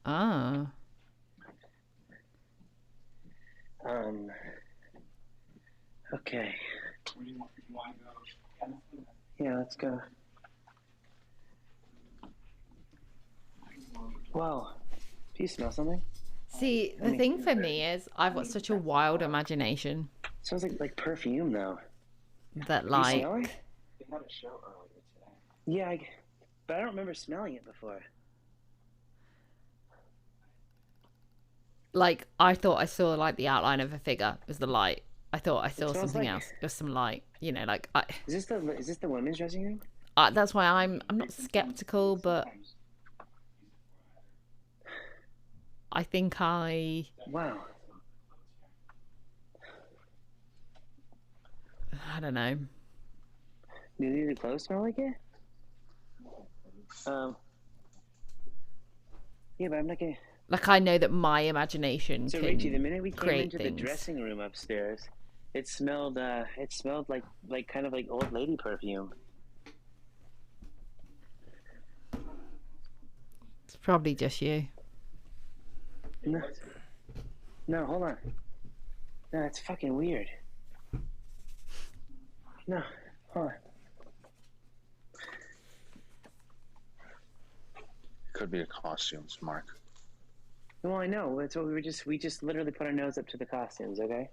Ah. Okay. Yeah, let's go. Wow. Do you smell something? See, the thing for me is I've got such a wild imagination. Sounds like perfume though. That You like smell it? They had a show earlier today. Yeah, but I don't remember smelling it before. like I thought I saw like the outline of a figure. It was the light. I thought I saw smells something like- else. It was some light. You know, like Is this the women's dressing room? that's why I'm not skeptical, but I think Wow. I don't know. Do the clothes smell like it? Yeah, but I'm not gonna. Like I know that my imagination So can Richie, the minute we came create into things. the dressing room upstairs, it smelled like kind of like old lady perfume. It's probably just you. No, hold on. No, it's fucking weird. No, hold on. Could be the costumes, Mark. Well, I know. That's what we just literally put our nose up to the costumes. Okay.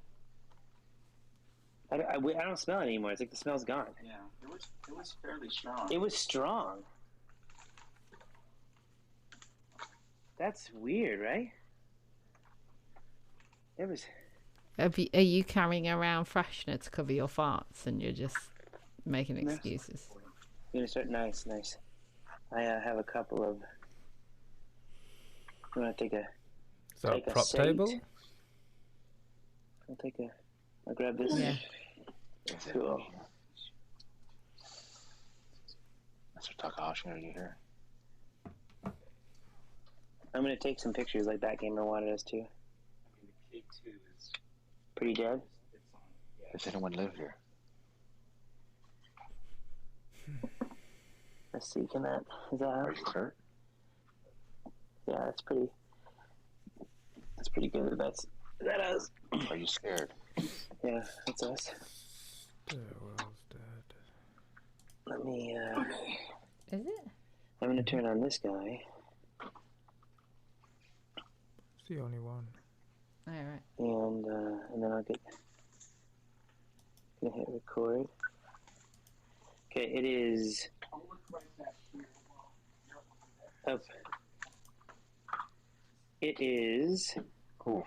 I don't smell it anymore. It's like the smell's gone. Yeah, it was fairly strong. It was strong. That's weird, right? It was. Are you carrying around freshener to cover your farts and you're just making excuses? You're gonna start nice. I have a couple of. You wanna take a? Is that a prop table? I'll grab this. Yeah. Cool. Mr. Takahashi, are you here? I'm gonna take some pictures like that gamer wanted us to. The K2 is Pretty dead. Does anyone live here? Let's see. Is that? Are you hurt? Yeah, that's pretty good. Is that us? Are you scared? Yeah, that's us. The world's dead. Let me. Is it? I'm gonna turn on this guy. It's the only one. All right. And then I'll gonna hit record. Okay, it is. Up. It is. Ooh.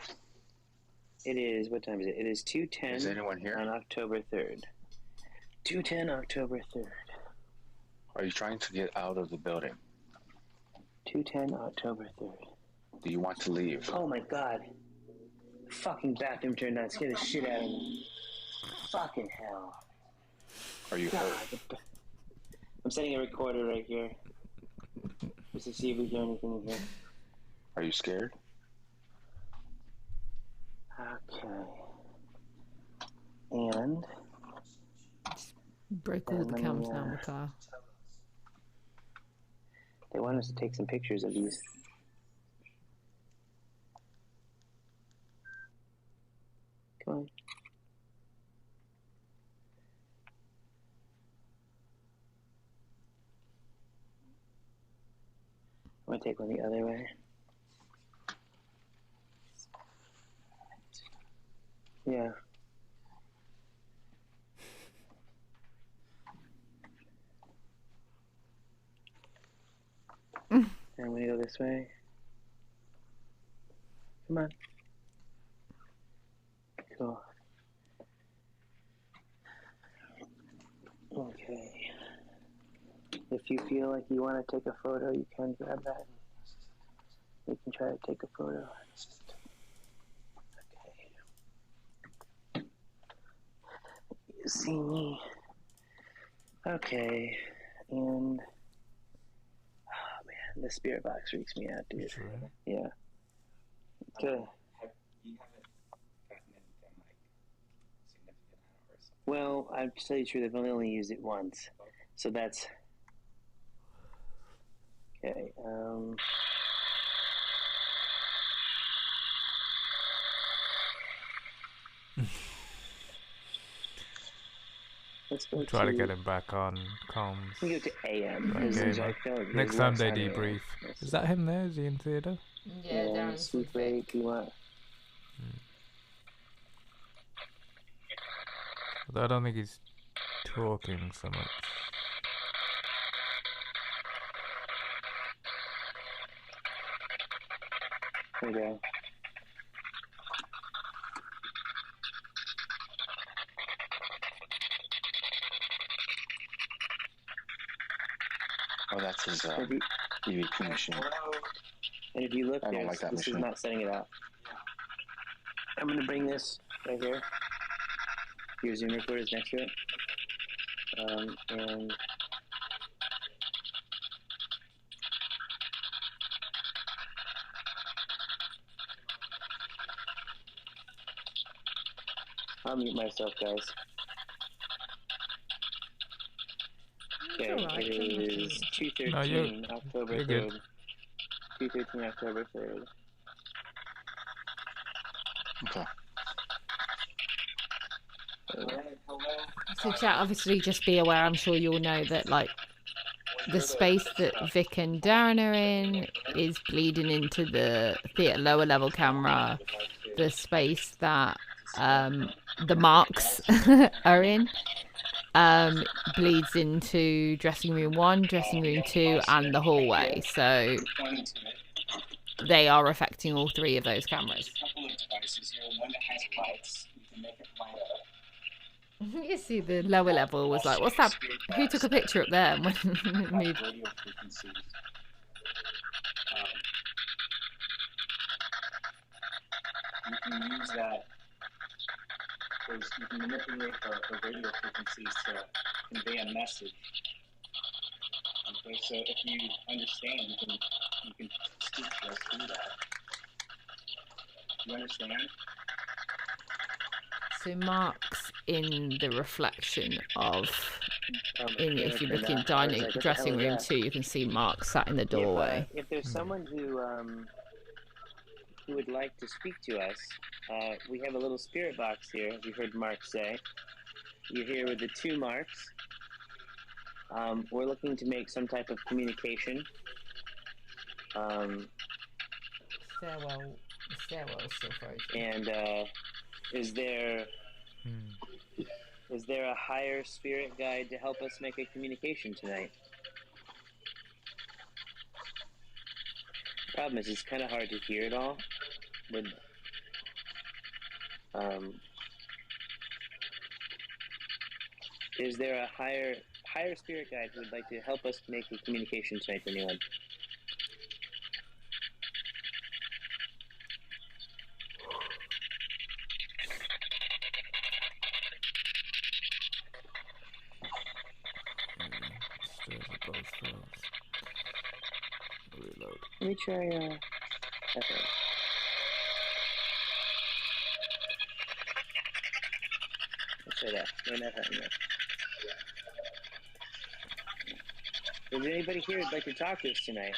It is. What time is it? It is 2:10. Is anyone here? On October 3rd. 2:10 October 3rd. Are you trying to get out of the building? 2:10 October 3rd. Do you want to leave? Oh my god. Fucking bathroom turned on. Scared the shit out of me. Fucking hell. Are you hurt? I'm setting a recorder right here. Just to see if we hear anything in here. Are you scared? Okay. And Break all the cams down the car. they want us to take some pictures of these. Come on. I'm gonna take one the other way. Yeah. I'm gonna go this way. Come on. Cool. Okay. If you feel like you want to take a photo, you can grab that. You can try to take a photo. Okay. You see me. Okay. And oh man, the spirit box freaks me out, dude. Sure. Yeah. Okay. You haven't gotten anything like Well, I have to tell you the truth, I've only used it once. So that's... Okay, let's go Try to get him back on comms. We go to AM. Right, Because gamer. I feel like Next there's time they less AM. debrief. Is that him there? Is he in theatre? Yeah, Darren's with Super 8, you want? Although I don't think he's talking so much. Okay. Oh, that's his EWP machine. And if you look, I don't like that this machine. is not setting it up. I'm going to bring this right here. Your Zoom recorder is next to it. And I'll mute myself, guys. Okay, alright, it is 2:13, No, October you're 3rd. good. 2:13, October 3rd. Okay. So chat, obviously just be aware, I'm sure you'll know that like the space that Vic and Darren are in is bleeding into the theatre lower level camera. The space that the marks are in bleeds into dressing room 1, dressing room 2 and the hallway. So they are affecting all 3 of those cameras. You see the lower level was like, what's that? Who took a picture up there? When it moved? You can use that. You can manipulate the radio frequencies to convey a message. Okay, so if you understand, you can speak to us through that. You understand? So marks in the reflection of, if you look in dressing room 2, you can see marks sat in the doorway. If there's someone who would like to speak to us, we have a little spirit box here, as you heard Mark say. You're here with the 2 marks. We're looking to make some type of communication. The stairwell is still frozen. And is there a higher spirit guide to help us make a communication tonight? Problem is, it's kind of hard to hear it all. With is there a higher spirit guide who would like to help us make a communication tonight to anyone? Reload. Let me try okay. Let's try that. No, not that. No. Is there anybody here who'd like to talk to us tonight?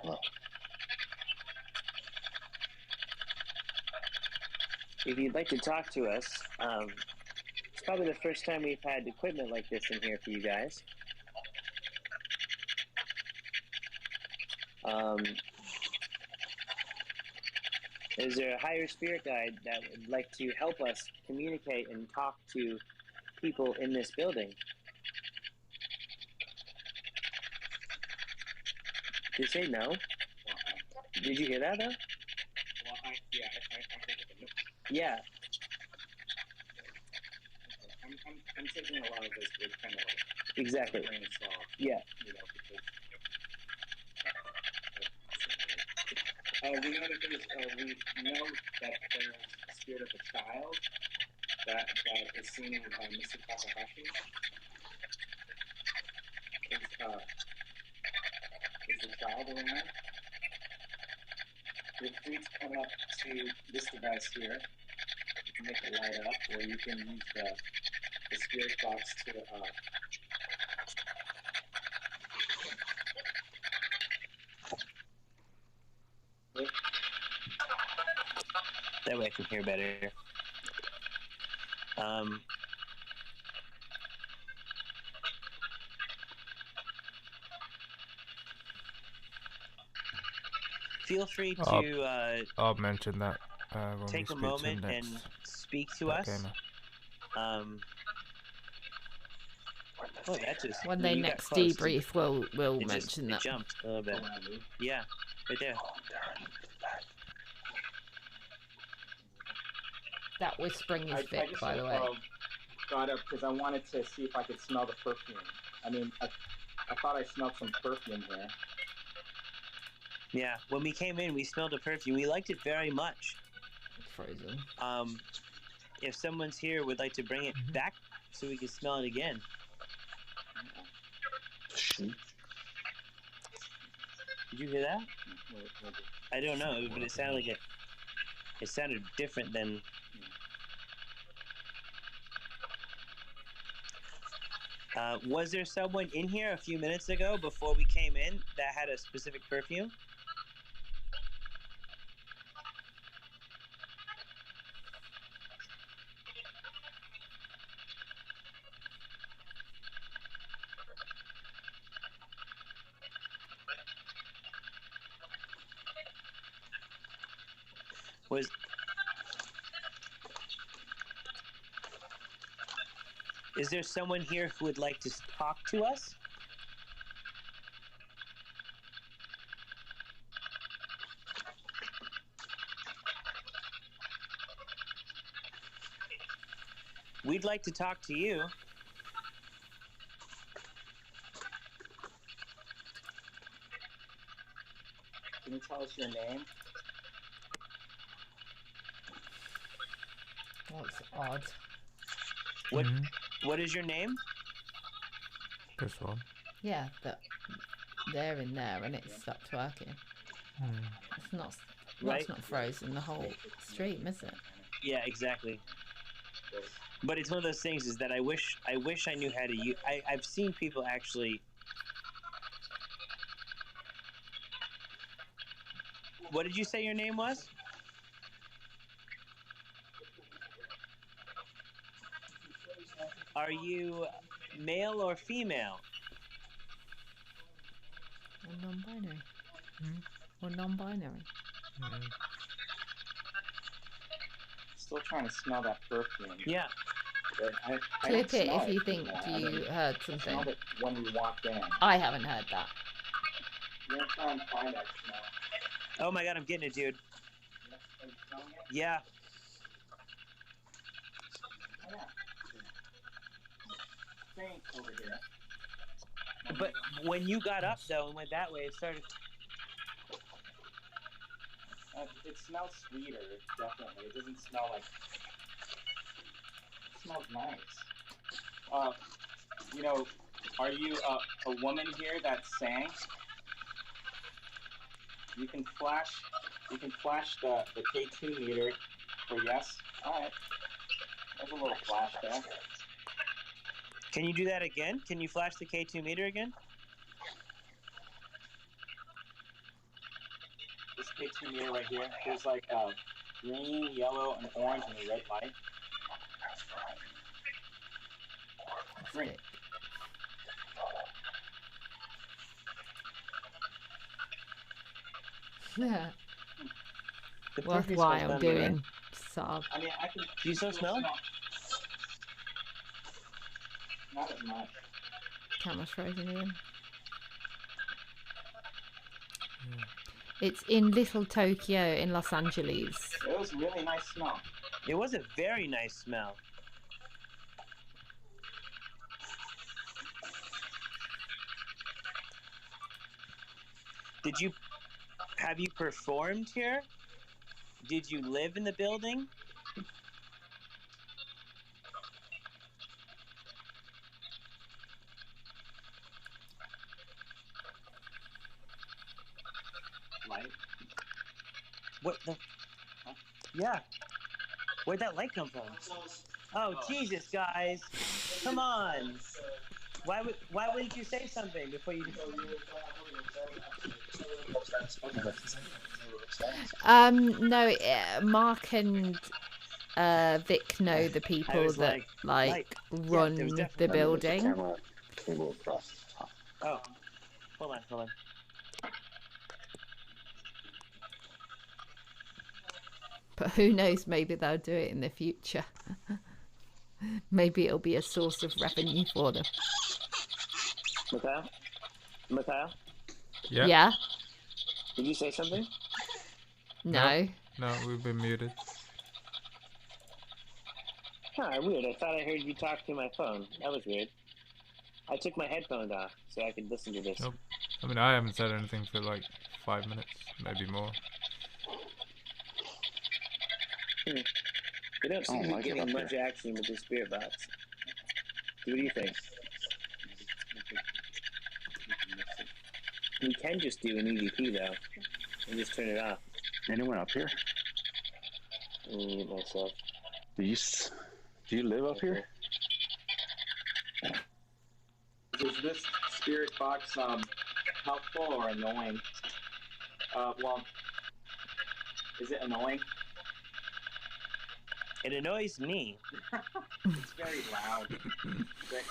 Hello. If you'd like to talk to us, it's probably the first time we've had equipment like this in here for you guys. Is there a higher spirit guide that would like to help us communicate and talk to people in this building? Did you say no? Did you hear that though? Yeah. I'm taking a lot of this with kind of like Exactly. Yeah. You know, because we know that we know that there's a spirit of a child that is seen in Mr. Takahashi. Is the child around? You're free to come up to this device here. You can make it light up, or you can use the spirit box to That way I can hear better. Feel free to I'll mention that when we take a speak moment to him and next. speak to That us. gamer. Oh, that just When they you got next close. debrief, we'll It mention it that. jumped a little bit. Yeah, right there. That whispering is I Vic, just by the way. got up because I wanted to see if I could smell the perfume. I mean, I thought I smelled some perfume here. Yeah, when we came in, we smelled a perfume. We liked it very much. Frozen. If someone's here, would like to bring it back so we can smell it again. Did you hear that? I don't know, but it sounded like it sounded different than. Was there someone in here a few minutes ago before we came in that had a specific perfume? Is there someone here who would like to talk to us? We'd like to talk to you. Can you tell us your name? That's odd. What is your name? This one. Yeah, they're in there and it stopped working. It's not. Well, Right. it's not frozen the whole stream, is it? Yeah, exactly. But it's one of those things is that I wish I knew how to use. I've seen people actually. What did you say your name was? Are you male or female? Or non-binary. Or non-binary. Still trying to smell that perfume. Yeah. But I Clip don't it smell if you think anymore. you heard I something. smelled it when we walked in. I haven't heard that. You're gonna try and find that smell. Oh my god, I'm getting it, dude. Are you smelling it? Yeah. Oh, yeah. Faint over here. But when you got up though and went that way, it started. It smells sweeter, definitely. It doesn't smell like. It smells nice. You know, are you a woman here that sang? You can flash the K2 meter for yes. All right. There's a little flash there. Can you do that again? Can you flash the K2 meter again? This K2 meter right here, there's like a green, yellow, and orange, and a red light. Green. Yeah. The perfume Worthwhile smells better, doing. right? Sob. I mean, I can. Do you still smell? Not as much. Camera's frozen again. It's in Little Tokyo in Los Angeles. It was a really nice smell. It was a very nice smell. Have you performed here? Did you live in the building? Light. What the? Huh? Yeah. Where'd that light come from? Oh, Jesus, guys. Come on. Why wouldn't you say something before you... No, Mark and Vic know the people that run the building. Oh, hold on. But who knows, maybe they'll do it in the future. Maybe it'll be a source of revenue for them. Mikhail? Yeah? Did you say something? No. No, we've been muted. Huh, weird. I thought I heard you talk through my phone. That was weird. I took my headphones off so I could listen to this. Nope. I mean, I haven't said anything for like 5 minutes, maybe more. They don't seem to be getting much action with the spirit box. What do you think? We can just do an EWP though, and just turn it off. Anyone up here? Myself. Do you live up here? Is this spirit box helpful or annoying? Well, is it annoying? It annoys me. It's very loud. But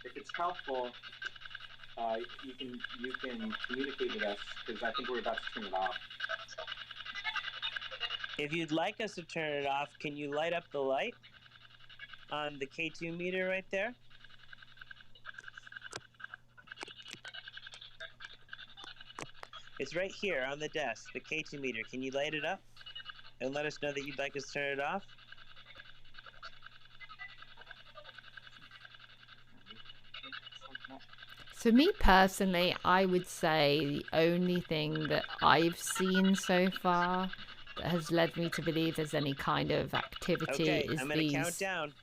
if it's helpful, you can communicate with us because I think we're about to turn it off. If you'd like us to turn it off, can you light up the light on the K2 meter right there? It's right here on the desk, the K2 meter. Can you light it up and let us know that you'd like us to turn it off? So me personally, I would say the only thing that I've seen so far that has led me to believe there's any kind of activity is I'm gonna these count down.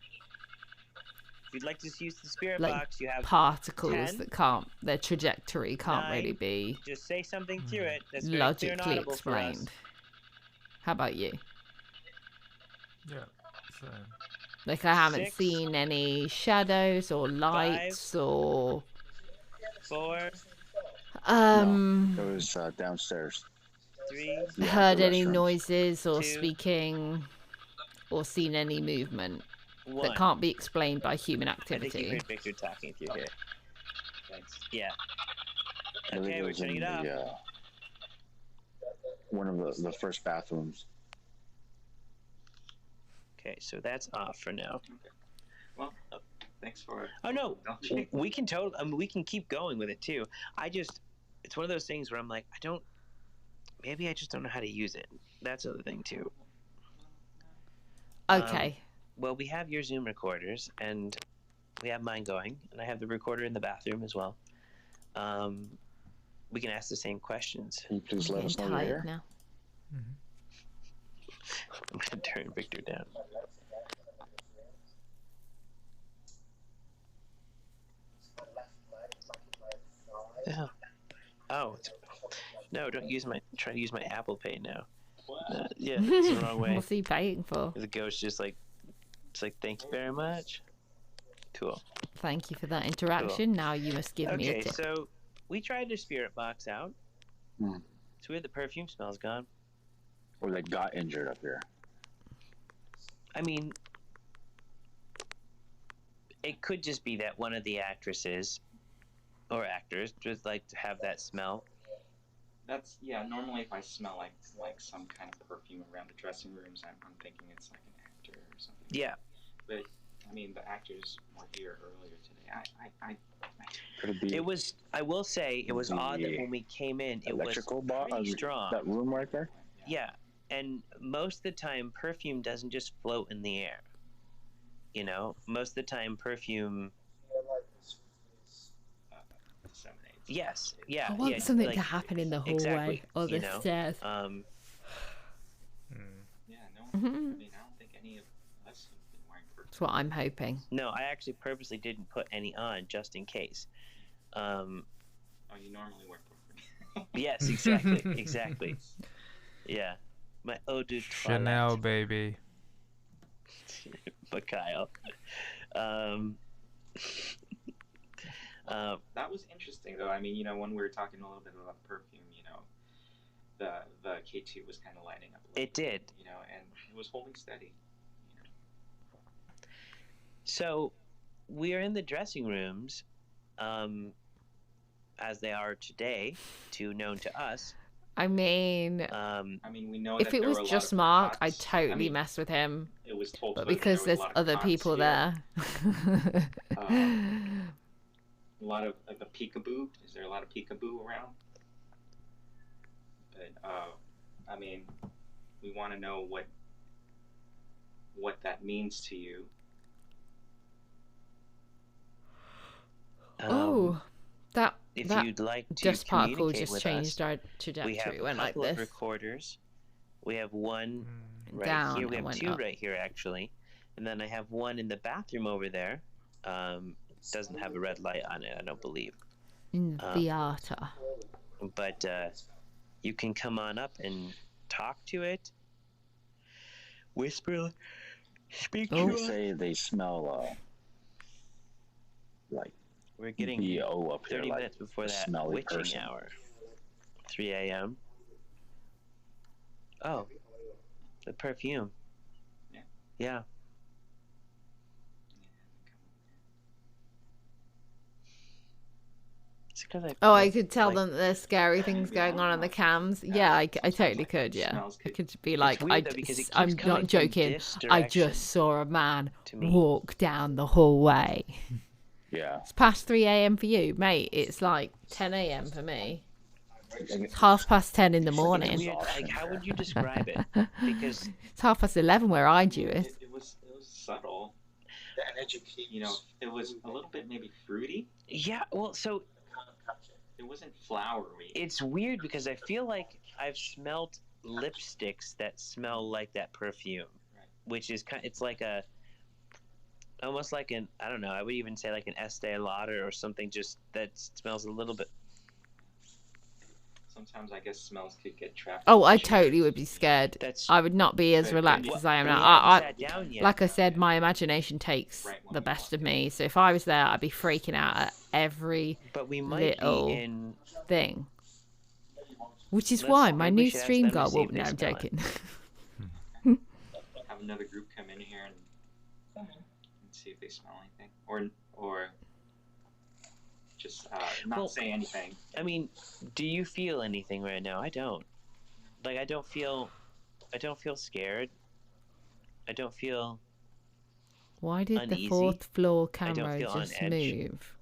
If you'd like to use the spirit like box, you have particles 10, that can't, their trajectory can't 9, really be just say something through it that's very clear and logically audible for us. explained. How about you? Yeah. So. Like I haven't 6, seen any shadows or lights 5, or 4. No, it was downstairs. 3. heard the any restrooms. noises or 2, speaking or seen any movement 1. that can't be explained by human I think you activity. heard Victor talking through here. Thanks. Yeah. I believe Okay, it we're was turning in it off. one of the first bathrooms. Okay, so that's off for now. Well, thanks for it. Oh no, we can we can keep going with it too. It's one of those things where I'm like, maybe I just don't know how to use it. That's the other thing too. Okay. Well, we have your Zoom recorders, and we have mine going, and I have the recorder in the bathroom as well. We can ask the same questions. Can you please let us know you're here? Now. I'm gonna turn Victor down. Yeah. Oh, no! Don't use try to use my Apple Pay now. Yeah, it's the wrong way. What's he paying for? The ghost just it's like, thank you very much. Cool. Thank you for that interaction. Cool. Now you must give me a Okay, tip. so we tried the spirit box out. It's weird the perfume smell's gone. Or they got injured up here. I mean, it could just be that one of the actresses or actors just like to have that smell. That's normally if I smell like some kind of perfume around the dressing rooms, I'm thinking it's like an actor or something. Yeah. But I mean, the actors were here earlier today. Could it be? It was. I will say it was odd that when we came in, it was pretty strong. That room right there. Yeah, and most of the time, perfume doesn't just float in the air. You know, most of the time, perfume. Yes. Yeah. I want something to happen in the hallway exactly, or the stairs. Yeah. No. I mean, I don't think any of us have been wearing perfume. That's what I'm hoping. No, I actually purposely didn't put any on just in case. Oh, you normally wear perfume. Yes, exactly. Yeah. My eau de Chanel, baby. But Kyle. That was interesting, though. I mean, you know, when we were talking a little bit about perfume, you know, the K2 was kind of lighting up. It did. You know, and it was holding steady. So we are in the dressing rooms, as they are today, known to us. I mean, we know if that it there was were a lot just of Mark, I'd cuts. totally mess with him. It was told but to us that because there there's was a lot of other cuts people here. there. A lot of a peekaboo. Is there a lot of peekaboo around? But I mean, we want to know what that means to you. That If that you'd like to dust particle communicate just with changed us, our we trajectory. have It a went like couple of this. recorders. We have one right Down here. We and have went two up. right here, actually. And then I have one in the bathroom over there. Doesn't have a red light on it, I don't believe. In the theater. But you can come on up and talk to it. Whisper. Speak to They us. say they smell like We're getting BO up here, 30 like minutes before a that smelly witching person. hour. 3 a.m. Oh, the perfume. Yeah. It's 'cause I could tell them that there's scary things going on the cams. Yeah, I totally could. Yeah, I could be like, weird, though, because it keeps I'm coming not from joking. this I direction just saw a man me. walk down the hallway. Yeah. It's past 3 a.m. for you, mate. It's like 10 a.m. for me. It's 10:30 in the morning. Weird. Like, how would you describe it? Because It's 11:30 where I do it. It was subtle. The energy keeps. You know, it was a little bit maybe fruity. Yeah. Well, so it wasn't flowery. it's weird because I feel like I've smelled lipsticks that smell like that perfume, which is it's like almost like I don't know, I would even say like an Estee Lauder or something, just that smells a little bit. Sometimes I guess smells could get trapped. Oh, I totally would be scared. I would not be as relaxed as I am now. Like I said, my imagination takes the best of me. So if I was there, I'd be freaking out at every little thing. Which is why my new stream got whooped. No, I'm joking. Have another group come in here and see if they smell anything, or just not say anything. I mean, do you feel anything right now? I don't. Like, I don't feel scared. I don't feel Why did uneasy. the fourth floor I don't camera feel on just edge. move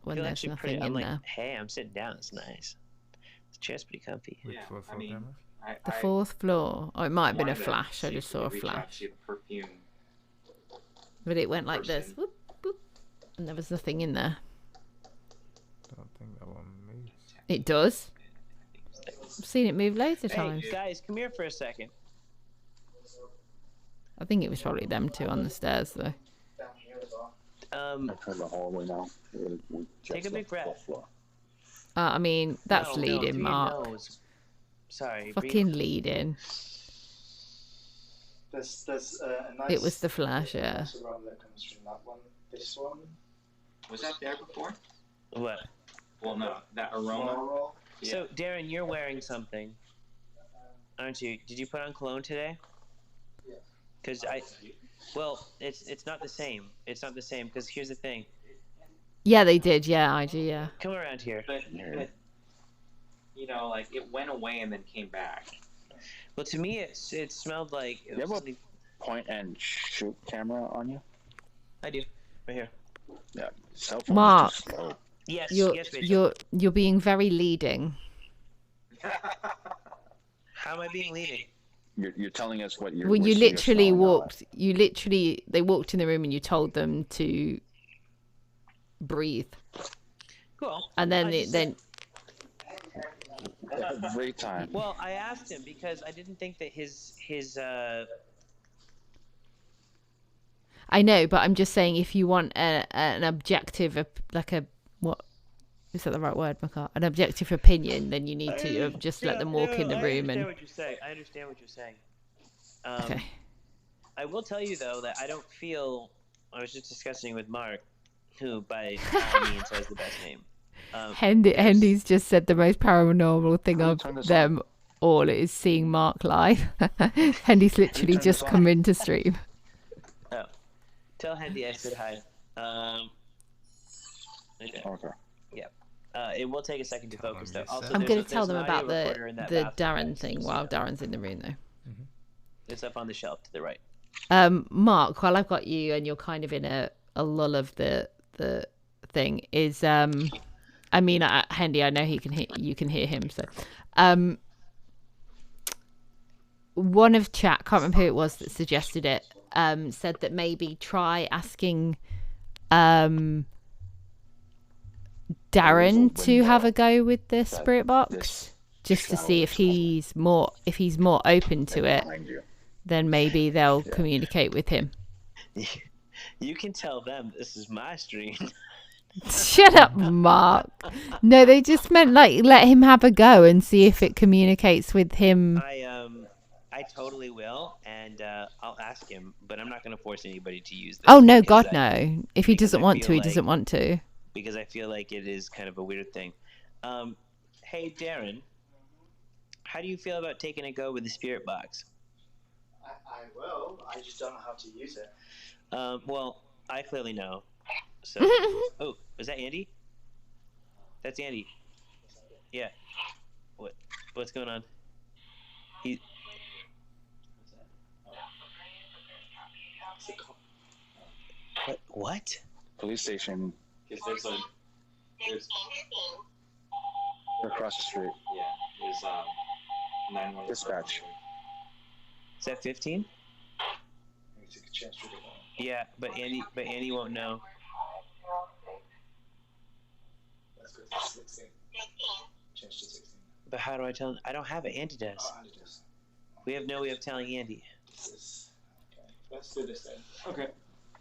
when feel there's actually nothing I'm in like, there? hey, I'm sitting down. It's nice. The chair's pretty comfy. I mean, The fourth floor. Oh, it might have been a wanted to flash. I see just if we saw a could reach out flash. to the perfume. But it went like this. Whoop, whoop, and there was nothing in there. Don't think that one moves. It does. I've seen it move loads of Hey, times. guys, come here for a second. I think it was probably them two on the stairs, though. I've heard the hallway now. Take a big breath. I mean, that's No, leading, through your Mark. nose. Sorry. Fucking leading. There's a nice. It was the flash, yeah. nice aroma that comes from that one. This one. Was that there before? What? Well, no, that aroma. So, Darren, you're wearing something, aren't you? Did you put on cologne today? Yeah. Because well, it's not the same. It's not the same because here's the thing. Yeah, they did. Yeah, I do. Yeah. Come around here. But you know, like it went away and then came back. Well, to me, it smelled like. You have a point and shoot camera on you? I do, right here. Yeah, cell phone. Mark, Yes, you're yes, Rachel. you're being very leading. How am I being leading? You're telling us what you're. Well, you what you're literally smelling now. walked. You literally they walked in the room and you told them to breathe. Cool. And then then. Every time. Well, I asked him because I didn't think that his I know, but I'm just saying if you want an objective, like a what Is that the right word, Makar? An objective opinion, then you need to just let them walk in the room and. I understand what you're saying. Okay. I will tell you though that I don't feel. I was just discussing with Mark, who by all means has the best name. Hendy's just said the most paranormal thing of them all is seeing Mark live. Hendy's literally just come into stream. Oh, tell Hendy I said hi. Okay. Yeah. It will take a second to focus though. Also, I'm going to tell there's them an about audio recorder in that the bathroom Darren thing while Darren's in the room though. It's up on the shelf to the right. Mark, while I've got you and you're kind of in a lull of the thing, is Hendy, I know you can hear him, so one of chat, can't remember who it was that suggested it, said that maybe try asking Darren to have a go with the spirit box, just to see if he's more open to it. Then maybe they'll communicate with him. You can tell them this is my stream. Shut up, Mark. No, they just meant like let him have a go and see if it communicates with him. I totally will, and I'll ask him, but I'm not going to force anybody to use this. Oh no, God no. If he doesn't want to, he like, doesn't want to. Because I feel like it is kind of a weird thing. Hey, Darren, how do you feel about taking a go with the spirit box? I will. I just don't know how to use it. Well, I clearly know. So, oh, was that Andy? That's Andy. Yeah. What's going on? What? Police station. There's across the street. Yeah, there's 911. Dispatch. Is that 15? Yeah, but Andy won't know. Let's go to 16. Change to 16. But how do I tell him? I don't have it. Andy does. Oh, Andy does. We have no way of telling Andy. Okay. Let's do this then. Okay.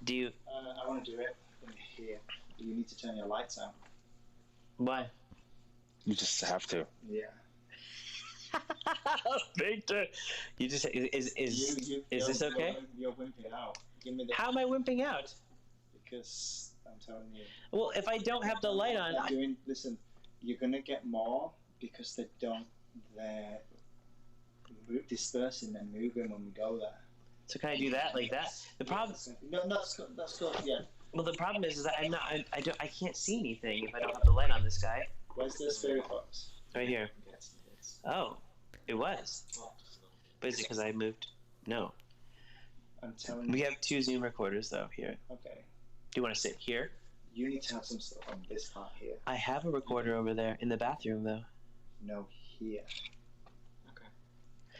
Do you? I want to do it in here. You need to turn your lights on. Why? You just have to. Yeah. Victor, you just is this okay? You're wimping out. Give me the. How am I wimping out? Because I'm telling you. Well, if I don't have the light on, listen, you're gonna get more because they're dispersing and moving when we go there. So can I do that like that? The problem. No, that's good. Yeah. Well, the problem is that I can't see anything if I don't have the light on this guy. Where's the spirit box? Right here. Oh, it was. But is it because I moved? No. I'm telling you. We have 2 Zoom recorders though here. Okay. Do you want to sit here? You need to have some stuff on this part here. I have a recorder over there in the bathroom though. No, here. Okay.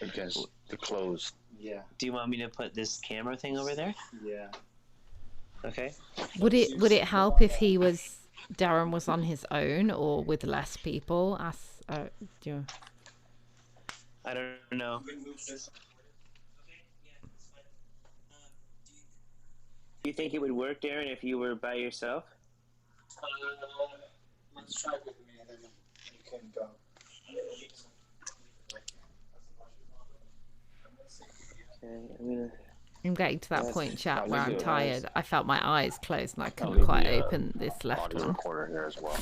Against the clothes. Yeah. Do you want me to put this camera thing over there? Yeah. Okay. Would it help if Darren was on his own or with less people? I don't know. Do you think it would work, Darren, if you were by yourself? Let's try with me and then you can go. Okay, I'm getting to that point, chat, where I'm tired. I felt my eyes closed and I couldn't quite open this left one. Here as well.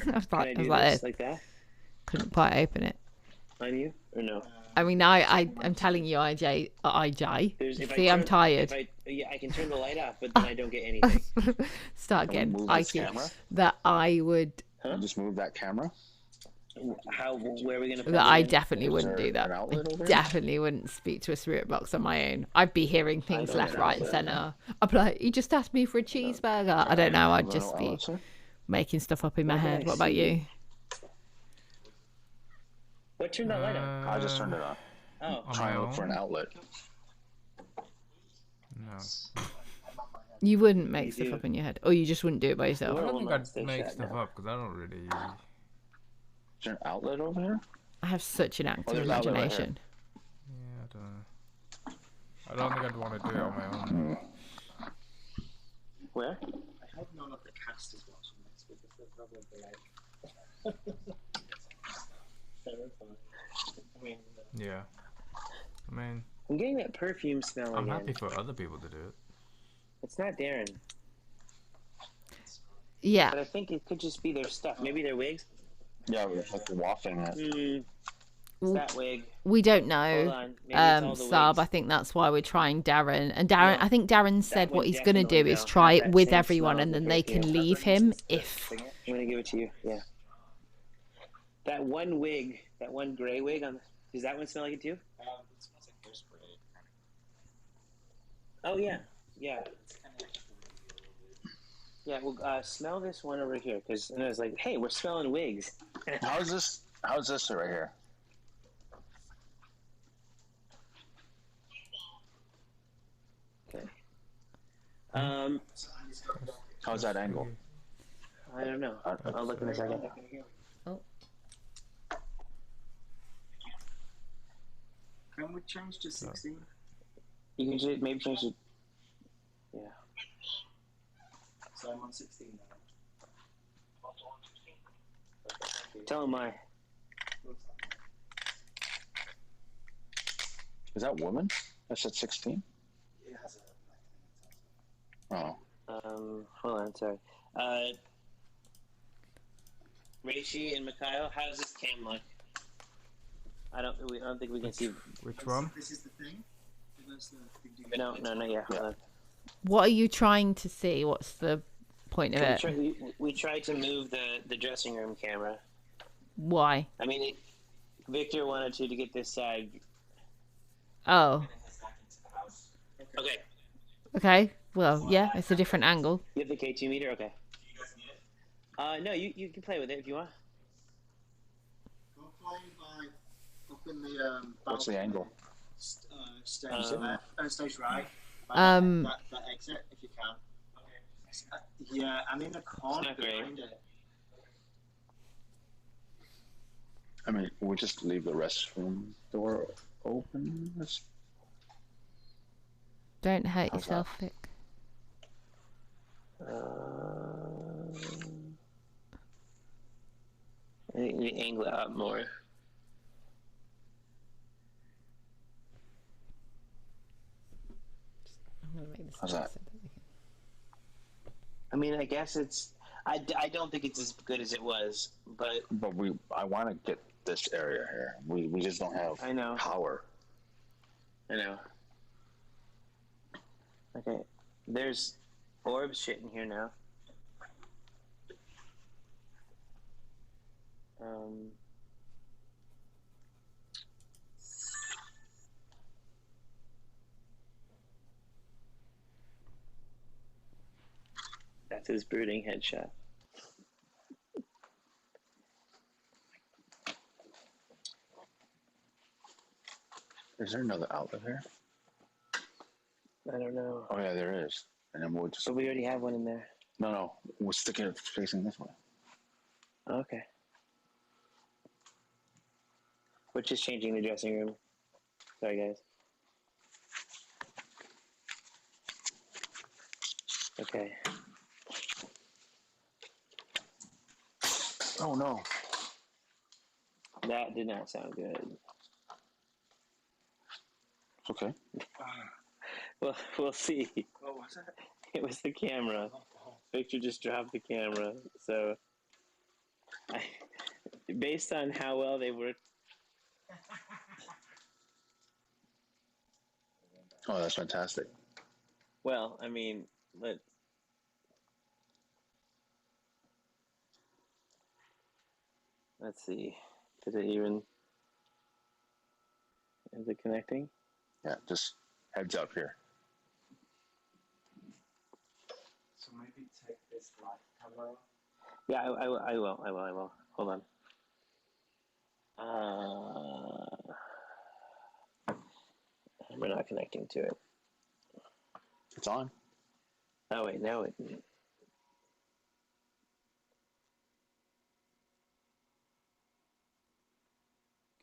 I was like, like that? Couldn't quite open it. On you or no? I mean, I'm telling you, IJ. See, I'm tired. I can turn the light off, but then I don't get anything. Start getting IQ. That I would. Huh? Just move that camera. Where are we gonna? That I definitely wouldn't do that. I definitely wouldn't speak to a spirit box on my own. I'd be hearing things left, right, and centre. I'd be like, "He just asked me for a cheeseburger." I don't know. I'd just be making stuff up in my head. What about you? What turned that light on? I just turned it on. Oh. Trying to look for an outlet. No. You wouldn't make stuff up in your head, or you just wouldn't do it by yourself. I don't think I'd make stuff up because I don't really. Is there an outlet over here? I have such an active imagination. Yeah, I don't know. I don't think I'd want to do it on my own. Where? I hope none of the cast as well, so next week if they're probably like. Terrifying. I mean, Yeah. I mean, I'm getting that perfume smell I'm again. happy for other people to do it. It's not Darren. Yeah. But I think it could just be their stuff. Maybe their wigs. Yeah, we're like wafting it. It's that wig. We don't Hold know. on. Maybe it's all the Sub, wigs. I think that's why we're trying Darren. And Darren, I think Darren said one what he's going to definitely, do is though, try has it that with same everyone smell and as then the they can perfume. leave him if... I'm going to give it to you. Yeah. That one wig, that one gray wig, does that one smell like it too? it smells like hairspray. Oh, yeah. Yeah. Yeah, well, smell this one over here, because I was like, hey, we're smelling wigs. How's this right here? Okay. How's that angle? I don't know. I'll look in a second. Oh. Can we change to 16? You can maybe change it. Yeah. So I'm on 16 now. Tell him why. Is that woman? I said 16. It has a. Oh. Hold on, sorry. Reishi and Mikhail, how does this cam look? I don't think we can see. Which one? This is the thing. No, not yet. Hold on. What are you trying to see? What's the point of it? We tried to move the dressing room camera. Why? I mean, Victor wanted to get this side. Oh. Okay. Okay. Well, yeah, it's a different angle. You have the K2 meter? Okay. No, you can play with it if you want. Go play by up in the What's the angle? Stage stage right. That exit if you can. Okay. Yeah, I'm in the corner behind it. I mean, we'll just leave the restroom door open. Don't hurt yourself, Vic. I think we angle it up more. How's that? I mean, I guess it's. I don't think it's as good as it was, but I want to get this area here. We just don't have power. I know. Okay, there's orb shit in here now. That's his brooding headshot. Is there another outlet here? I don't know. Oh yeah, there is. And then we'll just. But we already have one in there. No, we'll stick it facing this way. Okay. We're just changing the dressing room. Sorry, guys. Okay. Oh no. That did not sound good. It's okay. Well, we'll see. What was it? It was the camera. Victor just dropped the camera. So, based on how well they worked. Oh, that's fantastic. Well, I mean, let's see. Is it even? Is it connecting? Yeah, just heads up here. So maybe take this light cover off. Yeah, I will. Hold on. We're not connecting to it. It's on. Oh wait, no it.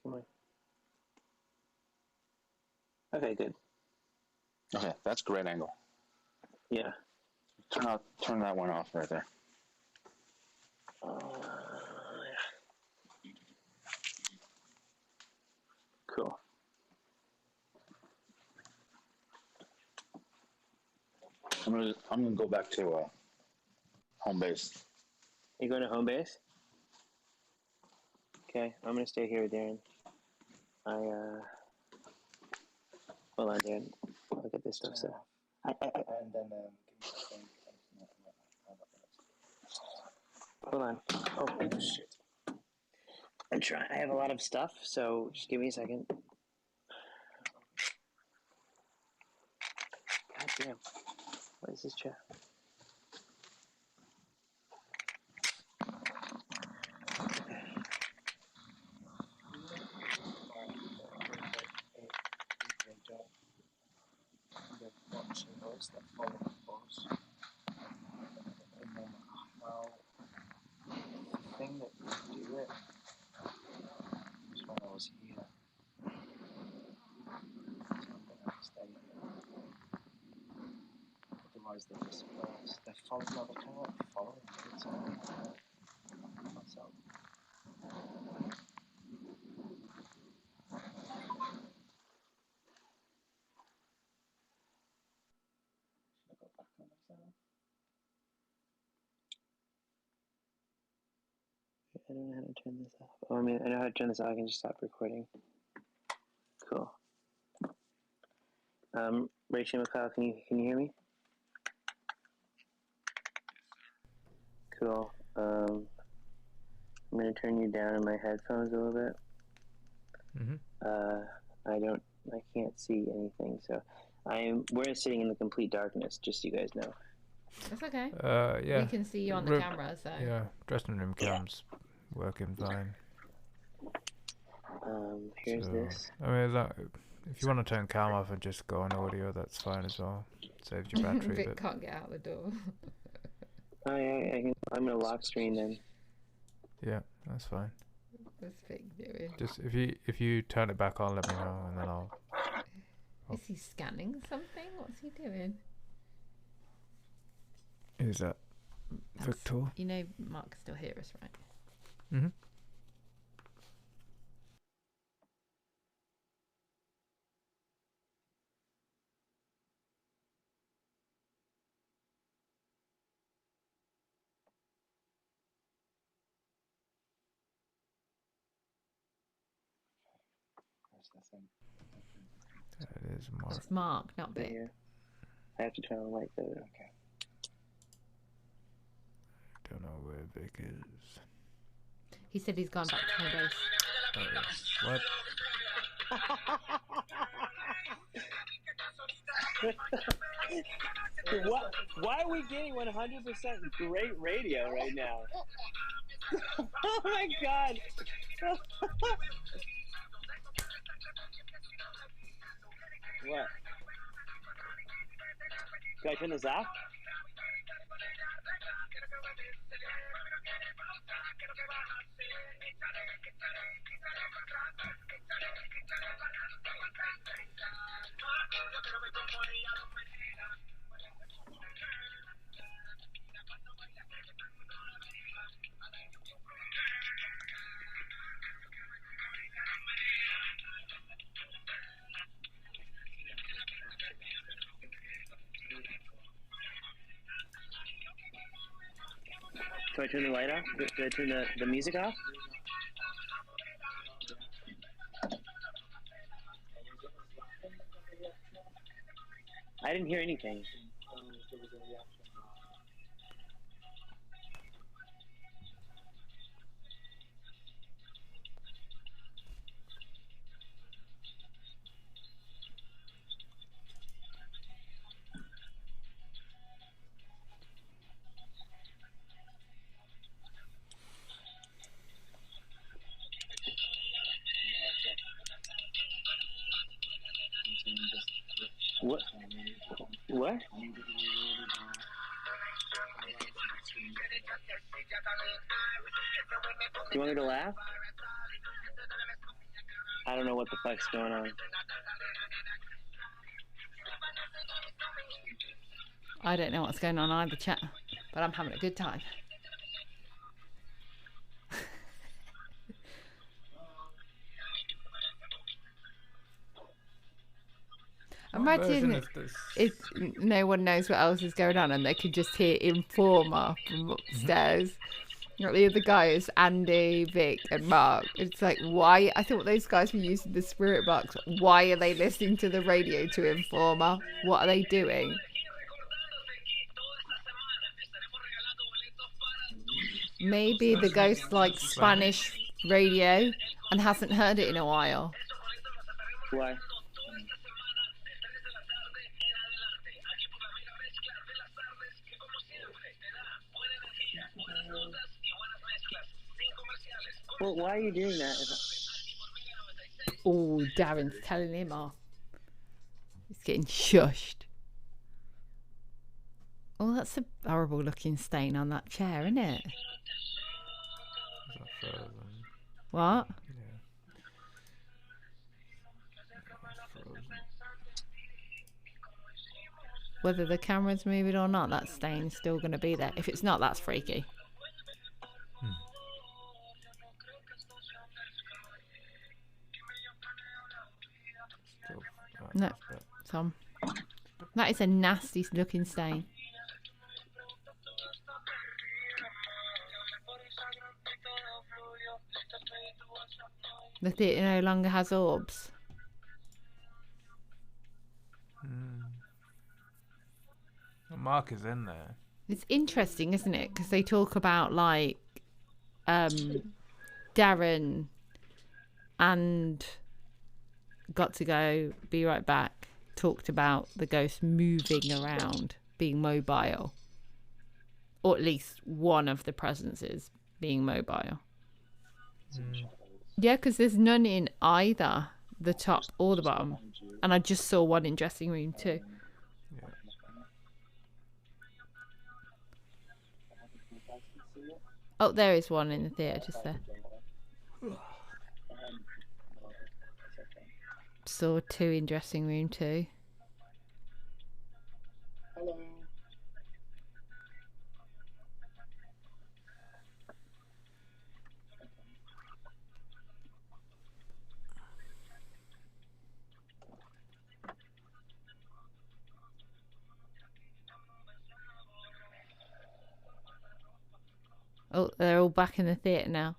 Come on. Okay, good. Okay, that's great angle. Yeah. Turn that one off right there. I'm gonna go back to home base. You going to home base? Okay, I'm gonna stay here with Darren. Hold on, Darren. Look at this stuff. So, and then give me a second. hold on. Oh shit. I'm trying. I have a lot of stuff, so just give me a second. God damn. What is this chat? Watching those that follow the boss, and no matter how the thing that would do it was when I was here. So I'm gonna stay here. Otherwise they disperse. They're following, no, they're kind of like following me, so myself. Should I go back on myself? I don't know how to turn this off. Oh, I mean, I know how to turn this off. I can just stop recording. Cool. Rachel McLeod, can you hear me? Cool. I'm gonna turn you down in my headphones a little bit. I can't see anything, so we're sitting in the complete darkness, just so you guys know. That's okay. Yeah. We can see you on the camera, so. Yeah, dressing room cam's working fine. Here's this. I mean, if you want to turn cam off and just go on audio, that's fine as well. Saves your battery a Vic bit. can't get out the door. Oh yeah, I'm gonna lock screen then. Yeah, that's fine. What's Vic doing? Just if you turn it back on, let me know, and then I'll. Is he scanning something? What's he doing? Who's that? Victor? You know Mark can still hear us, right? Mm-hmm. That is Mark. It's Mark, not Vic. Yeah. I have to turn on the light though. Okay. Don't know where Vic is. He said he's gone back to home base. Oh, yeah. What? Why are we getting 100% great radio right now? Oh my god! What? Can I turn this off? Do I turn the light off? Do I turn the music off? I didn't hear anything. What? What? Do you want me to laugh? I don't know what the fuck's going on. I don't know what's going on either, chat, but I'm having a good time. I'm version Imagine is this? if no one knows what else is going on and they could just hear Informer from upstairs. Like the other guy is Andy, Vic, and Mark. It's like, why? I thought those guys were using the spirit box. Why are they listening to the radio to Informer? What are they doing? Maybe the ghost likes Spanish radio and hasn't heard it in a while. Why? Well, why are you doing that? Oh, Darren's telling him off. He's getting shushed. Oh, that's a horrible looking stain on that chair, isn't it? What? Whether the camera's moving or not, that stain's still going to be there. If it's not, that's freaky. No, Tom. That is a nasty looking stain. The theatre no longer has orbs. Mark is in there. It's interesting, isn't it? Because they talk about like Darren and Got to Go, Be Right Back talked about the ghost moving around, being mobile, or at least one of the presences being mobile. Yeah, because there's none in either the top or the bottom, and I just saw one in dressing room 2. Oh, there is one in the theatre just there. Saw 2 in dressing room 2. Hello. Oh, they're all back in the theatre now.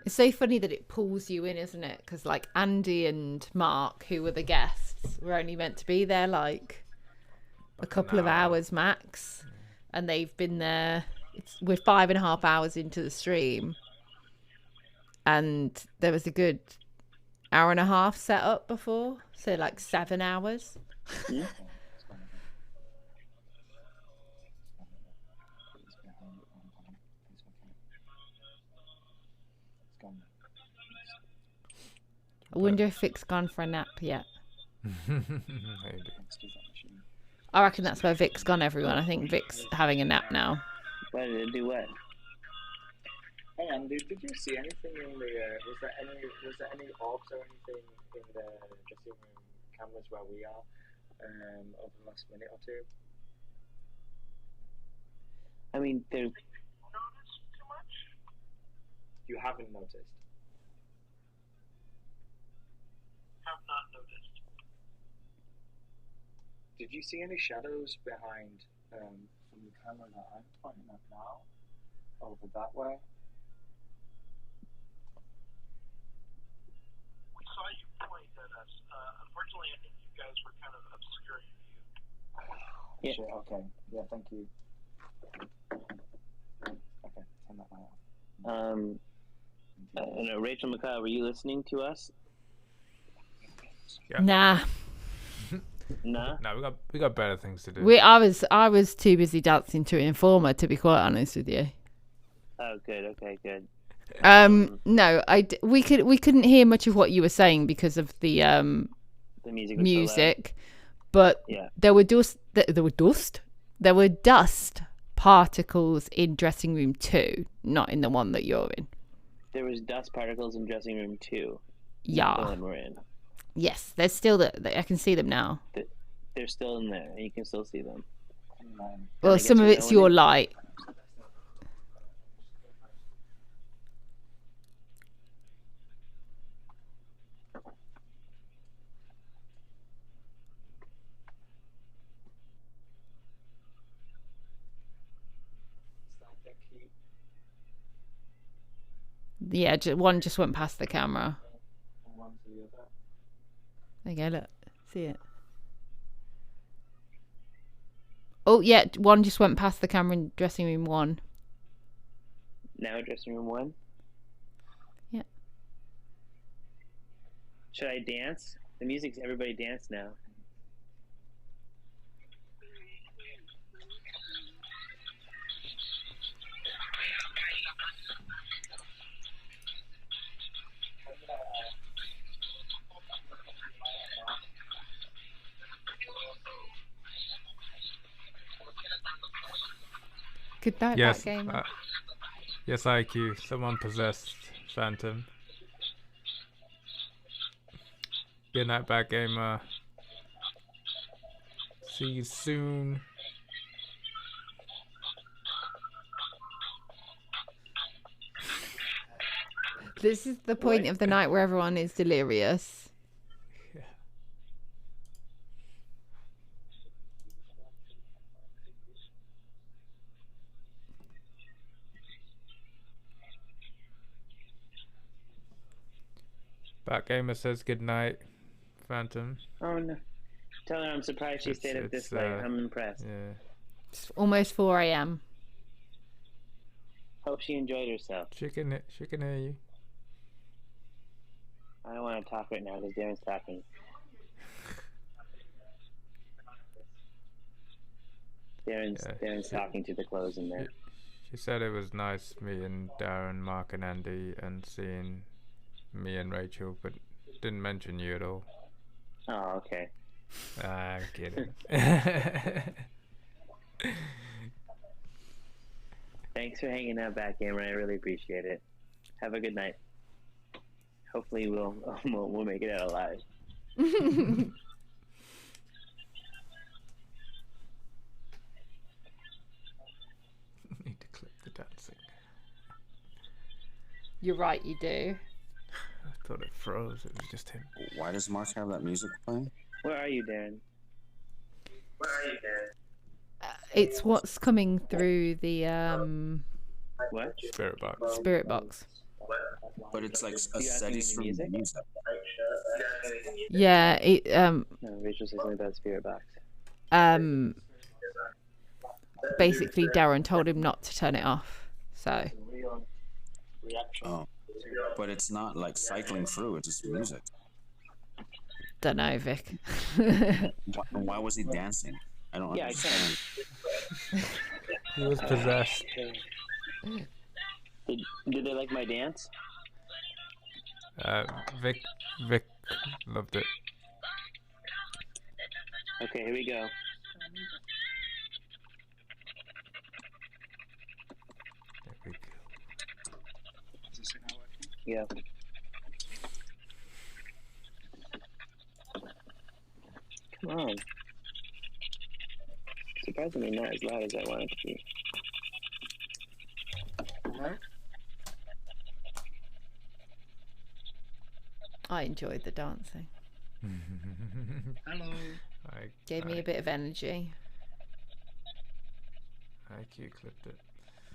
It's so funny that it pulls you in, isn't it? Because like Andy and Mark, who were the guests, were only meant to be there like a couple of hours max, and they've been there. We're 5.5 hours into the stream, and there was a good hour and a half set up before, so like 7 hours. Yeah. I wonder if Vic's gone for a nap yet. Maybe. I reckon that's where Vic's gone, everyone. I think Vic's having a nap now. Why did it do what? Hey Andy, did you see anything in the? Was there any orbs or anything in the dressing room cameras where we are over the last minute or two? I mean, there's. You haven't noticed. Have not noticed. Did you see any shadows behind from the camera that I'm pointing at now? Over that way? We saw you point at us. Unfortunately, I think you guys were kind of obscuring view. Yeah. Shit, okay. Yeah, thank you. Okay, turn that light on. No, Rachel McCall, were you listening to us? Yeah. Nah. Nah. No, we got better things to do. I was too busy dancing to Informer, to be quite honest with you. Oh, good. Okay, good. No, we couldn't hear much of what you were saying because of the music was so loud. But Yeah. there were dust particles in dressing room 2, not in the one that you're in. There was dust particles in dressing room 2. Yeah. Not the one we're in. Yes, they're still there. I can see them now. They're still in there. You can still see them. Well, some of it's your light. Yeah, one just went past the camera. From one to the other. There you go, look. See it? Oh, yeah, one just went past the camera in dressing room 1. Now dressing room 1. Yeah. Should I dance? The music's everybody dance now. Good night, Yes. Batgamer. Yes, IQ. Someone possessed Phantom. Good night, Batgamer. See you soon. This is the point of the night where everyone is delirious. Yeah. Batgamer says good night, Phantom. Oh no. Tell her I'm surprised she stayed up this late. I'm impressed. Yeah. It's almost 4 a.m. Hope she enjoyed herself. She can hear you. I don't want to talk right now because Darren's talking. Darren's talking to the clothes in there. She said it was nice meeting Darren, Mark, and Andy, and seeing me and Rachel, but didn't mention you at all. Oh, okay. I'm kidding. Thanks for hanging out, Backgamer. I really appreciate it. Have a good night. Hopefully we'll make it out alive. Need to clip the dancing. You're right, you do. I thought it froze. It was just him. Why does Mark have that music playing? Where are you, Darren? It's what's coming through the What? Spirit box. Spirit box. But it's like a steady stream of music. Yeah, it No, Rachel said something about Spirit Box. Basically Darren told him not to turn it off. So Oh. But it's not like cycling through, it's just music. don't know, Vic. Why was he dancing? I don't understand. He was possessed. Did they like my dance? Vic loved it. Okay, here we go. Yeah. Come on. Surprisingly not as loud as I want it to be. I enjoyed the dancing. Hello. Gave me a bit of energy. IQ clipped it.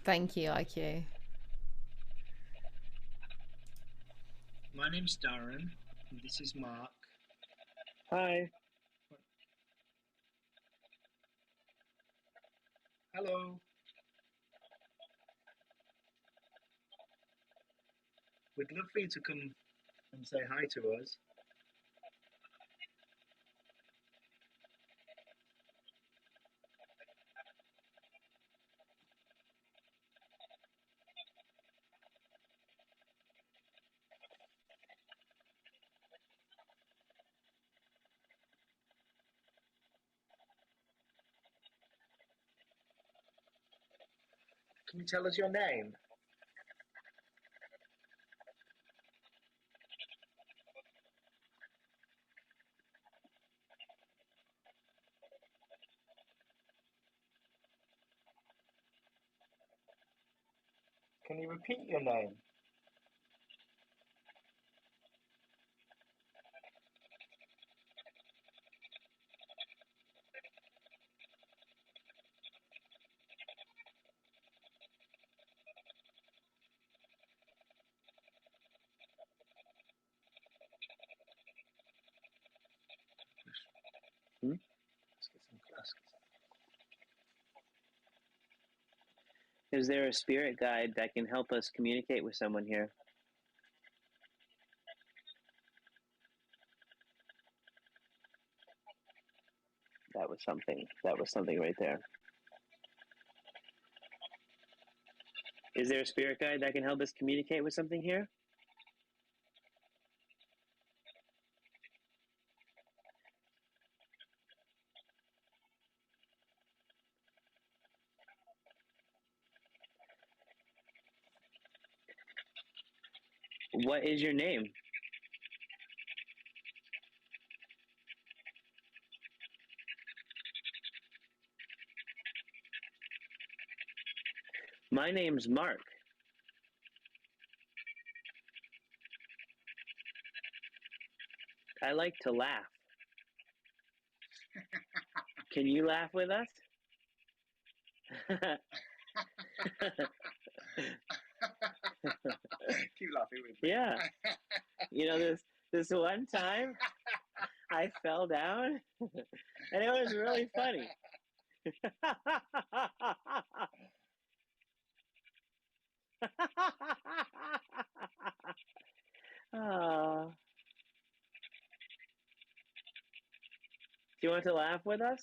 Thank you, IQ. My name's Darren, and this is Mark. Hi. Hello. We'd love for you to come and say hi to us. Can you tell us your name? Can you repeat your name? Is there a spirit guide that can help us communicate with someone here? That was something. That was something right there. Is there a spirit guide that can help us communicate with something here? What is your name? My name's Mark. I like to laugh. Can you laugh with us? Keep laughing with me. Yeah. You know, this one time I fell down and it was really funny. Oh. Do you want to laugh with us?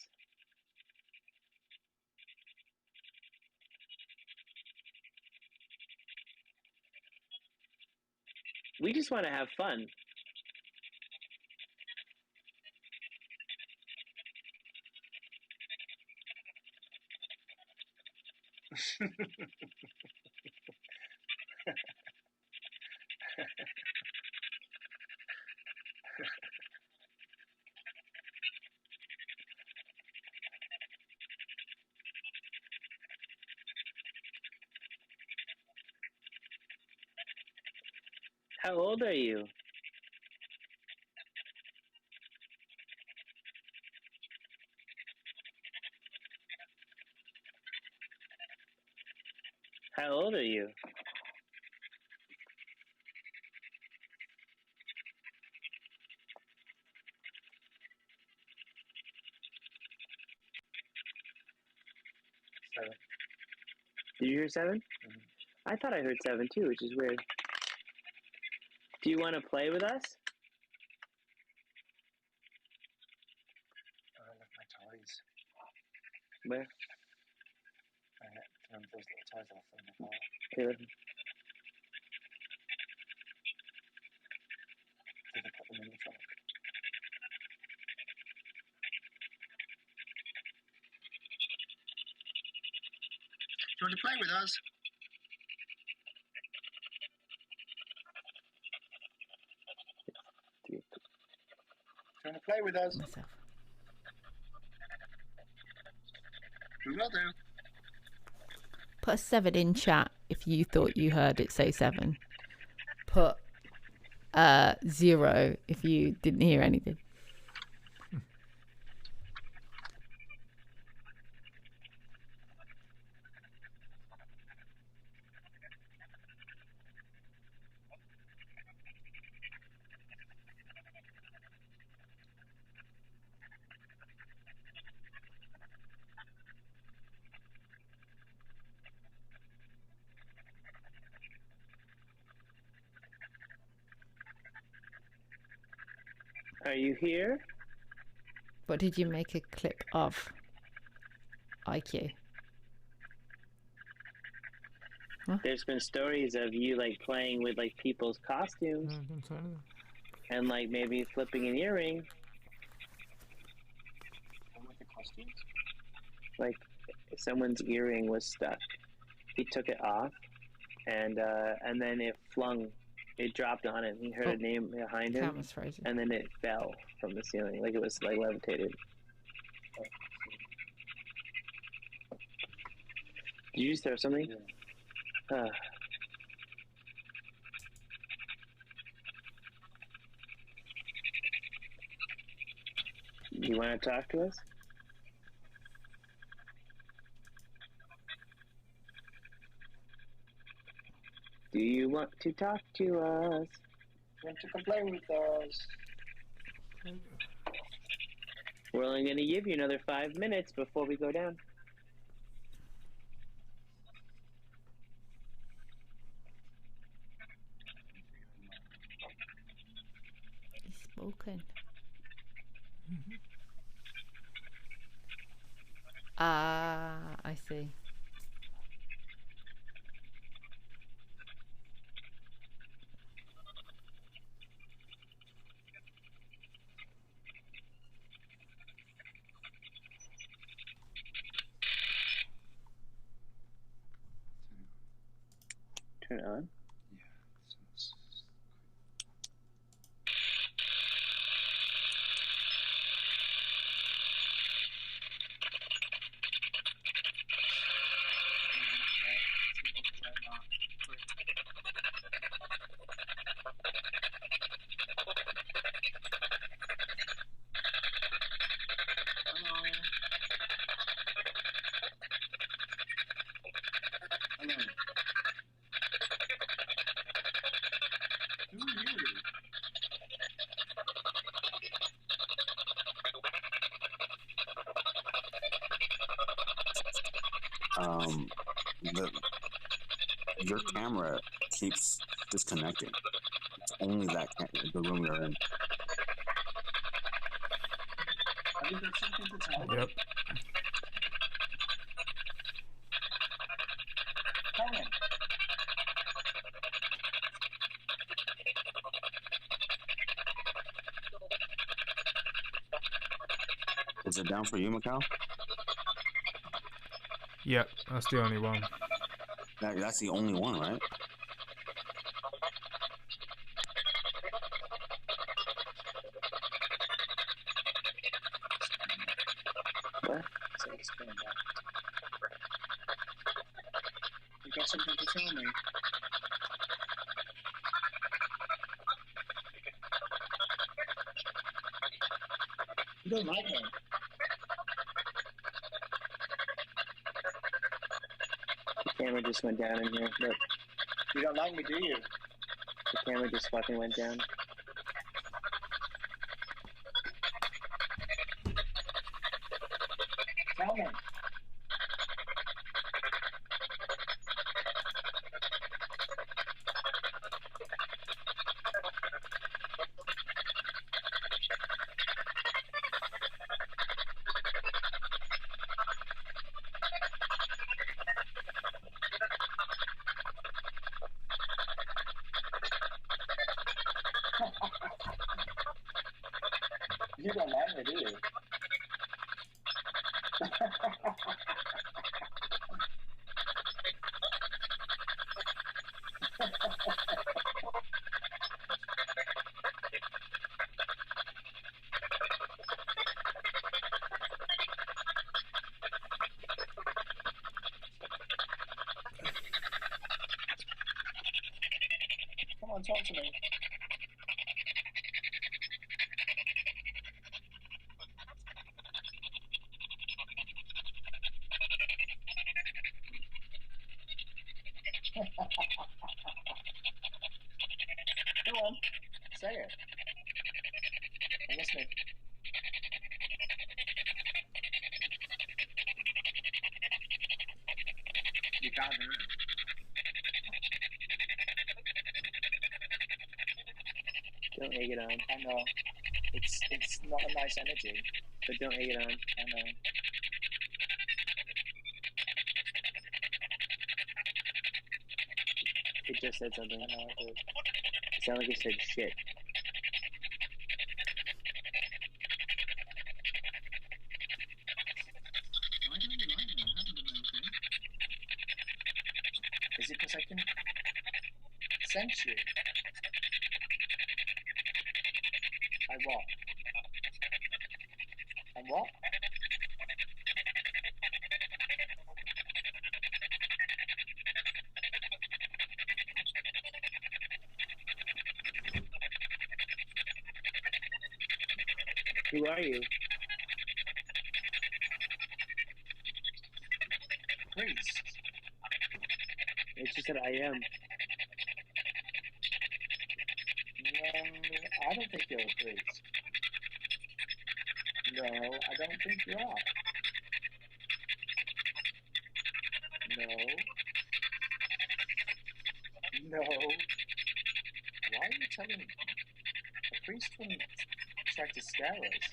We just want to have fun. How old are you? How old are you? Seven. Did you hear 7? Mm-hmm. I thought I heard 7 too, which is weird. Do you want to play with us? I left my toys. Where? I had thrown those little toys off in the car. Here, listen. Did they put them in the trunk? Do you want to play with us? Do you want to play with us? Myself. We will do. Put a 7 in chat if you thought you heard it say 7. Put 0 if you didn't hear anything. Are you here? What did you make a clip of? IQ. Huh? There's been stories of you like playing with like people's costumes and like maybe flipping an earring. With the costumes? Like someone's earring was stuck. He took it off and then it flung. It dropped on him. He heard a name behind him, Camera's frozen. and then it fell from the ceiling, like it was like levitated. Did you just throw something? Yeah. Do you want to talk to us? Do you want to talk to us? Want to complain with us? We're only going to give you another 5 minutes before we go down. Brooklyn. Ah, I see. Turn it on. Your camera keeps disconnecting. It's only that the room you're in. Have you got something to tell me? Yep. Come in. Is it down for you, Macau? Yep, that's the only one. That's the only one, right? What? So it's coming back. You got something to tell me? You don't like me. The camera just went down in here. Look, You don't like me, do you? the camera just fucking went down. Tell me. You don't like me, do you? Come on, talk to me. Go on, say it. I'm listening. You can't hear it. Don't egg it on. I know. It's not a nice energy. But don't egg it on. I know. It just said something. I know it did. It sounded like it said shit. Why don't you like me? I haven't done anything. Is it because I can sense you? I what? And what? Who are you? Priest. It just said I am. I don't think you're a priest. No, I don't think you are. No. No. Why are you telling me? A priest wouldn't tried to scare us.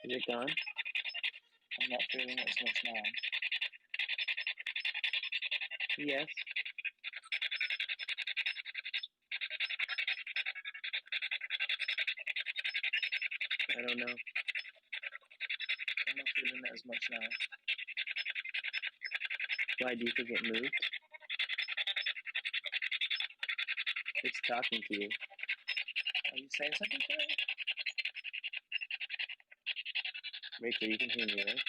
Is it gone? I'm not feeling it as much now. Yes. I don't know. I'm not feeling it as much now. Why do you think it moved? It's talking to you. Are you saying something to me? Rachel, you can hear me, right?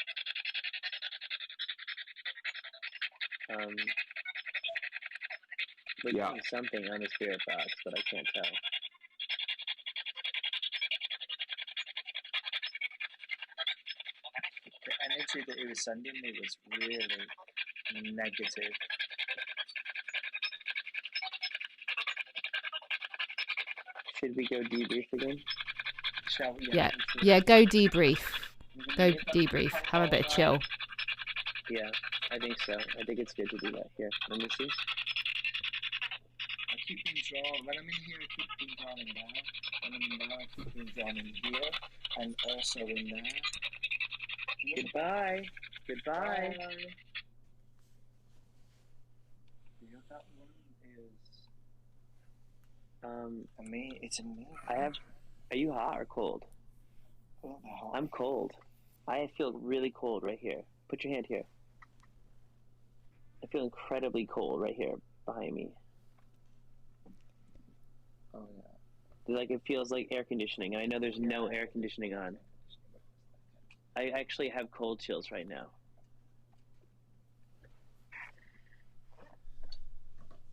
We're Yeah. doing something on the spirit box, but I can't tell. The energy that he was sending me was really negative. Should we go debrief again? Shall we? Yeah, yeah. Go debrief. Go debrief. Have a bit of chill. Yeah, I think so. I think it's good to do that. Here, let me see. I keep being drawn. When I'm in here, I keep being drawn in there. When I'm in there, I keep being drawn in here, and also in there. Goodbye. Goodbye. You know that one is. Me. It's a me. Are you hot or cold? Oh, they're hot. I'm cold. I feel really cold right here. Put your hand here. I feel incredibly cold right here behind me. Oh yeah. Like it feels like air conditioning, and I know there's no air conditioning on. I actually have cold chills right now.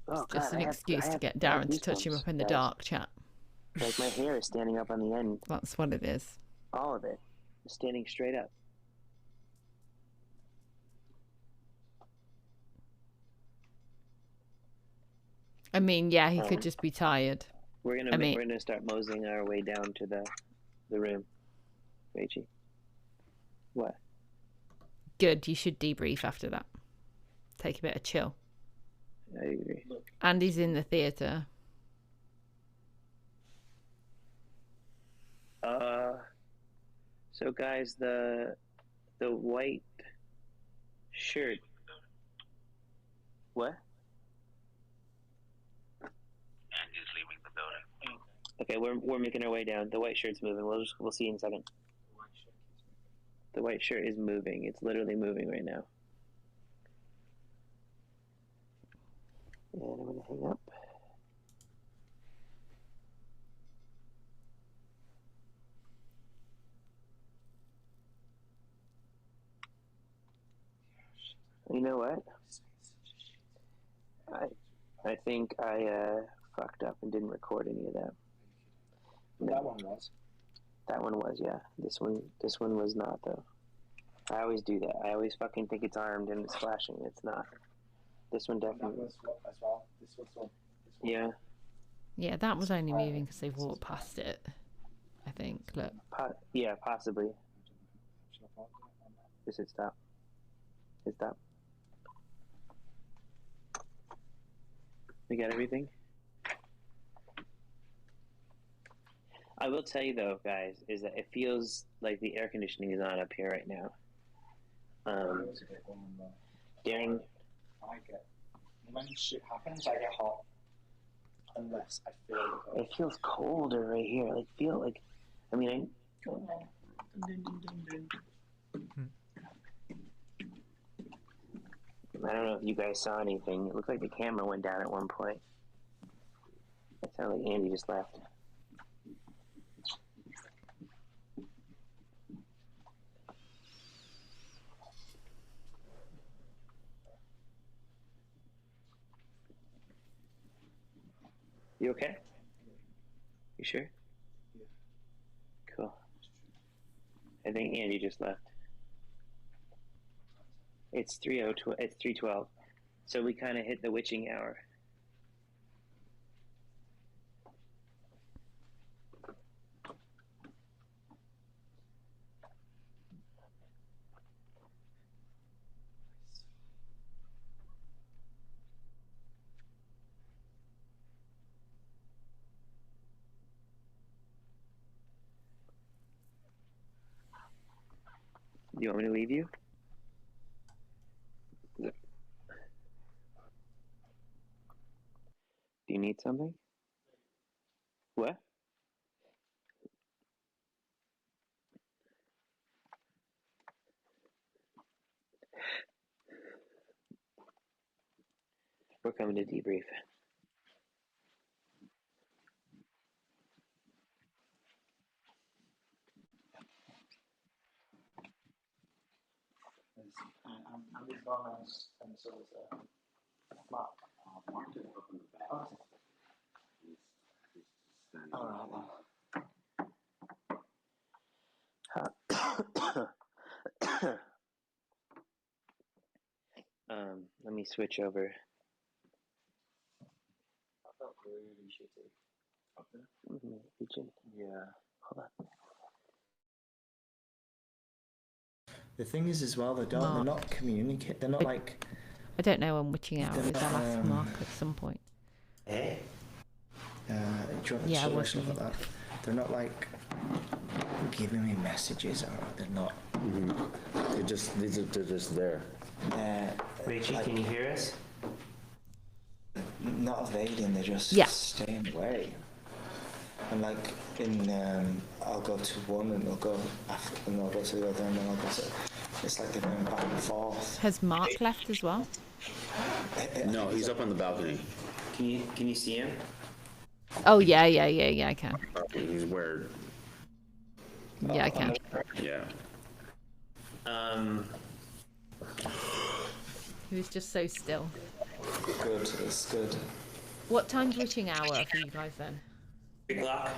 Oh, It's just God, an excuse to get I have Darren to touch him goosebumps, up in the guys. dark, chat. Like my hair is standing up on the end. That's what it is. All of it. Just standing straight up. I mean, yeah, he could just be tired. We're gonna start moseying our way down to the room. Rachie. What? Good. You should debrief after that. Take a bit of chill. I agree. Andy's in the theatre. So guys, the white shirt. What? Andy's leaving the building. Okay, we're making our way down. The white shirt's moving. We'll see in a second. The white shirt is moving. It's literally moving right now. And I'm gonna hang up. You know what? I think I fucked up and didn't record any of that. That one was. That one was, yeah. This one was not though. I always do that. I always fucking think it's armed and it's flashing. It's not. This one definitely. That was as well. This was one. Yeah. Yeah, that was only moving because they've walked past it. I think. Look. Yeah, possibly. Just hit stop. Hit stop. We got everything? I will tell you though, guys, is that it feels like the air conditioning is on up here right now. Darren. When shit happens, I get hot. Unless I feel it feels colder right here. I don't know if you guys saw anything. It looked like the camera went down at one point. It sounded like Andy just left. You okay? You sure? Yeah. Cool. I think Andy just left. It's 3:12. It's 3:12. So we kind of hit the witching hour. Do you want me to leave you? Do you need something? What? We're coming to debrief. I'm his bonus, and so is Mark. Mark didn't look in the back. All right. Let me switch over. I felt really shitty. Okay. Region. Yeah. Hold on. The thing is, as well, they're not communicate. They're not like. I don't know when witching hour is. I'll ask Mark at some point. Hey. Yeah, I was stuff like that. They're not like giving me messages, or they're not. They're just there. Rachel, can you hear us? Not evading. They're just staying away. And like I'll go to one and they'll go after, and they'll go to the other, and then I'll go to. It's like they're going back and forth. Has Mark left as well? No, he's up on the balcony. Can you see him? Oh yeah, I can. He's where? Yeah, I can. Yeah. He was just so still. Good, it's good. What time's witching hour for you guys then? 3 o'clock.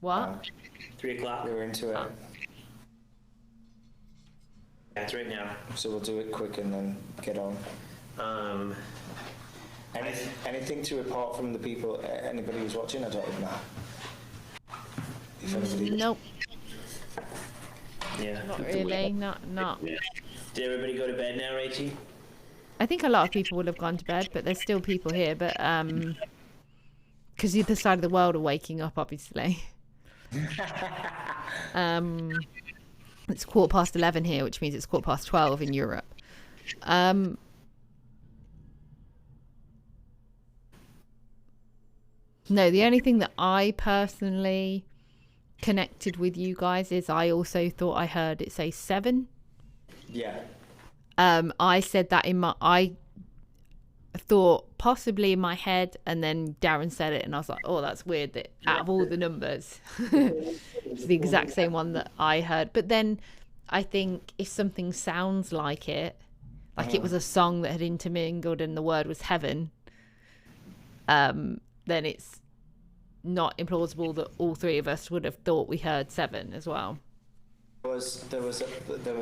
What? 3 o'clock. We're into it. That's right now. So we'll do it quick and then get on. Anything to report from the people? Anybody who's watching? I don't even know. If anybody... Nope. Yeah. Not really. Not. Did everybody go to bed now, Rachie? I think a lot of people would have gone to bed, but there's still people here. But because the other side of the world are waking up, obviously. It's 11:15 here, which means it's 12:15 in Europe. No, the only thing that I personally connected with you guys is I also thought I heard it say 7. Yeah. I said that I thought possibly in my head, and then Darren said it, and I was like, oh, that's weird that out of all the numbers, it's the exact same one that I heard. But then I think if something sounds like it, like it was a song that had intermingled and the word was heaven, then it's not implausible that all three of us would have thought we heard 7 as well. There was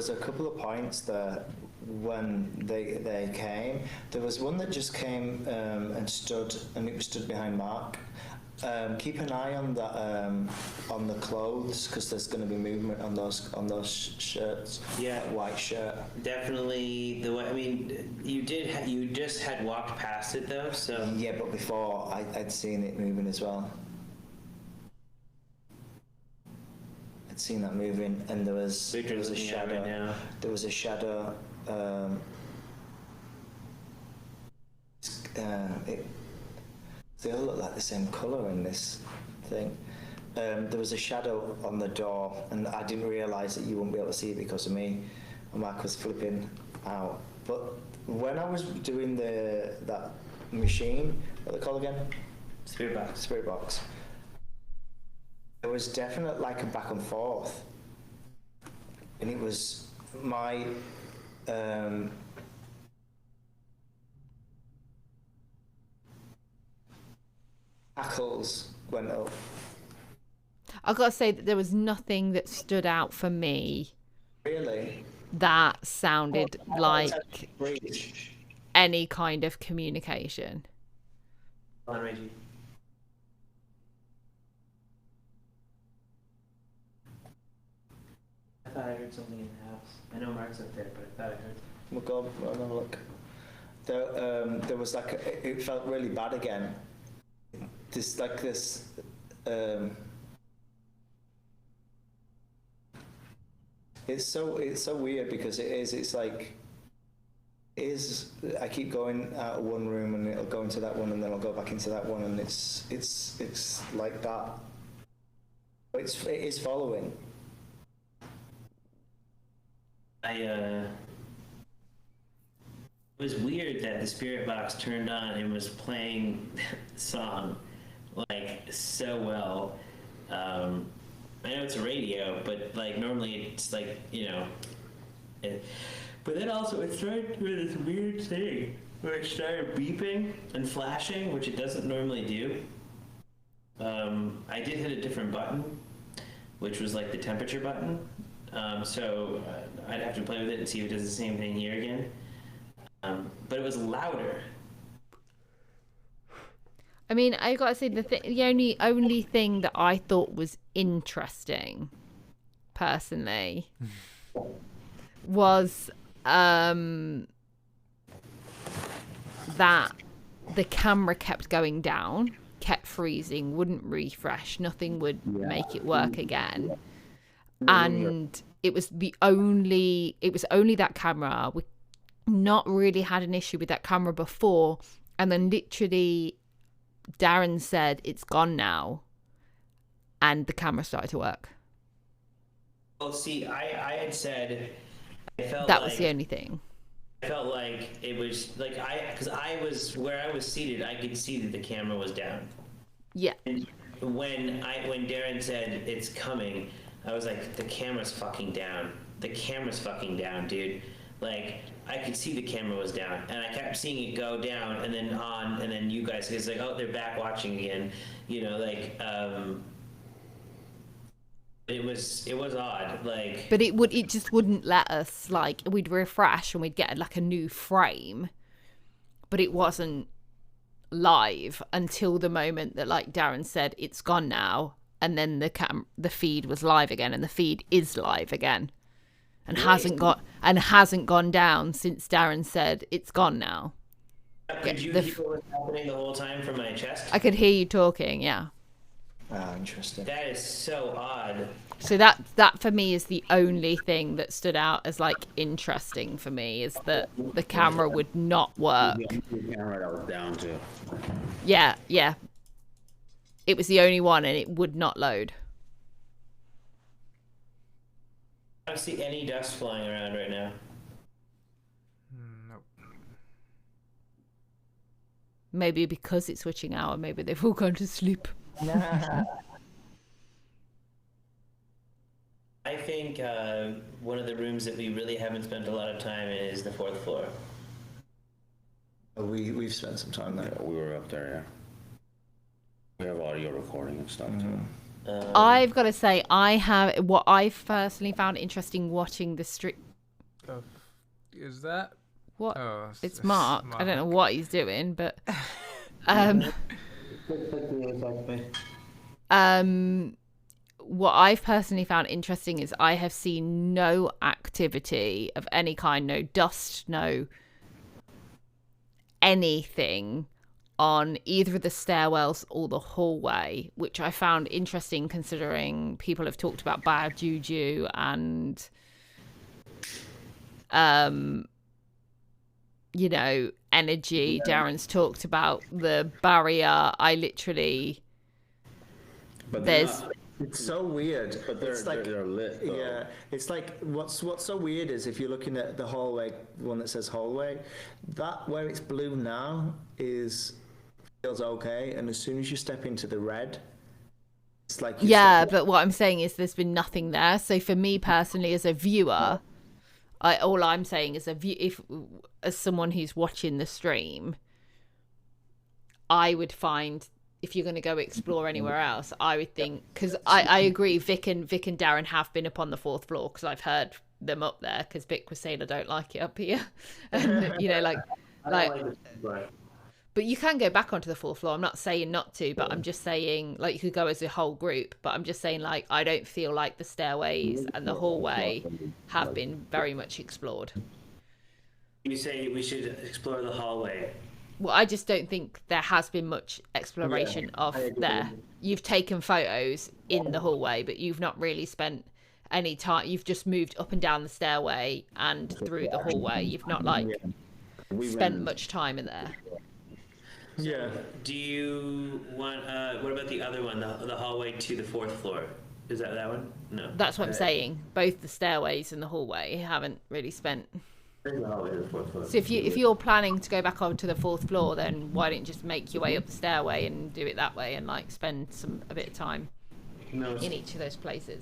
a couple of points there when they came. There was one that just came and stood, and it was stood behind Mark. Keep an eye on that on the clothes, because there's going to be movement on those shirts. Yeah, white shirt. Definitely the way. I mean, you just had walked past it though, so. Yeah, but before I'd seen it moving as well. Seen that moving, and there was a shadow. Right, there was a shadow. They all look like the same colour in this thing. There was a shadow on the door, and I didn't realise that you wouldn't be able to see it because of me. And Mark was flipping out. But when I was doing that machine, what they call again? Spirit box. Spirit box. There was definitely like a back and forth, and it was my hackles went up. I've got to say that there was nothing that stood out for me. Really? that sounded like any kind of communication. On, Reggie. I thought I heard something in the house. I know Mark's up there, but I thought I heard. We'll go have a look. There was like it felt really bad again. This. It's so weird because it's like I keep going out of one room and it'll go into that one and then I'll go back into that one and it's like that. It is following. It was weird that the spirit box turned on and was playing the song like so well. I know it's a radio, but like normally it's like, you know, but then also it started doing this weird thing where it started beeping and flashing, which it doesn't normally do. I did hit a different button, which was like the temperature button. So I'd have to play with it and see if it does the same thing here again. But it was louder. I mean, I gotta say the only thing that I thought was interesting, personally, was that the camera kept going down, kept freezing, wouldn't refresh, nothing would make it work again, and it was only that camera. We not really had an issue with that camera before, and then literally Darren said it's gone now and the camera started to work. Well, see, I had said I felt that was the only thing. I felt like it was like because I was where I was seated, I could see that the camera was down. Yeah. And when Darren said it's coming, I was like, the camera's fucking down. The camera's fucking down, dude. Like, I could see the camera was down, and I kept seeing it go down and then on, and then you guys, it's like, oh, they're back watching again, you know, like, it was odd, like. But it just wouldn't let us, like, we'd refresh and we'd get like a new frame, but it wasn't live until the moment that, like Darren said, it's gone now, and then the feed was live again, and the feed is live again. And hasn't gone down since Darren said it's gone now. Could you hear what was happening the whole time from my chest? I could hear you talking, yeah. Ah, interesting. That is so odd. So that for me is the only thing that stood out as like interesting for me, is that the camera would not work. The camera that was down too. Yeah. It was the only one and it would not load. I don't see any dust flying around right now. Nope. Maybe because it's switching hour, maybe they've all gone to sleep. I think one of the rooms that we really haven't spent a lot of time in is the 4th floor. We've spent some time there. Yeah, we were up there, yeah. We have audio recording and stuff too. I've got to say, what I've personally found interesting watching the street. Is that what? Oh, it's Mark. I don't know what he's doing, but what I've personally found interesting is I have seen no activity of any kind, no dust, no anything on either of the stairwells or the hallway, which I found interesting considering people have talked about bad juju and you know, energy. Darren's talked about the barrier. I literally it's so weird. But they're lit though. Yeah, it's like what's so weird is if you're looking at the hallway, one that says hallway, that where it's blue now feels okay, and as soon as you step into the red, it's like but what I'm saying is there's been nothing there. So for me personally, as a viewer, all I'm saying is as someone who's watching the stream, I would find, if you're going to go explore anywhere else, I would think, because I agree, Vic and Darren have been up on the 4th floor, because I've heard them up there, because Vic was saying I don't like it up here, and you know, like. But you can go back onto the 4th floor. I'm not saying not to, but I'm just saying, like, you could go as a whole group. But I'm just saying, like, I don't feel like the stairways and the hallway have been very much explored. You say we should explore the hallway. Well, I just don't think there has been much exploration of there. You've taken photos in the hallway, but you've not really spent any time. You've just moved up and down the stairway and through the hallway. You've not, like, spent much time in there. Yeah. Do you want? What about the other one, the hallway to the 4th floor? Is that one? No. That's what I'm saying. Both the stairways and the hallway haven't really spent. So if you're planning to go back onto the 4th floor, then why don't you just make your way up the stairway and do it that way, and like spend a bit of time in each of those places?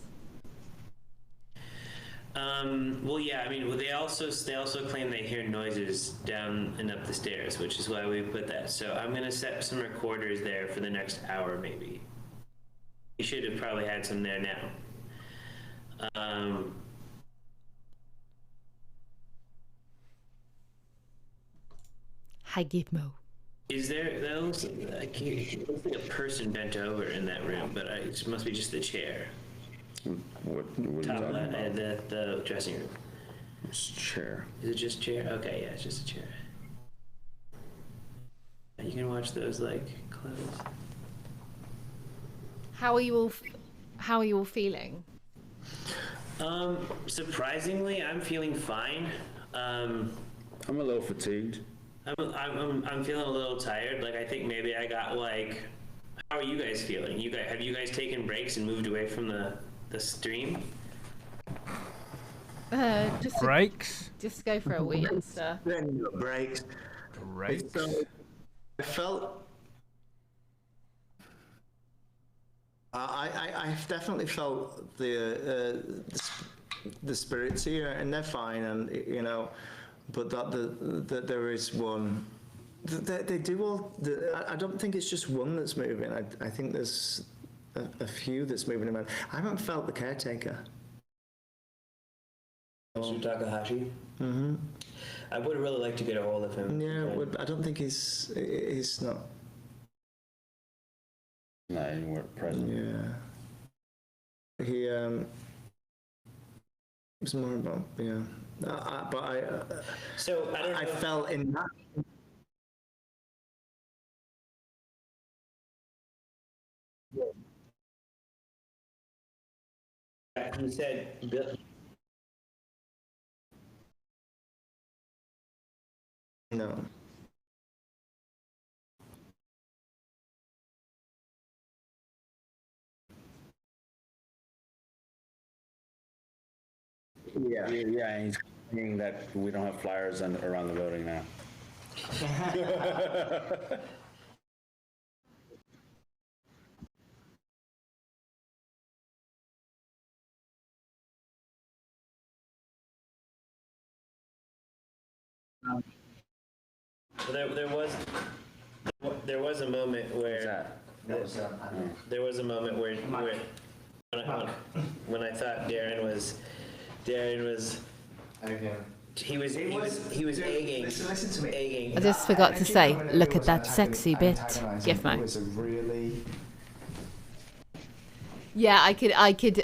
Well, yeah. I mean, they also claim they hear noises down and up the stairs, which is why we put that. So I'm gonna set some recorders there for the next hour, maybe. You should have probably had some there now. Hi, Gizmo. Is there? That looks like a person bent over in that room, but it must be just the chair. What are you talking about? The dressing room. It's chair. Is it just chair? Okay, yeah, it's just a chair. You can watch those like close. How are you all feeling? Surprisingly, I'm feeling fine. I'm a little fatigued. I'm feeling a little tired. Like, I think maybe I got like. How are you guys feeling? Have you guys taken breaks and moved away from the stream? Just breaks. Just go for a wee and stuff. Then breaks. Breaks. I felt. I've definitely felt the spirits here, and they're fine, and you know, but that there is one. They do all. I don't think it's just one that's moving. I think there's a few that's moving around. I haven't felt the caretaker. Mr. Takahashi? Mm-hmm. I would really like to get a hold of him. Yeah, I don't think he's not. Not anywhere present. Yeah. He was more about So I don't know. I felt in that. You said no. Yeah, and he's saying that we don't have flyers around the building now. There was a moment where there was a moment where when I thought Darren was he was egging. Listen to me. Egging. I just forgot to say, look at that sexy bit. Gift mate. Yeah, I could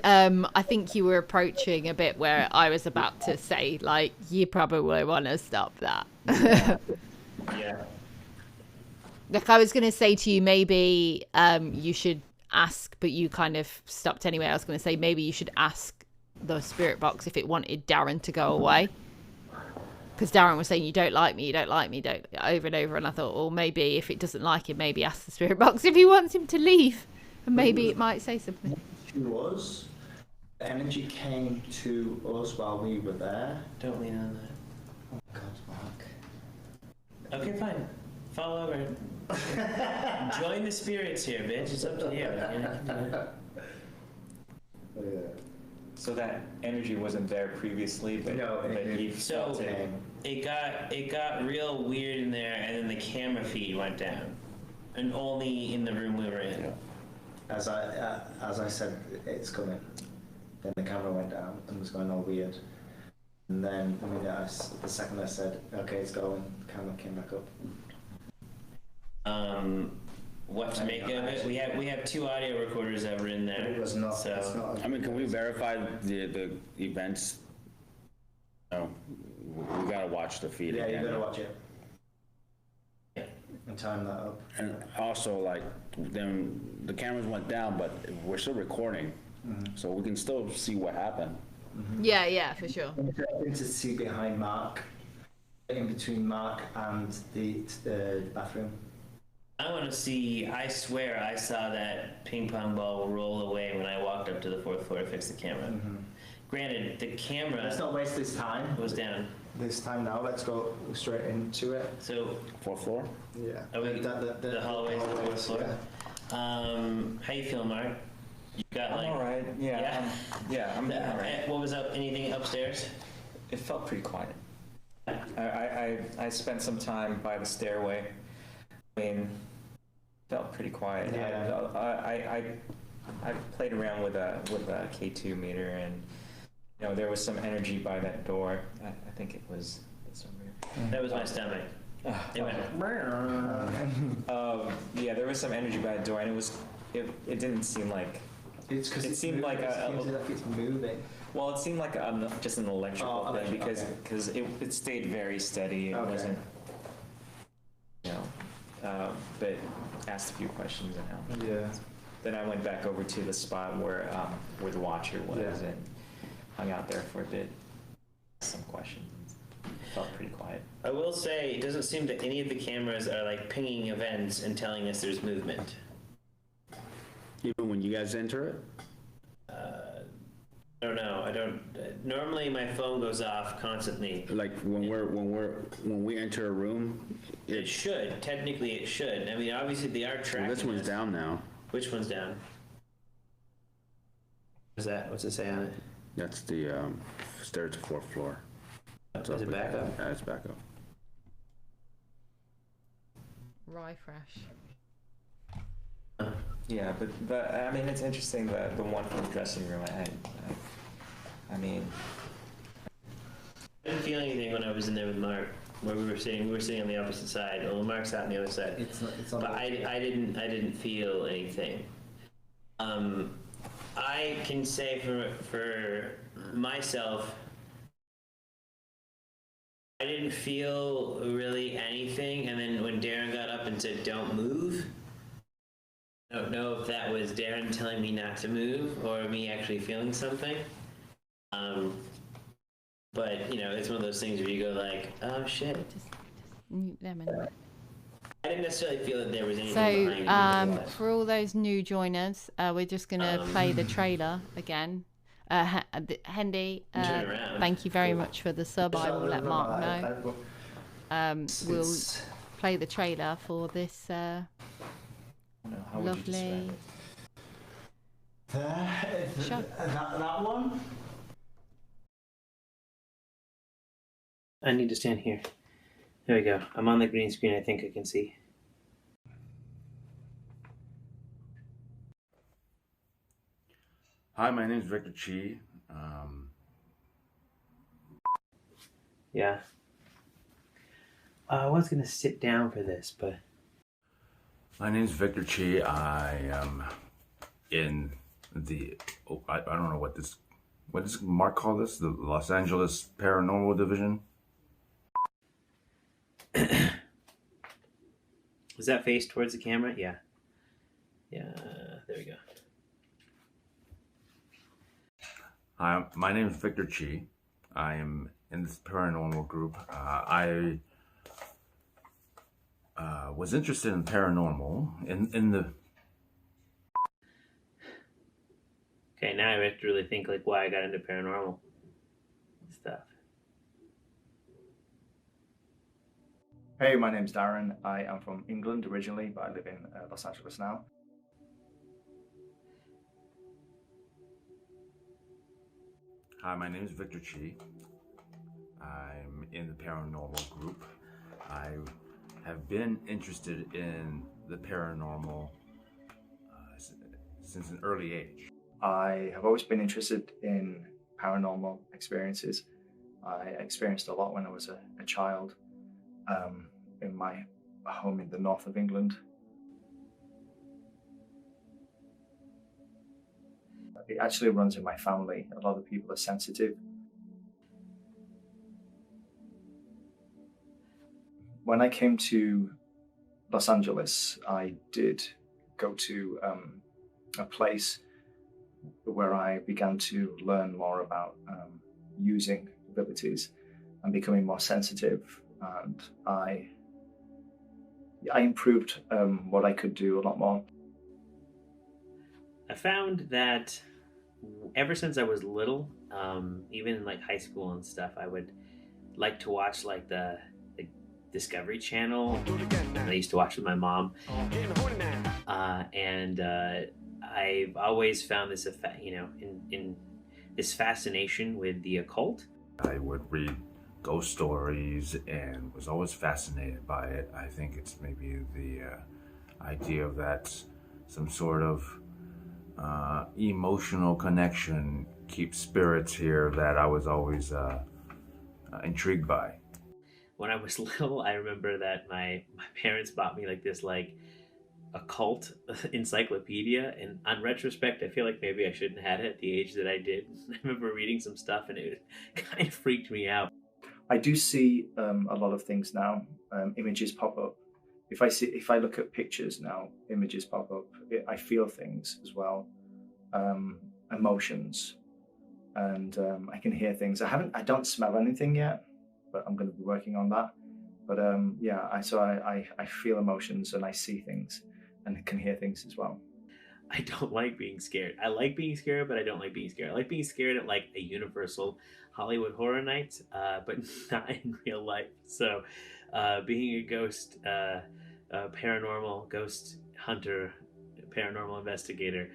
I think you were approaching a bit where I was about to say, like, you probably want to stop that. Yeah. Like, I was going to say to you, maybe you should ask, but you kind of stopped anyway. I was going to say maybe you should ask the spirit box if it wanted Darren to go away. Because Darren was saying, you don't like me, over and over. And I thought, well, maybe if it doesn't like him, maybe ask the spirit box if he wants him to leave. And maybe it might say something. Was energy came to us while we were there. Don't lean on that. Oh God, Mark. Okay, fine. Fall over. Join the spirits here, bitch. It's up to you. So that energy wasn't there previously, but he felt it. It got real weird in there, and then the camera feed went down, and only in the room we were in. As I said, it's coming. Then the camera went down and was going all weird. And then the second I said, okay, it's going, the camera came back up. What to make of it? We have 2 audio recorders that were in there. It was not. So it's not I mean, can we verify the events? No, we gotta watch the feed Yeah, again. you gotta watch it. And time that up. And also, like, then the cameras went down, but we're still recording, so we can still see what happened. Yeah, for sure. To see behind Mark, in between Mark and the bathroom. I want to see. I swear I saw that ping pong ball roll away when I walked up to the 4th floor to fix the camera. Granted, the camera. Let's not waste this time. Was down. This time now, let's go straight into it. So 4th floor. Yeah. Are we the hallways to the 4th floor? Yeah. How you feel, Mark? You got I'm all right. Yeah. I'm all right. What was up? Anything upstairs? It felt pretty quiet. I spent some time by the stairway. I mean, felt pretty quiet. Yeah. I played around with a K2 meter, and there was some energy by that door. I think it was somewhere. That was my stomach. It went. Yeah, there was some energy by the door, and it didn't seem like. It's because it seemed like like it's moving. Well, it seemed like just an electrical thing because it stayed very steady. It wasn't. But asked a few questions and how. Yeah. Then I went back over to the spot where the watcher was and hung out there for a bit. Some questions. Felt pretty quiet. I will say, it doesn't seem that any of the cameras are like pinging events and telling us there's movement. Even when you guys enter it? I don't know. I don't. Normally, my phone goes off constantly. Like when we enter a room, it should. Technically, it should. I mean, obviously, they are tracking. Well, this one's us. down now. Which one's down? What's that? What's it say on it? That's the stairs to 4th floor. Is it back up? Yeah, it's back up. Rye fresh. Yeah, but I mean, it's interesting that the one from the dressing room. I mean, I didn't feel anything when I was in there with Mark, where we were sitting. We were sitting on the opposite side. Well, Mark's out on the other side. It's but I didn't feel anything. I can say for myself, I didn't feel really anything. And then when Darren got up and said, "Don't move," I don't know if that was Darren telling me not to move or me actually feeling something. But it's one of those things where you go like, "Oh shit." Mute them in. I didn't necessarily feel that there was anything So, behind it. for all those new joiners, we're just gonna play the trailer again. Hendy, thank you very much for the sub. I will let Mark know. We'll play the trailer for this lovely show. That one? I need to stand here. There we go. I'm on the green screen. I think I can see. Hi, my name is Victor Chi. Yeah. I was gonna sit down for this, but My name is Victor Chi. I am in the I don't know what does Mark call this? The Los Angeles Paranormal Division. Is that face towards the camera? Yeah. Yeah. There we go. Hi, my name is Victor Chi. I am in this paranormal group. I was interested in paranormal in the. Okay, now I have to really think like why I got into paranormal stuff. Hey, my name's Darren. I am from England originally, but I live in Los Angeles now. Hi, my name is Victor Chi. I'm in the paranormal group. I have been interested in the paranormal since an early age. I have always been interested in paranormal experiences. I experienced a lot when I was a child in my home in the north of England. It actually runs in my family. A lot of people are sensitive. When I came to Los Angeles, I did go to a place where I began to learn more about using abilities and becoming more sensitive. And I improved what I could do a lot more. I found that ever since I was little, even in like high school and stuff, I would like to watch like the Discovery Channel. I used to watch with my mom, and I've always found this effect, in this fascination with the occult. I would read ghost stories and was always fascinated by it. I think it's maybe the idea of that some sort of emotional connection keeps spirits here that I was always intrigued by. When I was little, I remember that my parents bought me like this occult encyclopedia, and on retrospect I feel like maybe I shouldn't have had it at the age that I did. I remember reading some stuff and it kind of freaked me out. I do see a lot of things now. Images pop up. If I look at pictures now, images pop up. I feel things as well, emotions, and I can hear things. I don't smell anything yet, but I'm going to be working on that. But yeah, I feel emotions and I see things and can hear things as well. I don't like being scared. I like being scared, but I don't like being scared. I like being scared at like a Universal Hollywood Horror Night, but not in real life. So being a ghost, paranormal ghost hunter, paranormal investigator,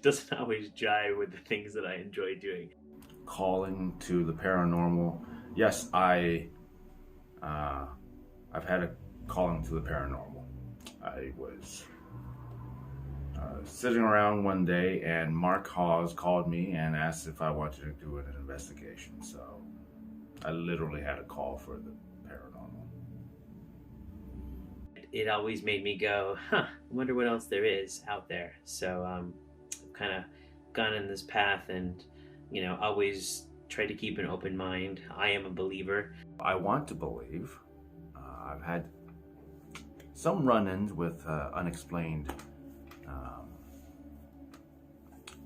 doesn't always jive with the things that I enjoy doing. Calling to the paranormal. Yes, I've had a calling to the paranormal. I was sitting around one day and Mark Hawes called me and asked if I wanted to do an investigation. So I literally had a call for the paranormal. It always made me go, I wonder what else there is out there. So I've kind of gone in this path and, always try to keep an open mind. I am a believer. I want to believe. I've had some run-ins with unexplained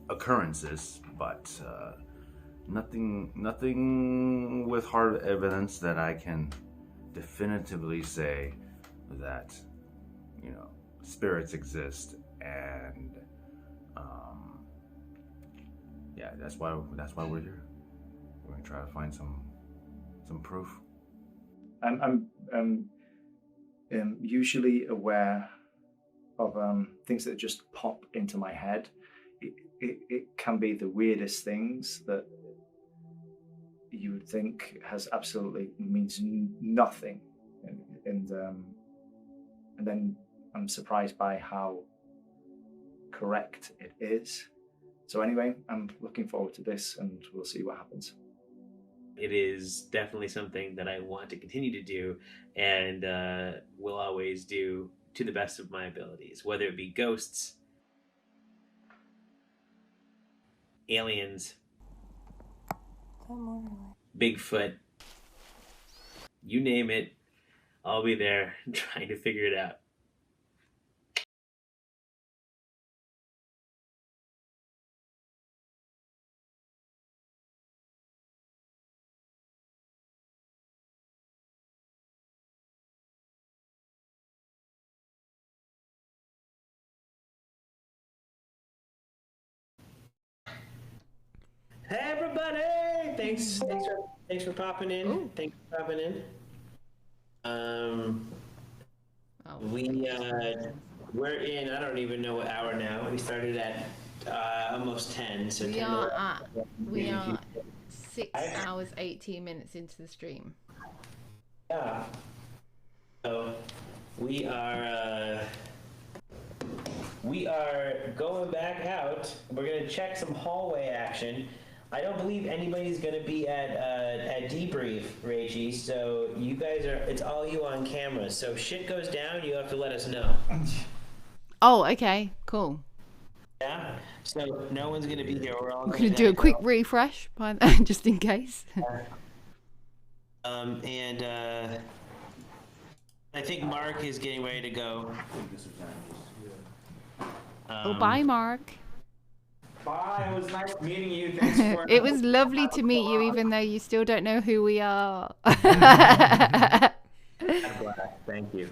occurrences, but nothing with hard evidence that I can definitively say that spirits exist. And yeah, that's why we're here. We're gonna try to find some proof. I'm usually aware of things that just pop into my head. It can be the weirdest things that you would think has absolutely means nothing, and then I'm surprised by how correct it is. So anyway, I'm looking forward to this, and we'll see what happens. It is definitely something that I want to continue to do, and will always do to the best of my abilities, whether it be ghosts, aliens, Bigfoot, you name it, I'll be there trying to figure it out. Hey everybody! Thanks for popping in. Ooh. Thanks for popping in. We're in. I don't even know what hour now. We started at almost 10. So we are 6 hours 18 minutes into the stream. Yeah. So we are going back out. We're gonna check some hallway action. I don't believe anybody's going to be at debrief, Rachie. So you guys it's all you on camera. So if shit goes down, you have to let us know. Oh, okay, cool. Yeah. So no one's going to be here. We're all I'm gonna do a quick refresh by just in case. And I think Mark is getting ready to go. Oh, bye, Mark. Bye. It was nice meeting you. Thanks for. It was lovely to meet you, even though you still don't know who we are. Thank you.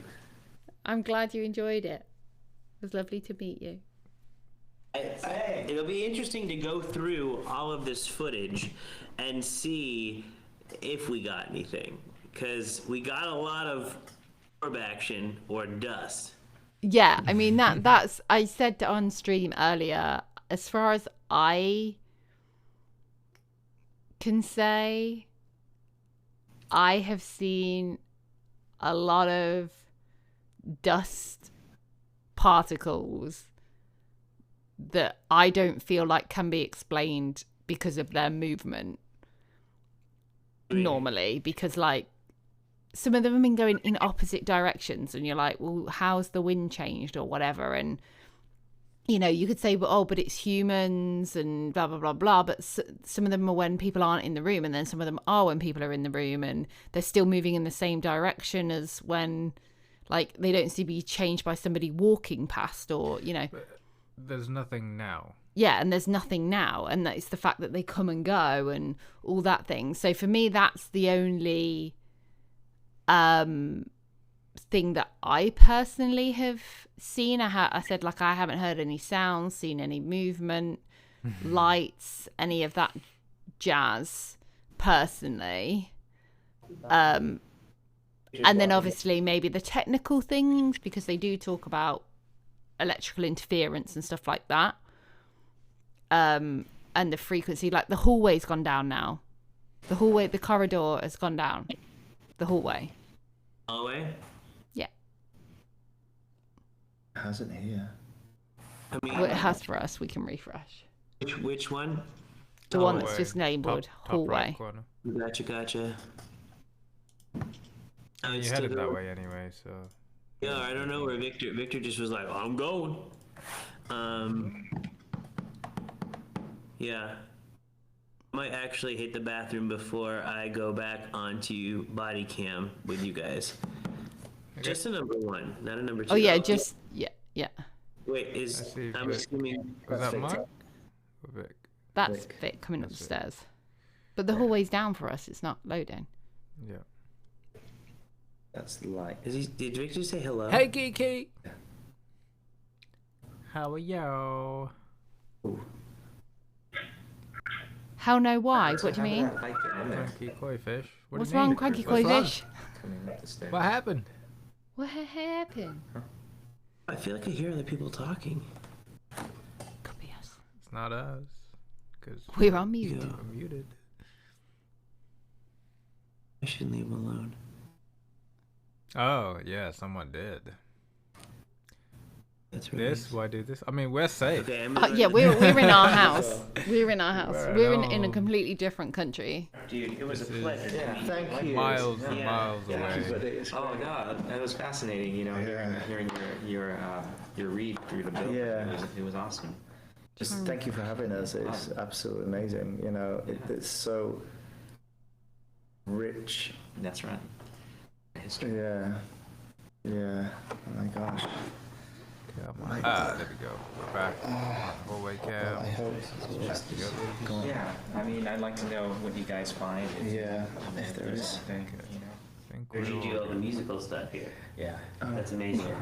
I'm glad you enjoyed it. It was lovely to meet you. It'll be interesting to go through all of this footage and see if we got anything, because we got a lot of orb action or dust. Yeah, I mean that's I said on stream earlier, as far as I can say, I have seen a lot of dust particles that I don't feel like can be explained because of their movement normally, because like some of them have been going in opposite directions and you're like, well, how's the wind changed or whatever? And you know, you could say, but it's humans and blah blah blah blah, but some of them are when people aren't in the room, and then some of them are when people are in the room and they're still moving in the same direction as when, like, they don't seem to be changed by somebody walking past, or you know. But there's nothing now. Yeah, and there's nothing now, and it's the fact that they come and go and all that thing. So for me, that's the only thing that I personally have seen. I said, like, I haven't heard any sounds, seen any movement, lights, any of that jazz personally. And then obviously maybe the technical things, because they do talk about electrical interference and stuff like that. And the frequency, like the hallway's gone down now. The corridor has gone down. The hallway. Hallway? Yeah. It hasn't here. I mean, Well, it has for us. We can refresh. Which one? The one that's just labeled hallway. Right, gotcha. You headed that way anyway, so. Yeah, I don't know where Victor just was like, I'm going. Yeah. Might actually hit the bathroom before I go back onto body cam with you guys. Okay. Just a number one, not a number two. Oh yeah, just yeah. Wait, I'm assuming was that Mark? Or Vic? That's Vic coming up the stairs. But the hallway's down for us. It's not loading. Yeah. That's the light. Did Victor say hello? Hey, Kiki. How are you? How no why? What do you mean? Cranky koi fish. What's wrong, cranky koi fish? What happened? What happened? I feel like I hear other people talking. Could be us. It's not us. Cause we're on mute. We're muted. I shouldn't leave him alone. Oh, yeah, someone did. That's right. This? Why do this? I mean, we're safe. Okay, yeah, we're in our house. We're in our house. We're in a completely different country. Dude, it was a pleasure. Yeah, thank you. Miles and miles away. Oh no, that was fascinating. You know, hearing your read through the book. Yeah, it was awesome. Just thank you for having us. It's absolutely amazing. You know, it's so rich. That's right. History. Yeah. Oh my gosh. There we go. We're back. Hallway cam. I hope. Yeah. I mean, I'd like to know what you guys find. If there is something, you know. Where did you do all the musical stuff here? Yeah. That's amazing.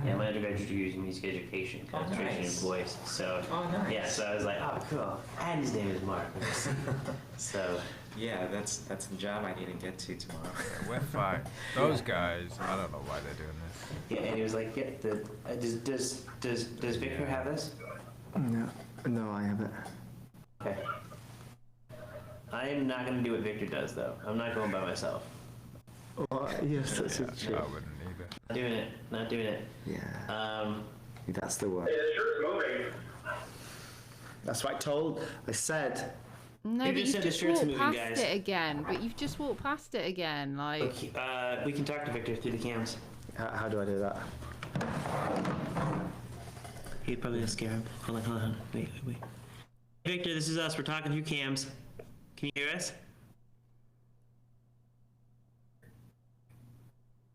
Yeah, my undergraduate degree is in music education, concentration and voice. So, yeah, so I was like, oh, cool. And his name is Mark. So, yeah, that's the job I need to get to tomorrow. Yeah, we're fine. Those guys, I don't know why they're doing this. Yeah, and he was like, yeah, does Victor have this? No, I haven't. Okay. I am not going to do what Victor does, though. I'm not going by myself. Yes, that's true. I wouldn't either. Not doing it. Yeah. That's the word. Hey, the shirt's moving. That's what I said. No, They but just you've said the just shirt's walked moving, past guys. it again. But you've just walked past it again, like. Okay, we can talk to Victor through the cams. How do I do that? He'd probably scare him. Hold on. Wait. Victor, this is us. We're talking through cams. Can you hear us?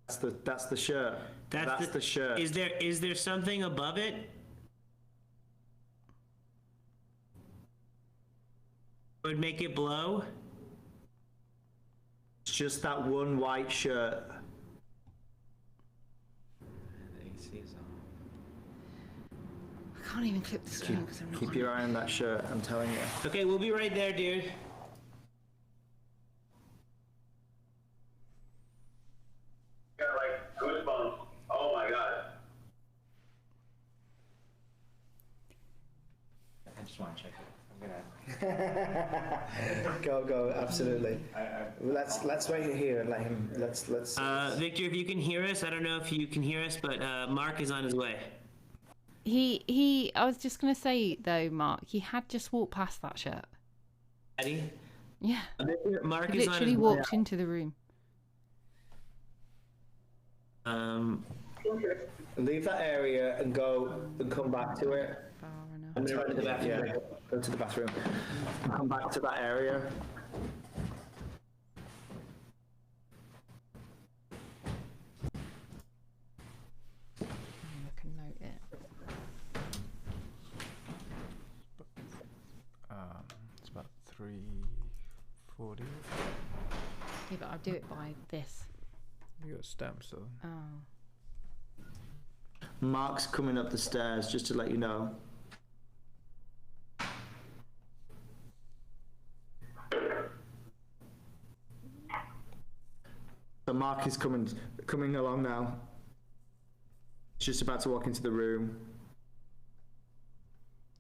That's the shirt. That's the shirt. Is there something above it? Would make it blow? It's just that one white shirt. I can't even clip the screen because I'm not. Keep your eye on that shirt, I'm telling you. Okay, we'll be right there, dude. Got like goosebumps. Oh my god. I just want to check it. I'm gonna. Go, absolutely. Let's wait here and let him. Let's. Victor, if you can hear us, I don't know if you can hear us, but Mark is on his way. I was just gonna say though, Mark, he had just walked past that shirt. Eddie? Yeah. Mark he is on his literally way walked out. into the room. Leave that area and go and come back to it. I'm gonna run to the bathroom. Yeah, go to the bathroom. And come back to that area. I can note it. It's about 3:40. Yeah, but I'll do it by this. You got stamps though. Oh. Mark's coming up the stairs, just to let you know. So Mark is coming along now. He's just about to walk into the room.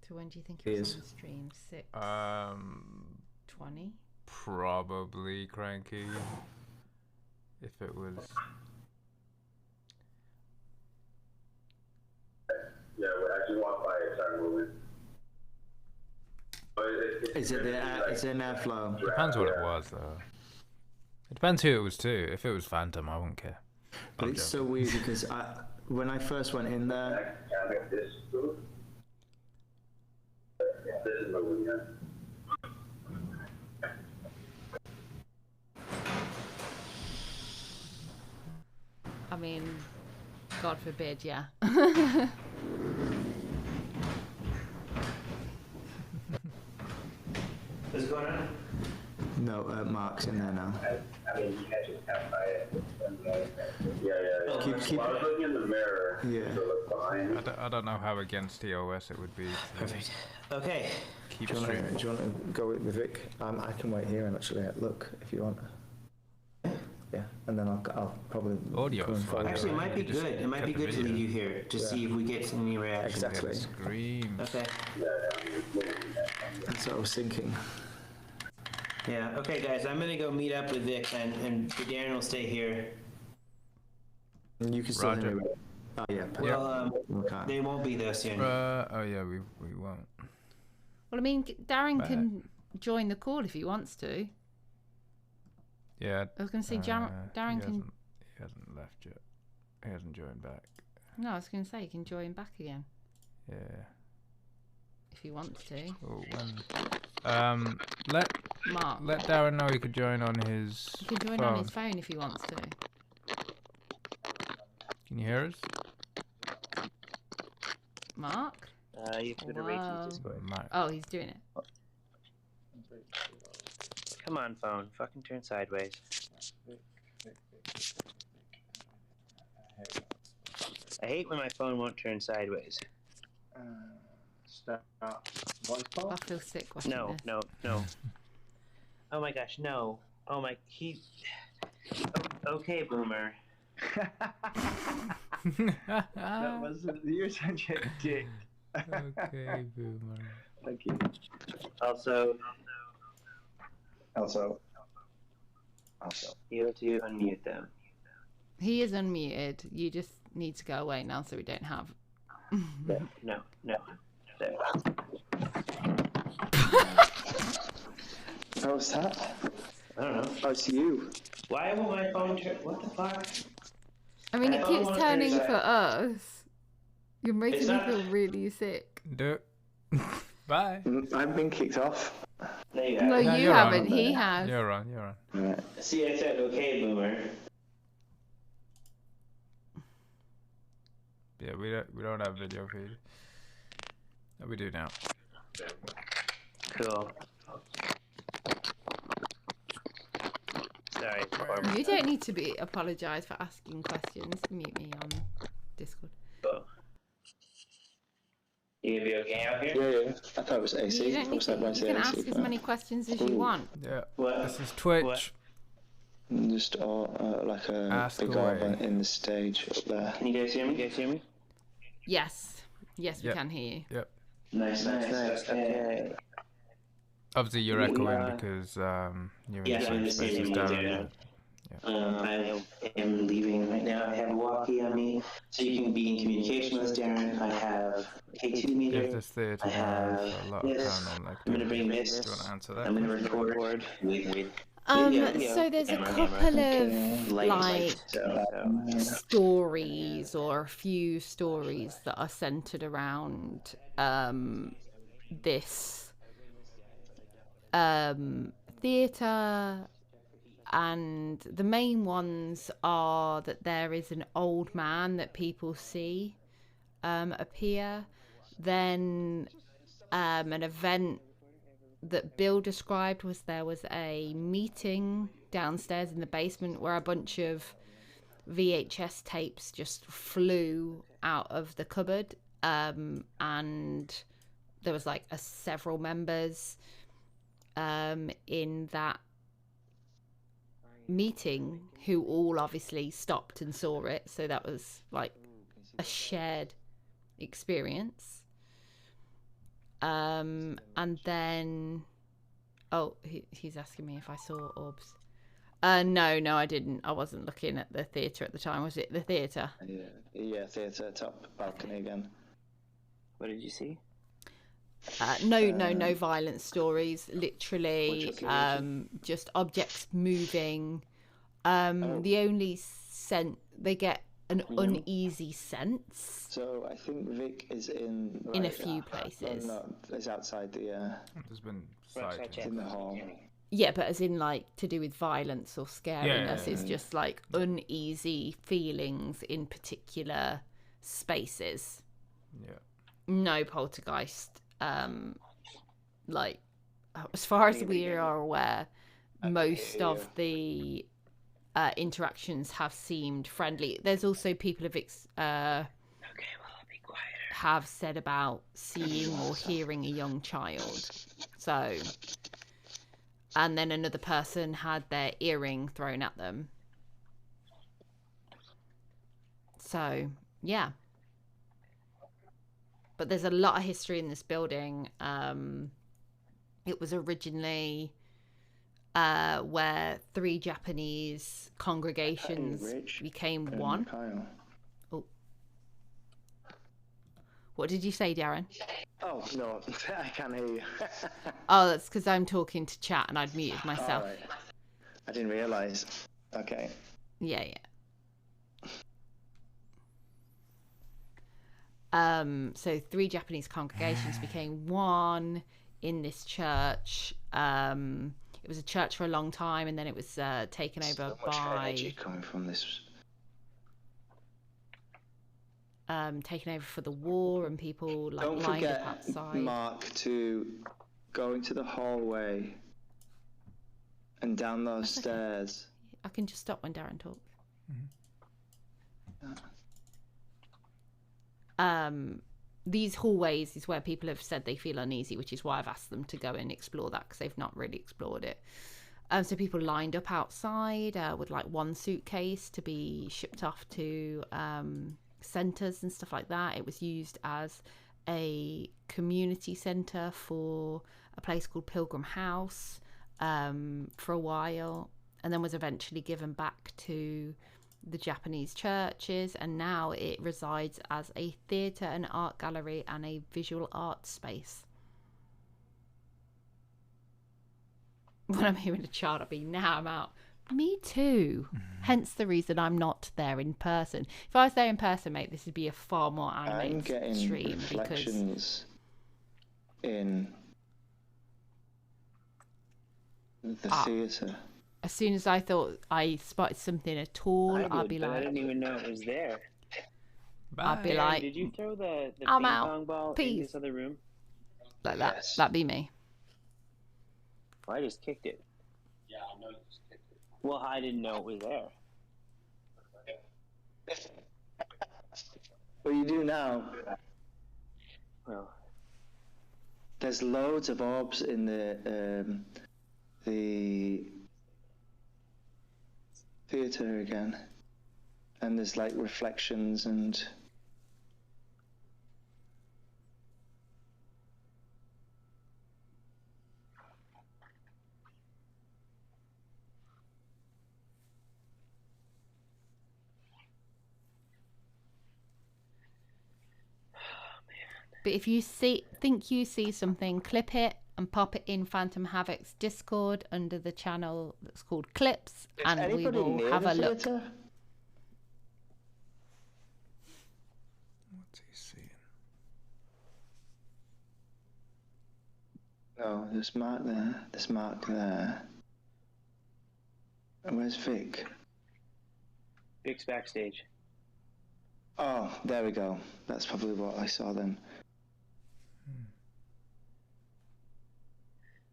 So when do you think He it was is. on the stream? 6. 20. Probably cranky. If it was. Yeah, we actually walked by it, started moving. But Is it the it's in airflow? Depends what it was though. It depends who it was too. If it was Phantom, I wouldn't care. But it's so weird because when I first went in there, this is moving, yeah. I mean, God forbid, yeah. What's going on? no, Mark's in there now. I mean, you guys just have by it. Yeah. Keep- Well, I was looking in the mirror. Yeah. To look behind. I don't know how against TOS it would be. Perfect. Okay. Keep Do you streaming. want to go with Vic? I can wait here and actually look if you want. Yeah, and then I'll probably. Audio come is and follow fine. Actually, it you. might be good. It might be good to leave you here to see if we get any reaction. Exactly. Scream. Okay. That's what I was thinking. Yeah. Okay, guys. I'm gonna go meet up with Vic, and Darren will stay here. And you can still hear Roger. me. Oh yeah. Well, Okay. they won't be there soon. Oh yeah, we won't. Well, I mean, Darren Right. can join the call if he wants to. Yeah. I was going to say, Darren can. He hasn't left yet. He hasn't joined back. No, I was going to say he can join back again Yeah. if he wants to. Oh, when? Let Mark. Darren know he could join on his. He can join phone. on his phone if he wants to. Can you hear us? Mark? You put a rate to Discord. Oh, he's doing it. Come on, phone. Fucking turn sideways. I hate when my phone won't turn sideways. Stop. Voice call? I feel sick watching No, this. no. Oh my gosh, no. Oh my, Okay, boomer. That was you're such a dick. Okay, boomer. Thank you. Also, you have to unmute them. He is unmuted. You just need to go away now so we don't have. No. There. What's that? I don't know. Oh, it's you. Why will my phone turn? What the fuck? I mean, it keeps turning for us. You're making It's me not- feel really sick. Do it. Bye. I've been kicked off. No, you No, haven't. you haven't. He has. You're on. You're on. Right. See, I said okay, boomer. Yeah, we don't have video feed. Oh, we do now. Cool. Sorry. You don't need to apologise for asking questions. Mute me on Discord. You gonna be okay out here? Yeah. I thought it was AC. You don't need to. You can ask as many questions as you want. Yeah. What? This is Twitch. Just like a Ask big away. orb in the stage up there. Can you guys hear me? Yes. Yes, we Yep. can hear you. Yep. Nice. Okay. Obviously, you're echoing because you're in the same space as Darren. I am leaving right now. I have a walkie on me, so you can be in communication with Darren. I have K2 meter. If this theatre I have has a lot of this. paranormal I'm gonna bring activity, this. do you want to answer that? I'm gonna record with. So there's a couple of like stories or a few stories that are centered around this theatre, and the main ones are that there is an old man that people see appear, then an event that Bill described was there was a meeting downstairs in the basement where a bunch of VHS tapes just flew out of the cupboard, and there was like several members in that meeting who all obviously stopped and saw it, so that was like a shared experience. And then he's asking me if I saw orbs. No, I didn't. I wasn't looking at the theatre at the time. Was it the theatre? Yeah, theatre, top balcony again. What did you see? No violent stories. Literally, just objects moving. The only they get an uneasy sense. So I think Vic is in a few places. No, it's outside the. There's been sightings in the hall. Yeah, but as in like to do with violence or scariness, it's just like uneasy feelings in particular spaces. Yeah. No poltergeist. Like as far as we are aware, most of the interactions have seemed friendly. There's also people have said about seeing or hearing a young child. So, and then another person had their earring thrown at them. So, yeah. But there's a lot of history in this building. It was originally where 3 Japanese congregations became one. Oh. What did you say, Darren? Oh, no, I can't hear you. Oh, that's because I'm talking to chat and I'd muted myself. Right. I didn't realise. Okay. Yeah. So 3 Japanese congregations became one in this church. It was a church for a long time, and then it was taken over by energy coming from this. Taken over for the war, and people like Don't lined forget, up outside. Mark, to go into the hallway and down those stairs. I can just stop when Darren talks. These hallways is where people have said they feel uneasy, which is why I've asked them to go and explore that, because they've not really explored it. So people lined up outside with like one suitcase to be shipped off to centres and stuff like that. It was used as a community centre for a place called Pilgrim House for a while, and then was eventually given back to the Japanese churches, and now it resides as a theatre, an art gallery, and a visual art space. when I'm hearing a child, I'll be, now I'm out. Me too. Hence the reason I'm not there in person. If I was there in person, mate, this would be a far more animated I'm getting stream reflections in the theatre. As soon as I thought I spotted something at all, I I'd did, be but I like, didn't even know it was there. I'd be Aaron, like, did you throw the I'm ping out. pong ball in Peace. this other room? Like that. That'd be me. Well, I just kicked it. Yeah, I know you just kicked it. Well, I didn't know it was there. What you do now? Well, there's loads of orbs in the theatre again, and there's like reflections and. But if you think you see something, clip it and pop it in Phantom Havoc's Discord under the channel that's called Clips, and we will have a look. What's he seeing? No, there's Mark there. There's Mark there. And where's Vic? Vic's backstage. Oh, there we go. That's probably what I saw then.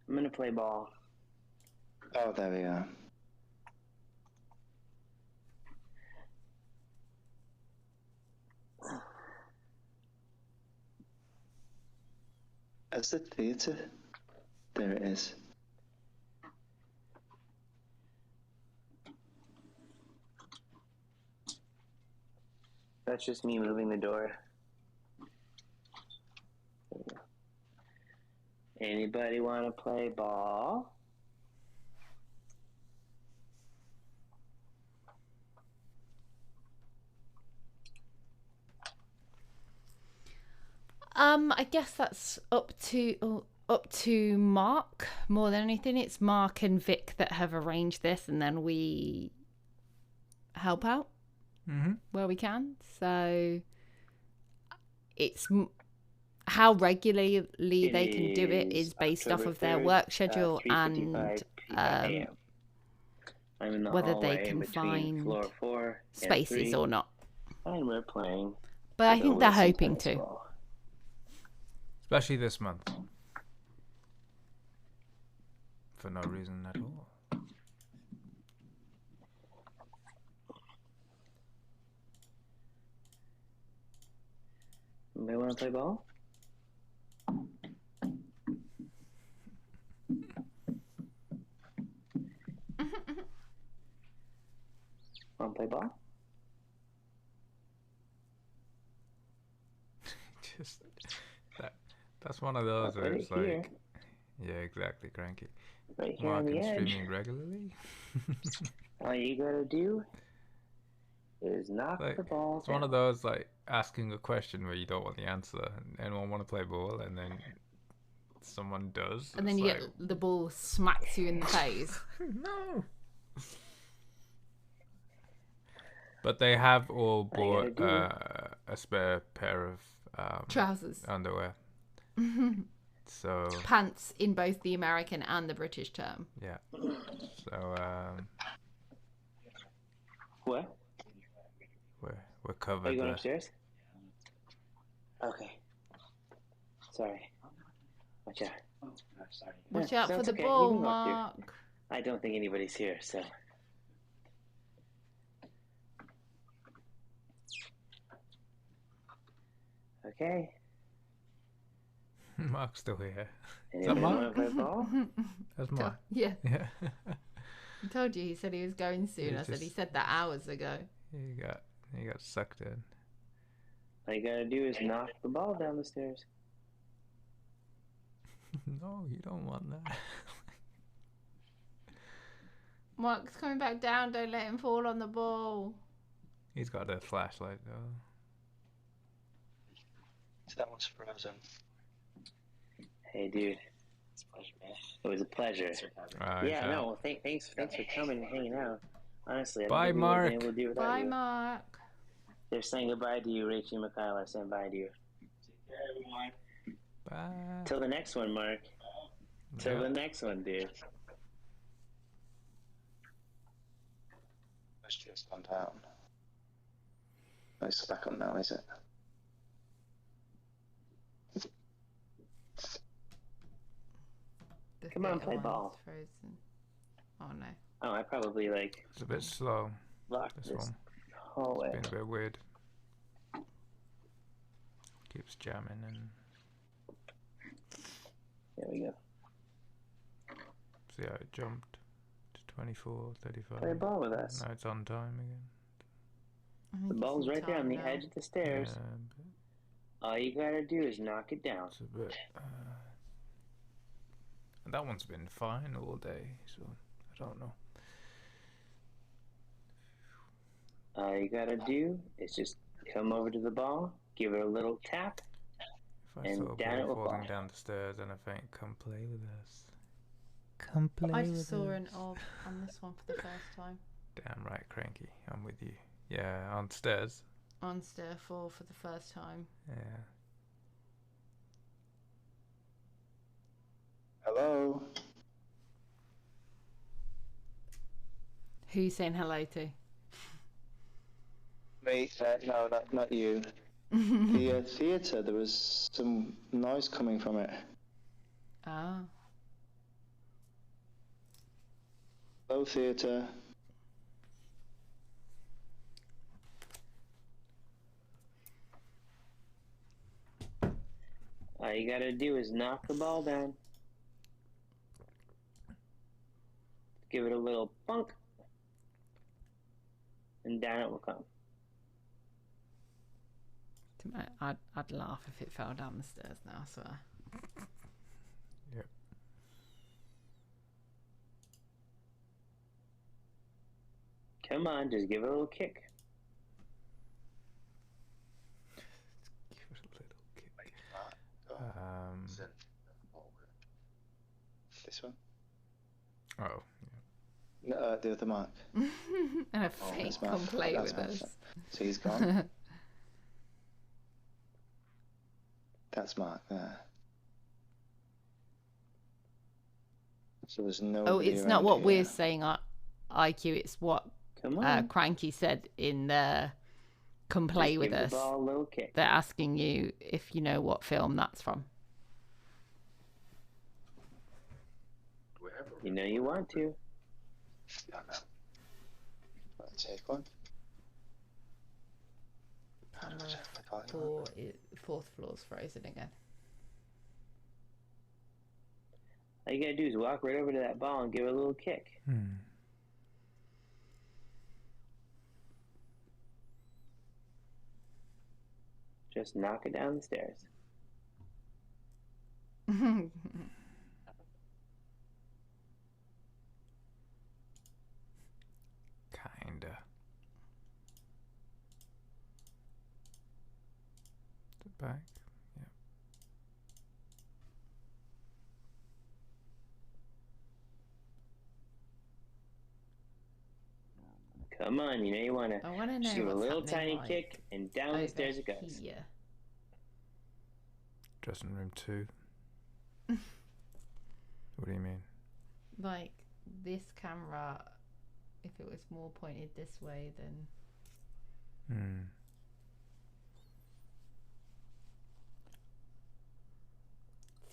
I'm gonna play ball. Oh, there we are. That's the theatre. There it is. That's just me moving the door. Anybody want to play ball? I guess that's up to Mark more than anything. It's Mark and Vic that have arranged this, and then we help out where we can. So it's how regularly they can do it is based off of their work schedule and whether they can find floor 4 spaces or not. And we're playing. But I think they're hoping to. Especially this month. For no reason at all. Anybody want to play ball? Want to play ball? Just that's one of those where it's Right here. like, yeah, exactly, cranky. Right here Mark on the and edge. streaming regularly. All you gotta do is knock Like, the ball it's one of those like asking a question where you don't want the answer. Anyone want to play ball, and then someone does, And then it's you like, get the ball smacks you in the face. No. But they have all bought a spare pair of Trousers. underwear. So Pants in both the American and the British term. yeah. So What? we're covered. Are you going there. upstairs? Okay. Sorry. Watch out. Watch Yeah, out for that's the okay. You ball, can go up here. Mark. I don't think anybody's here, so. Okay. Mark's still here. Is that Anybody Mark? want to play ball? That's Mark. Yeah. Yeah. I told you he said he was going soon. I said he said that hours ago. He got sucked in. All you gotta do is knock the ball down the stairs. No, you don't want that. Mark's coming back down. Don't let him fall on the ball. He's got a flashlight though. So that one's frozen. Hey, dude. It was a pleasure. Yeah, no, well, thanks for coming and hanging out. Honestly, I don't Bye, think we would have Mark. been able to do it without Bye, you. Mark. They're saying goodbye to you, Rachel and Mikhail are saying bye to you. Bye. Till the next one, Mark. Till the next one, dude. It's just gone down. No, it's back on now, is it? The Come on, theatre play one's ball. Frozen. Oh no. Oh, I probably like It's a bit slow. locked This this one. hallway. It's been a bit weird. Keeps jamming and. There we go. See how it jumped to 24, 35. Play ball with us. Now it's on time again. The ball's right there on the edge of the stairs. Yeah, All you gotta do is knock it down. it's a bit. And that one's been fine all day, so I don't know. All you gotta do is just come over to the ball, give it a little tap, If I and saw a down it ball will falling fall. down the stairs and I think, come play with us. Come play I with just saw us. an orb on this one for the first time. Damn right, Cranky. I'm with you. Yeah, on stairs. On stair 4 for the first time. Yeah. Hello? Who you saying hello to? Me? No, not you. The theatre, there was some noise coming from it. Ah. Hello, theatre. All you gotta do is knock the ball down. Give it a little bunk. And down it will come. I'd laugh if it fell down the stairs now, I swear. Yep. Come on, just give it a little kick. Give it a little kick. This one? Oh. No, the other Mark. And a Oh, fake that's Mark. come play That's with Mark. us. So he's gone. That's Mark there. So there's no. Oh, it's not what we're saying, IQ. It's what Come on. Cranky said in the "Come Play Just with give the Us." ball a little kick. They're asking you if you know what film that's from. You know you want to. Take one. Fourth floor's frozen again. All you gotta do is walk right over to that ball and give it a little kick. Just knock it down the stairs. Kinda. The back. Yeah. Come on, you know you wanna. I wanna know just give it a what's little happening, tiny like, kick and down the over stairs it goes. here. Dressing room 2. What do you mean? Like this camera, if it was more pointed this way, then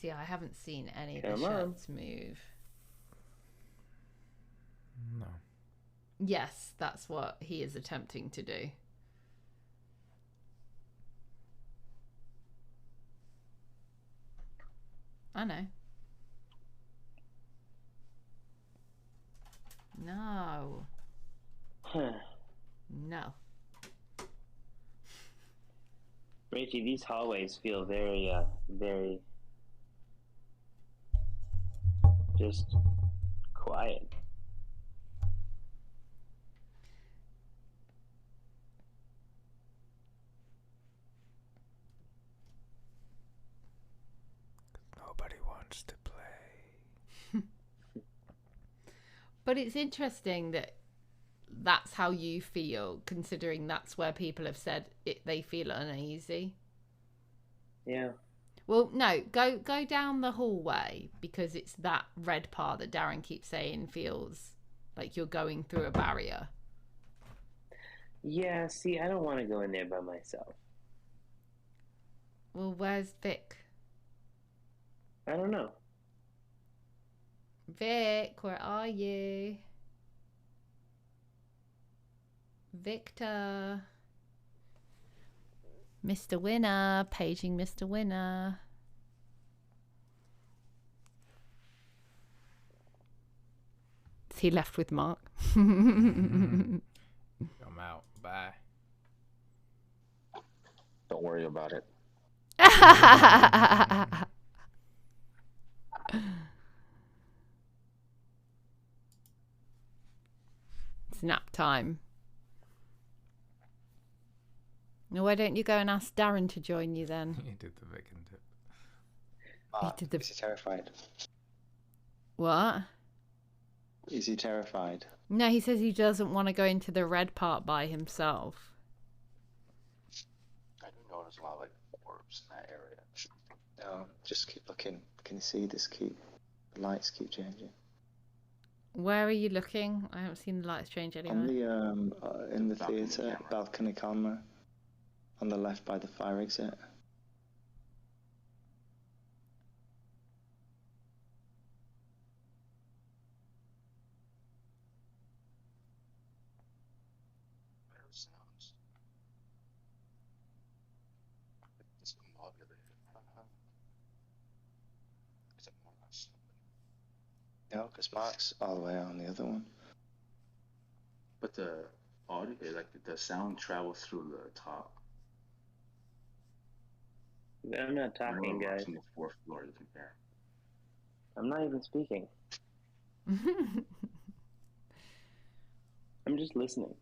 see, I haven't seen any of the Come on. shirts move. No. Yes, that's what he is attempting to do. I know. No. No. Rachie, these hallways feel very, very just quiet. Nobody wants to play. But it's interesting that that's how you feel, considering that's where people have said they feel uneasy. Yeah. Well, no, go down the hallway, because it's that red part that Darren keeps saying feels like you're going through a barrier. Yeah, see, I don't want to go in there by myself. Well, where's Vic? I don't know. Vic, where are you? Victor. Mr. Winner, paging Mr. Winner. Is he left with Mark? I'm out. Bye. Don't worry about it. It's nap time. Now, why don't you go and ask Darren to join you then? He did the Vic and tip. Is he terrified? What? Is he terrified? No, he says he doesn't want to go into the red part by himself. I do notice a lot of like orbs in that area. No, just keep looking. Can you see this? The lights keep changing. Where are you looking? I haven't seen the lights change anywhere. On the in the theatre balcony camera, on the left by the fire exit. Sounds. Discombobulated. Is it more or less? No, because Mark's all the way on the other one. But the audio, like the sound travels through the top. I'm not talking, guys. On the fourth floor to compare. I'm not even speaking. I'm just listening.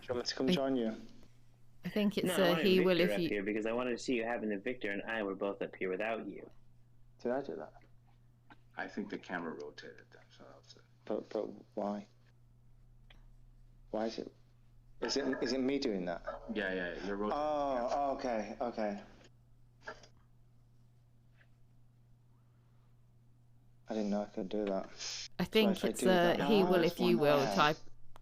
Do you want me to come join you? I think it's I wanted he Victor will if up you. here because I wanted to see you having the Victor and I were both up here without you. Did I do that? I think the camera rotated them, so that's it. But why? Why is it? Is it me doing that? Yeah, you're rotating. Oh, okay. I didn't know I could do that. I think So if it's do that, he will if you will yeah. type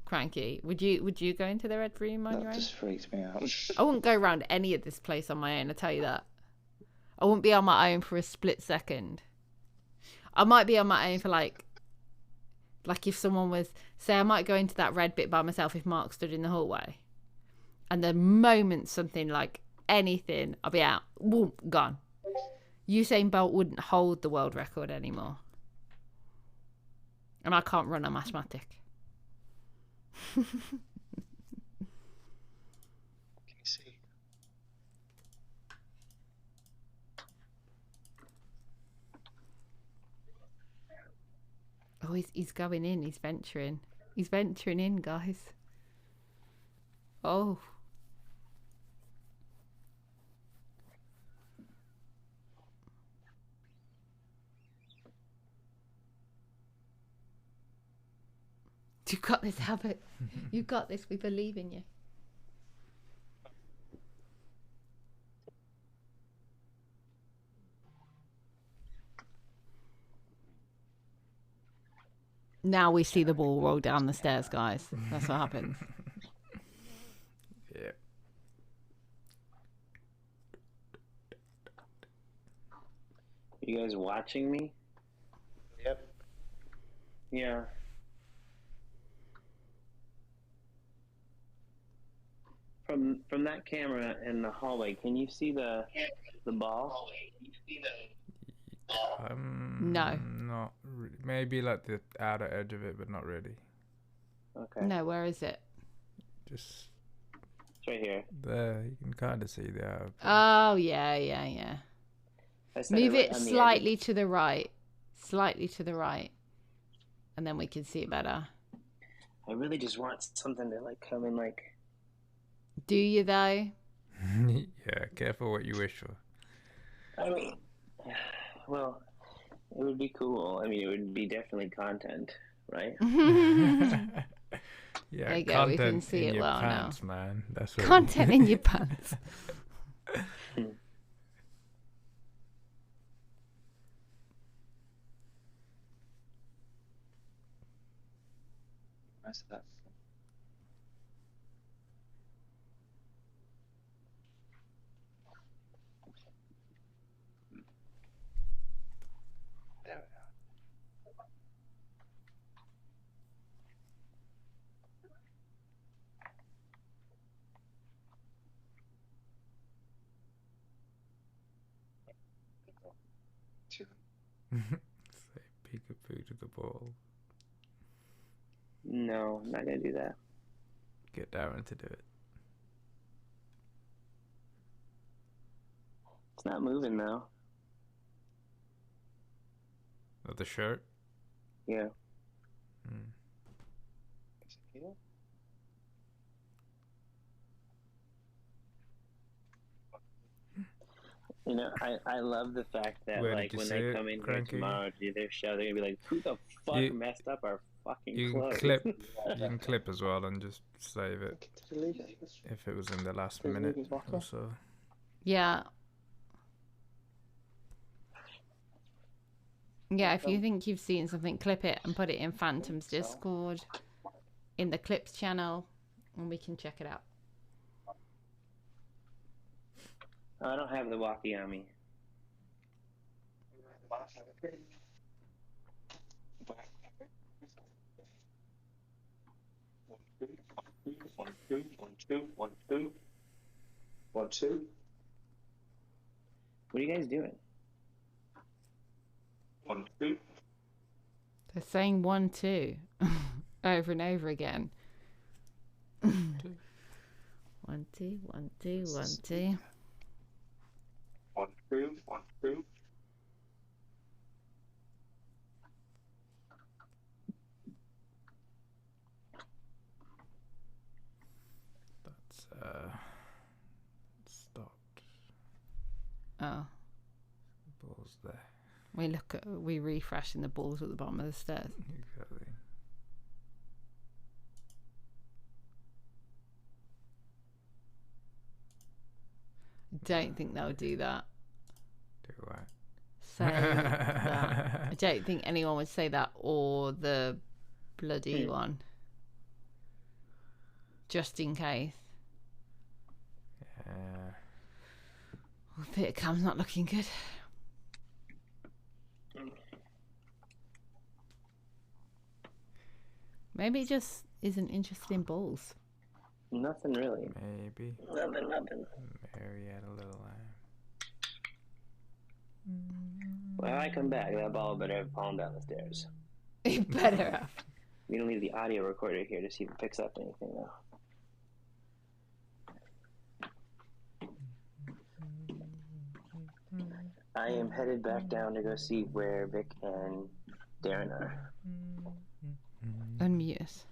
cranky. Would you go into the red room on your That own? just freaks me out. I wouldn't go around any of this place on my own, I tell you that. I wouldn't be on my own for a split second. I might be on my own for like if someone was, say I might go into that red bit by myself if Mark stood in the hallway. And the moment something like anything, I'll be out. Boom, gone. Usain Bolt wouldn't hold the world record anymore. And I can't run a mathematic. Can you see? Oh, he's going in. He's venturing. He's venturing in, guys. Oh. You've got this, Habit. You've got this. We believe in you. Now we see the ball roll down the stairs, guys. That's what happens. Yeah. You guys watching me? Yep. Yeah. From that camera in the hallway, can you see the ball? No. Not really. Maybe like the outer edge of it, but not really. Okay. No, where is it? Just It's right here. there. You can kind of see the outer. Oh, yeah. I set Move right it on the slightly to the right. Slightly to the right. And then we can see it better. I really just want something to like come in like. Do you, though? Yeah, careful what you wish for. I mean, well, it would be cool. I mean, it would be definitely content, right? Yeah, There you go, we can content see in it your well now. pants, man. That's what Content in your pants. Rest of that. There we go. Two. Say peekaboo to the ball. No, I'm not gonna do that. Get Darren to do it. It's not moving though. Of the shirt? Yeah. Hmm. Is it here? You know, I love the fact that Where did like you when see they it, come in here Cranky? tomorrow to do their show, they're gonna be like, "Who the fuck You- messed up our fucking You can clothes?" clip. You can clip as well and just save it if it was in the last Did he leave minute his locker? or so. Yeah. Yeah, if you think you've seen something, clip it and put it in Phantom's Discord, in the clips channel, and we can check it out. I don't have the walkie on me. One, two, one, two, one, two. 1, 2. What are you guys doing? 1, 2. They're saying 1, 2 over and over again. 1, 2, 1, 2, 1, 2. 1, 2, 1, 2. That's stopped. Oh. Balls there. We refresh and the balls at the bottom of the stairs. Exactly. Don't think they'll do that. Do what? Say that. I don't think anyone would say that or the bloody one. Just in case. Yeah. Oh, Peter Cam's not looking good. Maybe it just isn't interested in balls. Nothing really. Maybe. Nothing. Mary had a little When I come back, that ball better have fallen down the stairs. It better have. We don't leave the audio recorder here to see if it picks up anything though. I am headed back down to go see where Vic and Darren are. Unmute us.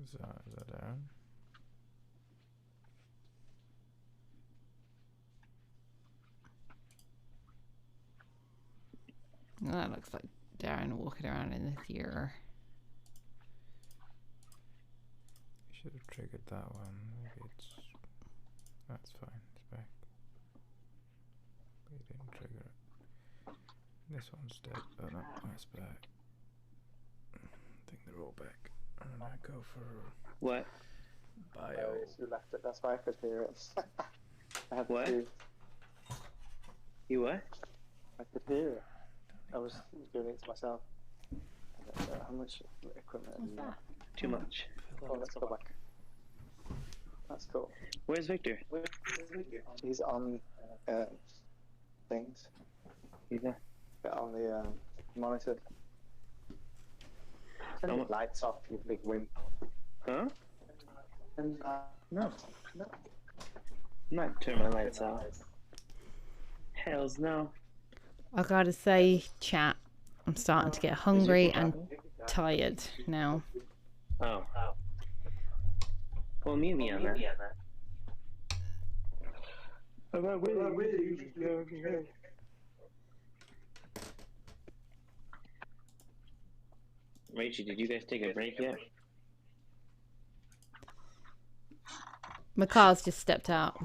Is that down? Well, that looks like Darren walking around in the theater. Should have triggered that one. Maybe it's. That's fine. It's back. But you didn't trigger it. This one's dead. Oh no, that's back. I think they're all back. And I go for What? bio. You left it. That's why I could hear it. I had What? to. You what? I could hear it. I was doing it to myself. How much equipment? What's that? Too much. Oh, let's go back. That's cool. Where's Victor? He's on things. He's there. On the monitor. Turn the lights off, you big wimp. Huh? And, No. I'm not turning my lights off. Hells no. I gotta say, chat, I'm starting to get hungry and tired now. Oh. Well, mute me on that. Rachel, did you guys take a break yet? McCar's just stepped out.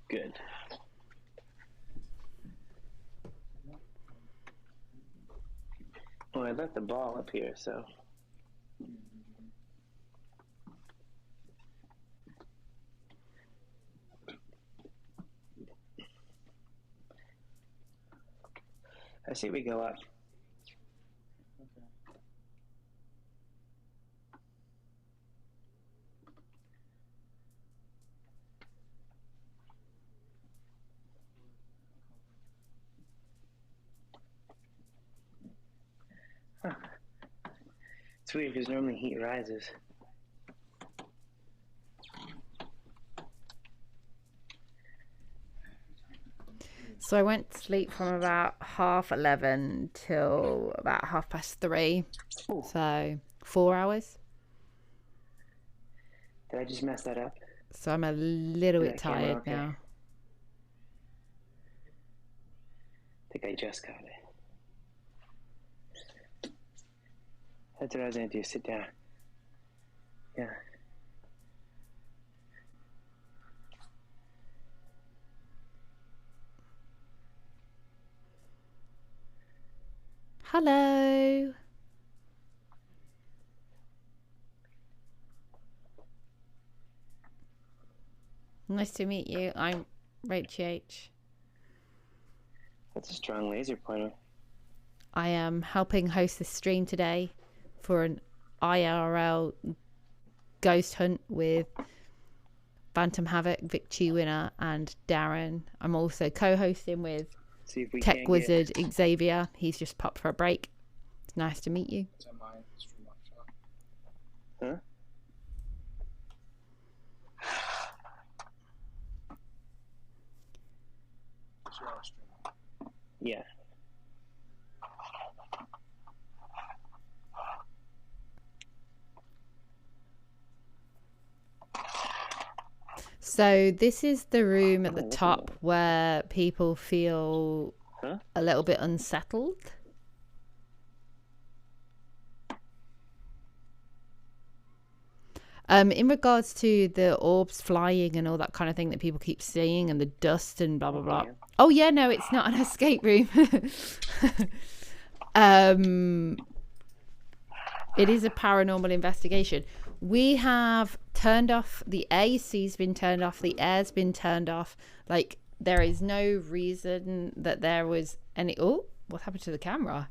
Good. Well, I left the ball up here, so. I say we go up. Huh. It's weird because normally heat rises. So I went to sleep from about 11:30 till about 3:30. So 4 hours. Did I just mess that up? So I'm a little Is bit that camera tired okay? now. I think I just got it. That's what I was going to do. Sit down. Yeah. Hello. Nice to meet you. I'm Rach H. That's a strong laser pointer. I am helping host this stream today for an IRL ghost hunt with Phantom Havoc, Vic Chi winner, and Darren. I'm also co-hosting with See if we Tech can Wizard Xavier. He's just popped for a break. It's nice to meet you. Huh? Yeah. So this is the room at the top where people feel a little bit unsettled. In regards to the orbs flying and all that kind of thing that people keep seeing and the dust and blah blah blah. Oh yeah, no, it's not an escape room. It is a paranormal investigation. We have turned off, the AC's been turned off, the air's been turned off. Like, there is no reason that there was any, oh, what happened to the camera?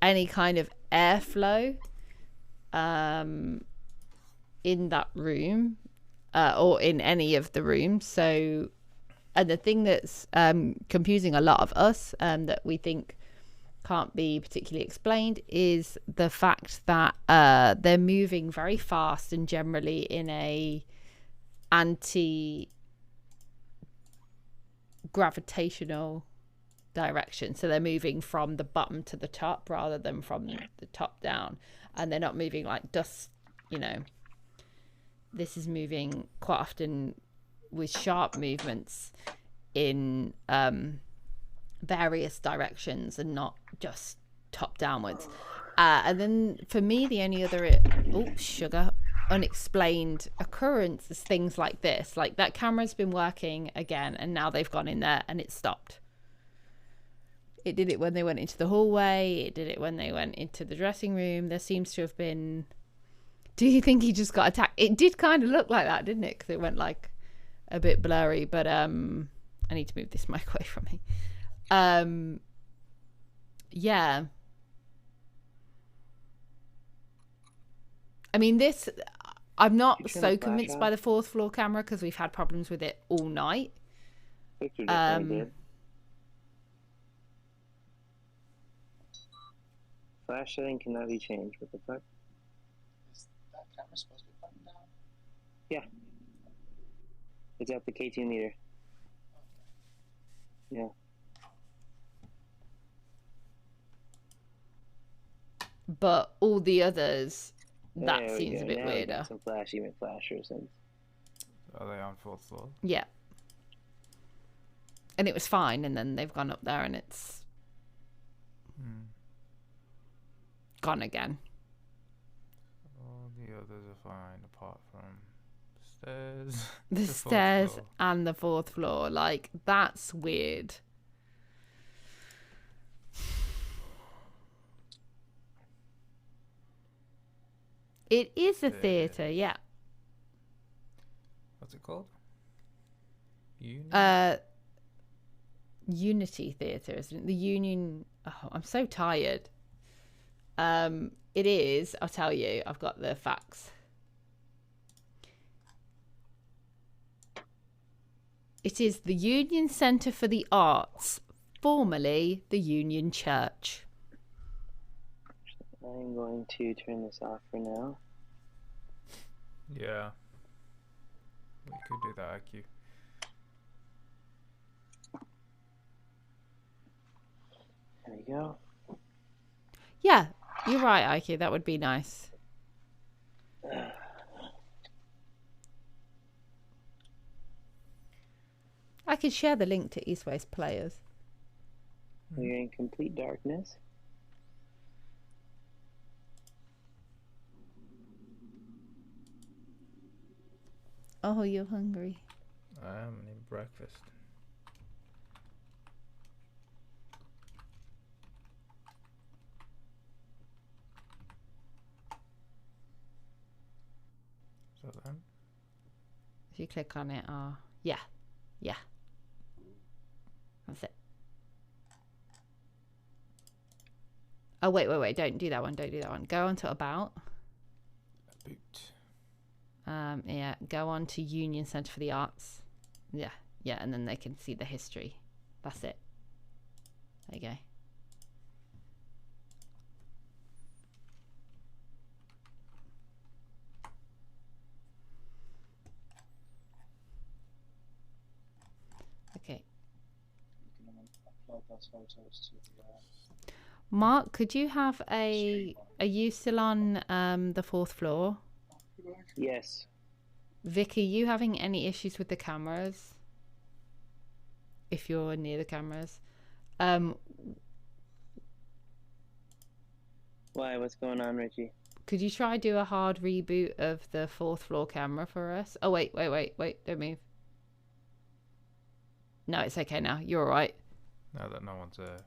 Any kind of airflow in that room or in any of the rooms. So, and the thing that's confusing a lot of us that we think can't be particularly explained is the fact that they're moving very fast and generally in a anti-gravitational direction. So they're moving from the bottom to the top rather than from the top down, and they're not moving like dust, you know. This is moving quite often with sharp movements in various directions and not just top downwards. And then for me, the only other unexplained occurrence is things like this. Like that camera's been working again and now they've gone in there and it stopped. It did it when they went into the hallway. It did it when they went into the dressing room. There seems to have been... Do you think he just got attacked? It did kind of look like that, didn't it? Because it went like a bit blurry. But I need to move this mic away from me. Yeah. I mean, this... I'm not so convinced by the fourth floor camera because we've had problems with it all night. Flash setting cannot be changed. What the fuck? Is that camera supposed to be buttoned down? Yeah. It's at the K2 meter. Yeah. but all the others, that There we seems go. a bit Now we weirder. got some flashy McFlashers. And Are they on 4th floor? Yeah. And it was fine, and then they've gone up there and it's gone again. All the others are fine apart from the stairs. The fourth stairs floor. and the 4th floor. Like, that's weird. It is a theatre, yeah. What's it called? Unity Theatre, isn't it? The Union. Oh, I'm so tired. It is. I'll tell you. I've got the facts. It is the Union Centre for the Arts, formerly the Union Church. I'm going to turn this off for now. Yeah. We could do that, IQ. There you go. Yeah, you're right, IQ. That would be nice. I could share the link to East West Players. We're in complete darkness. Oh, you're hungry. I am eating breakfast. So then? If you click on it, yeah. Yeah. That's it. Oh, wait. Don't do that one. Don't do that one. Go on to About. Yeah, go on to Union Centre for the Arts. Yeah, and then they can see the history. That's it. There you go. Okay. Upload those photos to the, Mark, could you have are you still on the 4th floor? Yes. Vic, are you having any issues with the cameras? If you're near the cameras. Why? What's going on, Richie? Could you try do a hard reboot of the 4th floor camera for us? Oh, wait. Don't move. No, it's okay now. You're all right. Now that no one's there.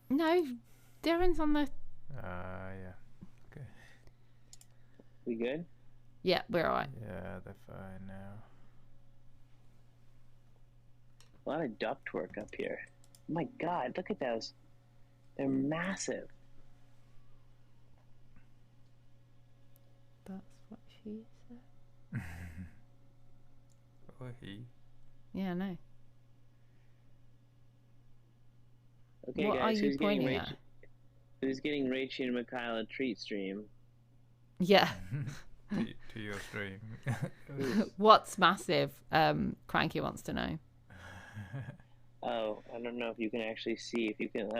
No, Darren's on the... Yeah. Okay. We good? Yeah, we're all right. Yeah, they're fine now. A lot of ductwork up here. Oh my God, look at those. They're massive. That's what she said. Or he. Yeah, I know. Okay, What guys, are you pointing at? Who's getting Rachel and Mikhail a treat stream? Yeah. to your stream. What's massive? Cranky wants to know. Oh, I don't know if you can actually see. If you can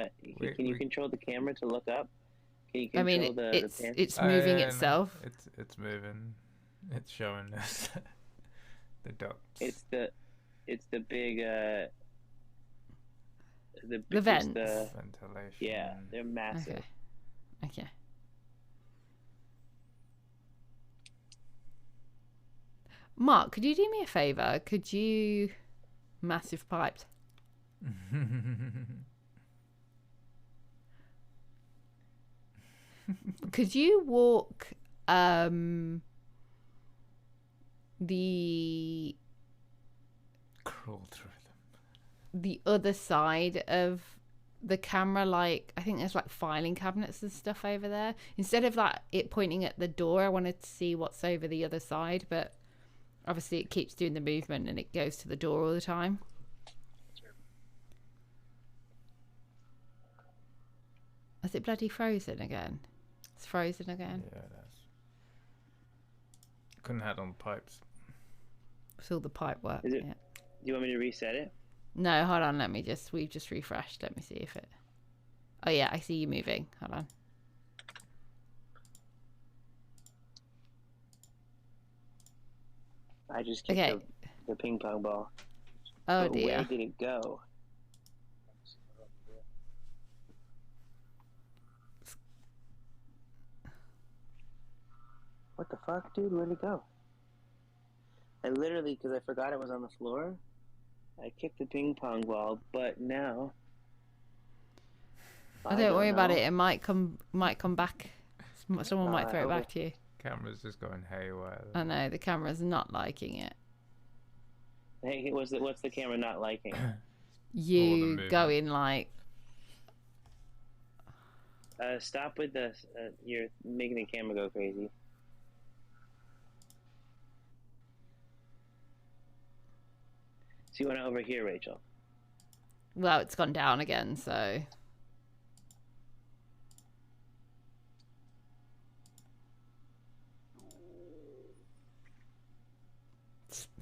can you control the camera to look up? Can you I mean, control it's moving no, itself. It's moving. It's showing us the ducts. It's the big the vents. Ventilation. Yeah, they're massive. Okay. Mark, could you do me a favor? Could you massive pipes? Could you walk the crawl through the other side of the camera? Like, I think there's like filing cabinets and stuff over there. Instead of like it pointing at the door, I wanted to see what's over the other side, but obviously it keeps doing the movement and it goes to the door all the time. Is it bloody frozen again? It's frozen again. Yeah, it is. Couldn't have on pipes. It's all the pipe work. Is it? Yeah. Do you want me to reset it? No, hold on. We've just refreshed. Let me see if it. Oh yeah, I see you moving. Hold on. I just kicked Okay. the ping pong ball. Oh But dear. where did it go? What the fuck, dude? Where'd it go? I literally, because I forgot it was on the floor, I kicked the ping pong ball, but now... I don't worry about it. It might come back. Someone might throw it hope back to you. Camera's just going haywire. I know, the camera's not liking it. Hey, what's the camera not liking? You going like... Stop with the... you're making the camera go crazy. So you want to overhear, Rachel? Well, it's gone down again, so...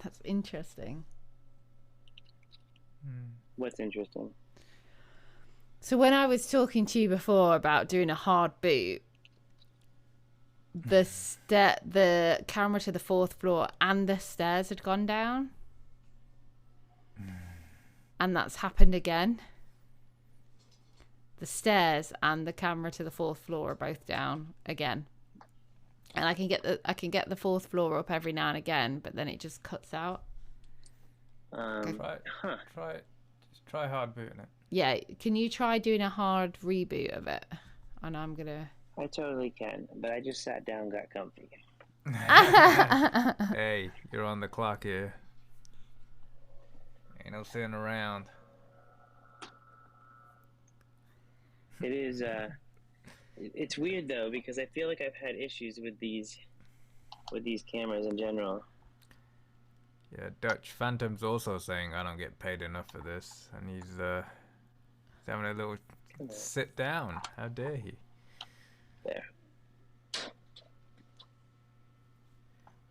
That's interesting. What's interesting? So when I was talking to you before about doing a hard boot, the camera to the 4th floor and the stairs had gone down. And that's happened again. The stairs and the camera to the 4th floor are both down again. And I can get the 4th floor up every now and again, but then it just cuts out. Try it. Just try hard booting it. Yeah, can you try doing a hard reboot of it? And I'm gonna... I totally can, but I just sat down and got comfy. Hey, you're on the clock here. Ain't no sitting around. It is, it's weird though, because I feel like I've had issues with these cameras in general. Yeah, Dutch Phantom's also saying I don't get paid enough for this, and he's having a little sit down. How dare he? There.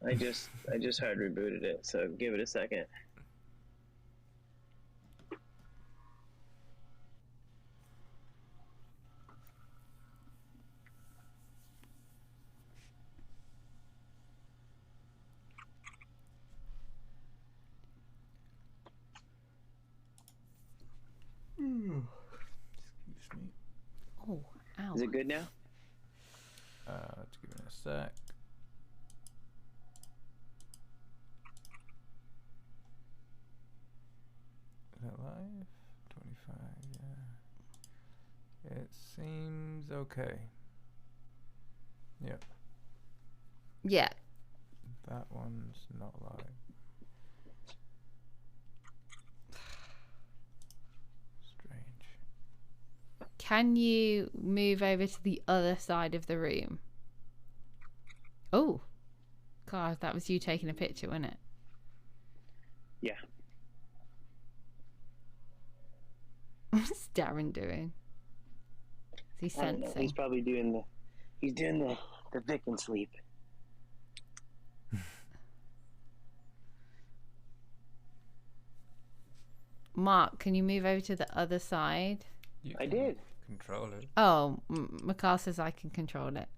I just hard rebooted it, so give it a second. Excuse me. Oh, ow. Is it good now? Let's give it a sec. Is that live? 25, yeah. It seems okay. Yep. Yeah. That one's not live. Can you move over to the other side of the room? Oh. God, that was you taking a picture, wasn't it? Yeah. What's Darren doing? Is he I don't know. sensing? He's probably doing the Vic and sleep. Mark, can you move over to the other side? I did. Control it. Oh, Mikal says I can control it.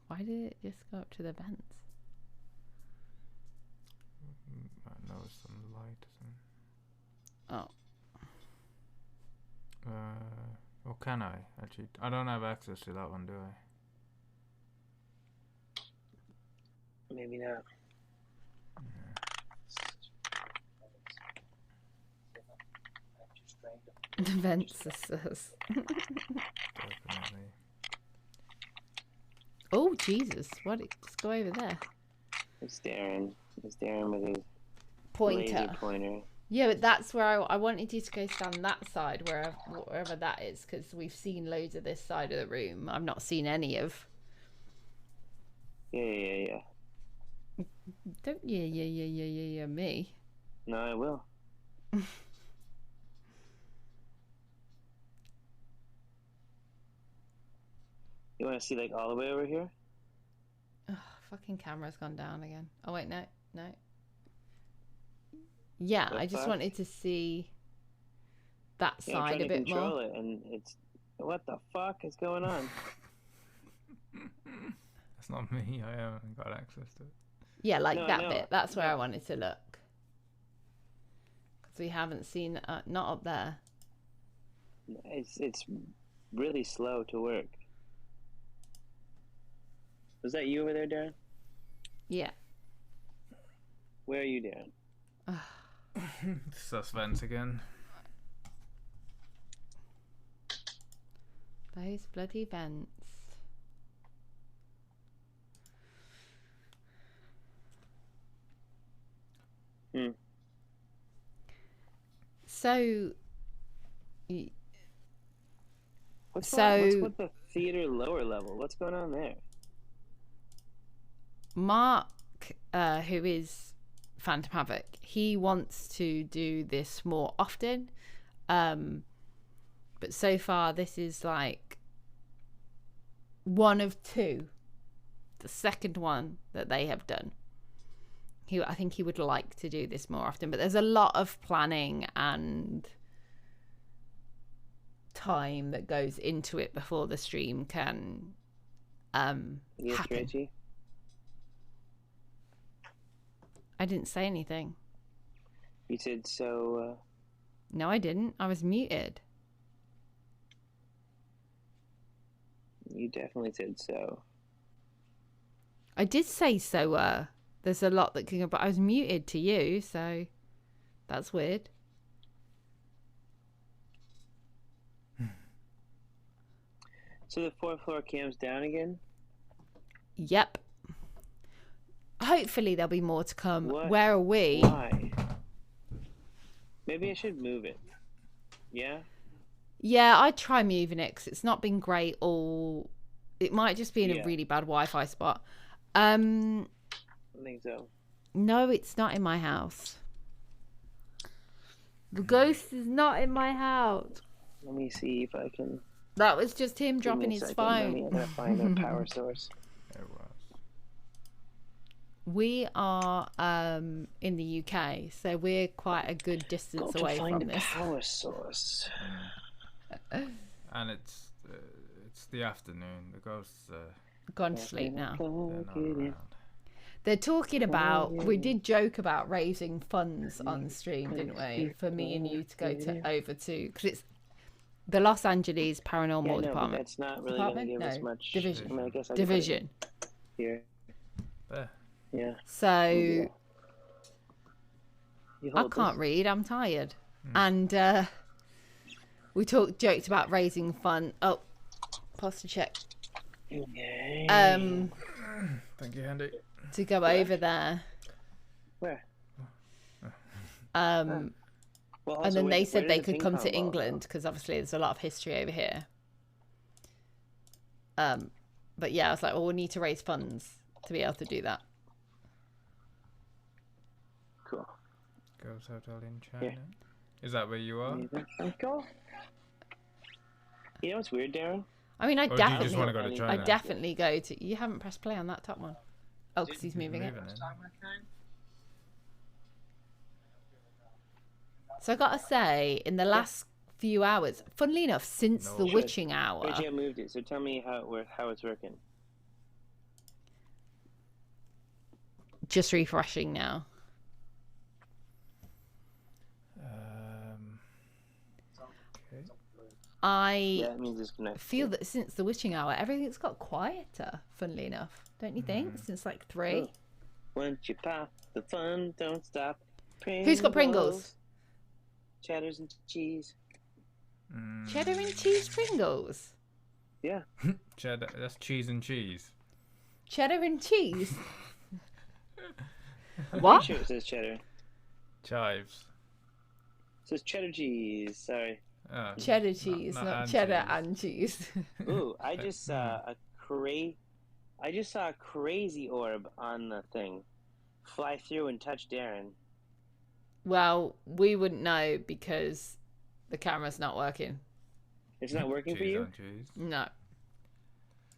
Why did it just go up to the vents? I know some light or something. Oh. Or can I? Actually, I don't have access to that one, do I? Maybe not. The vents says. Definitely. Oh, Jesus. What? Let's go over there. It's Darren. It's Darren with his Pointer. laser pointer. Yeah, but that's where I wanted you to go stand that side, wherever that is, because we've seen loads of this side of the room. I've not seen any of. Yeah. Don't yeah me. No, I will. You want to see like all the way over here? Oh, fucking camera's gone down again. Oh wait, no. I just wanted to see that Yeah, side a bit control more. it, and What the fuck is going on? That's not me. I haven't got access to it. Yeah, like No, I that know. bit. That's where I wanted to look. Because we haven't seen... not up there. It's really slow to work. Was that you over there, Darren? Yeah. Where are you, Darren? Suspense again. Those bloody vents. So... What's with the theater lower level? What's going on there? Mark, who is Phantom Havoc, he wants to do this more often. But so far, this is like one of two. The second one that they have done. I think he would like to do this more often, but there's a lot of planning and time that goes into it before the stream can happen. Reggie? I didn't say anything. You said so. No, I didn't. I was muted. You definitely said so. I did say so. There's a lot that can go, but I was muted to you, so that's weird. So the 4th floor cam's down again? Yep. Hopefully there'll be more to come. What? Where are we? Why? Maybe I should move it. Yeah? Yeah, I'd try moving it because it's not been great all... It might just be in a really bad Wi-Fi spot. I think so. No, it's not in my house. The ghost is not in my house. Let me see if I can... That was just him Give dropping me a his second. Let me phone. find a power source. It was. We are in the UK, so we're quite a good distance away from Find a this. power source. And it's the afternoon. The ghosts Gone to sleep now. they're not around. They're talking about, we did joke about raising funds on stream, didn't we? For me and you to go over to, because it's the Los Angeles Paranormal Yeah, no, but Department. that's not really going to give us No, much. Division. I mean, I guess I could put it Division. here. There. Yeah. So You I hold can't this. read. I'm tired. And we joked about raising fund. Oh, posture check. Okay. Thank you, Andy. To go over there. Where? Well, also, and then where- they where said did they the could ping come pong to ball go? England because obviously there's a lot of history over here. But yeah, I was like, well, we need to raise funds to be able to do that. Cool. Ghost Hotel in China. Is that where you are? Go. You know what's weird, Darren? I mean, I Or do you definitely, just wanna go to China? I definitely go to. You haven't pressed play on that top one. Oh, because he's moving it. So I gotta say, in the last few hours, funnily enough, since the witching hour, Reggie, I moved it, so tell me how it's working. just refreshing now. Okay. I it means it's connected. feel that since the witching hour, everything's got quieter, funnily enough. Don't you think? Since like 3. Once you pop, the fun don't stop. Who's got Pringles? Cheddars and cheese. Cheddar and cheese Pringles? Yeah. Cheddar. That's cheese and cheese. Cheddar and cheese? I'm What? pretty sure it says cheddar. Chives. It says cheddar cheese. Sorry. Cheddar cheese, not cheddar and cheese. Ooh, I just saw a crazy orb on the thing fly through and touch Darren. Well, we wouldn't know because the camera's not working. It's not working for you? No.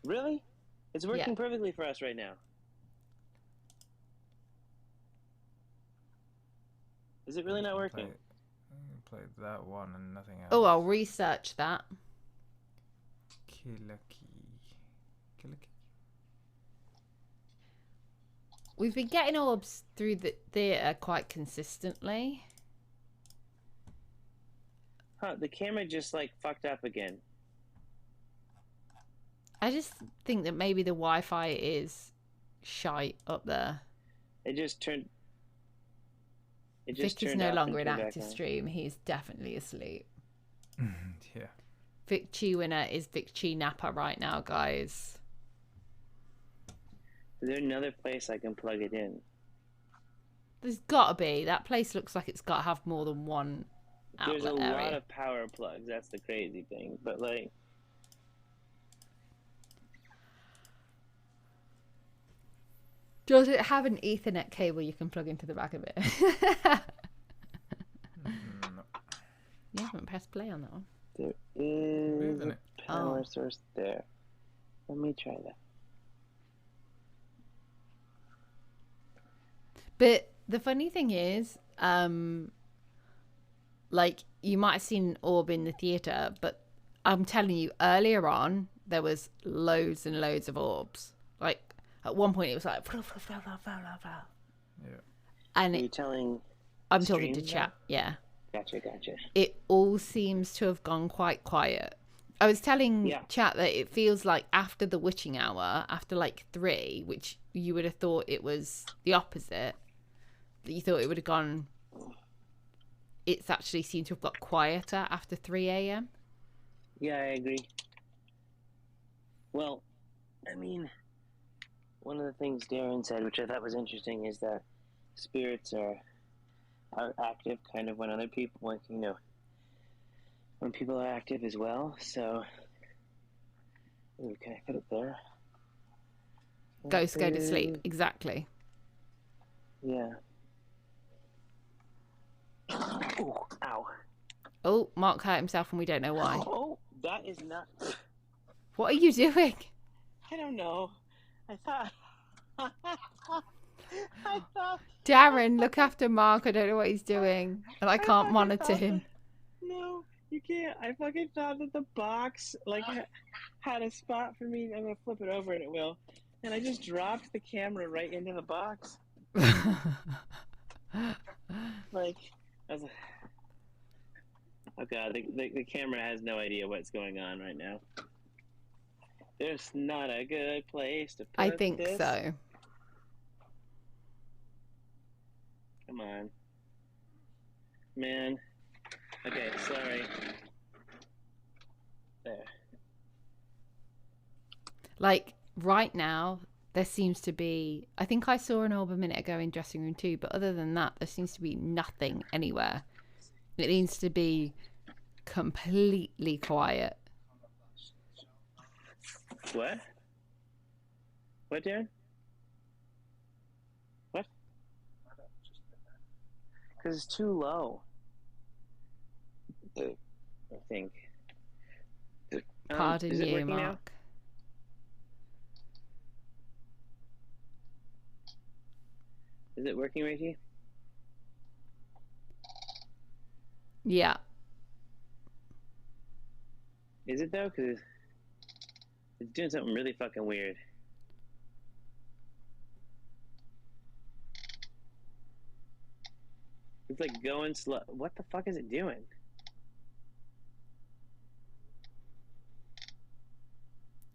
Really? It's working perfectly for us right now. Is it really not working? Play that one and nothing else. Oh, I'll research that. Killer key. Killer key. We've been getting orbs through the theatre quite consistently. Huh, the camera just like fucked up again. I just think that maybe the Wi-Fi is shite up there. It just turned. It Vic just is turned no off longer and in turned back active on. stream. He's definitely asleep. Yeah. Vic Chi winner is Vic Chi Napa right now, guys. Is there another place I can plug it in? There's gotta be. That place looks like it's got to have more than one outlet There's a area. lot of power plugs. That's the crazy thing. But like, Does it have an Ethernet cable you can plug into the back of it? You haven't pressed play on that one. there is Isn't a it? power Oh. source there. Let me try that. But the funny thing is, like, you might have seen an orb in the theatre, but I'm telling you, earlier on, there was loads and loads of orbs. Like, at one point, it was like... Yeah. And Are you telling? I'm talking to stream chat, yeah. Gotcha, gotcha. It all seems to have gone quite quiet. I was telling Yeah. chat that it feels like after the witching hour, after like 3, which you would have thought it was the opposite, that you thought it would have gone... It's actually seemed to have got quieter after 3 a.m. Yeah, I agree. Well, I mean, one of the things Darren said, which I thought was interesting, is that spirits are active kind of when other people, when, you know, when people are active as well. So, ooh, can I put it there? Ghosts go to sleep. Exactly. Yeah. Ooh, ow. Oh, Mark hurt himself and we don't know why. Oh, that is not... What are you doing? I don't know. I thought... I thought... Darren, look after Mark. I don't know what he's doing. And I can't monitor him. No, you can't. I fucking thought that the box, like, had a spot for me. I'm gonna flip it over and it will. And I just dropped the camera right into the box. Like, I was like... Oh god, the camera has no idea what's going on right now. There's not a good place to put I think this. so. Come on. Man. Okay, sorry. There. Like, right now, there seems to be... I think I saw an orb a minute ago in dressing room 2, but other than that, there seems to be nothing anywhere. It needs to be completely quiet. What? What, Darren? What? Because it's too low. I think. Pardon is it you, working now? Mark. Is it working, Ricky? Yeah. Is it though? Because it's doing something really fucking weird. It's like going slow. What the fuck is it doing?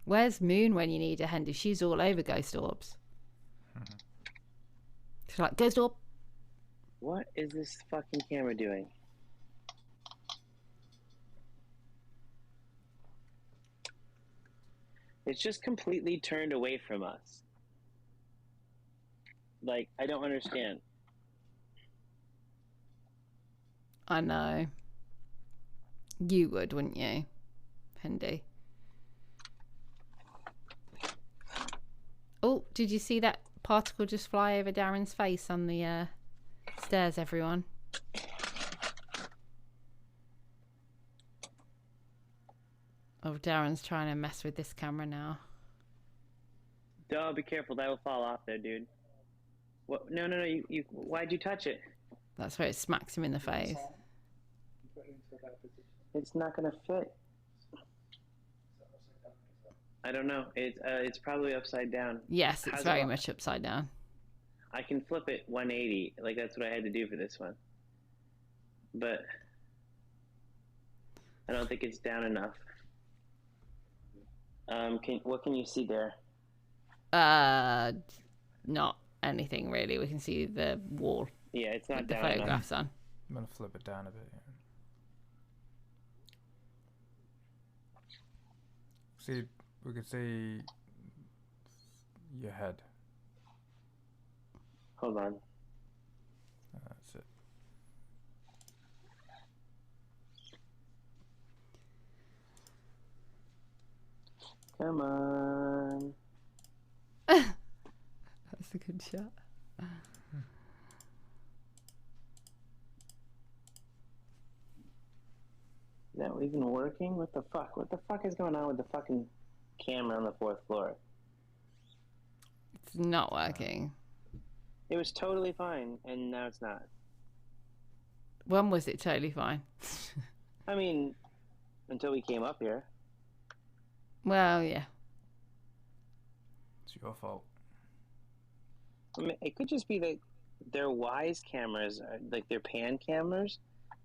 Where's Moon when you need her handy? She's all over ghost orbs. She's like, ghost orb. What is this fucking camera doing? It's just completely turned away from us. Like, I don't understand. I know. You would, wouldn't you, Hendy? Oh, did you see that particle just fly over Darren's face on the stairs, everyone? Oh, Darren's trying to mess with this camera now. Oh, be careful. That will fall off there, dude. What? No, no, no. You. Why'd you touch it? That's where it smacks him in the face. It's not gonna fit. I don't know. It's probably upside down. Yes, it's How's very it- much upside down. I can flip it 180. Like that's what I had to do for this one. But I don't think it's down enough. What can you see there? Not anything really. We can see the wall. Yeah, it's not with the down enough. photographs on. I'm gonna flip it down a bit. Yeah. See, we can see your head. Hold on. That's it. Come on. That's a good shot. Is that even working? What the fuck? What the fuck is going on with the fucking camera on the 4th floor? It's not working. It was totally fine, and now it's not. When was it totally fine? I mean, until we came up here. Well, yeah. It's your fault. I mean, it could just be that their Wise cameras, like their pan cameras,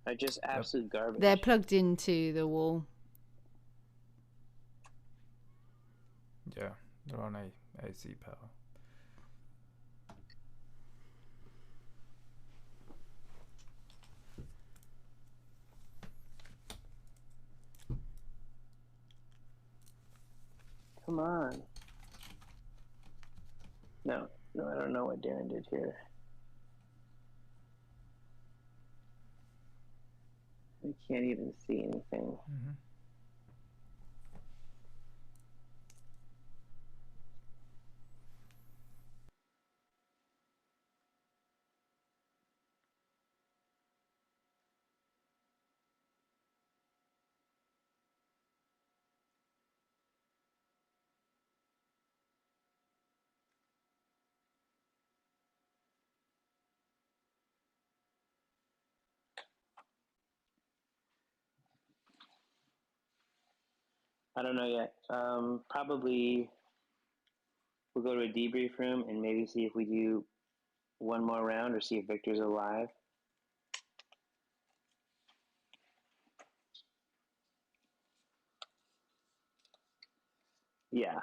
are just absolute garbage. They're plugged into the wall. Yeah, they're on AC power. Come on. No, I don't know what Darren did here. I can't even see anything. I don't know yet. Probably we'll go to a debrief room and maybe see if we do one more round or see if Victor's alive. Yeah.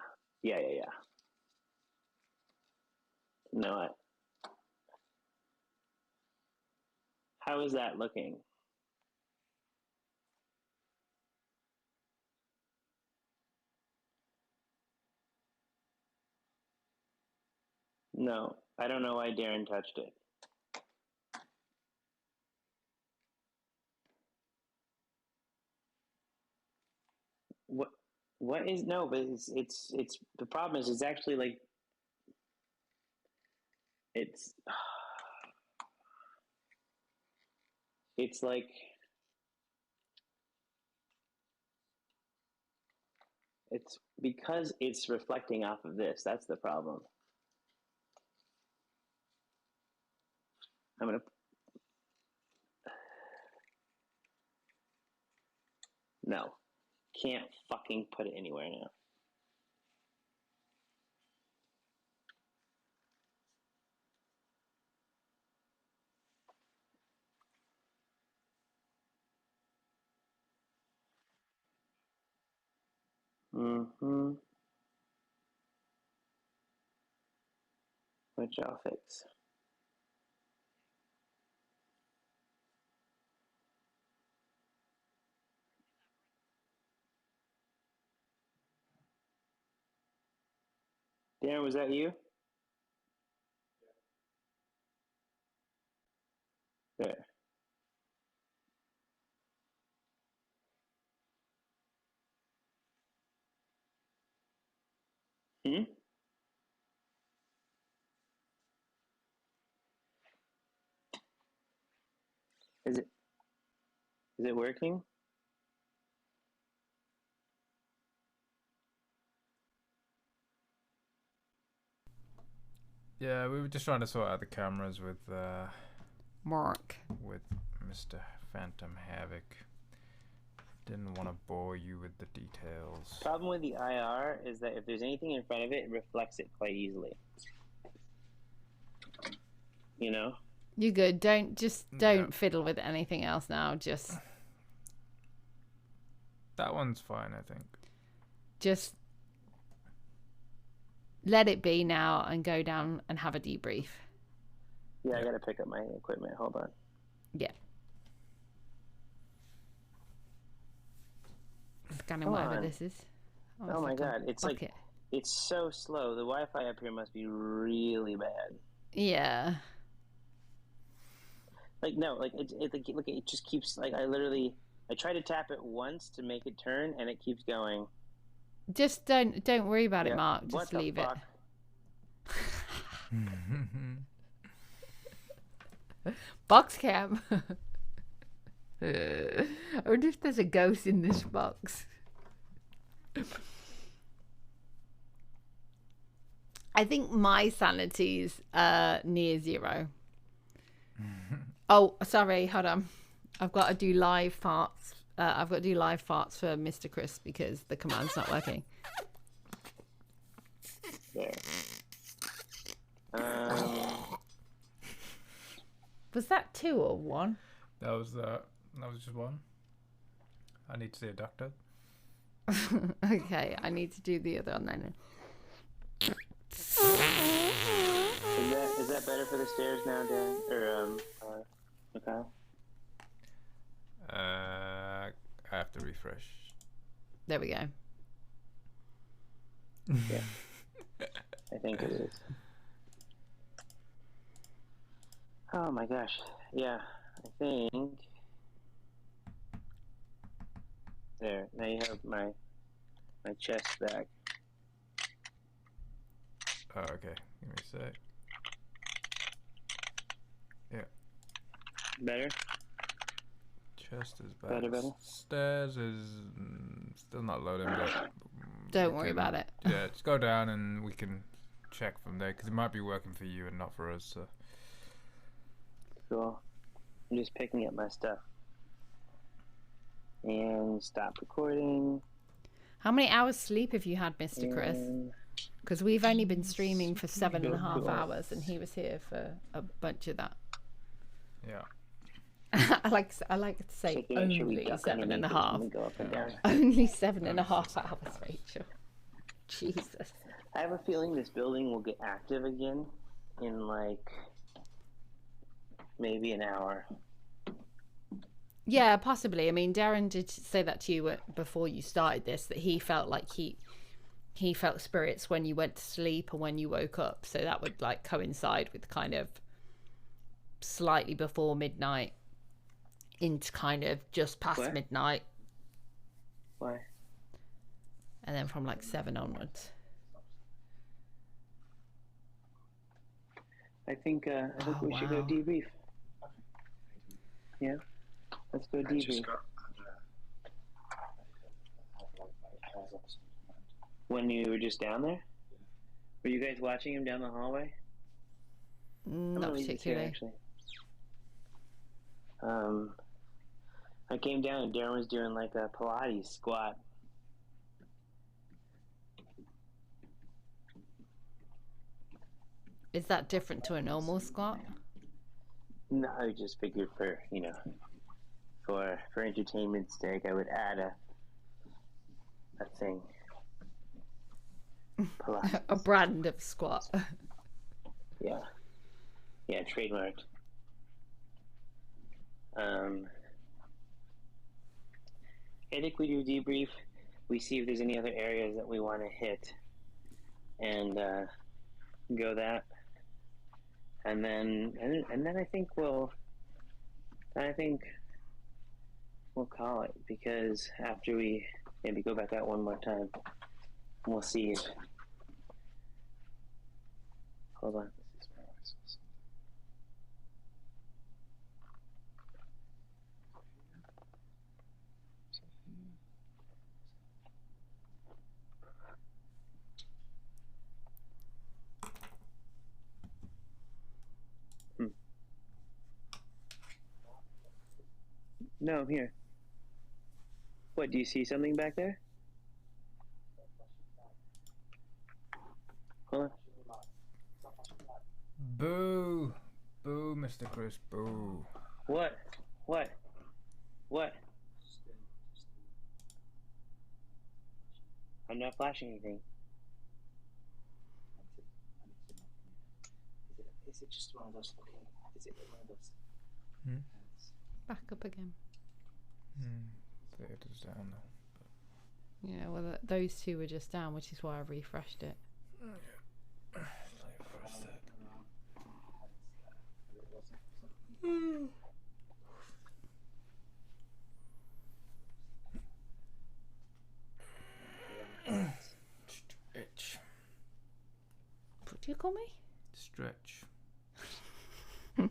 No. How is that looking? No, I don't know why Darren touched it. What is no? But it's the problem is it's actually like it's like it's because it's reflecting off of this. That's the problem. I'm gonna. No, can't fucking put it anywhere now. Which I'll fix. Darren, was that you? There. Hmm? Is it working? Yeah, we were just trying to sort out the cameras with Mark. With Mr. Phantom Havoc. Didn't want to bore you with the details. Problem with the IR is that if there's anything in front of it, it reflects it quite easily. You know? You're good. Don't fiddle with anything else now. Just that one's fine, I think. Just let it be now and go down and have a debrief. Yeah, I gotta pick up my equipment. Hold on. Yeah. Scanning Come whatever on. this is. Oh my god, it's bucket. like it's so slow. The Wi-Fi up here must be really bad. Yeah. Like no, like it just keeps like I try to tap it once to make it turn and it keeps going. Just don't worry about it, Yeah. Mark. What Just the leave fuck? it. Box cam. I wonder if there's a ghost in this box. I think my sanity's near zero. Oh, sorry, hold on. I've got to do live farts. I've got to do live farts for Mr. Chris because the command's not working. There. Was that 2 or 1? That was just one. I need to see a doctor. Okay, I need to do the other one then. Is that better for the stairs now, Dan? Or okay. I have to refresh. There we go. Yeah. I think it is. Oh my gosh. Yeah, I think. There. Now you have my chest back. Oh, okay. Give me a sec. Yeah. Better? Chest is back. Better? Stairs is still not loading, but Don't worry about it. Yeah, just go down and we can check from there because it might be working for you and not for us. So. Cool. I'm just picking up my stuff. And stop recording. How many hours sleep have you had, Mr. Chris? Because we've only been streaming for 7.5 hours, and he was here for a bunch of that. Yeah. I like to say only 7.5. Go up and down. Only 7.5 hours, Rachel. Jesus. I have a feeling this building will get active again in like maybe an hour. Yeah, possibly. I mean, Darren did say that to you before you started this, that he felt like he felt spirits when you went to sleep and when you woke up. So that would like coincide with kind of slightly before midnight into kind of just past midnight. Why? And then from like 7 onwards. I think we should go debrief. Yeah, let's go debrief. When you were just down there? Were you guys watching him down the hallway? Not particularly. Actually. I came down and Darren was doing like a Pilates squat. Is that different to a normal squat? No, I just figured for entertainment's sake, I would add a thing. Pilates. A brand of squat. Yeah, trademarked. I think we do debrief. We see if there's any other areas that we want to hit, and go that. And then I think we'll call it, because after we maybe go back out one more time, we'll see if. Hold on. No, I'm here. What, do you see something back there? Hold on. Boo! Boo, Mr. Chris, boo. What? What? What? I'm not flashing anything. Is it just one of those looking? Is it one of those? Back up again. It is down though. Yeah, well, those two were just down, which is why I refreshed it. Stretch. What do you call me? Stretch. Fucking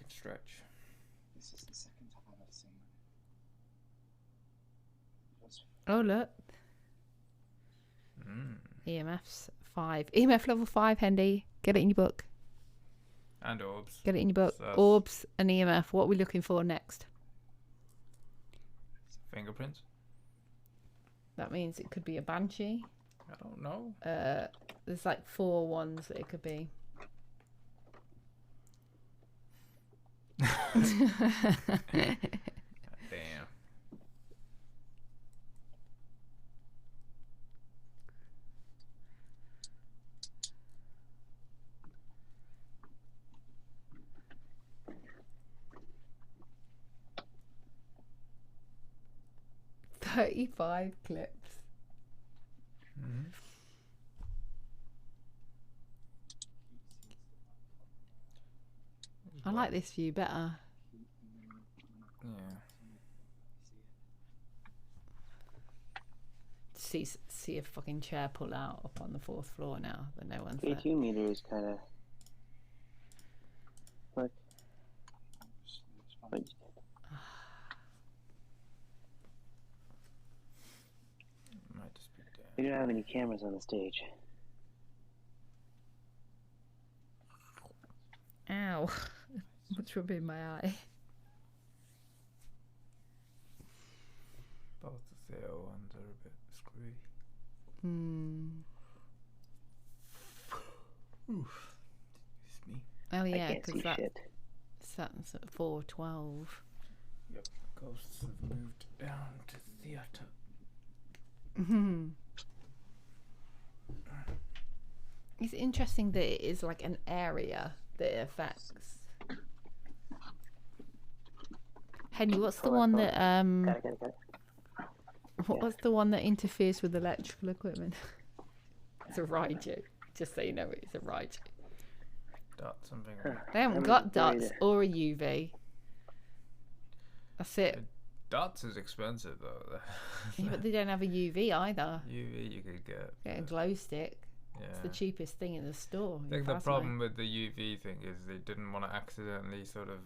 stretch. This is the second time I've ever seen it. Oh, look. EMF's 5. EMF level 5, Hendy. Get it in your book. And orbs. Get it in your book. So Orbs and EMF. What are we looking for next? fingerprints. That means it could be a banshee. I don't know. There's like 4 ones that it could be. Damn. $35 clips. I like this view better. Yeah. See a fucking chair pull out up on the 4th floor now that no one's there. K2 meter is kind of like. Might just be dead. We don't have any cameras on the stage. Ow. What's rubbing my eye? Both of the old ones are a bit screwy. Oof. It's me. Oh yeah, can't see because shit. that's at 4:12. Yep. Ghosts have moved down to theatre. It's interesting that it is like an area that it affects. Henry, what's the one that what's the one that interferes with electrical equipment? It's a Raiju. Just so you know, it's a Raiju. Dots and things. They haven't got dots or a UV. That's it. Dots is expensive though. Yeah, but they don't have a UV either. UV you could get. Get a glow stick. Yeah. It's the cheapest thing in the store. I think the problem with the UV thing is they didn't want to accidentally sort of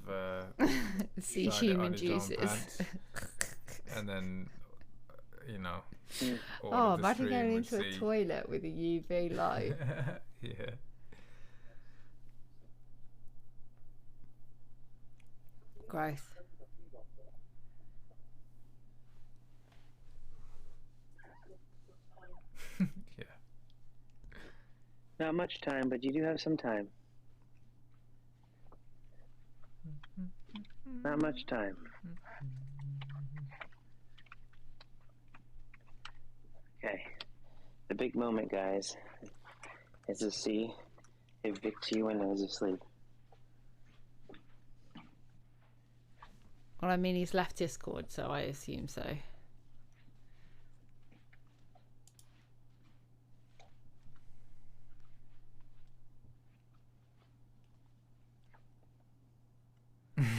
see shine it human on his own juices. pants. And then, you know, all Oh, of the imagine stream going would into a see. toilet with a UV light. Yeah. Gross. Yeah. Not much time, but you do have some time. Not much time. Okay. The big moment, guys, is to see if Vic T1 is asleep. Well, I mean, he's left Discord, so I assume so.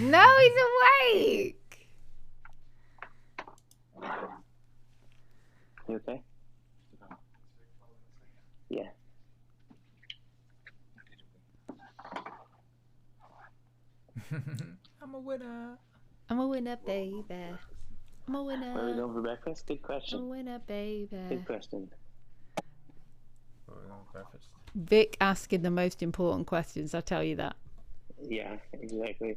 No, he's awake! You okay? Yeah. I'm a winner. I'm a winner, baby. I'm a winner. Where are we going for breakfast? Good I'm a question. winner, baby. Good question. Where are we going for breakfast? Vic asking the most important questions, I'll tell you that. Yeah, exactly.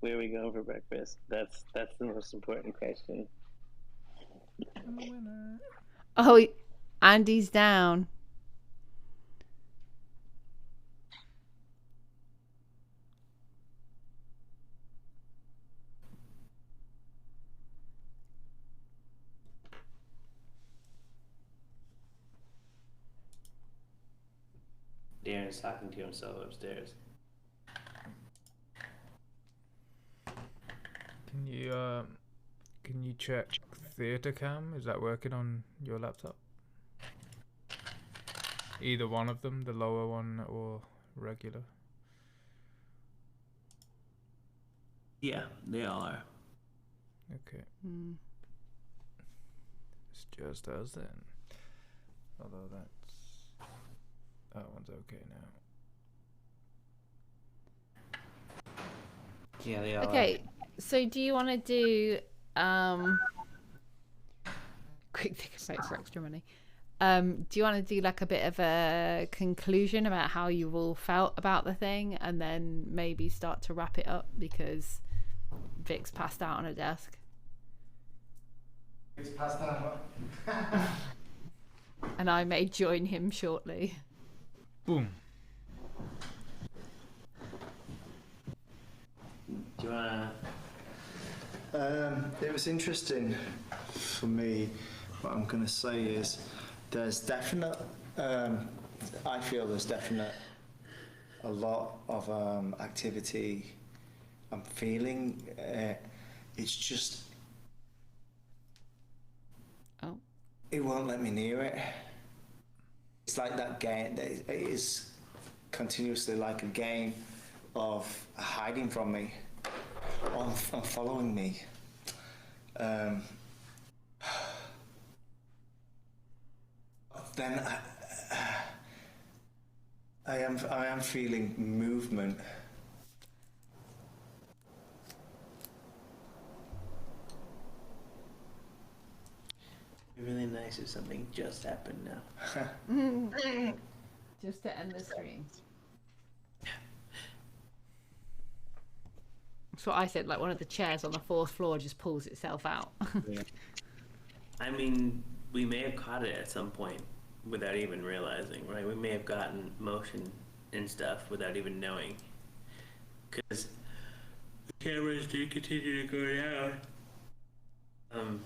Where are we going for breakfast? That's the most important question. Oh, Andy's down. Darren's talking to himself upstairs. Can you check theater cam? Is that working on your laptop? Either one of them, the lower one or regular. Yeah, they all are. Okay. It's just us then. Although that one's okay now. Yeah, they all Okay, so do you want to do quick think about for extra money? Do you want to do like a bit of a conclusion about how you all felt about the thing, and then maybe start to wrap it up because Vic's passed out on her desk? It's passed out. And I may join him shortly. Boom. Do you wanna? It was interesting for me. What I'm going to say is there's definite, I feel there's definite a lot of activity I'm feeling. It's just, it won't let me near it. It's like that game, it is continuously like a game of hiding from me, or following me. Then I am feeling movement. It'd be really nice if something just happened now. Just to end the stream. That's what I said, like one of the chairs on the 4th floor just pulls itself out. Yeah. I mean, we may have caught it at some point without even realizing, right? We may have gotten motion and stuff without even knowing. Because the cameras do continue to go down.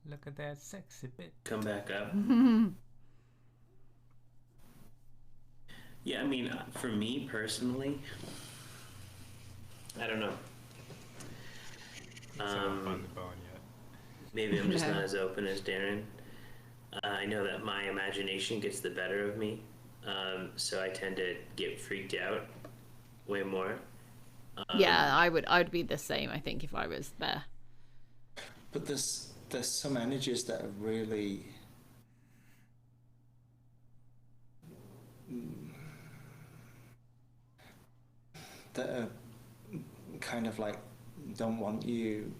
Look at that sexy bit. Come back up. Yeah, I mean, for me personally, I don't know. Maybe I'm just not as open as Darren. I know that my imagination gets the better of me, so I tend to get freaked out way more. Yeah, I would be the same, I think, if I was there. But there's some energies that are really that are kind of like don't want you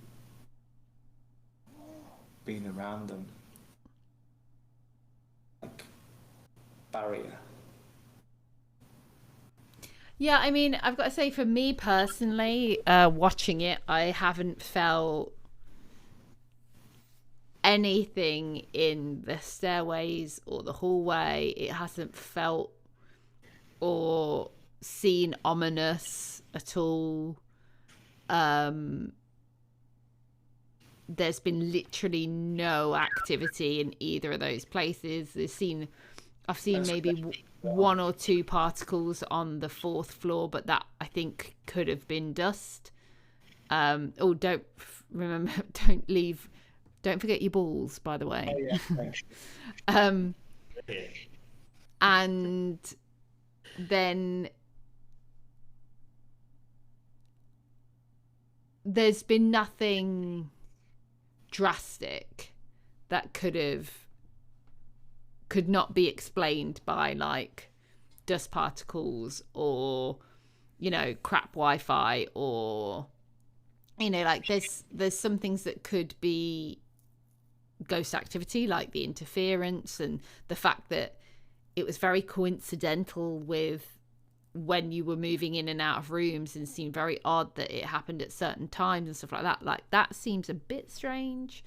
being around them, like barrier. Yeah, I mean, I've got to say, for me personally, watching it, I haven't felt anything in the stairways or the hallway. It hasn't felt or seen ominous at all. There's been literally no activity in either of those places. I've seen maybe one or two particles on the 4th floor, but that I think could have been dust. Don't forget your balls, by the way. Oh, yeah, thanks. And then there's been nothing drastic that could not be explained by like dust particles or, you know, crap Wi-Fi, or, you know, like there's some things that could be ghost activity, like the interference and the fact that it was very coincidental with when you were moving in and out of rooms, and seemed very odd that it happened at certain times and stuff like that. Like, that seems a bit strange.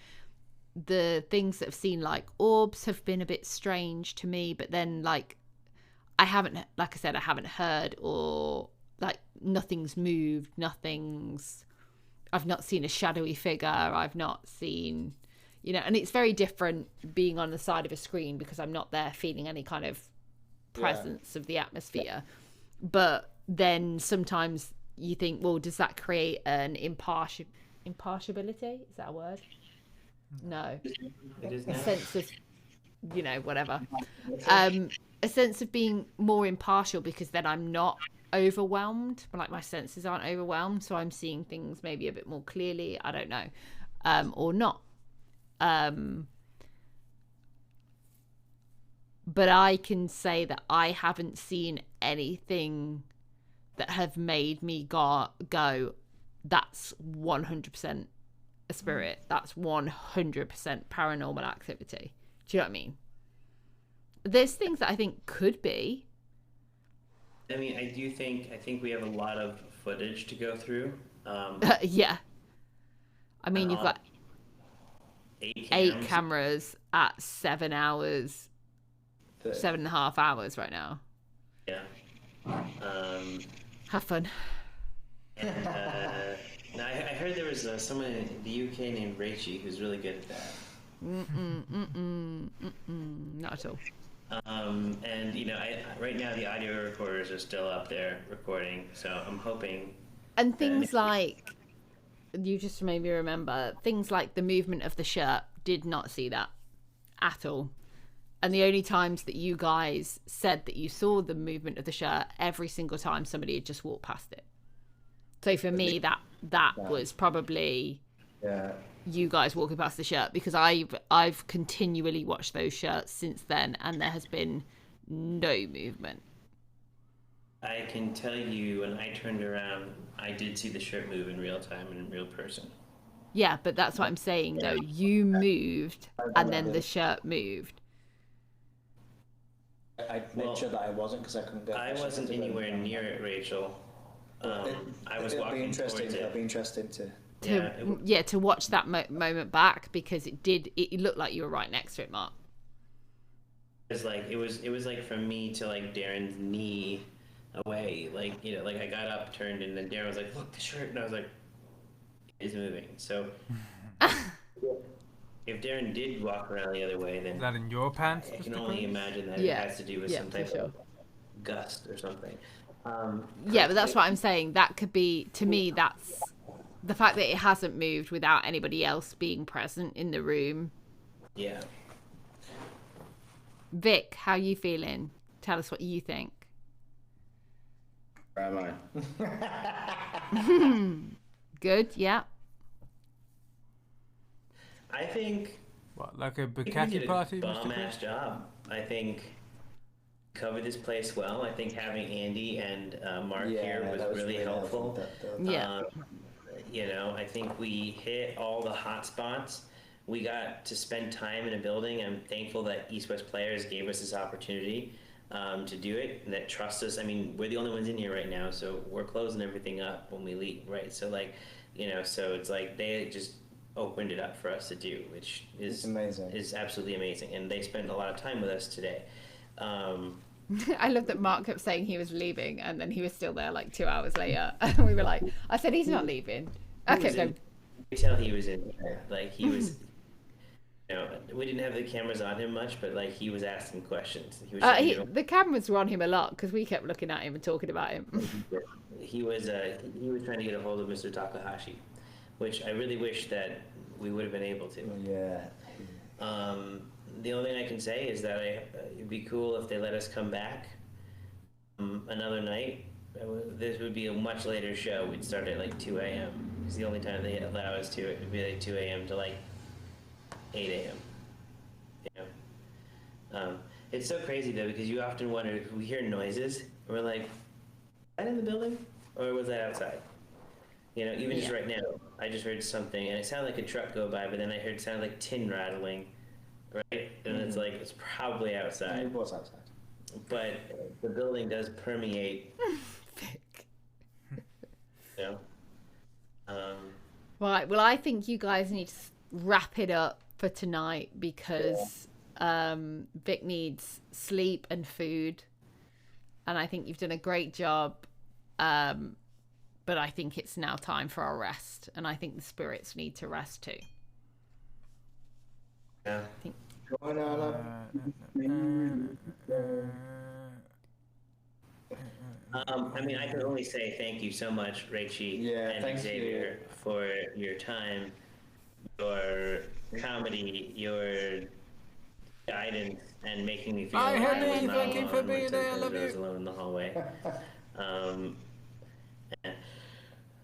The things that have seen like orbs have been a bit strange to me, but then like I haven't heard, or like nothing's moved, I've not seen a shadowy figure, I've not seen, and it's very different being on the side of a screen because I'm not there feeling any kind of presence of the atmosphere. But then sometimes you think, well, does that create an impartiality? Is that a word? No. It is A now. sense of, whatever. A sense of being more impartial, because then I'm not overwhelmed, like my senses aren't overwhelmed, so I'm seeing things maybe a bit more clearly. I don't know, or not. But I can say that I haven't seen anything that have made me go, that's 100% a spirit. That's 100% paranormal activity. Do you know what I mean? There's things that I think could be. I mean, I think we have a lot of footage to go through. Yeah. I mean, you've got 8 cams. cameras at 7 hours, 7.5 hours right now. Yeah. Have fun. And now I heard there was someone in the UK named Rachie who's really good at that. Not at all. And right now the audio recorders are still up there recording, so I'm hoping. And things like, you just made me remember, things like the movement of the shirt, did not see that at all. And the only times that you guys said that you saw the movement of the shirt, every single time somebody had just walked past it. So for me, that was probably you guys walking past the shirt, because I've continually watched those shirts since then, and there has been no movement. I can tell you, when I turned around, I did see the shirt move in real time and in real person. Yeah, but that's what I'm saying, though. You moved, and then the shirt moved. I made sure that I wasn't, because I couldn't get. I wasn't anywhere near it, Rachel. I was walking towards it. It'll be interesting to to watch that moment back, because it looked like you were right next to it, Mark. It was like from me to like Darren's knee away, like I got up, turned, and then Darren was like, "Look, the shirt," and I was like, "It's moving." So if Darren did walk around the other way, then is that in your pants? I can only imagine that it has to do with some type of gust or something. Yeah, but that's what I'm saying. That could be, to me, that's the fact that it hasn't moved without anybody else being present in the room. Yeah. Vic, how you feeling? Tell us what you think. Where am I? Good, yeah. I think... What, like a bukkake party? Bomb-ass job. I think covered this place well. I think having Andy and Mark here was really helpful. I think we hit all the hot spots. We got to spend time in a building. I'm thankful that East West Players gave us this opportunity to do it, and that trust us. I mean, we're the only ones in here right now, so we're closing everything up when we leave, right? So so it's like they just opened it up for us to do, which is amazing. Is absolutely amazing, and they spent a lot of time with us today. I love that Mark kept saying he was leaving, and then he was still there like 2 hours later, and we were like, I said he's not leaving. Okay, so you could tell he was in there. Like he was. We didn't have the cameras on him much, but like he was asking questions. He was the cameras were on him a lot because we kept looking at him and talking about him. He was trying to get a hold of Mr. Takahashi, which I really wish that we would have been able to. Yeah. The only thing I can say is that it'd be cool if they let us come back another night. This would be a much later show. We'd start at like 2 a.m. It's the only time they allow us to. It would be like 2 a.m. to like 8 a.m. It's so crazy though, because you often wonder if we hear noises and we're like, was that in the building or was that outside? Even just right now, I just heard something and it sounded like a truck go by, but then I heard it sounded like tin rattling, right? And it's like, it's probably outside. It was outside. but the building does permeate. You know? Right. Well, I think you guys need to wrap it up for tonight because Vic needs sleep and food, and I think you've done a great job. But I think it's now time for our rest, and I think the spirits need to rest too. Yeah. Going on I mean, I can only say thank you so much, Rachie and Xavier, for your time, your comedy, your guidance, and making me feel Bye, like I Henry. was not Thank you alone for being when there. I sometimes love I was you. alone in the hallway.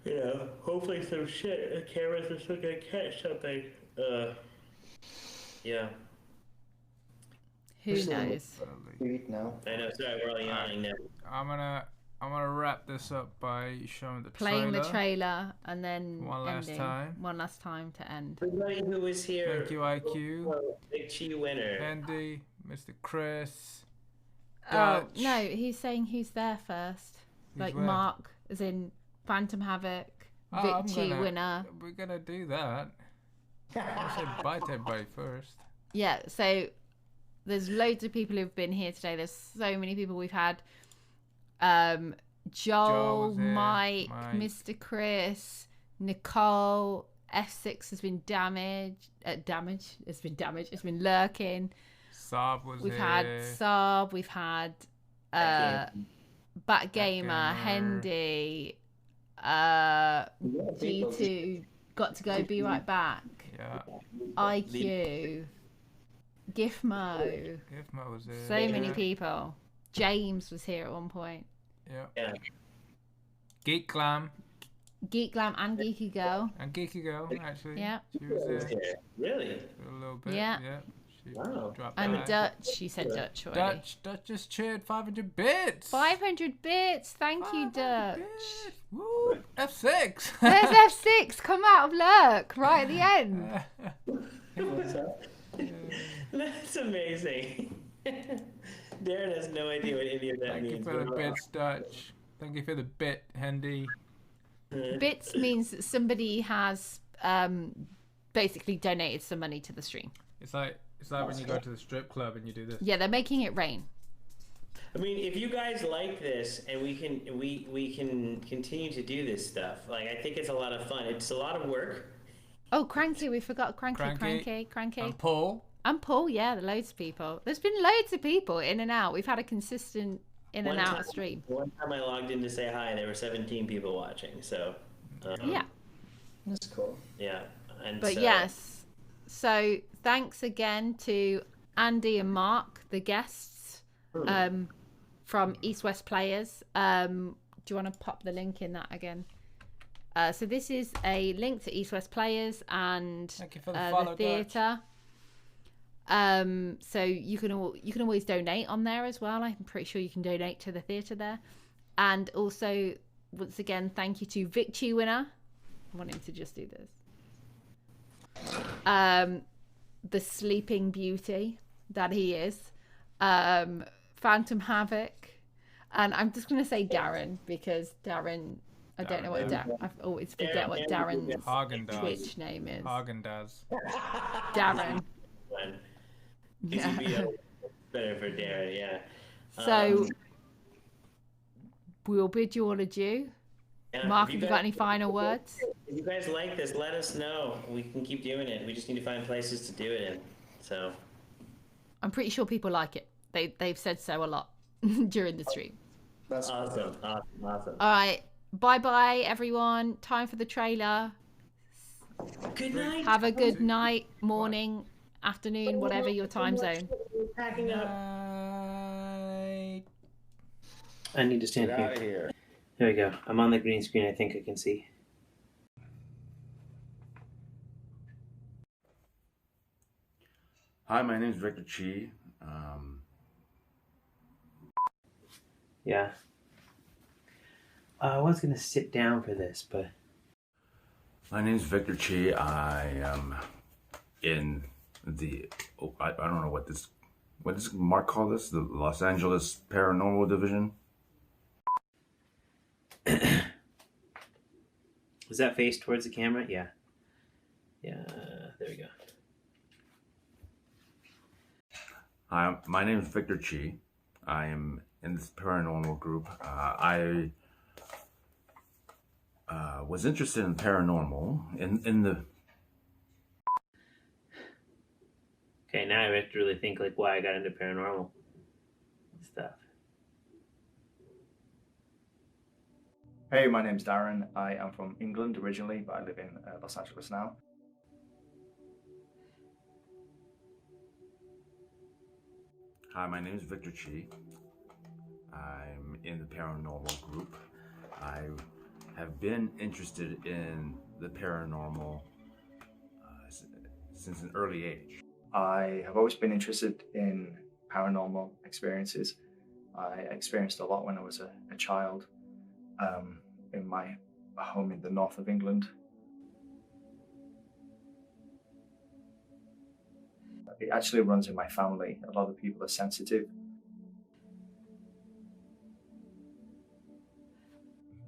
You know, hopefully some shit. The cameras are still gonna catch something. Yeah. Who knows? Now. I know. Sorry, we're all yawning now. I'm gonna wrap this up by showing the Playing trailer. the trailer and then One last ending. time. One last time to end. Everybody who was here. Thank you, IQ. Big Chi winner. Andy, Mr. Chris. Oh Dutch. no, he's saying who's there first. Who's Like where? Mark, as in Phantom Havoc, Oh, Vichy winner. We're gonna do that. I'll say bye to everybody first. Yeah, so there's loads of people who've been here today. There's so many people we've had. Joel, was here, Mike, Mike. Mr. Chris, Nicole, F6 has been damaged. It's been damaged. It's been lurking. Saab was We've here. had Saab. We've had Batgamer, Hendy, G2, got to go, be right back. Yeah. IQ, Gifmo. Gifmo was here. So many people. James was here at one point. Yeah. Geek Glam. Geek Glam and Geeky Girl. And Geeky Girl, actually. Yeah. She was here. Really? For a little bit. Yeah. She Wow. dropped And by. Dutch, you said Dutch already. Dutch just cheered 500 bits. 500 bits. Thank you, Dutch. Woo! F6. There's F6 come out of lurk right at the end. That's amazing. Darren has no idea what any of that Thank means. you for the bits, Dutch. Thank you for the bit, Hendy. Bits means that somebody has basically donated some money to the stream. It's like when you go to the strip club and you do this. Yeah, they're making it rain. I mean, if you guys like this and we can continue to do this stuff, like I think it's a lot of fun. It's a lot of work. Oh, Cranky, we forgot Cranky. And Paul. And Paul, yeah, loads of people. There's been loads of people in and out. We've had a consistent in and out stream. One time I logged in to say hi, there were 17 people watching. So yeah, that's cool. Yeah, and but so, yes. So thanks again to Andy and Mark, the guests from East West Players. Do you want to pop the link in that again? So this is a link to East West Players and Thank you for the follow, the theatre. So you can always donate on there as well. I'm pretty sure you can donate to the theatre there. And also, once again, thank you to Vichy winner. I want him to just do this. The Sleeping Beauty that he is. Phantom Havoc. And I'm just going to say Darren because Darren... I don't know what Darren... I always forget what Darren's Twitch name is. Hagen-Dazs. Darren. Yeah. Better for Darren, yeah. So we'll bid you all adieu. Yeah, Mark, if have you you got guys- any final words? If you guys like this, let us know. We can keep doing it. We just need to find places to do it in. So I'm pretty sure people like it. They've said so a lot during the stream. That's awesome. All right. Bye everyone. Time for the trailer. Good night. Have a good night, morning, afternoon, whatever your time zone. Packing up. I need to stand Get here. outta here. There we go. I'm on the green screen. I think I can see. Hi, my name is Victor Chi. Yeah. I was gonna sit down for this, but My name is Victor Chi. I am in the. I don't know what what does Mark call this? The Los Angeles Paranormal Division? Was that face towards the camera? Yeah. Yeah, there we go. Hi, my name is Victor Chi. I am in this paranormal group. I was interested in paranormal in the. Okay, now I have to really think like why I got into paranormal stuff. Hey, my name's Darren. I am from England originally, but I live in Los Angeles now. Hi, my name is Victor Chi. I'm in the paranormal group. I have been interested in the paranormal since an early age. I have always been interested in paranormal experiences. I experienced a lot when I was a child in my home in the north of England. It actually runs in my family. A lot of people are sensitive.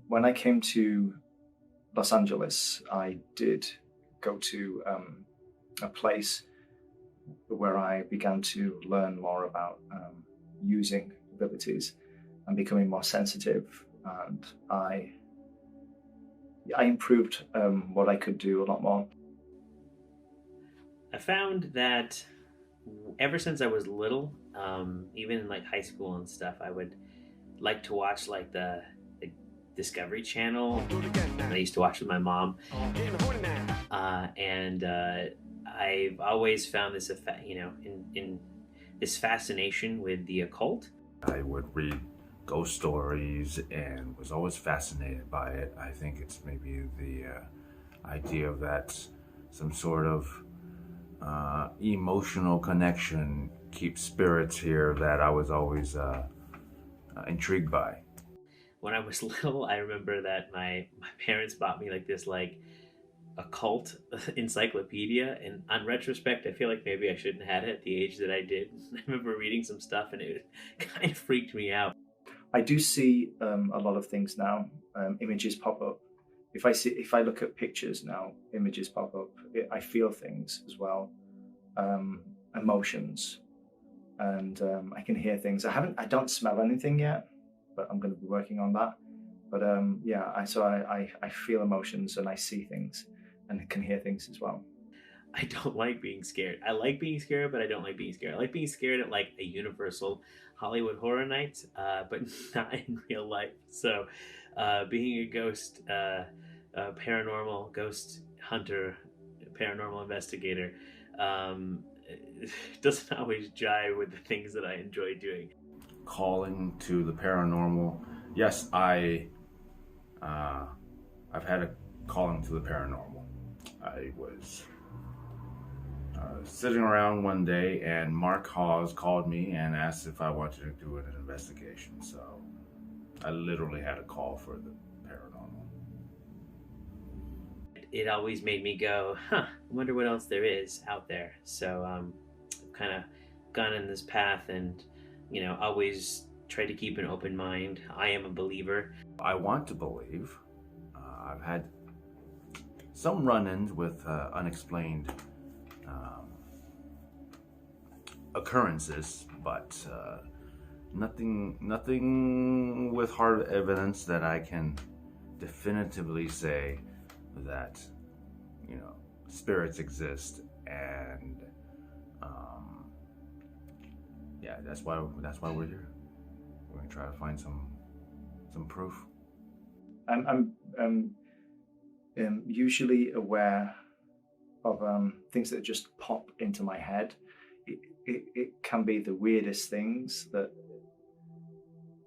When I came to Los Angeles, I did go to a place where I began to learn more about using abilities and becoming more sensitive. And I improved what I could do a lot more. I found that ever since I was little, even in like high school and stuff, I would like to watch like the Discovery Channel. I used to watch with my mom, and I've always found this, in this fascination with the occult. I would read ghost stories and was always fascinated by it. I think it's maybe the idea of that some sort of emotional connection keeps spirits here that I was always intrigued by. When I was little, I remember that my parents bought me like this occult encyclopedia, and on retrospect, I feel like maybe I shouldn't have had it at the age that I did. I remember reading some stuff, and it kind of freaked me out. I do see a lot of things now. Images pop up. If I look at pictures now, images pop up. I feel things as well, emotions, and I can hear things. I don't smell anything yet, but I'm going to be working on that. But I feel emotions and I see things and can hear things as well. I don't like being scared. I like being scared, but I don't like being scared. I like being scared at like a Universal Hollywood Horror Night, but not in real life. So being a ghost, paranormal ghost hunter, paranormal investigator, doesn't always jive with the things that I enjoy doing. Calling to the paranormal. Yes, I've had a calling to the paranormal. I was sitting around one day and Mark Hawes called me and asked if I wanted to do an investigation. So I literally had a call for the paranormal. It always made me go, I wonder what else there is out there. So I've kind of gone in this path and, always try to keep an open mind. I am a believer. I want to believe. I've had some run-ins with unexplained occurrences, but nothing with hard evidence that I can definitively say that spirits exist, and that's why we're here. We're gonna try to find some proof. I'm usually aware of things that just pop into my head. It can be the weirdest things that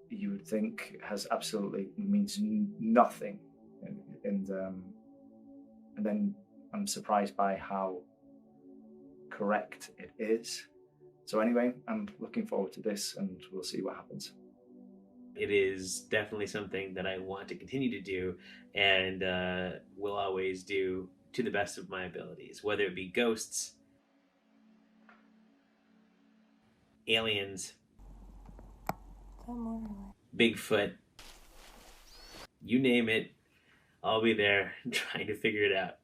you would think has absolutely means nothing, and then I'm surprised by how correct it is. So anyway, I'm looking forward to this, and we'll see what happens. It is definitely something that I want to continue to do, and will always do to the best of my abilities, whether it be ghosts. aliens, Bigfoot, you name it, I'll be there trying to figure it out.